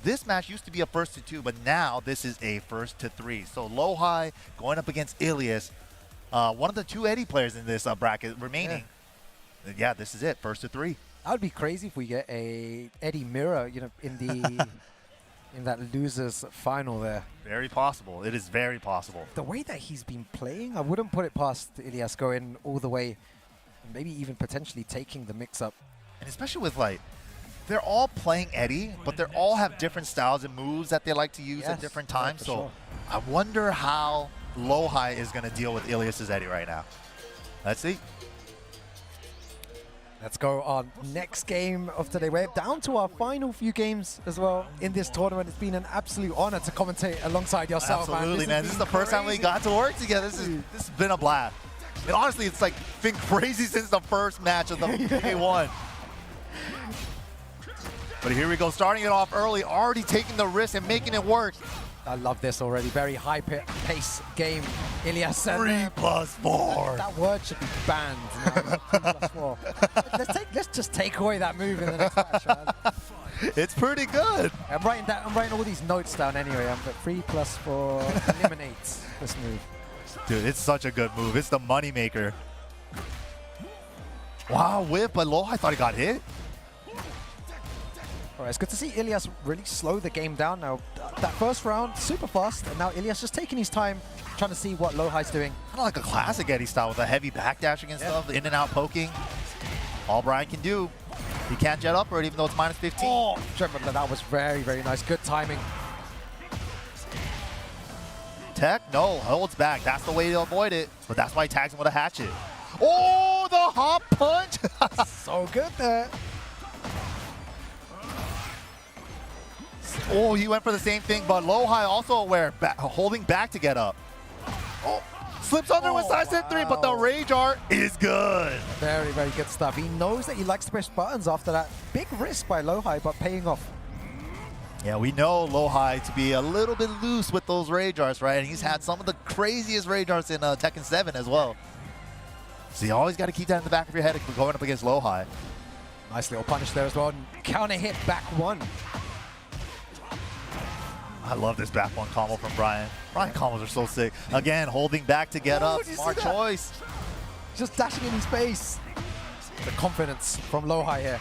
This match used to be a 1st to 2, but now this is a 1st to 3. So Lowhigh going up against Ilias. One of the 2 Eddy players in this bracket remaining. Yeah, this is it, 1st to 3. That would be crazy if we get a Eddy mirror, in the in that losers final there. Very possible. It is very possible. The way that he's been playing, I wouldn't put it past Ilias going all the way, maybe even potentially taking the mix-up. And especially with they're all playing Eddy, but they all have different styles and moves that they like to use at different times. So sure. I wonder how Lowhigh is going to deal with Ilias's Eddy right now. Let's see. Let's go on next game of today. We're down to our final few games as well in this tournament. It's been an absolute honor to commentate alongside yourself. Absolutely, man. This is the first time we got to work together. This has been a blast. And honestly, it's been crazy since the first match of the K1. But here we go, starting it off early, already taking the risk and making it work. I love this already. Very high pace game. Ilias. 3+4. That word should be banned. 3+4. Let's just take away that move in the next match. Man. It's pretty good. I'm writing all these notes down anyway. But 3+4 eliminates this move. Dude, it's such a good move. It's the money maker. Wow, whip, but Lowhigh thought he got hit. All right, it's good to see Ilias really slow the game down now. That first round, super fast, and now Ilias just taking his time, trying to see what Lowhigh's doing. Kind of like a classic Eddy style with a heavy backdashing and stuff, in and out poking. All Bryan can do. He can't jet upward even though it's -15. Oh, that was very, very nice. Good timing. Tech, no, holds back. That's the way to avoid it, but that's why he tags him with a hatchet. Oh, the hop punch! So good there. Oh, he went for the same thing, but Lowhigh also aware, holding back to get up. Oh, slips under with side step 3, but the rage art is good. Very, very good stuff. He knows that he likes to push buttons after that. Big risk by Lowhigh, but paying off. Yeah, we know Lowhigh to be a little bit loose with those rage arts, right? And he's had some of the craziest rage arts in Tekken 7 as well. So you always got to keep that in the back of your head if we're going up against Lowhigh. Nice little punish there as well. Counter hit back 1. I love this back 1 combo from Bryan. Bryan combos are so sick. Again, holding back to get up. Smart choice. Just dashing in his face. The confidence from Lowhigh here.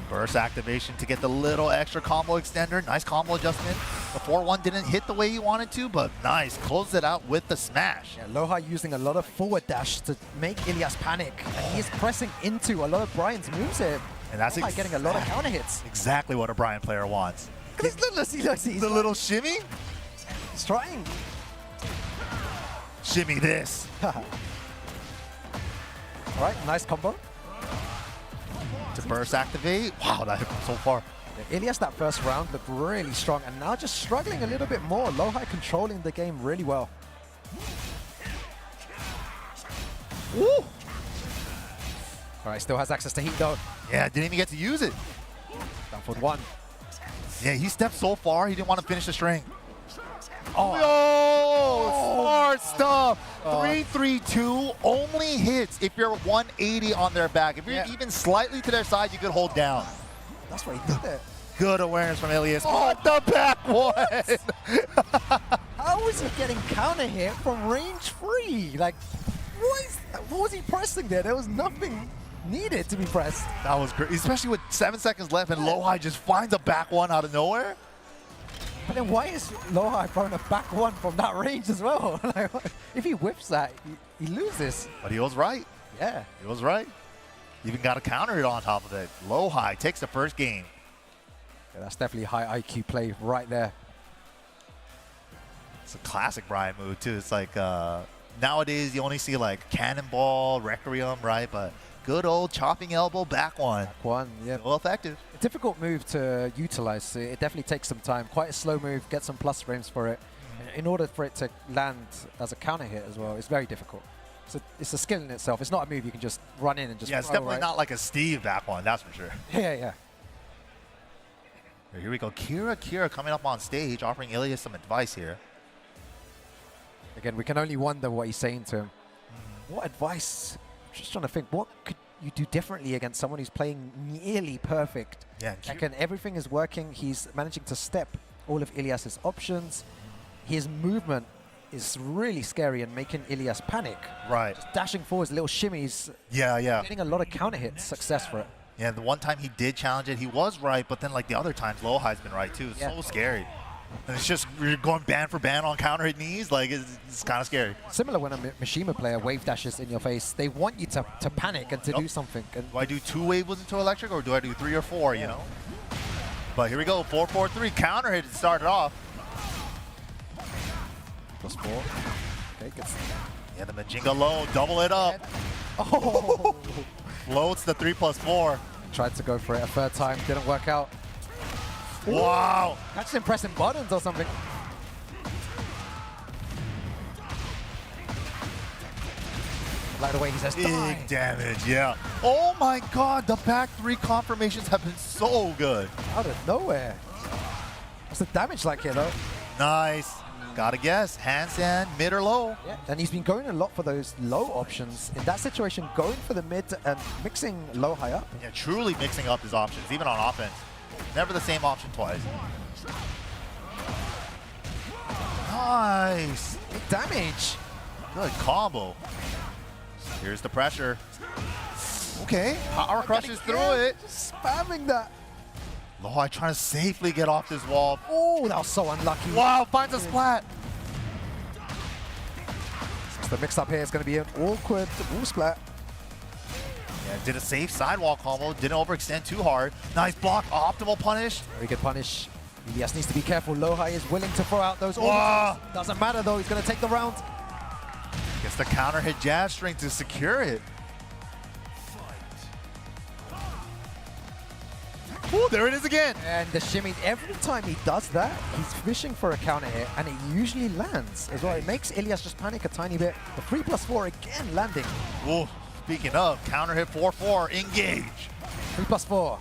Burst activation to get the little extra combo extender. Nice combo adjustment. The 4-1 didn't hit the way he wanted to, but nice. Closed it out with the smash. Yeah, Lowhigh using a lot of forward dash to make Ilias panic. And he is pressing into a lot of Bryan's moves here. And that's Lowhigh getting a lot of counter hits. Exactly what a Bryan player wants. He's the little shimmy? He's trying. Shimmy this. All right, nice combo. To burst activate. Wow, that hit him so far. Yeah, Ilias, that first round looked really strong, and now just struggling a little bit more. Lowhigh controlling the game really well. Woo! All right, still has access to heat though. Yeah, didn't even get to use it. Down for 1. Yeah, he stepped so far, he didn't want to finish the string. Oh, smart stuff. 3-3-2 only hits if you're 180 on their back. If you're even slightly to their side, you could hold down. That's why he did it. Good awareness from Ilias. Oh, the back 1. How is he getting counter hit from range 3? Like, What was he pressing there? There was nothing needed to be pressed. That was great, especially with 7 seconds left and Lowhigh just finds a back one out of nowhere. But then why is Lowhigh throwing a back one from that range as well? Like, if he whips that, he loses. But he was right. Yeah. He was right. Even got a counter hit on top of it. Lowhigh takes the first game. Yeah, that's definitely high IQ play right there. It's a classic Bryan move too. It's like nowadays you only see like cannonball, requiem, right? But good old chopping elbow back one. Back one, yeah. Well effective. A difficult move to utilize. So it definitely takes some time. Quite a slow move. Get some plus frames for it. In order for it to land as a counter hit as well, it's very difficult. So it's a skill in itself. It's not a move you can just run in and just. Yeah, it's throw, definitely right? not like a Steve back one. That's for sure. Yeah. Here we go. Kira coming up on stage, offering Ilias some advice here. Again, we can only wonder what he's saying to him. What advice? I'm just trying to think. What could you do differently against someone who's playing nearly perfect? Yeah. Again, everything is working. He's managing to step all of Ilias's options. His movement is really scary and making Ilias panic. Right. Just dashing forwards, little shimmies. Yeah. Getting a lot of counter hits success for it. Yeah, the one time he did challenge it, he was right, but then like the other times, Lowhigh's been right too. It's so scary. And it's just, you're going band for band on counter hit knees, like it's kind of scary. Similar when a Mishima player wave dashes in your face, they want you to panic and to do something. And do I do 2 waves into electric or do I do 3 or 4, you know? But here we go, 4-4-3, counter hit to start it off. +4. Okay, good. Yeah, the Majinga low, double it up. Oh! Floats the 3+4. Tried to go for it a third time, didn't work out. Wow! That's just pressing buttons or something. Like the way he says, die. Big damage, yeah. Oh my god, the back 3 confirmations have been so good. Out of nowhere. What's the damage like here, though? Nice. Gotta guess, handstand, mid or low. Yeah, and he's been going a lot for those low options. In that situation, going for the mid and mixing low high up. Yeah, truly mixing up his options, even on offense. Never the same option twice. Nice. Big damage. Good combo. Here's the pressure. Okay, power crushes through it. Just spamming that. Lowhigh trying to safely get off this wall. Oh, that was so unlucky. Wow, finds a splat. So the mix up here is going to be an awkward wall splat. Yeah, did a safe sidewall combo, didn't overextend too hard. Nice block, optimal punish. Very good punish. Ilias needs to be careful. Lowhigh is willing to throw out those Wow. orbitals. Doesn't matter though, he's going to take the round. Gets the counter hit jab string to secure it. Oh, there it is again. And the shimmy, every time he does that, he's fishing for a counter hit, and it usually lands as well. It makes Ilias just panic a tiny bit. The 3+4 again landing. Oh, speaking of, counter hit 4-4, engage. 3+4.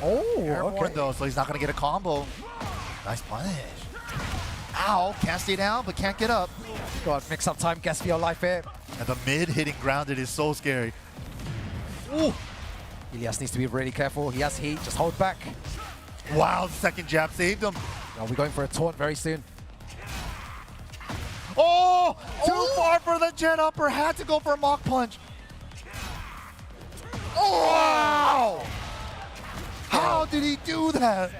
Oh, Airborne okay. though, so he's not gonna get a combo. Nice punish. Ow, can't stay down, but can't get up. God, mix up time, guess for your life here. And the mid hitting grounded is so scary. Ooh. Ilias needs to be really careful. He has heat, just hold back. Wow, the second jab saved him. Now we're going for a taunt very soon. Oh, too far for the jet upper. Had to go for a mock punch. Oh, wow. How did he do that?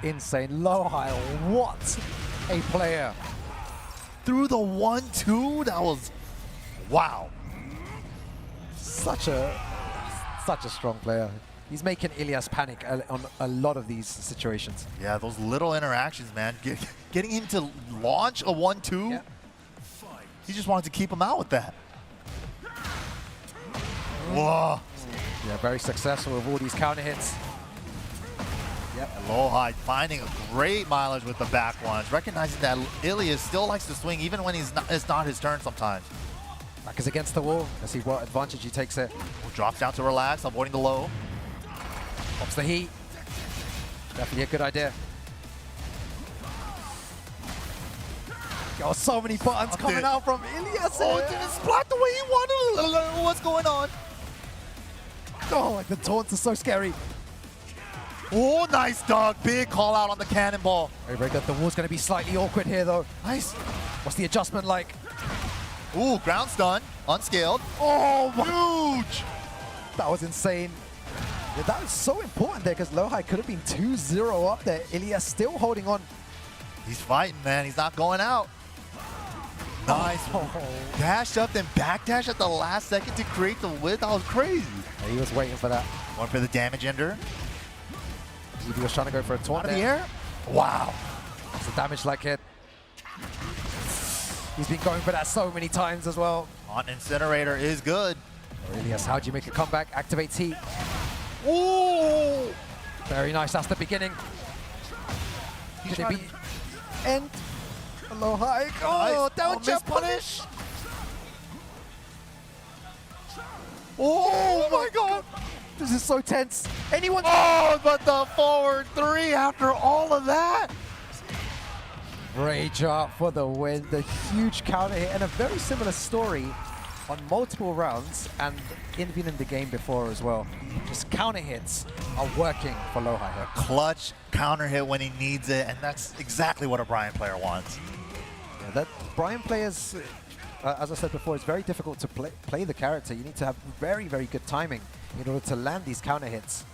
Insane. Lowhigh, what a player. Through the 1-2, that was, wow. Such a strong player. He's making Ilias panic on a lot of these situations. Yeah, those little interactions, man. Getting him to launch a 1-2, yeah. He just wanted to keep him out with that. Whoa. Yeah, very successful with all these counter hits. Yep. Lowhigh finding a great mileage with the back ones, recognizing that Ilias still likes to swing even when it's not his turn sometimes. Back is against the wall. Let's see what advantage he takes it. Drops down to relax, avoiding the low. Pops the heat. Definitely a good idea. Oh, so many buttons coming out from Ilias. Oh, it didn't splat the way he wanted. What's going on? Oh, the taunts are so scary. Oh, nice dog. Big call out on the cannonball. Very, very good. The wall's going to be slightly awkward here, though. Nice. What's the adjustment like? Ooh, ground stun, unscaled. Oh my! Huge! That was insane. Yeah, that was so important there because Lowhigh could have been 2-0 up there. Ilias still holding on. He's fighting, man. He's not going out. Nice. Oh. Dash up, then backdash at the last second to create the width. That was crazy. Yeah, he was waiting for that. One for the damage ender. He was trying to go for a taunt Out of the there. air. Wow. It's a damage like hit. He's been going for that so many times as well. On Incinerator is good. Ilias, how do you make a comeback? Activates heat. Ooh! Very nice. That's the beginning. He's Could it trying be end? Lowhigh. Oh, down jump punish. Oh my god. This is so tense. Anyone? Oh, but the forward 3 after all of that. Rage up for the win. The huge counter hit and a very similar story on multiple rounds and even in the game before as well. Just counter hits are working for Lowhigh here. Clutch counter hit when he needs it, and that's exactly what a Bryan player wants. Yeah, that Bryan players, as I said before, it's very difficult to play the character. You need to have very, very good timing in order to land these counter hits.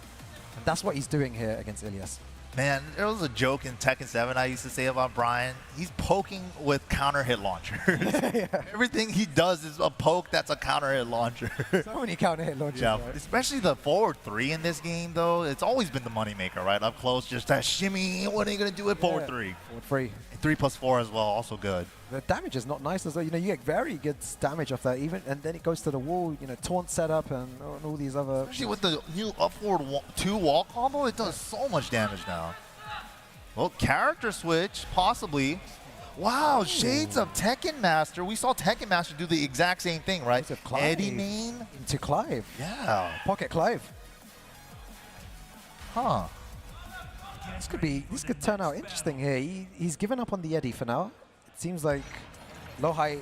And that's what he's doing here against Ilias. Man, there was a joke in Tekken 7 I used to say about Bryan. He's poking with counter hit launchers. Yeah. Everything he does is a poke that's a counter hit launcher. So many counter hit launches. Yeah, right? especially the forward 3 in this game, though. It's always been the moneymaker, right? Up close, just that shimmy. What are you going to do with forward 3? Forward 3. And 3+4 as well, also good. The damage is not nice as well. You know, you get very good damage off that, even, and then it goes to the wall. You know, taunt setup and all these other. Especially with the new up forward 2 wall combo, it does so much damage now. Well, character switch, possibly. Wow, shades of Tekken Master. We saw Tekken Master do the exact same thing, right? Eddy main into Clive. Yeah. Pocket Clive. Huh. This could turn out interesting here. He's given up on the Eddy for now. It seems like Lowhigh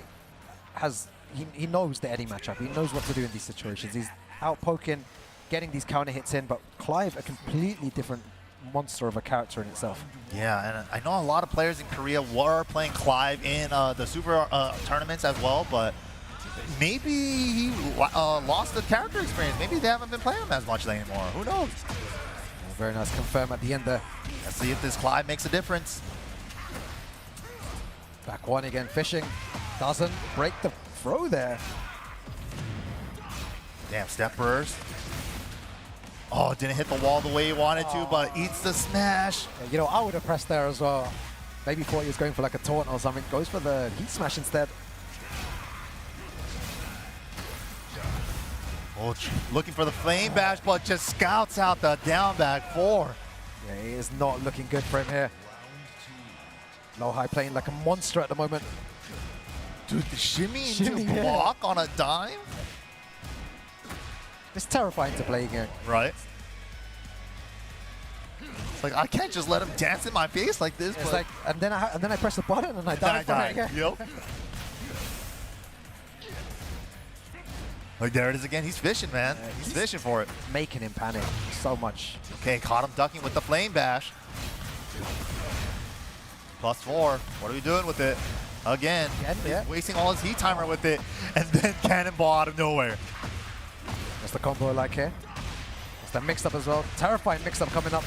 he knows the Eddy matchup. He knows what to do in these situations. He's out poking, getting these counter hits in, but Clive, a completely different monster of a character in itself. Yeah, and I know a lot of players in Korea were playing Clive in the Super tournaments as well, but maybe he lost the character experience. Maybe they haven't been playing him as much anymore. Who knows? Very nice confirm at the end there. Let's see if this Clive makes a difference. Back one again, fishing. Doesn't break the throw there. Damn, step burst. Oh, didn't hit the wall the way he wanted to, but eats the smash. Yeah, you know, I would have pressed there as well. Maybe thought he was going for like a taunt or something. Goes for the heat smash instead. Oh, looking for the flame bash, but just scouts out the down back 4. Yeah, he is not looking good for him here. Lowhigh playing like a monster at the moment. Dude, the shimmy into block on a dime? It's terrifying to play again. Right. It's like, I can't just let him dance in my face like this. It's like, and then I press the button and I die for it again. Yep. Like, there it is again. He's fishing, man. Yeah, he's fishing for it. Making him panic so much. Okay, caught him ducking with the flame bash. +4. What are we doing with it? Again, yeah. Wasting all his heat timer with it, and then cannonball out of nowhere. That's the combo I like here. It's the mix-up as well. Terrifying mix-up coming up.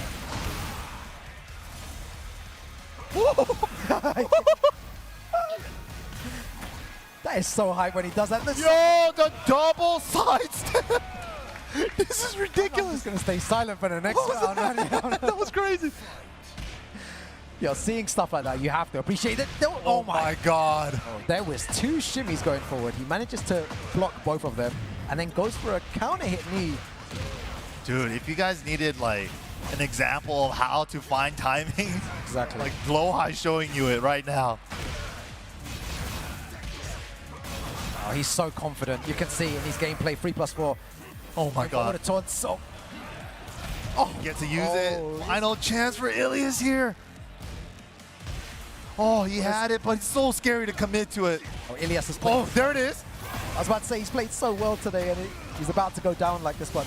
That is so hype when he does that. Yo, the double sidestep! This is ridiculous. I'm just going to stay silent for the next round. That was crazy. Yo, seeing stuff like that, you have to appreciate it. Oh my god. Oh, there was 2 shimmies going forward. He manages to block both of them and then goes for a counter hit knee. Dude, if you guys needed like an example of how to find timing, exactly. Like Lowhigh showing you it right now. Oh, he's so confident. You can see in his gameplay 3+4. Oh my god. What a taunt. So. Oh, get to use it. Final chance for Ilias here. Oh, he had it, but it's so scary to commit to it. Oh, Ilias is playing. Oh, there it is. I was about to say he's played so well today, and he's about to go down like this one.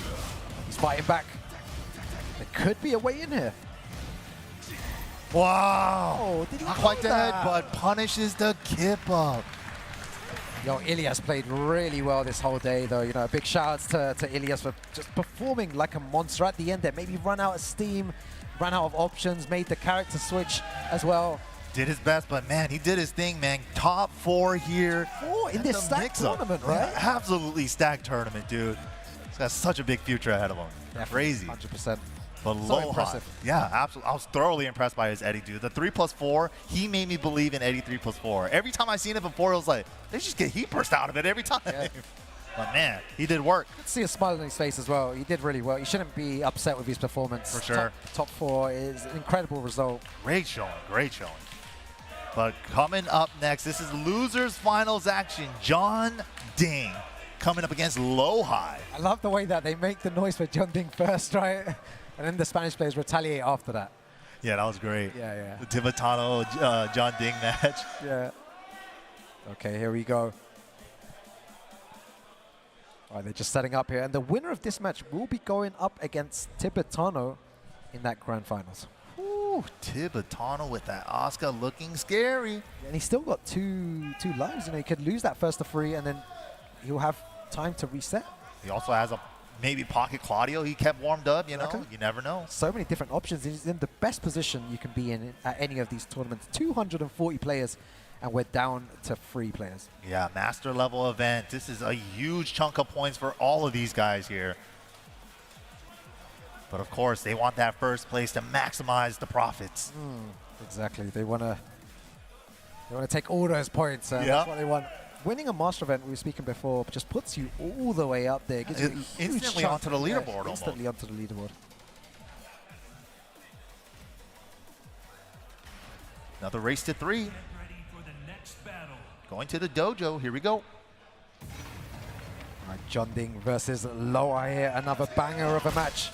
He's fighting back. There could be a way in here. Wow. Oh, did he Not quite hold dead, that? but punishes the kip up. Yo, Ilias played really well this whole day, though. You know, big shout-outs to Ilias for just performing like a monster at the end there. Maybe run out of steam, ran out of options, made the character switch as well. Did his best, but man, he did his thing, man. Top 4 here. In this stacked tournament, right? Yeah, absolutely stacked tournament, dude. He's got such a big future ahead of him. Yeah, Crazy. 100%. But So Lowhigh, impressive. yeah, absolutely. I was thoroughly impressed by his Eddy, dude. The 3+4, he made me believe in Eddy 3+4. Every time I seen it before, it was like, they just get heat burst out of it every time. Yeah. But man, he did work. Let's see a smile on his face as well. He did really well. You shouldn't be upset with his performance. For sure. Top 4 is an incredible result. Great showing, great showing. But coming up next, this is losers finals action. Jeondding coming up against Lowhigh. I love the way that they make the noise for Jeondding first, right? And then the Spanish players retaliate after that. Yeah, that was great. Yeah, yeah. The Tibetano Jeondding match. Yeah. Okay, here we go. All right, they're just setting up here. And the winner of this match will be going up against Tibetano in that grand finals. Ooh, Tibetano with that Asuka looking scary. And he's still got two lives. You know, he could lose that first to 3, and then he'll have time to reset. He also has a maybe pocket Claudio. He kept warmed up, you know. Okay. You never know. So many different options. He's in the best position you can be in at any of these tournaments. 240 players, and we're down to 3 players. Yeah, master level event. This is a huge chunk of points for all of these guys here. But of course, they want that first place to maximize the profits. Exactly. They want to take all those points. That's what they want. Winning a master event, we were speaking before, just puts you all the way up there. Gives you a huge Instantly chunk. onto the leaderboard almost. Instantly onto the leaderboard. Another race to 3. Going to the dojo. Here we go. All right, Jeondding versus Lowhigh here. Another banger of a match.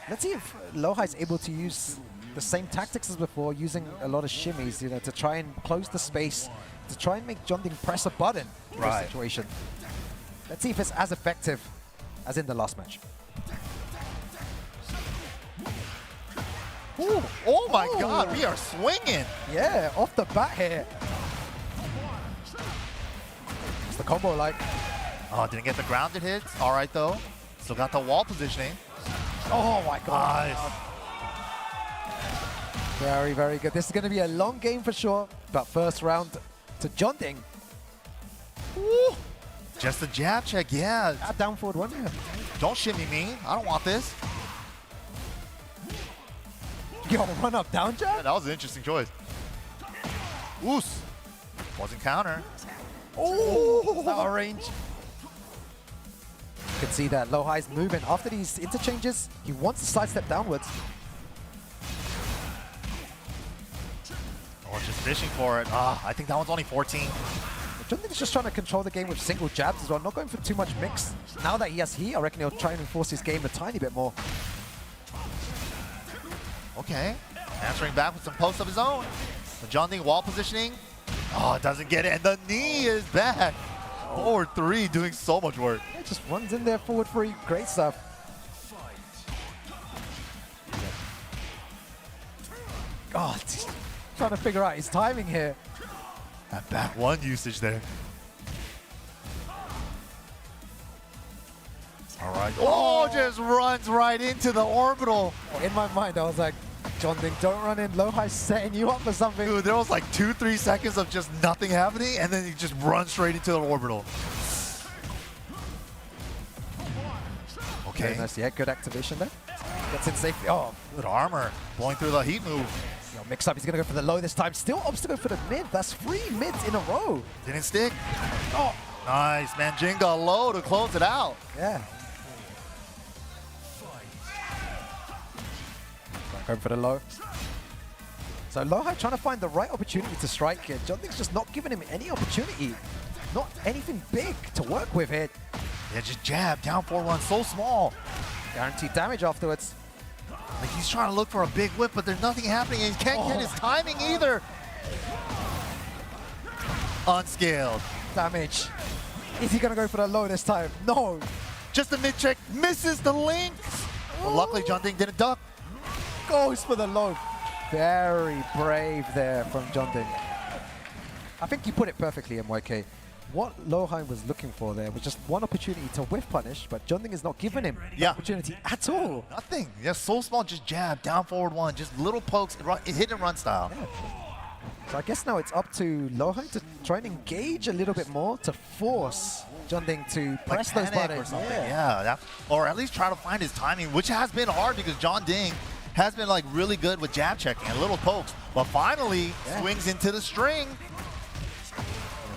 Let's see if Lowhigh's able to use the same tactics as before, using a lot of shimmies, you know, to try and close the space, to try and make Jeondding press a button in this situation. Let's see if it's as effective as in the last match. Ooh, oh my God, we are swinging. Yeah, off the bat here. What's the combo like? Oh, didn't get the grounded hits. All right, though. Still got the wall positioning. Oh my God. Nice. Very, very good. This is going to be a long game for sure, but first round to Jeondding. Ooh. Just a jab check, yeah. Down forward one here. Don't shimmy me. I don't want this. Yo, run up down jab? Yeah, that was an interesting choice. Oos. Wasn't counter. Oh, out of range. You can see that Lowhigh's moving. After these interchanges, he wants to sidestep downwards. Oh, just fishing for it. I think that one's only 14. Jeondding's just trying to control the game with single jabs as well, not going for too much mix. Now that he has heat, I reckon he'll try and enforce his game a tiny bit more. Okay. Answering back with some posts of his own. The Jeondding wall positioning. Oh, it doesn't get it. And the knee is back. Forward 3 doing so much work. Yeah, just runs in there, forward 3. Great stuff. God, trying to figure out his timing here. That back 1 usage there. All right. Oh, just runs right into the orbital. In my mind, I was like, Jeondding, don't run in. Lowhigh's setting you up for something. Dude, there was like 2-3 seconds of just nothing happening, and then he just runs straight into the orbital. Okay. Very nice. Yeah, good activation there. Gets in safely. Oh, Good armor. Blowing through the heat move. yo, MIXUP. He's going to go for the low this time. Still opts to go for the mid. That's 3 mids in a row. Didn't stick. Oh, nice. Mangja low to close it out. Yeah. Going for the low. So Lowhigh trying to find the right opportunity to strike here. Jeondding's just not giving him any opportunity. Not anything big to work with here. Yeah, just jab. Down 4-1. So small. Guaranteed damage afterwards. Like he's trying to look for a big whip, but there's nothing happening, and he can't get his timing either. Unscaled. Damage. Is he going to go for the low this time? No. Just a mid-check. Misses the link. But luckily, Jeondding didn't duck. Goes for the low. Very brave there from Jeondding. I think you put it perfectly, MYK. what Lowhigh was looking for there was just one opportunity to whiff punish, but Jeondding is not giving him the opportunity at all. Nothing. Just so small, just jab, down forward one, just little pokes, hit and run style. Yeah. So I guess now it's up to Lowhigh to try and engage a little bit more to force Jeondding to press those buttons. Or something. Yeah, or at least try to find his timing, which has been hard because Jeondding has been like really good with jab checking and little pokes, but finally swings into the string.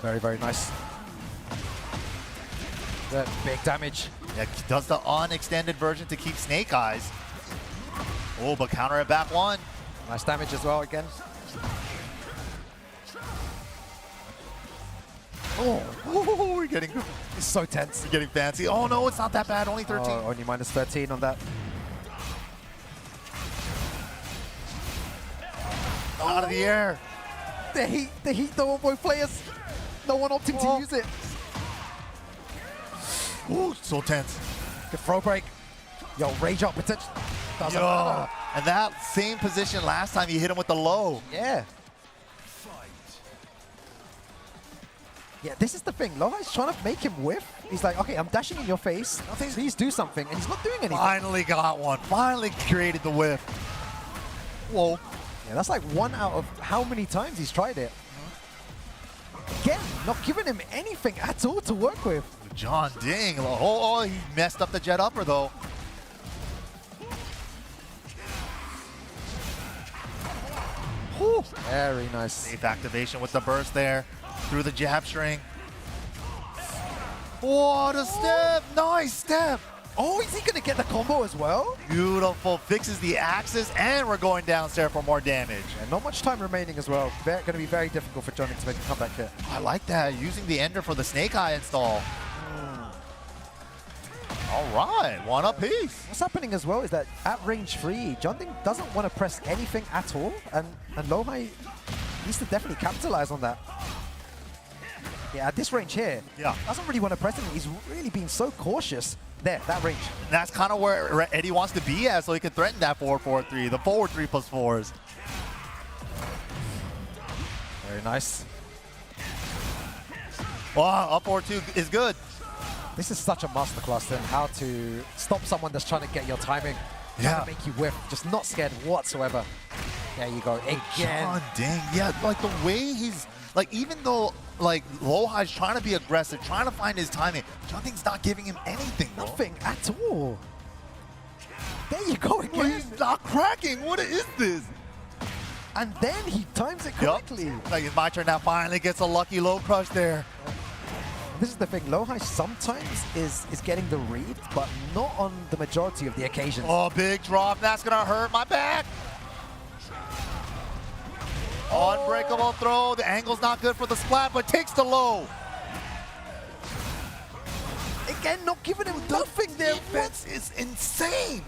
Very, very nice. That big damage. Yeah, does the unextended version to keep Snake Eyes. Oh, but counter it back one. Nice damage as well again. Oh, we're getting It's so tense. we're getting fancy. Oh no, it's not that bad. Only 13. Oh, only minus 13 on that. Out of the air. The heat though on both players. No one opting to use it. Ooh, so tense. Good throw break. Yo, rage up potential. Doesn't matter. And that same position last time you hit him with the low. Yeah. Yeah, this is the thing. Lowhigh's trying to make him whiff. He's like, okay, I'm dashing in your face. Please do something. And he's not doing anything. Finally got one. Finally created the whiff. Whoa. Yeah, that's like 1 out of how many times he's tried it. Again, not giving him anything at all to work with. Jeondding. Oh, he messed up the jet upper though. Whew. Very nice. Safe activation with the burst there. Through the jab string. What a step! Nice step! Oh, is he going to get the combo as well? Beautiful. Fixes the axis, and we're going downstairs for more damage. And not much time remaining as well. Going to be very difficult for Jeondding to make a comeback here. I like that. Using the Ender for the Snake Eye install. All right, one apiece. What's happening as well is that at range 3, Jeondding doesn't want to press anything at all, and Lowhigh needs to definitely capitalize on that. Yeah, at this range here, doesn't really want to press anything. He's really being so cautious there, that range. And that's kind of where Eddy wants to be at, so he can threaten that 4-4-3, the forward 3+4s. Very nice. Wow, up forward 2 is good. This is such a masterclass then, how to stop someone that's trying to get your timing, trying to make you whiff, just not scared whatsoever. There you go, again. Jeondding, yeah, like the way he's, like even though like Lowhigh's trying to be aggressive, trying to find his timing, Jeondding's not giving him anything, bro. Nothing at all. There you go again. Well, he's not cracking, what is this? And then he times it correctly. Like it's my turn now, finally gets a lucky low crush there. This is the thing, Lowhigh sometimes is getting the read, but not on the majority of the occasions. Oh, big drop, that's gonna hurt my back. Unbreakable throw, the angle's not good for the splat, but takes the low. Again, not giving him nothing there. Defense is insane.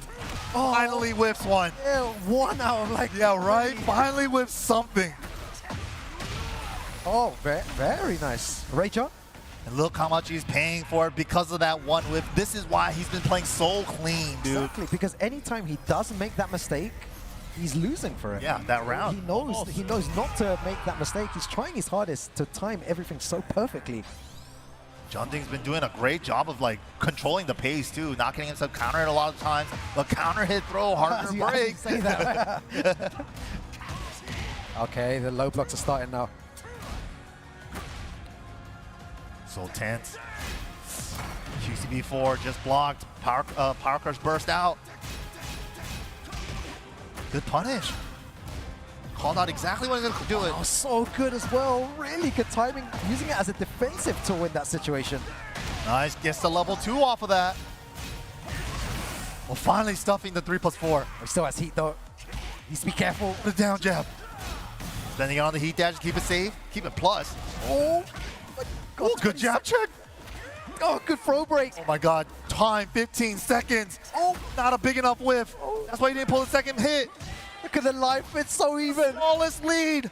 Oh. Finally whiffs one. Yeah, 1 out of like... Yeah, right? Finally whiffs something. Oh, very nice. Rachel? And look how much he's paying for it because of that one whiff. This is why he's been playing so clean, dude. Exactly, because anytime he does make that mistake, he's losing for it. Yeah, that round. He knows not to make that mistake. He's trying his hardest to time everything so perfectly. Jeondding's been doing a great job of like controlling the pace too, not getting himself countered a lot of times. But counter hit throw, harder to break. Say that. Okay, the low blocks are starting now. So tense. QCB4 just blocked. Power crush burst out. Good punish. Called out exactly when he's going to do it. Oh, so good as well. Really good timing. Using it as a defensive tool in that situation. Nice. Gets the level 2 off of that. Well, finally stuffing the 3+4. He still has heat though. Needs to be careful. The down jab. Spending it on the heat dash to keep it safe. Keep it plus. Oh, my God. Oh, good jab check. Oh, good throw break. Oh my God. Time 15 seconds. Oh, not a big enough whiff. That's why he didn't pull the second hit. Look at the life, it's so even. Smallest lead.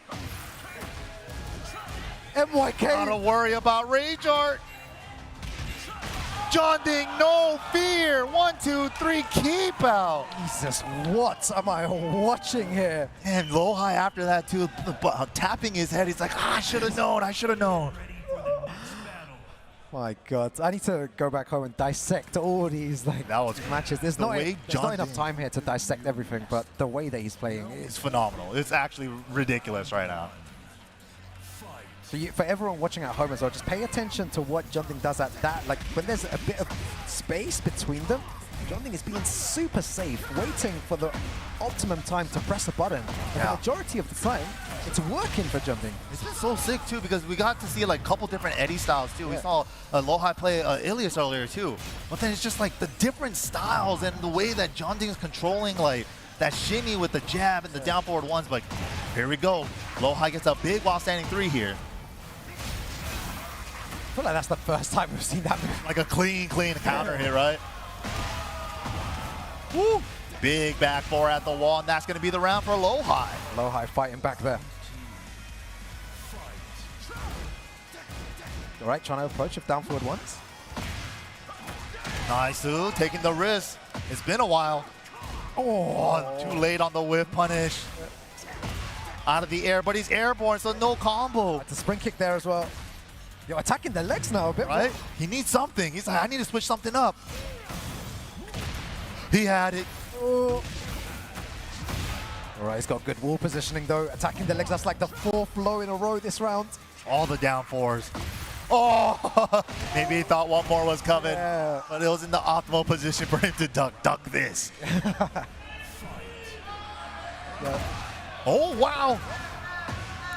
MYK. Gotta worry about Rage Art. Jeondding, no fear. 1, 2, 3, keep out. Jesus, what am I watching here? And Lowhigh after that too, tapping his head. He's like, I should have known, I should have known. My God, I need to go back home and dissect all these like That was matches. There's the not, way there's not Jeondding- enough time here to dissect everything, but the way that he's playing It's is phenomenal. It's actually ridiculous right now. for everyone watching at home as well. Just pay attention to what Jeondding does at that. Like when there's a bit of space between them, Jeondding is being super safe, waiting for the optimum time to press a button. And Yeah. the majority of the time, it's working for Jeondding. It's been so sick too because we got to see like a couple different Eddy styles too. We Yeah. saw Lowhigh play Ilias earlier too. But then it's just like the different styles and the way that Jeondding is controlling like that shimmy with the jab and the down forward ones. But here we go. Lowhigh gets a big while standing 3 here. I feel like that's the first time we've seen that move. Like a clean counter hit, right? Woo! Big back 4 at the wall, and that's going to be the round for Lowhigh. Lowhigh fighting back there. All right, trying to approach with down forward ones. Nice, ooh, taking the risk. It's been a while. Oh, too late on the whip punish. Out of the air, but he's airborne, so no combo. It's a spring kick there as well. You're attacking the legs now a bit Right? more. He needs something. He's like, I need to switch something up. He had it. Oh. All right, he's got good wall positioning though. Attacking the legs, that's like the 4th low in a row this round. All the down 4s. Oh, maybe he thought one more was coming, Yeah. but it was in the optimal position for him to duck this. Yeah. Oh, wow.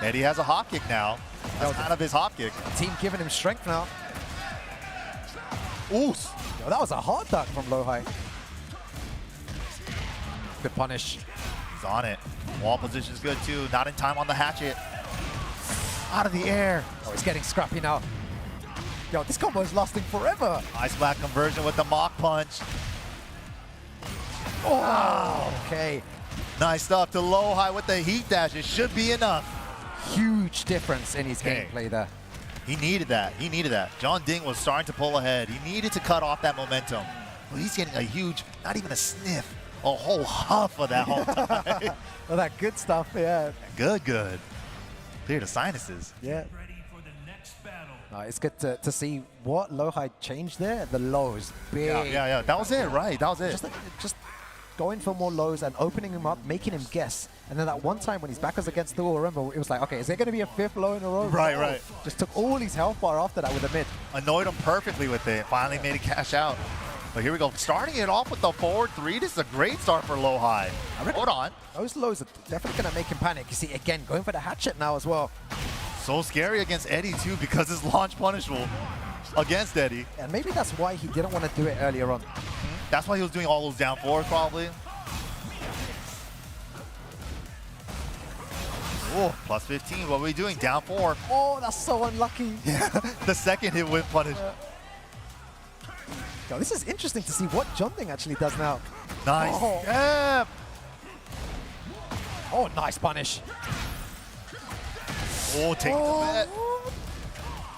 Eddy has a hop kick now. That's kind of his hop kick. Team giving him strength now. Ooh. Yo, that was a hard duck from Lowhigh. Good punish. He's on it. Wall position's good too. Not in time on the hatchet. Out of the air. Oh, he's getting scrappy now. Yo, this combo is lasting forever. Ice black conversion with the mock punch. Oh, okay. Nice stuff to Lowhigh with the heat dash. It should be enough. Huge difference in his Okay. gameplay there. He needed that. He needed that. Jeondding was starting to pull ahead. He needed to cut off that momentum. Well, he's getting a huge, not even a sniff, a whole huff of that whole time. Well, that good stuff, yeah. Good. Clear the sinuses. Yeah. It's good to see what Lowhigh changed there. The lows, big. Yeah. That was it, right? That was it. Just going for more lows and opening him up, making him guess. And then that one time when his back was against the wall, remember, it was like, okay, is there going to be a 5th low in a row? Right. Just took all his health bar after that with the mid. Annoyed him perfectly with it. Finally made it cash out. But here we go. Starting it off with the forward 3. This is a great start for Lowhigh. Hold on. Those lows are definitely going to make him panic. You see, again, going for the hatchet now as well. So scary against Eddy too because his launch punishable against Eddy. And maybe that's why he didn't want to do it earlier on. That's why he was doing all those down 4s probably. Oh, plus 15. What are we doing? Down 4. Oh, that's so unlucky. Yeah, the second hit whip punish. Yo, this is interesting to see what Jeondding actually does now. Nice. Oh. Yeah. Oh, nice punish. Oh, take the bet.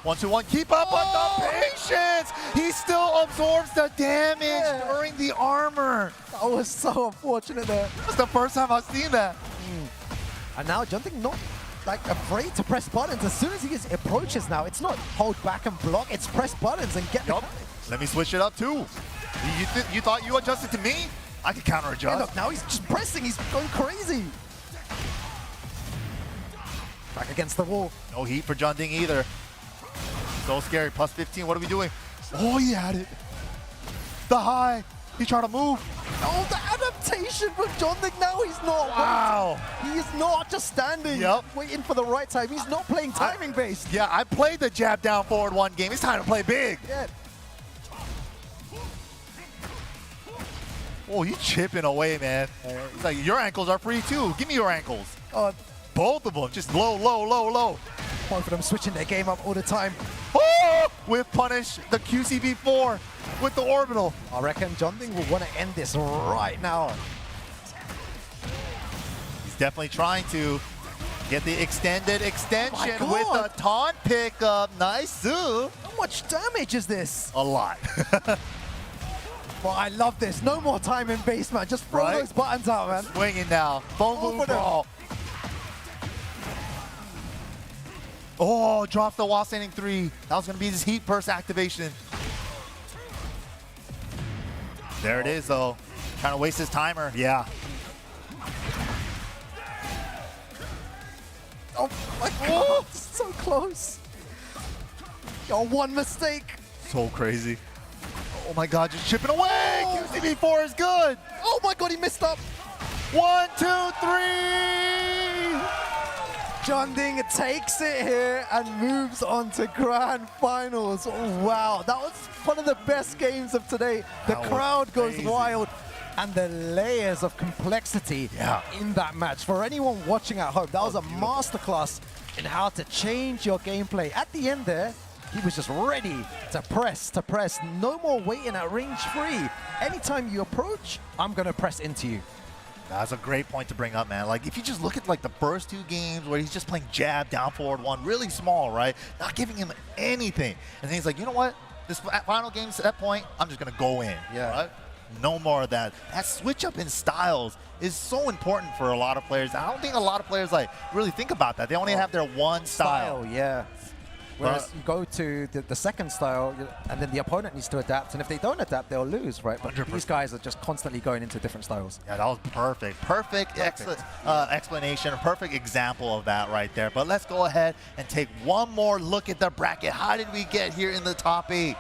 1-2-1. Keep up on the patience. He still absorbs the damage during the armor. That was so unfortunate there. That's the first time I've seen that. And now Jeondding not like afraid to press buttons. As soon as he approaches now, it's not hold back and block, it's press buttons and get the Yup. Let me switch it up too. You thought you adjusted to me? I could counter adjust. Hey, look, now he's just pressing, he's going crazy. Back against the wall. No heat for Jeondding either. So scary. Plus 15. What are we doing? Oh, he had it. The high. He tried to move. Oh, the adaptation from Jeondding now. He's not. Wow. Waiting. He is not just standing, waiting for the right time. He's not playing timing based. Yeah, I played the jab down forward one game. It's time to play big. Yeah. Oh, he's chipping away, man. He's like, your ankles are free too. Give me your ankles. Both of them. Just low. Both of them switching their game up all the time. Oh! With punish the QCB4 with the orbital. I reckon Jeondding will want to end this right now. He's definitely trying to get the extended extension Oh with the taunt pickup. Nice. How much damage is this? A lot. Well, I love this. No more time in base, man. Just throw those buttons out, man. Swinging now. Phone move brawl. Oh, dropped the wall standing 3. That was going to be his heat burst activation. There it is, though. Trying to waste his timer. Yeah. Oh my god, so close. Yo, one mistake. So crazy. Oh my god, just chipping away. QCB4 is good. Oh my god, he missed up. 1, 2, 3. Jeondding takes it here and moves on to grand finals. Oh, wow, that was one of the best games of today. The That was crowd goes crazy. wild. And the layers of complexity in that match. For anyone watching at home, that was a masterclass in how to change your gameplay. At the end there, he was just ready to press. No more waiting at range 3. Anytime you approach, I'm going to press into you. That's a great point to bring up, man. Like, if you just look at like the first 2 games where he's just playing jab, down forward 1, really small, right? Not giving him anything. And then he's like, you know what? This final game set point, I'm just going to go in. Yeah. Right? No more of that. That switch up in styles is so important for a lot of players. I don't think a lot of players like really think about that. They only have their one style. Yeah. Whereas you go to the second style, and then the opponent needs to adapt. And if they don't adapt, they'll lose, right? But 100%. these guys are just constantly going into different styles. Yeah, that was perfect. Perfect. Explanation, a perfect example of that right there. But let's go ahead and take one more look at the bracket. How did we get here in the top 8?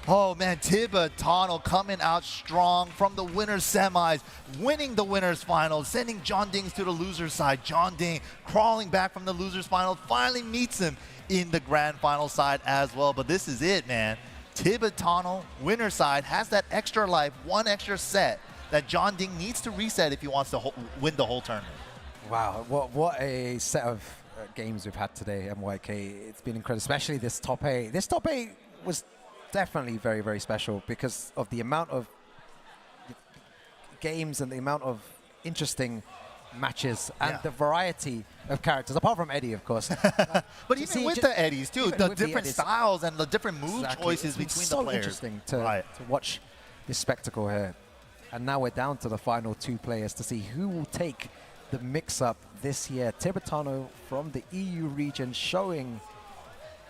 Oh man, Tibetano coming out strong from the winners semis, winning the winners finals, sending Jeondding to the loser side. Jeondding crawling back from the losers final, finally meets him in the grand final side as well. But this is it, man. Tibetano, winner side, has that extra life, 1 extra set that Jeondding needs to reset if he wants to win the whole tournament. Wow, what a set of games we've had today, MYK. It's been incredible, especially this top 8. This top 8 was definitely very, very special because of the amount of games and the amount of interesting matches and the variety of characters, apart from Eddy, of course. But even with the Eddies, too, the different styles and the different move choices between so the players. Interesting to watch this spectacle here. And now we're down to the final 2 players to see who will take the mix-up this year. Tibetano from the EU region showing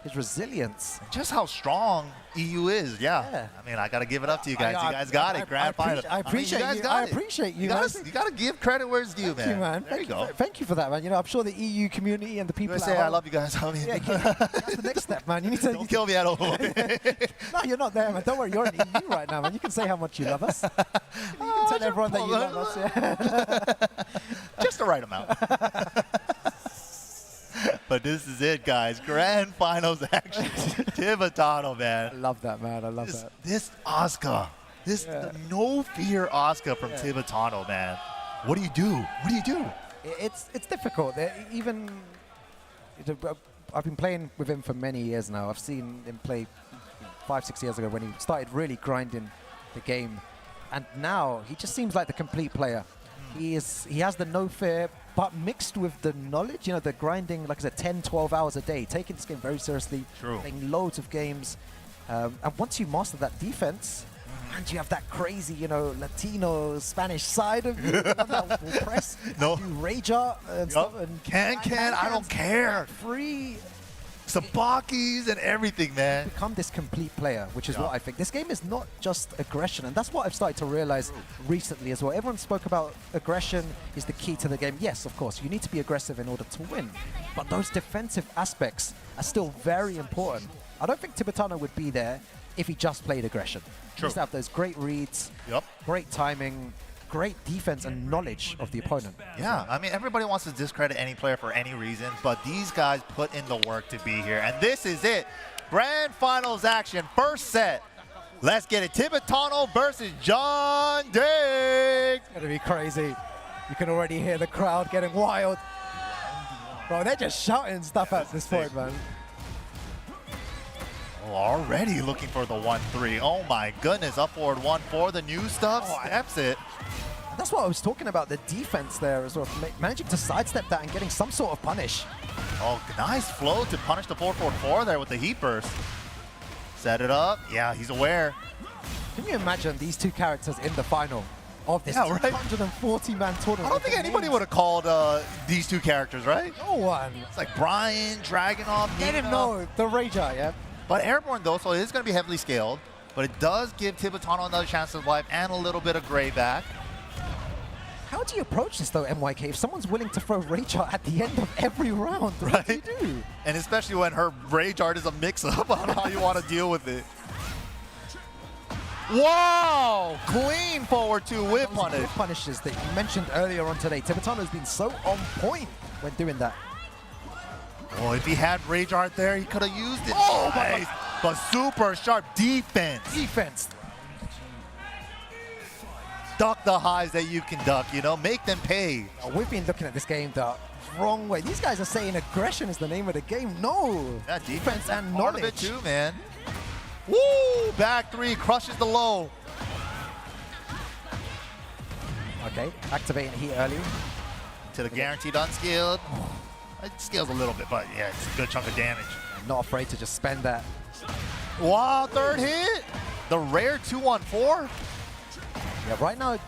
his resilience. Just how strong EU is, yeah. I mean, I got to give it up to you guys. You guys got it, grand final. I appreciate you. I appreciate you. You got to give credit where it's due, man. Thank you, man. There you go. Thank you for that, man. You know, I'm sure the EU community and the people You say I love you guys. I mean, that's the next step, man. You need to don't kill me at all. No, you're not there, man. Don't worry, you're in EU right now, man. You can say how much you love us. You can tell everyone that you love us. Yeah. Just the right amount. But this is it, guys. Grand finals action. Tibetano, man. I love that, man. I love that. This Asuka. This no fear Asuka from Tibetano, man. What do you do? What do you do? It's difficult. Even I've been playing with him for many years now. I've seen him play 5-6 years ago when he started really grinding the game, and now he just seems like the complete player. He has the no fear, but mixed with the knowledge, you know, the grinding, like I said, 10, 12 hours a day, taking this game very seriously, playing loads of games. And once you master that defense, and you have that crazy, you know, Latino, Spanish side of you, that will press, do rage art and stuff. And can, I don't care. Free. Sabakis and everything, man. Become this complete player, which is what I think. This game is not just aggression, and that's what I've started to realize recently as well. Everyone spoke about aggression is the key to the game. Yes, of course, you need to be aggressive in order to win, but those defensive aspects are still very important. I don't think Tibetano would be there if he just played aggression. He needs to have those great reads, great timing, great defense and knowledge of the opponent. Yeah, I mean, everybody wants to discredit any player for any reason, but these guys put in the work to be here. And this is it. Grand finals action, first set. Let's get it. Tibetano versus Jeondding. It's going to be crazy. You can already hear the crowd getting wild. Bro, they're just shouting stuff at this point, man. Oh, already looking for the 1-3. Oh my goodness, up forward 1-4. The new stuff steps it. That's what I was talking about, the defense there as well. Managing to sidestep that and getting some sort of punish. Oh, nice flow to punish the 4-4-4 there with the heat burst. Set it up. Yeah, he's aware. Can you imagine these two characters in the final? of this 140-man tournament. I don't think anybody would have called these two characters, right? No one. It's like Bryan, Dragunov, They didn't know. The Rager, yeah. But Airborne, though, so it is going to be heavily scaled. But it does give Tibetano another chance of life and a little bit of gray back. How do you approach this, though, MYK? If someone's willing to throw Rage Art at the end of every round, what do you do? And especially when her Rage Art is a mix-up on how you want to deal with it. Wow! Clean forward two whip punish. Whip punishes that you mentioned earlier on today. Tibetano's been so on point when doing that. Oh, if he had Rage Art there, he could have used it. Oh, nice. But super sharp defense. Defense. Duck the highs that you can duck, you know? Make them pay. We've been looking at this game the wrong way. These guys are saying aggression is the name of the game. No. Yeah, defense and part knowledge. of it too, man. Woo! Back three, crushes the low. Okay, activating heat early. To the guaranteed unskilled. It scales a little bit, but yeah, it's a good chunk of damage. Not afraid to just spend that. Wow, third hit. The rare 2-1-4. Yeah, right now, if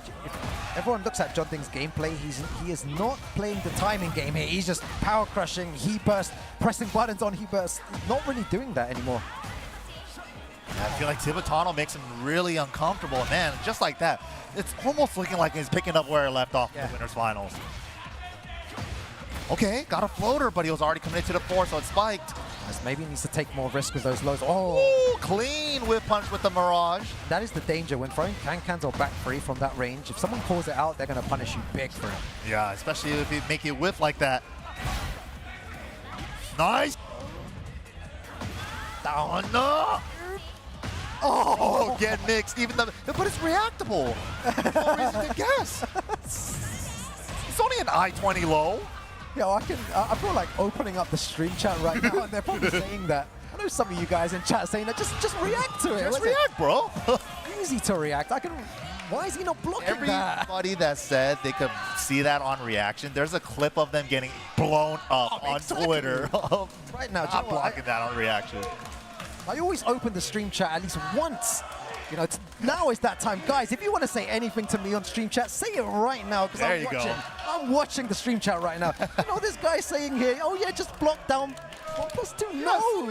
everyone looks at Jeondding's gameplay, he is not playing the timing game here. He's just power crushing, heat burst, pressing buttons on heat burst. He's not really doing that anymore. I feel like Tibetano makes him really uncomfortable. And man, just like that, it's almost looking like he's picking up where he left off in the winners finals. Okay, got a floater, but he was already committed to the 4, so it spiked. Maybe he needs to take more risk with those lows. Oh, ooh, clean whip punch with the Mirage. That is the danger when throwing can-cans or back free from that range. If someone calls it out, they're going to punish you big for it. Yeah, especially if you make you whiff like that. Nice. Down. No. Oh, get mixed. Even though, but it's reactable. No reason to guess. It's only an I-20 low. Yeah, I feel like opening up the stream chat right now, and they're probably saying that. I know some of you guys in chat saying that. Just react to it. Just react, bro. Easy to react. Why is he not blocking that? Everybody that said they could see that on reaction, there's a clip of them getting blown up on Twitter. Right now, not blocking that on reaction. I always open the stream chat at least once. You know, now is that time. Guys, if you want to say anything to me on stream chat, say it right now, because I'm watching the stream chat right now. You know, this guy saying here, oh yeah, just block down 1+2. No,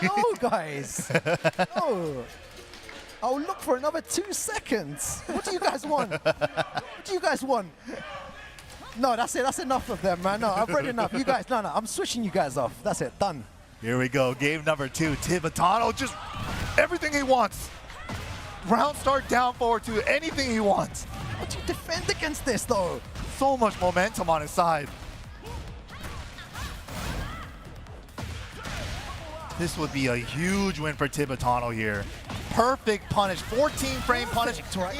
no, guys. No. I'll look for another 2 seconds. What do you guys want? What do you guys want? No, that's it. That's enough of them, man. No, I've read enough. You guys, no, I'm switching you guys off. That's it. Done. Here we go. Game number 2. Tibetano, just everything he wants. Round start down forward to anything he wants. How do you defend against this, though? So much momentum on his side. This would be a huge win for Tibetano here. Perfect punish, 14-frame punish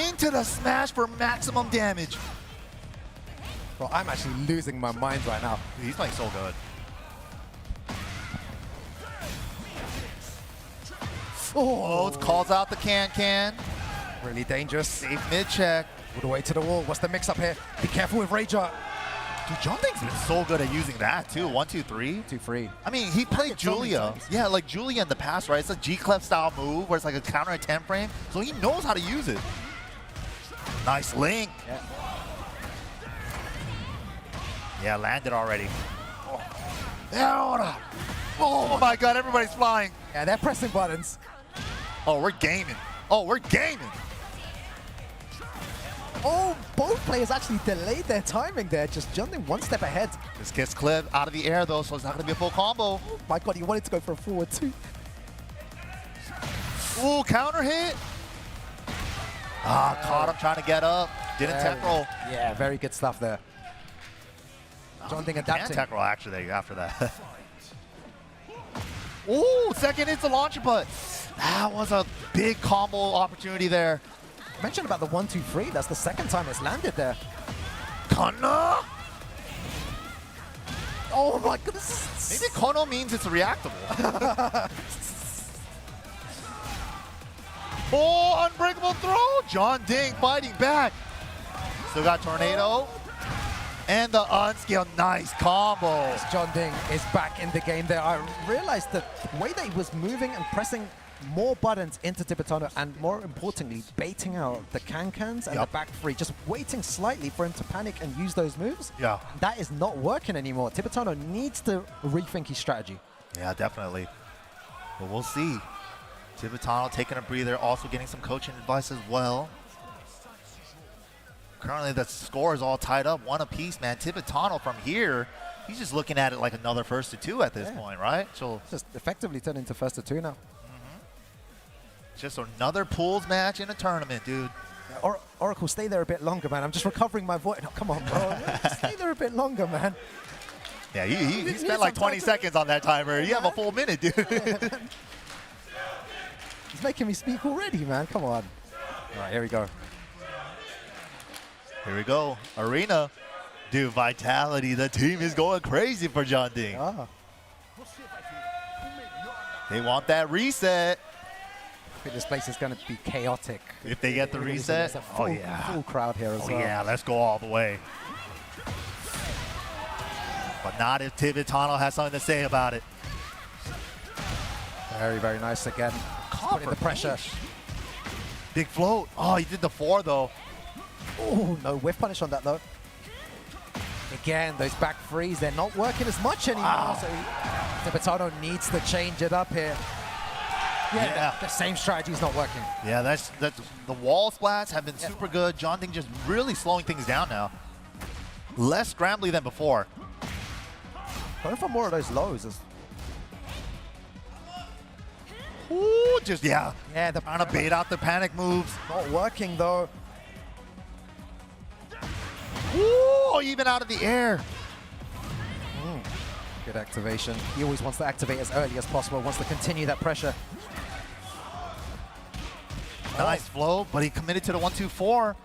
into the smash for maximum damage. Bro, I'm actually losing my mind right now. Dude, he's playing so good. Oh, it calls out the can-can. Really dangerous. Safe mid-check. All the way to the wall. What's the mix-up here? Be careful with Rage Art. Dude, Jeondding's been so good at using that, too. 1, 2, 3. 2, 3. I mean, he played Julia. Yeah, like Julia in the past, right? It's a G-Clef style move where it's like a counter at 10 frame. So he knows how to use it. Nice link. Yeah, landed already. Oh my God, everybody's flying. Yeah, they're pressing buttons. Oh, we're gaming. Oh, we're gaming. Oh, both players actually delayed their timing there. Just Jeondding 1 step ahead. This gets clipped out of the air, though, so it's not going to be a full combo. Oh my God, he wanted to go for a forward 2. Ooh, counter hit. Caught him trying to get up. Didn't tech roll. Yeah, very good stuff there. Jeondding adapting. Tech roll, actually, after that. Ooh, second hits the launcher, but that was a big combo opportunity there. I mentioned about the 1, 2, 3. That's the second time it's landed there. Kana? Oh my goodness. Maybe Kono means it's reactable. Oh, unbreakable throw. Jeondding fighting back. Still got Tornado. And the unscaled, nice combo. Jeondding is back in the game there. I realized that the way that he was moving and pressing more buttons into Tibetano and, more importantly, baiting out the can-cans and the back three, just waiting slightly for him to panic and use those moves. Yeah. That is not working anymore. Tibetano needs to rethink his strategy. Yeah, definitely. But we'll see. Tibetano taking a breather, also getting some coaching advice as well. Currently, the score is all tied up, 1 apiece, man. Tibetano from here, he's just looking at it like another first to 2 at this point, right? So just effectively turned into first to 2 now. Just another pools match in a tournament, dude. Oracle, stay there a bit longer, man. I'm just recovering my voice. No, come on, bro. Stay there a bit longer, man. Yeah, he spent like 20 seconds on that timer. You have a full minute, dude. He's making me speak already, man. Come on. All right, here we go. Here we go. Arena. Dude, Vitality. The team is going crazy for Jeondding. Ah. They want that reset. I think this place is going to be chaotic. If they get the reset, full crowd here as well. Yeah, let's go all the way. But not if Tibetano has something to say about it. Very, very nice again. Putting the pressure. Big float. Oh, he did the 4 though. Oh, no whiff punish on that though. Again, those back threes, they're not working as much anymore. Wow. So Tibetano needs to change it up here. Yeah. The same strategy is not working. Yeah, that's the wall splats have been super good. Jeondding just really slowing things down now. Less scrambly than before. Going for more of those lows. Ooh, just Yeah, trying to bait out the panic moves. Not working though. Ooh, even out of the air. Good activation. He always wants to activate as early as possible, wants to continue that pressure. Nice flow, but he committed to the 1-2-4.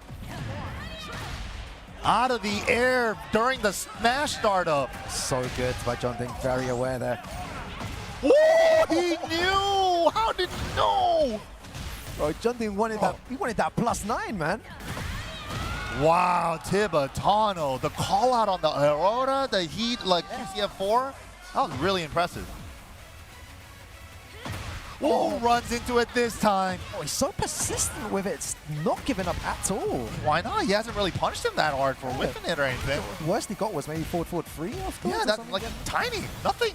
Out of the air during the smash startup. So good by Jeondding, very aware there. Ooh, he knew! How did he know? Bro, Jeondding wanted that. He wanted that +9, man. Wow, Tibetano. The call out on the Aurora, the heat like PCF4. That was really impressive. Oh, runs into it this time. Oh, he's so persistent with it. It's not giving up at all. Why not? He hasn't really punched him that hard for whipping it or anything. The worst he got was maybe forward 3 afterwards. Yeah, that's like tiny. Nothing.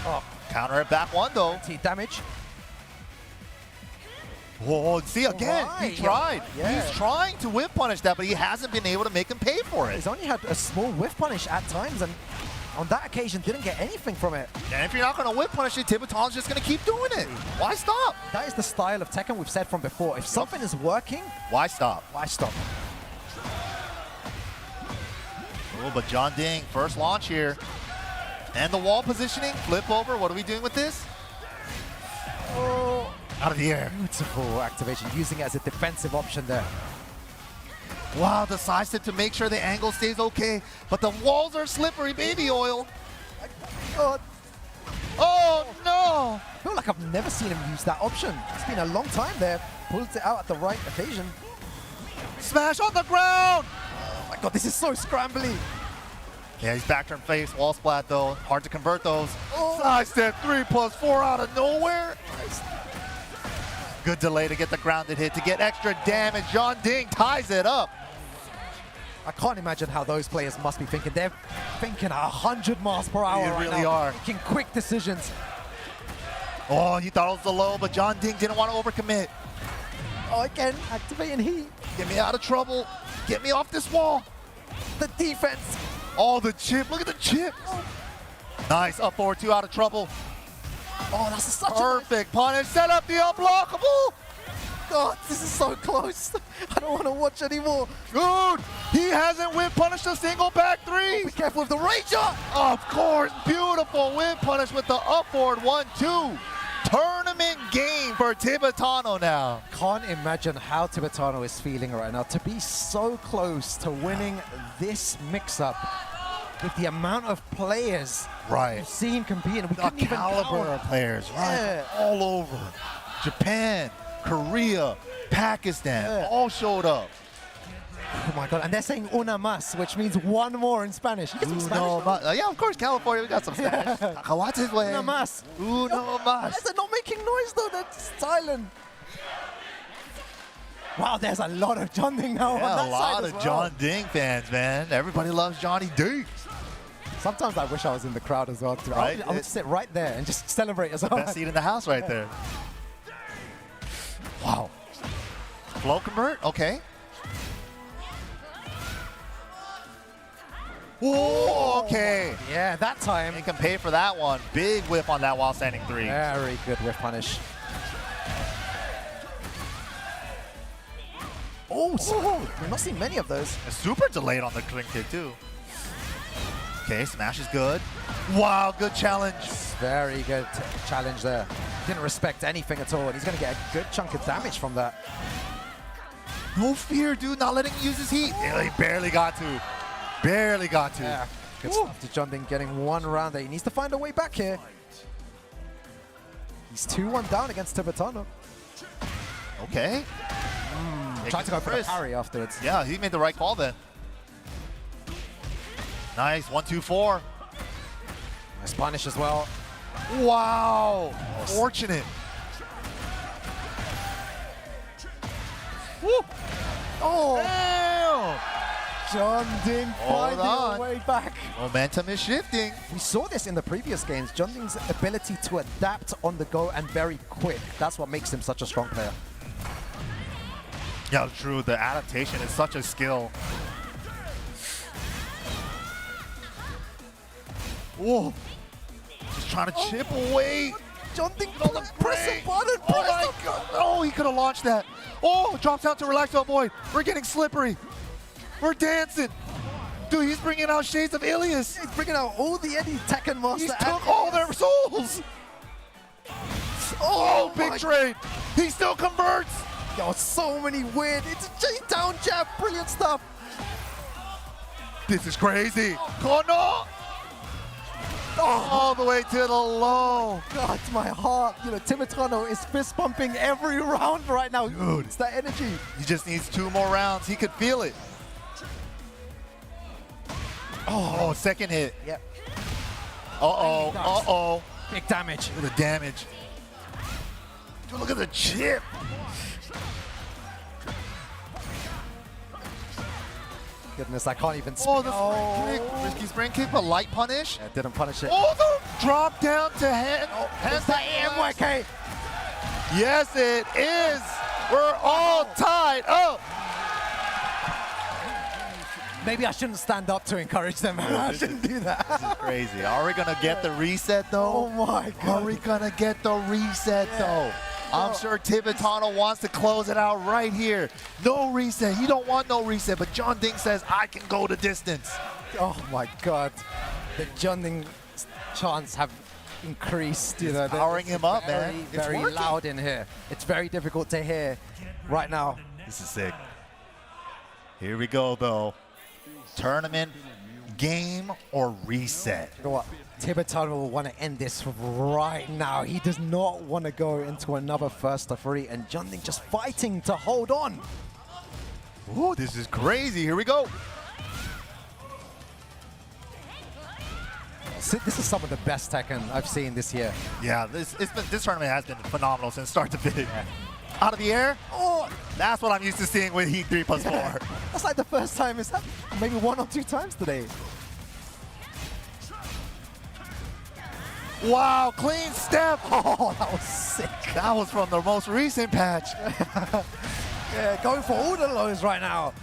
Oh, counter it back 1 though. Damage. Oh, see again, he tried. Yeah. He's trying to whip punish that, but he hasn't been able to make him pay for it. He's only had a small whiff punish at times, and on that occasion didn't get anything from it. And if you're not going to whip punish it, Tibetano's just going to keep doing it. Why stop? That is the style of Tekken we've said from before. If something is working, why stop? Why stop? Oh, but Jeondding, first launch here. And the wall positioning, flip over. What are we doing with this? Oh. Out of the air. Beautiful activation, using it as a defensive option there. Wow, decisive to make sure the angle stays okay, but the walls are slippery, baby oil. Oh no! I feel like I've never seen him use that option. It's been a long time there. Pulls it out at the right occasion. Smash on the ground! Oh my god, this is so scrambly. Yeah, he's back turn face, wall splat though. Hard to convert those. Side step 3+4 out of nowhere. Good delay to get the grounded hit, to get extra damage. Jeondding ties it up. I can't imagine how those players must be thinking. They're thinking 100 miles per hour They right really now, are. making quick decisions. Oh, he thought it was the low, but Jeondding didn't want to overcommit. Oh, again, activating heat. Get me out of trouble. Get me off this wall. The defense. Oh, the chip. Look at the chip. Nice. Up forward 2 out of trouble. Oh, that's such perfect punish. Set up the unblockable. God, this is so close. I don't want to watch anymore. Dude, he hasn't whip punished a single back 3. Oh, be careful with the Ranger. Of course, beautiful whip punish with the upward 1-2. Tournament game for Tibetano now. Can't imagine how Tibetano is feeling right now. To be so close to winning this mix-up with the amount of players we've seen competing. We couldn't even caliber of players, right? All over. Japan, Korea, Pakistan, all showed up. Oh my god, and they're saying una más, which means one more in Spanish. You get some Spanish? Yeah, of course, California, we got some Spanish. Cacahuates, way. Una más. Uno más. They're not making noise though, that's silent. Wow, there's a lot of Jeondding now on Yeah, that a lot side of as well. Jeondding fans, man. Everybody loves Johnny D. Sometimes I wish I was in the crowd as well. Too. Right? I would sit right there and just celebrate as well. Best seat in the house right there. Wow. Flow convert, okay. Whoa, okay. Yeah, that time. He can pay for that one. Big whip on that while standing 3. Very good whip punish. Oh, we've not seen many of those. Super delayed on the clean kick too. Okay, smash is good. Wow, good challenge. Very good challenge there. Didn't respect anything at all, and he's going to get a good chunk of damage from that. No fear, dude. Not letting him use his heat. He barely got to. Barely got to. Yeah, good stuff to Jeondding, getting one round there. He needs to find a way back here. He's 2-1 down against Tibetano. Okay. Tried to go for the parry afterwards. Yeah, he made the right call then. Nice, 1-2-4. Nice punish as well. Wow, fortunate. Woo. Oh, Damn. Jeondding finding on. a way back. Momentum is shifting. We saw this in the previous games. Jeondding's ability to adapt on the go and very quick. That's what makes him such a strong player. Yeah, true. The adaptation is such a skill. Whoa. Just trying to chip away. Jeondding, Press the button. Oh my god. Oh, he could have launched that. Oh, drops out to relax to avoid. We're getting slippery. We're dancing. Dude, he's bringing out shades of Ilias. He's bringing out all the Eddy Tekken master. He's took all their souls. Oh, big trade. He still converts. Yo, so many weird. It's a J-down jab. Brilliant stuff. This is crazy. Oh, no. Oh, all the way to the low. God, my heart. You know, Tibetano is fist pumping every round right now. Dude. It's that energy. He just needs 2 more rounds. He could feel it. Oh, second hit. Yep. Uh-oh, uh-oh. Big damage. Look at the damage. Dude, look at the chip. Goodness, I can't even Oh, the spring kick. Risky spring kick, but light punish. Yeah, didn't punish it. Oh, the drop down to hand. It's the MYK. Yes, it is. We're all tied up. Maybe I shouldn't stand up to encourage them. I shouldn't do that. This is crazy. Are we going to get the reset, though? Oh, my God. Are we going to get the reset, though? I'm sure Tibetano wants to close it out right here. No reset. He don't want no reset, but Jeondding says, I can go the distance. Oh, my God. The Jeondding chants have increased. You know, powering him up, man. It's Very working. loud in here. It's very difficult to hear right now. This is sick. Here we go, though. Tournament, game, or reset. You know what? Tibetano will want to end this right now. He does not want to go into another first to 3, and Jeondding just fighting to hold on. Ooh, this is crazy. Here we go. This is some of the best Tekken I've seen this year. Yeah, this tournament has been phenomenal since start to finish. Out of the air? Oh, that's what I'm used to seeing with Heat 3+4. That's like the first time it's happened, maybe 1 or 2 times today. Wow, clean step. Oh, that was sick. That was from the most recent patch. Yeah, going for all the lows right now.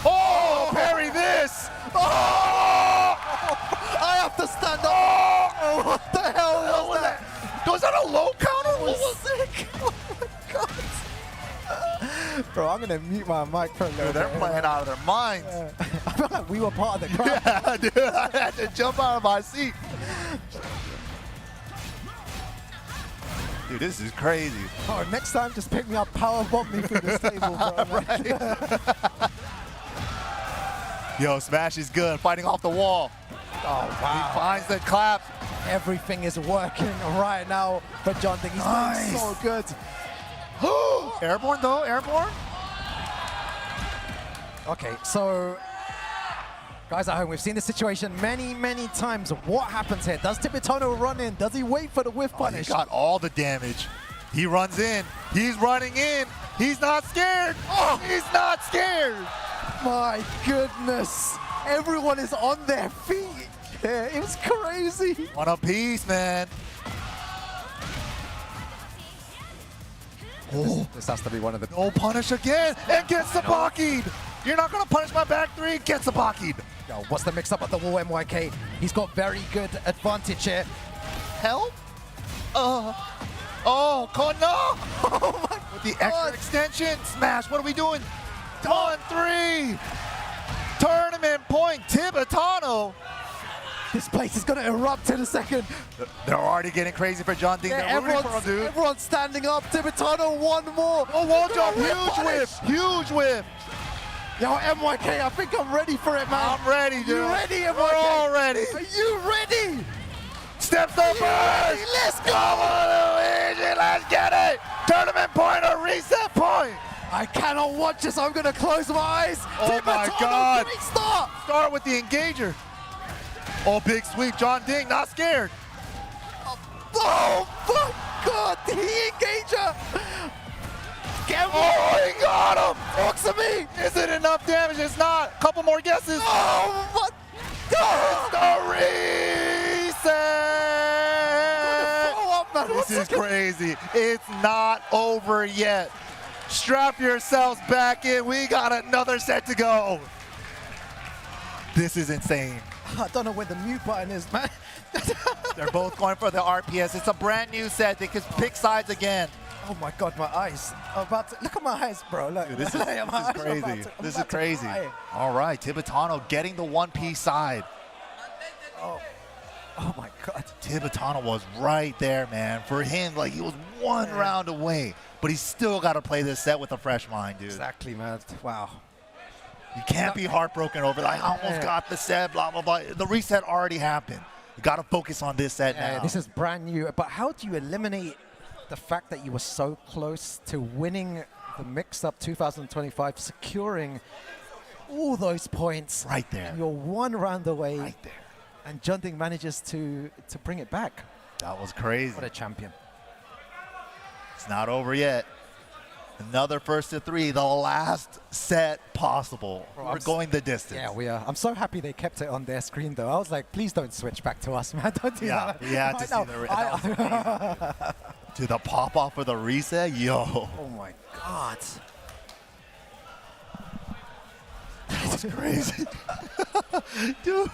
Oh, parry this. Oh! I have to stand up. Oh, what the hell was that? Was that a low counter? That was sick. Oh my God. Bro, I'm gonna mute my mic for a little Dude, they're bit. playing out of their minds. I feel like we were part of the crowd. Yeah, dude, I had to jump out of my seat. Dude, this is crazy. Oh, next time, just pick me up, power bomb me through this table, bro. Yo, Smash is good, fighting off the wall. Oh, wow. He finds the clap. Everything is working right now for Jeondding. He's doing so good. Airborne, though, airborne. Okay, so guys at home, we've seen this situation many, many times. What happens here? Does Tibetano run in? Does he wait for the whiff punish? He got all the damage. He runs in. He's running in. He's not scared. Oh, he's not scared. My goodness. Everyone is on their feet. Yeah, it was crazy. One apiece, man. Oh, This has to be one of the... no punish again and gets Sabaki'd. You're not going to punish my back three. Get Sabaki'd. Yo, what's the mix-up at the wall, MYK? He's got very good advantage here. Help? Oh, no. Oh my With the extra extension. Smash. What are we doing? 1-3. Tournament point. Tibetano. This place is going to erupt in a second. They're already getting crazy for Jeondding. Yeah, They're rooting for him, dude. everyone's standing up. Tibetano, one more. Oh, wall jump. Huge whiff. Huge whiff. Yo, MYK, I think I'm ready for it, man. I'm ready, dude. You ready, MYK? We're all ready. Are you ready? Steps up first. Let's go. Come on, Luigi. Let's get it. Tournament point or reset point. I cannot watch this. I'm going to close my eyes. Oh, my Tibetano, God. great start. Start with the engager. Oh, big sweep. Jeondding, not scared. Oh, my God. The engager. Oh, he got him. Talk to me. Is it enough damage? It's not. Couple more guesses. Oh, what? It's the reset. Follow up, man. This is crazy. It's not over yet. Strap yourselves back in. We got another set to go. This is insane. I don't know where the mute button is, man. They're both going for the RPS. It's a brand new set. They can pick sides again. Oh my God, my eyes. I'm about to, look at my eyes, bro. Look. Dude, this is crazy. This is crazy. Cry. All right, Tibetano getting the one-piece side. Oh my God. Tibetano was right there, man. For him, like, he was one round away, but he's still got to play this set with a fresh mind, dude. Exactly, man. Wow. You can't be heartbroken over that. I almost got the set, blah, blah, blah. The reset already happened. You got to focus on this set now. This is brand new. But how do you eliminate the fact that you were so close to winning the MIXUP 2025, securing all those points? Right there. You're one round away. Right there. And Jeondding manages to bring it back. That was crazy. What a champion. It's not over yet. Another first to three, the last set possible. We're going the distance. Yeah, we are. I'm so happy they kept it on their screen, though. I was like, please don't switch back to us, man. Don't do that. We had to see the to the pop off for the reset, yo. Oh my God. That's crazy. Dude.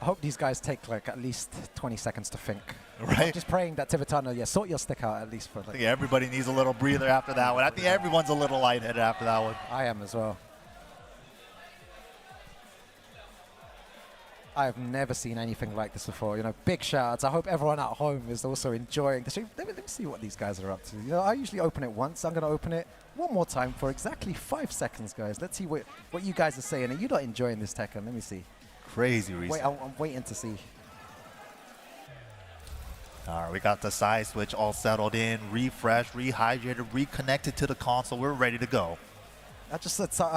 I hope these guys take like at least 20 seconds to think. Right. I'm just praying that Tibetano, sort your stick out at least for I like. think everybody needs a little breather after that one. I think everyone's a little lightheaded after that one. I am as well. I have never seen anything like this before. You know, big shout outs. I hope everyone at home is also enjoying the stream. Let me see what these guys are up to. You know, I usually open it once. I'm going to open it one more time for exactly 5 seconds, guys. Let's see what you guys are saying. Are you not enjoying this Tekken? Let me see. Crazy reset. Wait, I'm waiting to see. All right, we got the side switch all settled in, refreshed, rehydrated, reconnected to the console. We're ready to go. I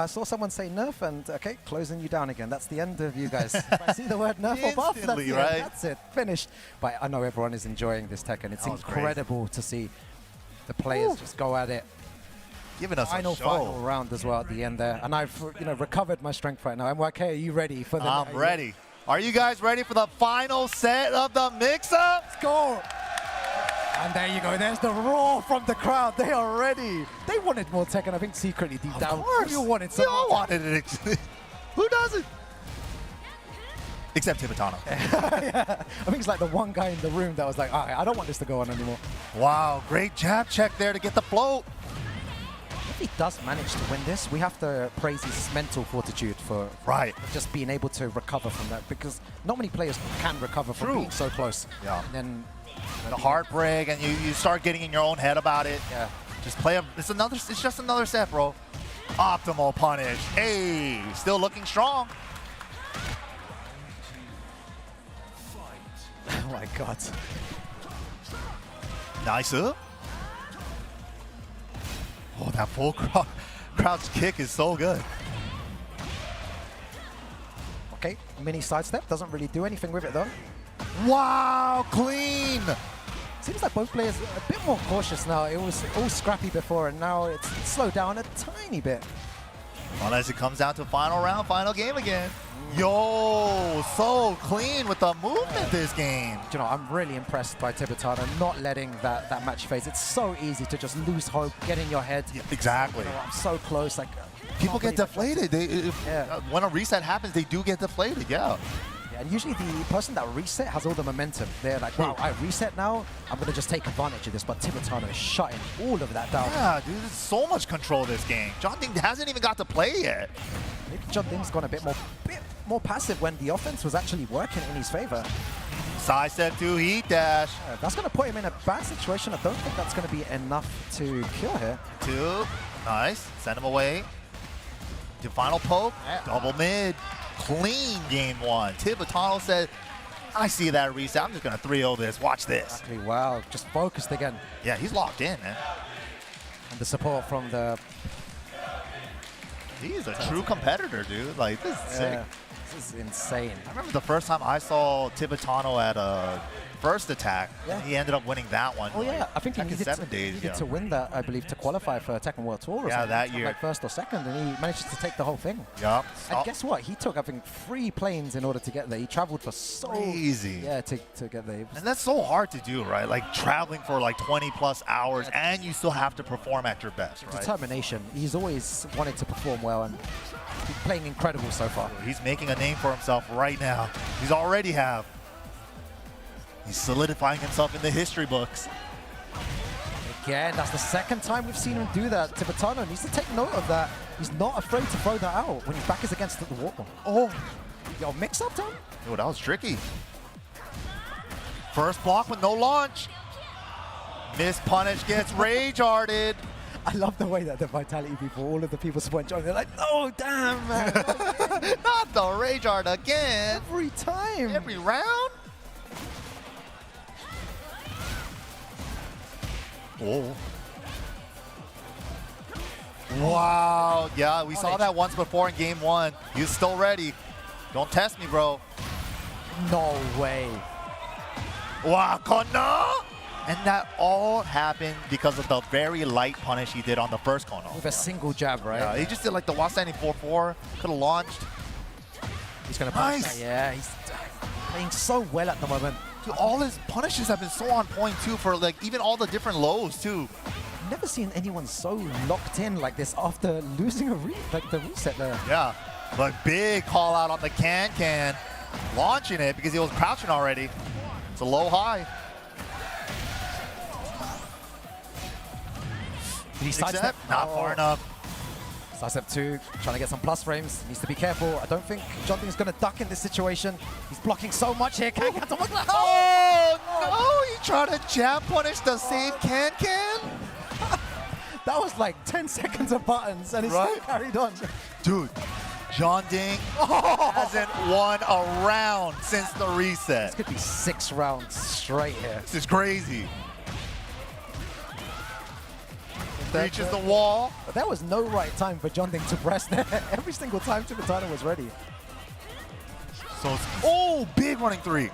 saw someone say nerf and, okay, closing you down again. That's the end of you guys. If I see the word nerf or buff, that's Instantly, it. right? That's it. Finished. But I know everyone is enjoying this Tekken. It's That was incredible to see the players just go at it. Giving us Final a show. round as well at the end there. And I've recovered my strength right now. MYK, are you ready for the... I'm ready. Are you guys ready for the final set of the mix-up? Let's go. And there you go. There's the roar from the crowd. They are ready. They wanted more Tekken. I think secretly deep down. Of course. You wanted We some all more wanted it. Who doesn't? Except Tibetano. yeah. I think it's like the one guy in the room that was like, all right, I don't want this to go on anymore. Wow, great jab check there to get the float. If he does manage to win this, we have to praise his mental fortitude for just being able to recover from that, because not many players can recover from being so close. Yeah. And then the heartbreak, and you start getting in your own head about it. Yeah. Just play it's just another set, bro. Optimal punish. Hey, still looking strong. Oh my God. Nice up. Oh, that full cross. crouch kick is so good. Okay, mini sidestep. Doesn't really do anything with it, though. Wow, clean! Seems like both players are a bit more cautious now. It was all scrappy before, and now it's slowed down a tiny bit. Unless it comes down to final round, final game again. Yo, so clean with the movement this game. You know, I'm really impressed by Tibetano not letting that match phase. It's so easy to just lose hope, get in your head. Yeah, exactly. You know, I'm so close. Like People get deflated. When a reset happens, they do get deflated. Yeah. And usually the person that reset has all the momentum. They're like, wow, I reset now, I'm going to just take advantage of this. But Tibetano is shutting all of that down. Yeah, dude, there's so much control this game. Jeondding hasn't even got to play yet. Maybe Jeondding's gone a bit more passive when the offense was actually working in his favor. Side step 2, heat dash. That's going to put him in a bad situation. I don't think that's going to be enough to kill here. 2, nice. Send him away. To final poke, double mid. Clean game 1. Tibetano said, I see that reset. I'm just going to 3-0 this. Watch this. Exactly. Wow. Just focused again. Yeah, he's locked in, man. And the support from the... He's a true competitor, dude. Like, this is sick. This is insane. I remember the first time I saw Tibetano at a first attack, and he ended up winning that one. Oh yeah, I think he needed, 7 days, needed to win that, I believe, to qualify for Tekken World Tour or something. that year. Like first or second, and he managed to take the whole thing. Yup. And guess what? He took, I think, 3 planes in order to get there. He traveled for so... Crazy. Yeah, to get there. And that's so hard to do, right? Like traveling for like 20 plus hours, and you still have to perform at your best, right? Determination. He's always wanted to perform well, and he's playing incredible so far. He's making a name for himself right now. He's already have. He's solidifying himself in the history books. Again, that's the second time we've seen him do that. Tibetano needs to take note of that. He's not afraid to throw that out when his back is against the wall. Oh, yo, mix up, Tom. Oh, that was tricky. First block with no launch. Miss punish gets rage hearted. I love the way that the Vitality people, all of the people went on. They're like, no, damn, man. Not the rage art again. Every time. Every round. Oh. Wow. Yeah, we saw that once before in game 1. He's still ready. Don't test me, bro. No way. Wow, Kono! And that all happened because of the very light punish he did on the first Kono. With a single jab, right? Yeah, he just did like the while standing 4-4. Could have launched. He's going to punish that. Yeah, he's playing so well at the moment. Dude, all his punishes have been so on point too for like even all the different lows too. I've never seen anyone so locked in like this after losing the reset there. Yeah, but big call out on the can, launching it because he was crouching already. It's a Lowhigh. Did he sidestep? Not far enough. Sidestep 2, trying to get some plus frames. Needs to be careful. I don't think Jeondding is going to duck in this situation. He's blocking so much here. Oh, no! He tried to jab punish the save can. That was like 10 seconds of buttons, and he still carried on. Dude, Jeondding hasn't won a round since the reset. This could be 6 rounds straight here. This is crazy. Reaches the wall. But there was no right time for Jeondding to press there. Every single time Tibetano was ready. So, big running 3.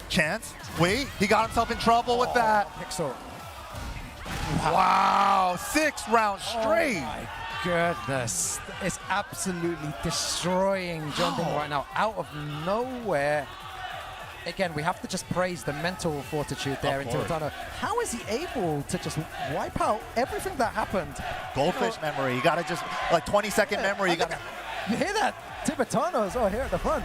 Chance. Wait, he got himself in trouble with that. MIXUP. Wow, 6 rounds straight. Oh my goodness. It's absolutely destroying Jeondding right now. Out of nowhere. Again, we have to just praise the mental fortitude there in Tibetano. How is he able to just wipe out everything that happened? Goldfish memory. You gotta just, like 20-second memory. You hear that? Tibetano's here at the front.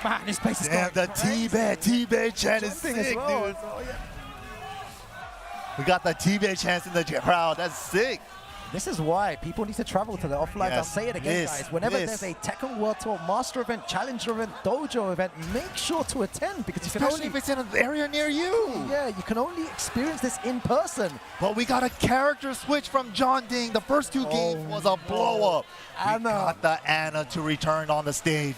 Man, this place is going crazy. Tibet chant is sick, dude. Oh, yeah. We got the Tibet chants in the crowd. That's sick. This is why people need to travel to the offline. I'll say it again, guys. Whenever there's a Tekken World Tour Master event, Challenger event, Dojo event, make sure to attend because especially if it's in an area near you. Yeah, you can only experience this in person. But we got a character switch from Jeondding. The first 2 games was a blow up. We got the Anna to return on the stage.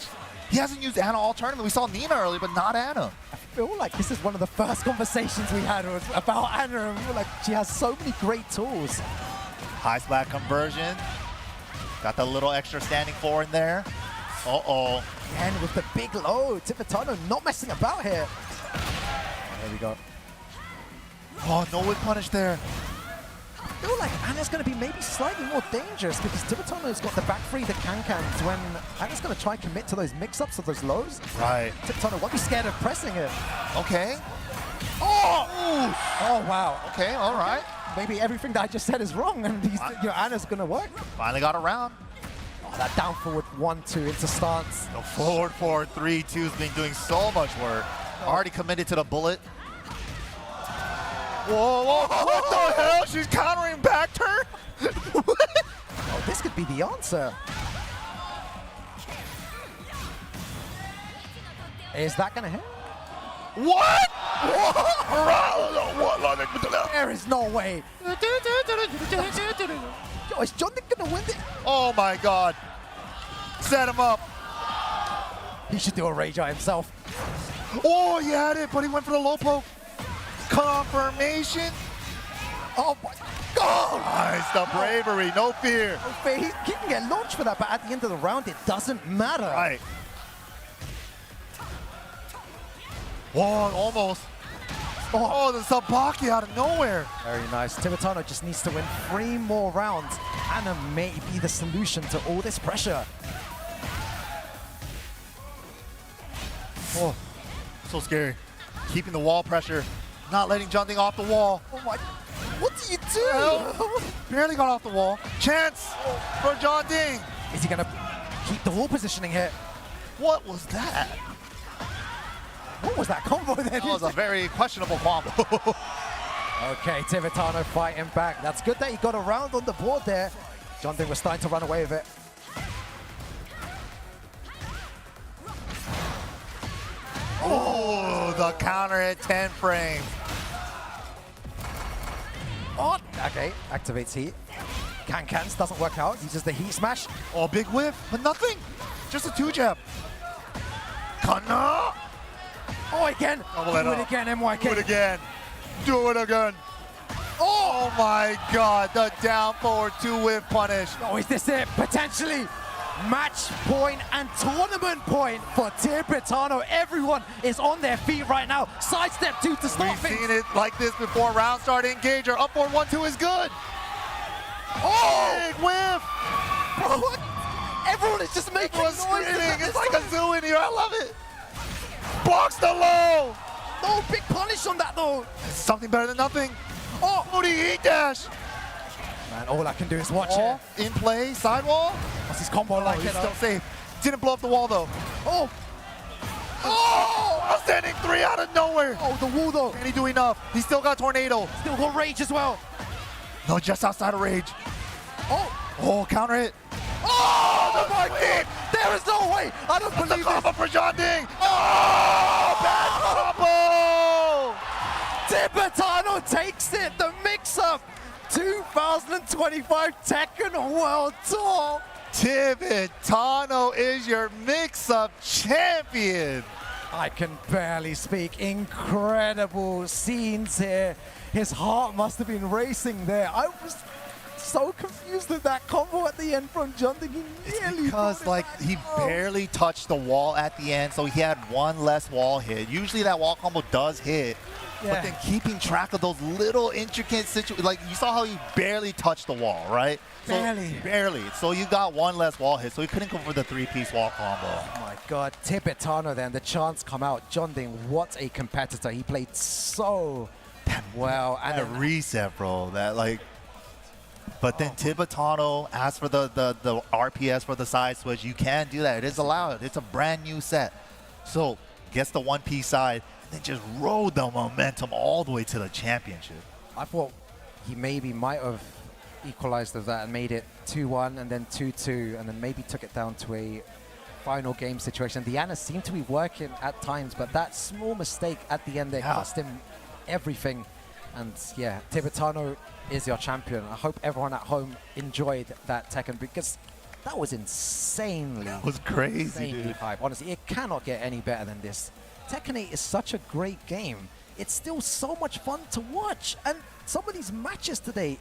He hasn't used Anna all tournament. We saw Nina earlier, but not Anna. I feel like this is one of the first conversations we had was about Anna, and we were like, she has so many great tools. High splat conversion. Got the little extra standing four in there. Uh-oh. And with the big low, Tibetano not messing about here. There we go. Oh, no whip punish there. I feel like Anna's going to be maybe slightly more dangerous because Tibetano's got the back three, the can-cans, when Anna's going to try and commit to those mix-ups of those lows. Right. Tibetano won't be scared of pressing it. Okay. Oh! Oh, wow. Okay, all right. Maybe everything that I just said is wrong and Anna's going to work. Finally got around. Oh, that down forward 1-2 into stance. The forward 4-3-2 has been doing so much work. Already committed to the bullet. Whoa, whoa, what the hell? She's countering back turn? Oh, this could be the answer. Is that going to hit? What? There is no way. Yo, is Jeondding going to win it? Oh my god. Set him up. He should do a rage eye himself. Oh, he had it, but he went for the low poke. Confirmation. Oh my god! Nice, the bravery, no fear. He can get launched for that, but at the end of the round, it doesn't matter. Right. Whoa, almost. Oh, the Sabaki out of nowhere. Very nice. Tibetano just needs to win 3 more rounds. Anna may be the solution to all this pressure. Oh, so scary. Keeping the wall pressure. Not letting Jeondding off the wall. Oh my, what do you do? Barely got off the wall. Chance for Jeondding. Is he gonna keep the wall positioning here? What was that? What was that combo then? That was a very questionable combo. Okay, Tibetano fighting back. That's good that he got around on the board there. Jeondding was starting to run away with it. Oh, the counter at 10 frames. Oh, okay, activates heat. Can-cans doesn't work out. Uses the heat smash. Oh, big whiff, but nothing. Just a 2-jab. Kana! Oh, again. Double it Do it up. again, MYK. Do it again. Do it again. Oh my god, the down forward 2-whiff punish. Oh, is this it? Potentially. Match point and tournament point for Tibetano. Everyone is on their feet right now. Sidestep 2 to stop We've things. seen it like this before. Round start engager. Up forward 1-2 is good. Oh! Big whiff. Bro, what? Everyone is just making Everyone's noises. screaming. It's like a zoo in here. I love it. Blocks the low. No big punish on that though. Something better than nothing. Oh, Booty heat dash. man, all I can do is watch Wall it. in play. Sidewall. What's his combo Oh, like? he's It, still safe. Didn't blow up the wall though. Oh, Oh! Outstanding 3 out of nowhere. oh, the wall though. Can he do enough? He's still got tornado. Still got rage as well. No, just outside of rage. Oh, Oh, counter hit. oh my god. There is no way. I don't The believe combo this. for Jeondding. Oh, bad combo. Tibetano takes it. The mix-up. 2025 Tekken World Tour. Tibetano is your mix-up champion. I can barely speak. Incredible scenes here. His heart must have been racing there. I was so confused with that combo at the end from Jeondding. He nearly Because brought it like back he home. barely touched the wall at the end, so he had one less wall hit. Usually that wall combo does hit, Yeah. but then keeping track of those little intricate situations, like you saw how he barely touched the wall, right? So, Barely. barely. So you got one less wall hit, so he couldn't go for the 3-piece wall combo. Oh my god, Tibetano then, the chance come out. Jeondding, what a competitor. He played so well. And a reset, bro. That like. But then Tibetano asked for the RPS for the side switch. You can do that. It is allowed. It's a brand new set. So gets the 1-piece side and then just rode the momentum all the way to the championship. I thought he maybe might have equalized of that and made it 2-1 and then 2-2 and then maybe took it down to a final game situation. The Anna seemed to be working at times, but that small mistake at the end there cost him everything. And yeah, Tibetano is your champion. I hope everyone at home enjoyed that Tekken because that was insanely, It was crazy, insanely dude. hype. Honestly, it cannot get any better than this. Tekken 8 is such a great game. it's still so much fun to watch. And some of these matches today,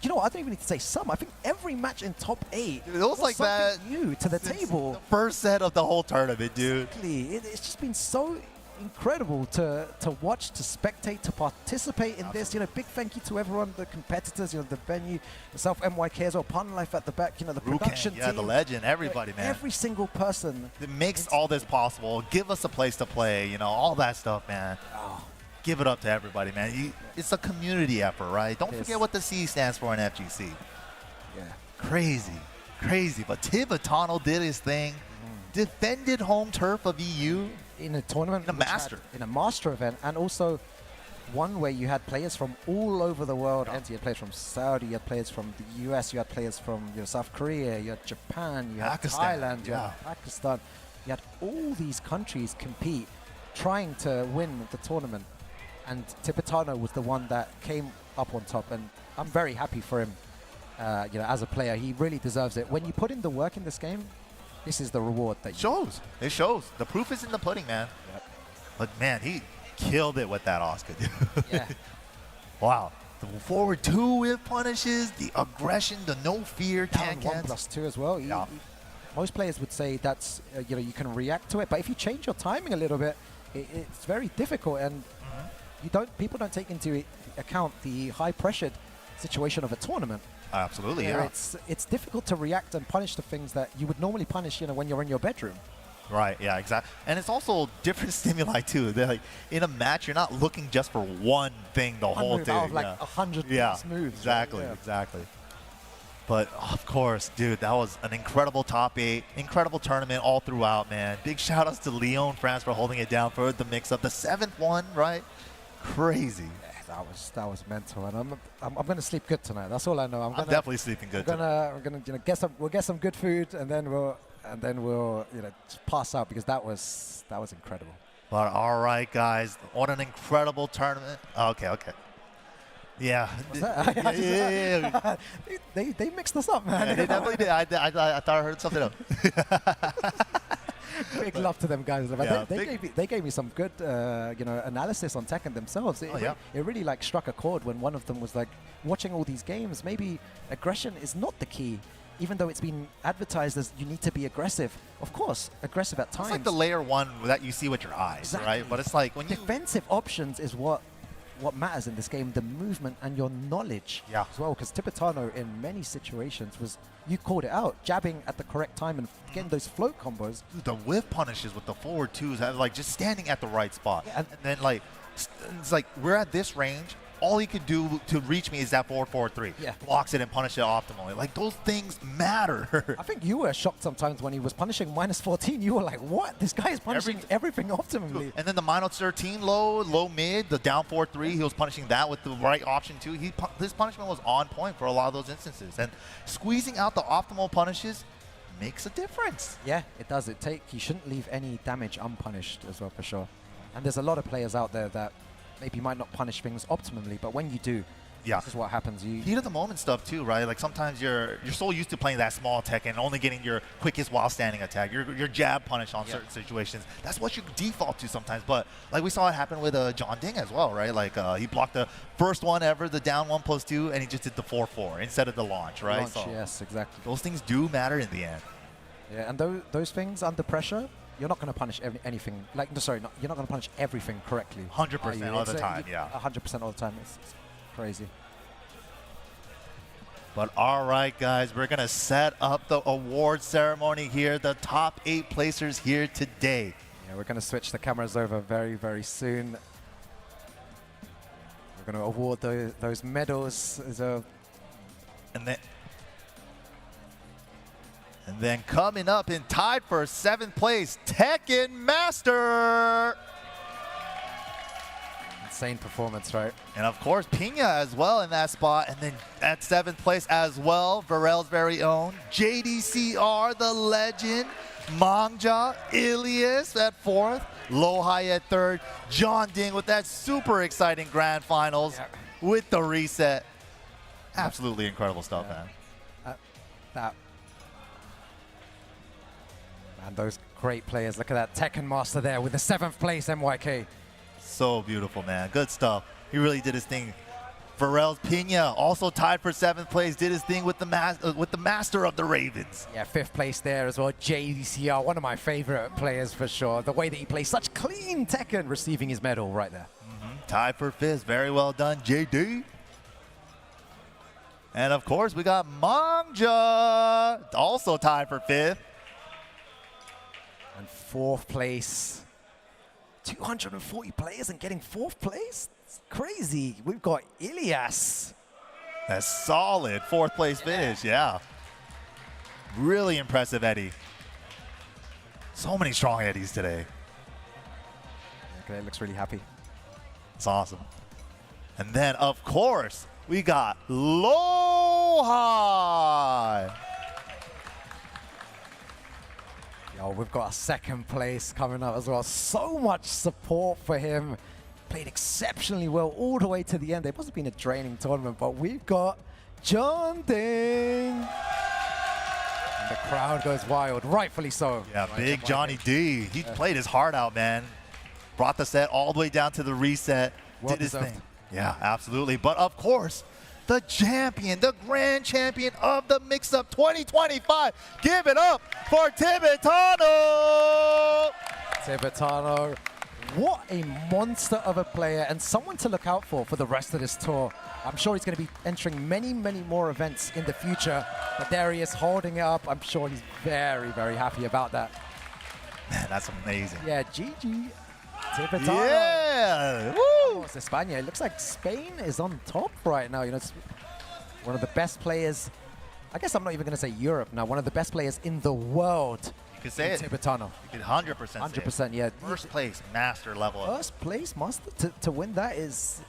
you know, I don't even need to say some. I think every match in top 8 It was like that new to the table. The first set of the whole tournament, dude. Exactly. It's just been so incredible to watch, to spectate, to participate in this. You know, big thank you to everyone, the competitors, you know, the venue, yourself, MYK as well, Pun Life at the back, you know, the production yeah, team. the legend, everybody, man. Every single person. That makes all this possible. Give us a place to play, you know, all that stuff, man. Oh. Give it up to everybody, man. It's a community effort, right? Don't forget what the C stands for in FGC. Yeah. Crazy, crazy. But Tibetano did his thing, defended home turf of EU. In a tournament, In a master. in a master event, and also one where you had players from all over the world. Yeah. And you had players from Saudi, you had players from the US, you had players from South Korea, you had Japan, you had Pakistan, Thailand, you had Pakistan. You had all these countries compete, trying to win the tournament. And Tibetano was the one that came up on top, and I'm very happy for him. You know, as a player, he really deserves it. When you put in the work in this game, this is the reward that shows. It shows. The proof is in the pudding, man. Yep. But man, he killed it with that Asuka, dude. Yeah. Wow. The forward 2 with punishes, the aggression, the no fear, Down 1+2 as well. Yeah. Most players would say that's you know, you can react to it, but if you change your timing a little bit, it's very difficult, and people don't take into account the high pressured situation of a tournament. Absolutely, where yeah. It's difficult to react and punish the things that you would normally punish, you know, when you're in your bedroom. Right, yeah, exactly. And it's also different stimuli too. They're like, in a match, you're not looking just for one thing the whole Move thing. out of like 100 moves. Exactly, right? exactly. But of course, dude, that was an incredible top 8, incredible tournament all throughout, man. Big shout outs to Lyon, France for holding it down for the mix-up. The 7th one, right? Crazy. Yeah, that was mental, and I'm gonna sleep good tonight. That's all I know. I'm definitely sleeping good. I'm gonna you know, we'll get some good food, and then we'll you know, just pass out, because that was incredible. But all right, guys, what an incredible tournament. Okay. Yeah. What's that? Yeah. They mixed us up, man. Yeah, they definitely did. I thought I heard something else. Big love to them guys. Yeah, They gave me some good you know, analysis on Tekken themselves. It really like struck a chord when one of them was like, watching all these games, maybe aggression is not the key, even though it's been advertised as you need to be aggressive. Of course, aggressive at times. It's like the layer 1 that you see with your eyes, Exactly. right? But it's like when you defensive options is what matters in this game, the movement and your knowledge as well, because Tibetano in many situations was, you called it out, jabbing at the correct time and getting those float combos. Dude, the whiff punishes with the forward 2s, like just standing at the right spot. Yeah, and then like, it's like we're at this range, all he could do to reach me is that forward 3. Yeah. Blocks it and punishes it optimally. Like, those things matter. I think you were shocked sometimes when he was punishing -14. You were like, what? This guy is punishing everything optimally. And then the -13 low mid, the down 4-3, he was punishing that with the right option too. His punishment was on point for a lot of those instances. And squeezing out the optimal punishes makes a difference. Yeah, it does. You shouldn't leave any damage unpunished as well, for sure. And there's a lot of players out there that maybe might not punish things optimally, but when you do, this is what happens. Heat of the moment stuff too, right? Like sometimes you're so used to playing that small Tekken and only getting your quickest while standing attack, your jab punish on certain situations. That's what you default to sometimes. But like we saw it happen with Jeondding as well, right? Like he blocked the first one ever, the down 1+2, and he just did the 4-4 instead of the launch, right? So yes, exactly. Those things do matter in the end. Yeah, and those things under pressure, you're not going to punish anything. Like, no, sorry, you're not going to punish everything correctly. 100% all the time, yeah. 100% all the time. It's crazy. But all right, guys, we're going to set up the award ceremony here. The top 8 placers here today. Yeah, we're going to switch the cameras over very, very soon. We're going to award those medals. And then coming up and tied for 7th place, Tekken Master. Insane performance, right? And of course, Pinya as well in that spot. And then at 7th place as well, Varel's very own JDCR, the legend. Mangja, Ilias at 4th. Lowhigh at 3rd. Jeondding with that super exciting grand finals with the reset. Absolutely incredible stuff, man. And those great players. Look at that Tekken Master there with the 7th place MYK. So beautiful, man. Good stuff. He really did his thing. Pharrell's Pinya also tied for 7th place, did his thing with the master of the Ravens. Yeah, 5th place there as well. JDCR, one of my favorite players for sure. The way that he plays such clean Tekken, receiving his medal right there. Tied for 5th. Very well done, JD. And of course, we got Mangja, also tied for 5th. And 4th place. 240 players and getting 4th place? It's crazy. We've got Ilias. That's solid 4th place finish, yeah. Really impressive, Eddy. So many strong Eddies today. Okay, looks really happy. It's awesome. And then, of course, we got Lowhigh. Yo, we've got a 2nd place coming up as well. So much support for him. Played exceptionally well all the way to the end. It must have been a draining tournament, but we've got Jeondding. And the crowd goes wild, rightfully so. Yeah, big Johnny D. He played his heart out, man. Brought the set all the way down to the reset. Well did his deserved. thing. Yeah, absolutely. But of course, the champion, the grand champion of the MIXUP 2025. Give it up for Tibetano. Tibetano, what a monster of a player and someone to look out for the rest of this tour. I'm sure he's going to be entering many, many more events in the future. But there he is holding it up. I'm sure he's very, very happy about that. Man, that's amazing. Yeah, GG. Tibetano. Yeah. Woo. Oh, it's España. It looks like Spain is on top right now. You know, it's one of the best players. I guess I'm not even going to say Europe now. One of the best players in the world. You could say it. Tibetano. You could 100% say 100%, yeah. First place, master level. First place master to win that is,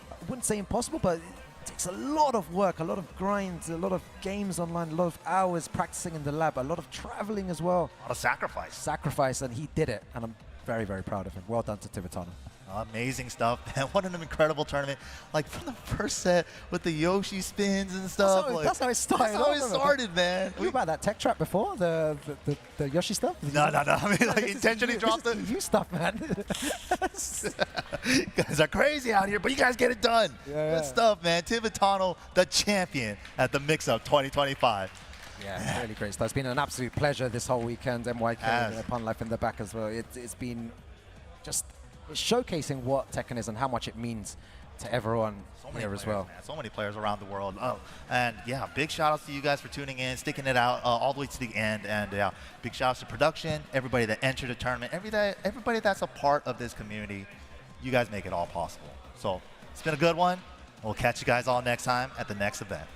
I wouldn't say impossible, but it takes a lot of work, a lot of grinds, a lot of games online, a lot of hours practicing in the lab, a lot of traveling as well. A lot of sacrifice. Sacrifice, and he did it, and I'm very, very proud of him. Well done to Tibetano. Amazing stuff, man. What an incredible tournament. Like, from the first set with the Yoshi spins and stuff. That's how it started. That's how it started, man. What about that tech trap before? The Yoshi stuff? No. I mean, like, intentionally dropped it. You stuff, man. You guys are crazy out here, but you guys get it done. Yeah. Good stuff, man. Tibetano, the champion at the MIXUP 2025. Yeah, really great stuff. It's been an absolute pleasure this whole weekend. MYK, Upon Life in the back as well. It's been just showcasing what Tekken is and how much it means to everyone here as well. Man. So many players around the world. Oh, and yeah, big shout outs to you guys for tuning in, sticking it out all the way to the end. And yeah, big shout outs to production, everybody that entered the tournament, everybody that's a part of this community. You guys make it all possible. So it's been a good one. We'll catch you guys all next time at the next event.